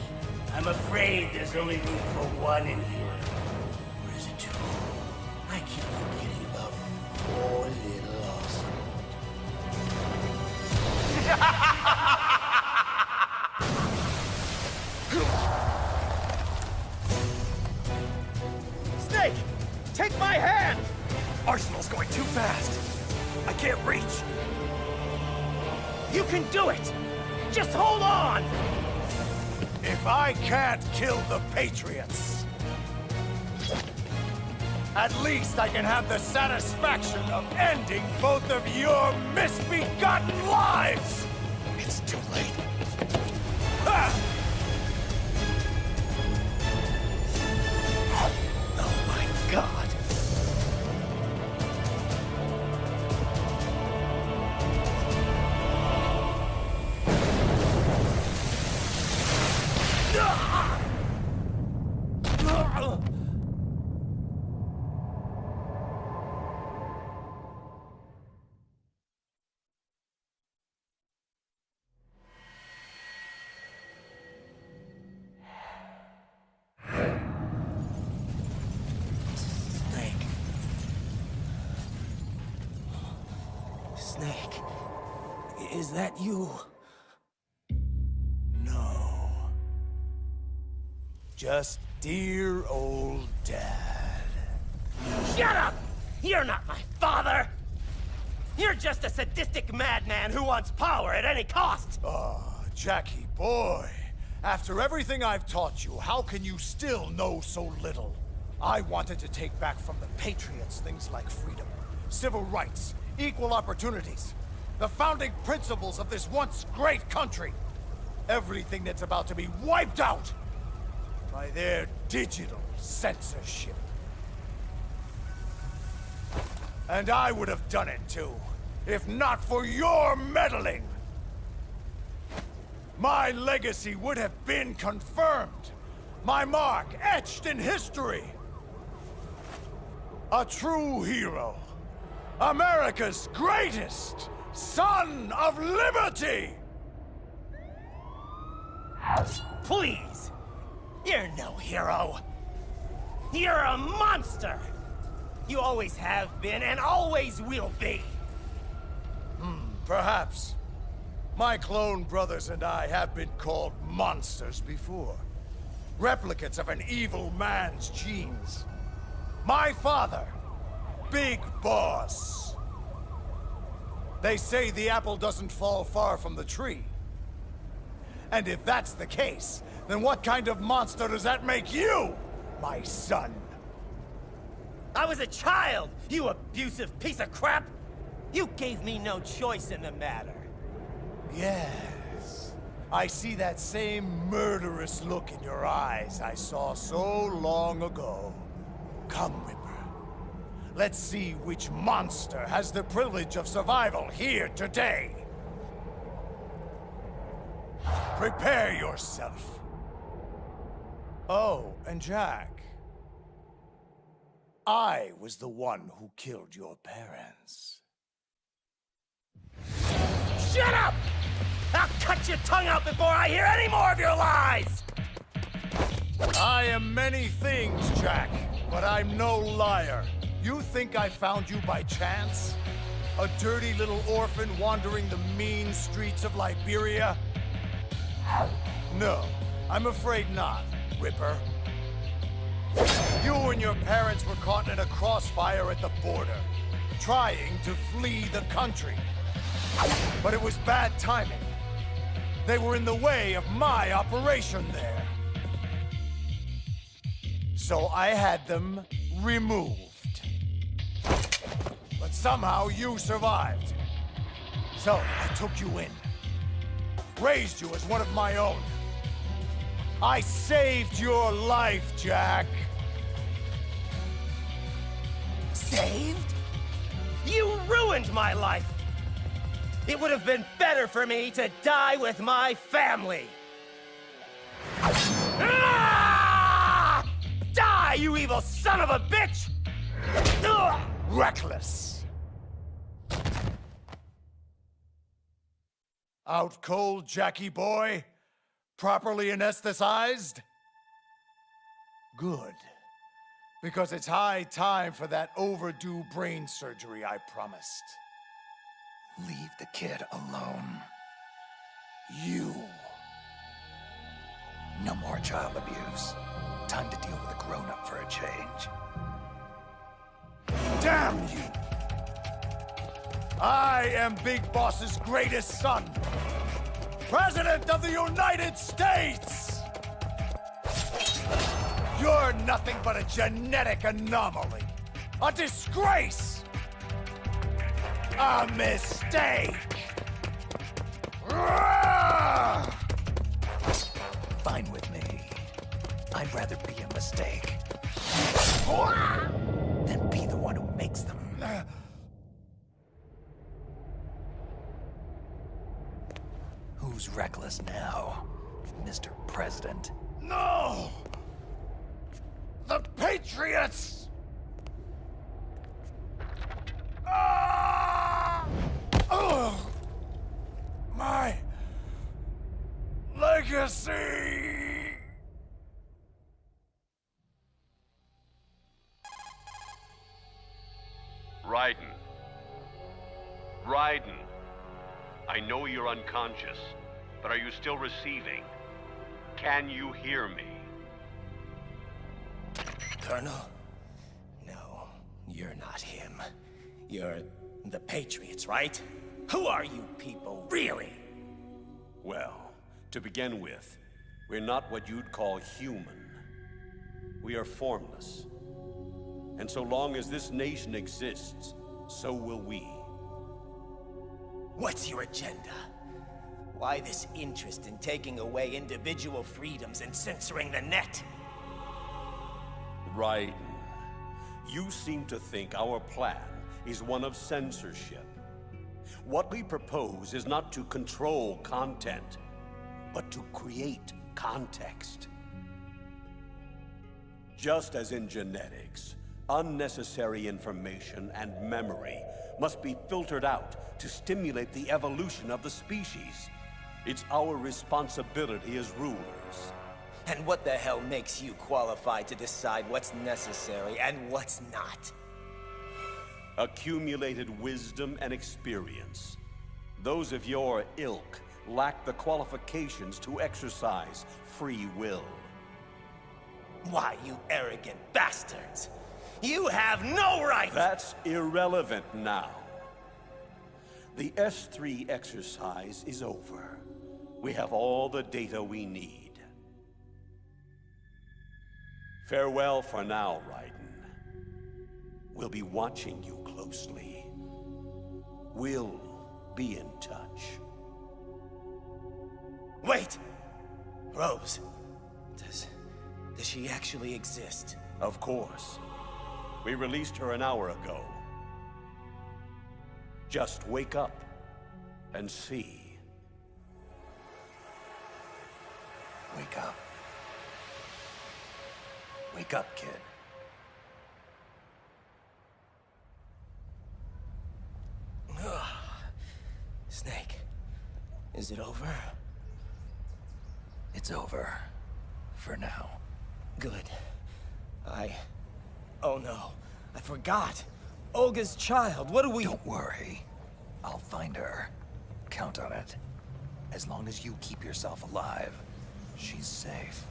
I'm afraid there's only room for one in here. Or is it two? I keep forgetting about poor little Snake! Take my hand! Arsenal's going too fast. I can't reach. You can do it! Just hold on! If I can't kill the Patriots, at least I can have the satisfaction of ending both of your misbegotten lives! It's too late. Ah! Oh my God. Snake, is that you? No. Just dear old Dad. Shut up! You're not my father! You're just a sadistic madman who wants power at any cost! Ah, Jackie boy. After everything I've taught you, how can you still know so little? I wanted to take back from the Patriots things like freedom, civil rights, equal opportunities, the founding principles of this once great country. Everything that's about to be wiped out by their digital censorship. And I would have done it too, if not for your meddling. My legacy would have been confirmed, my mark etched in history. A true hero. America's greatest son of liberty! Please! You're no hero! You're a monster! You always have been and always will be! Perhaps. My clone brothers and I have been called monsters before. Replicates of an evil man's genes. My father, Big Boss. They say the apple doesn't fall far from the tree. And if that's the case, then what kind of monster does that make you, my son? I was a child, you abusive piece of crap! You gave me no choice in the matter. Yes. I see that same murderous look in your eyes I saw so long ago. Come, Ripper. Let's see which monster has the privilege of survival here today. Prepare yourself. Oh, and Jack. I was the one who killed your parents. Shut up! I'll cut your tongue out before I hear any more of your lies! I am many things, Jack, but I'm no liar. You think I found you by chance? A dirty little orphan wandering the mean streets of Liberia? No, I'm afraid not, Ripper. You and your parents were caught in a crossfire at the border, trying to flee the country. But it was bad timing. They were in the way of my operation there. So I had them removed. But somehow you survived. So I took you in. Raised you as one of my own. I saved your life, Jack. Saved? You ruined my life! It would have been better for me to die with my family! Ah! Die, you evil son of a bitch! Ugh! Reckless. Out cold, Jackie boy? Properly anesthetized? Good. Because it's high time for that overdue brain surgery I promised. Leave the kid alone. You. No more child abuse. Time to deal with a grown-up for a change. Damn you! I am Big Boss's greatest son. President of the United States! You're nothing but a genetic anomaly. A disgrace! A mistake! Fine with me. I'd rather be a mistake than be the one who makes them. Who's reckless now, Mr. President? No! The Patriots! My legacy! Raiden. Raiden. I know you're unconscious, but are you still receiving? Can you hear me? Colonel? No, you're not him. You're the Patriots, right? Who are you people, really? Well, to begin with, we're not what you'd call human. We are formless. And so long as this nation exists, so will we. What's your agenda? Why this interest in taking away individual freedoms and censoring the net? Raiden, you seem to think our plan is one of censorship. What we propose is not to control content, but to create context. Just as in genetics, unnecessary information and memory must be filtered out to stimulate the evolution of the species. It's our responsibility as rulers. And what the hell makes you qualified to decide what's necessary and what's not? Accumulated wisdom and experience. Those of your ilk lack the qualifications to exercise free will. Why, you arrogant bastards! You have no right! That's irrelevant now. The S3 exercise is over. We have all the data we need. Farewell for now, Raiden. We'll be watching you closely. We'll be in touch. Wait! Rose, does she actually exist? Of course. We released her an hour ago. Just wake up and see. Wake up. Wake up, kid. Snake, is it over? It's over. For now. Good. Oh no, I forgot. Olga's child, what do we... Don't worry. I'll find her. Count on it. As long as you keep yourself alive, she's safe.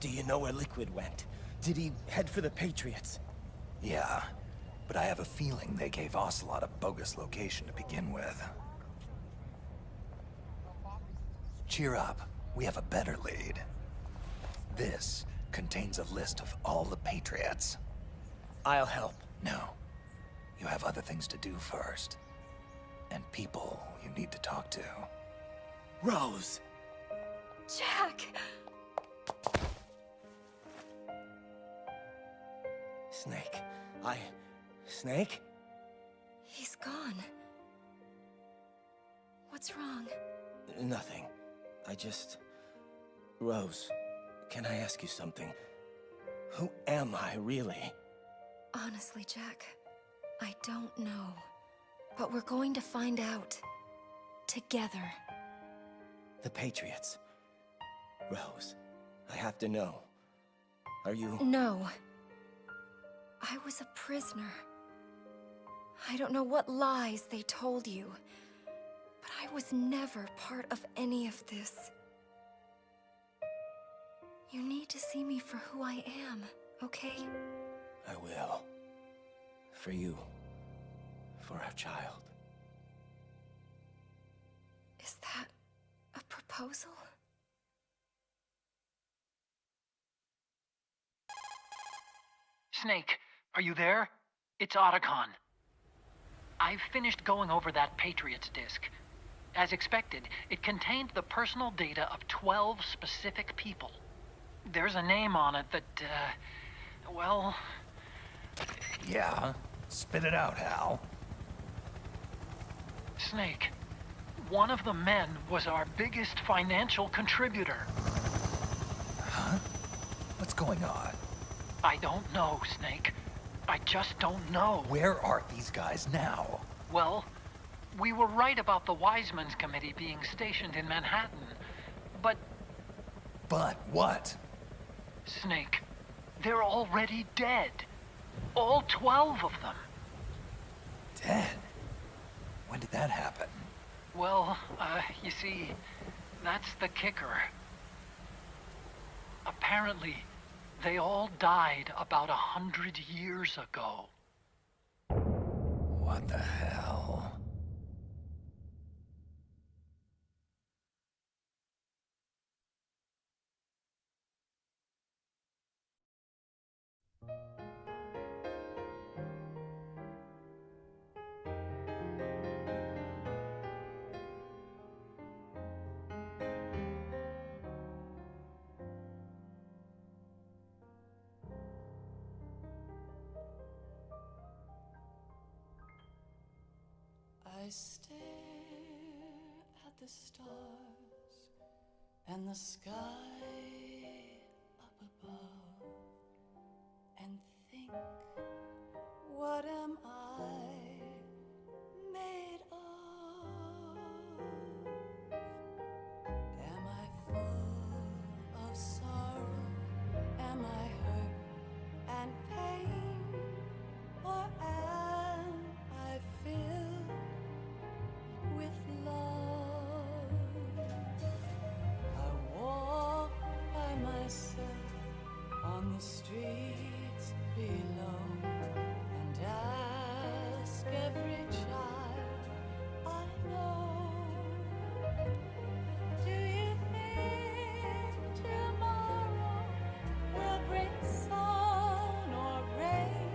Do you know where Liquid went? Did he head for the Patriots? Yeah, but I have a feeling they gave Ocelot a bogus location to begin with. Cheer up. We have a better lead. This contains a list of all the Patriots. I'll help. No. You have other things to do first. And people you need to talk to. Rose! Jack! Snake. Snake? He's gone. What's wrong? Nothing. Rose, can I ask you something? Who am I, really? Honestly, Jack, I don't know. But we're going to find out. Together. The Patriots. Rose, I have to know. Are you... No. I was a prisoner. I don't know what lies they told you. But I was never part of any of this. You need to see me for who I am, okay? I will. For you. for our child. Is that a proposal? Snake, are you there? It's Otacon. I've finished going over that Patriots disk. As expected, it contained the personal data of 12 specific people. There's a name on it that, well... Yeah? Spit it out, Hal. Snake, one of the men was our biggest financial contributor. Huh? What's going on? I don't know, Snake. I just don't know. Where are these guys now? Well, we were right about the Wiseman's Committee being stationed in Manhattan, but... But what? Snake, they're already dead. All 12 of them. Dead? When did that happen? Well, you see, that's the kicker. Apparently, they all died about 100 years ago. What the hell? I stare at the stars and the sky up above and think, what am I made of? Am I full of sorrow? Am I hurt and pain? Or am I filled with love? I walk by myself on the streets below and ask every child I know, do you think tomorrow will bring sun or rain?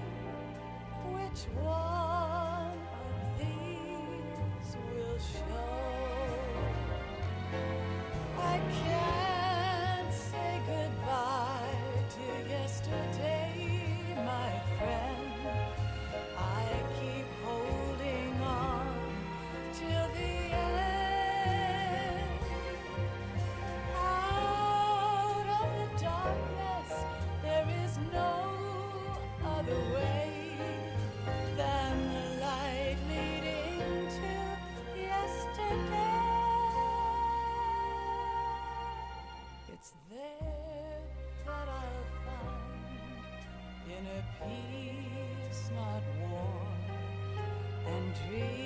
Which one of these will show? I can't say goodbye to yesterday, my friend. I keep holding on till the end. Out of the darkness, there is no other way than the light leading to yesterday. It's there that I'll find inner peace, not war, and dreams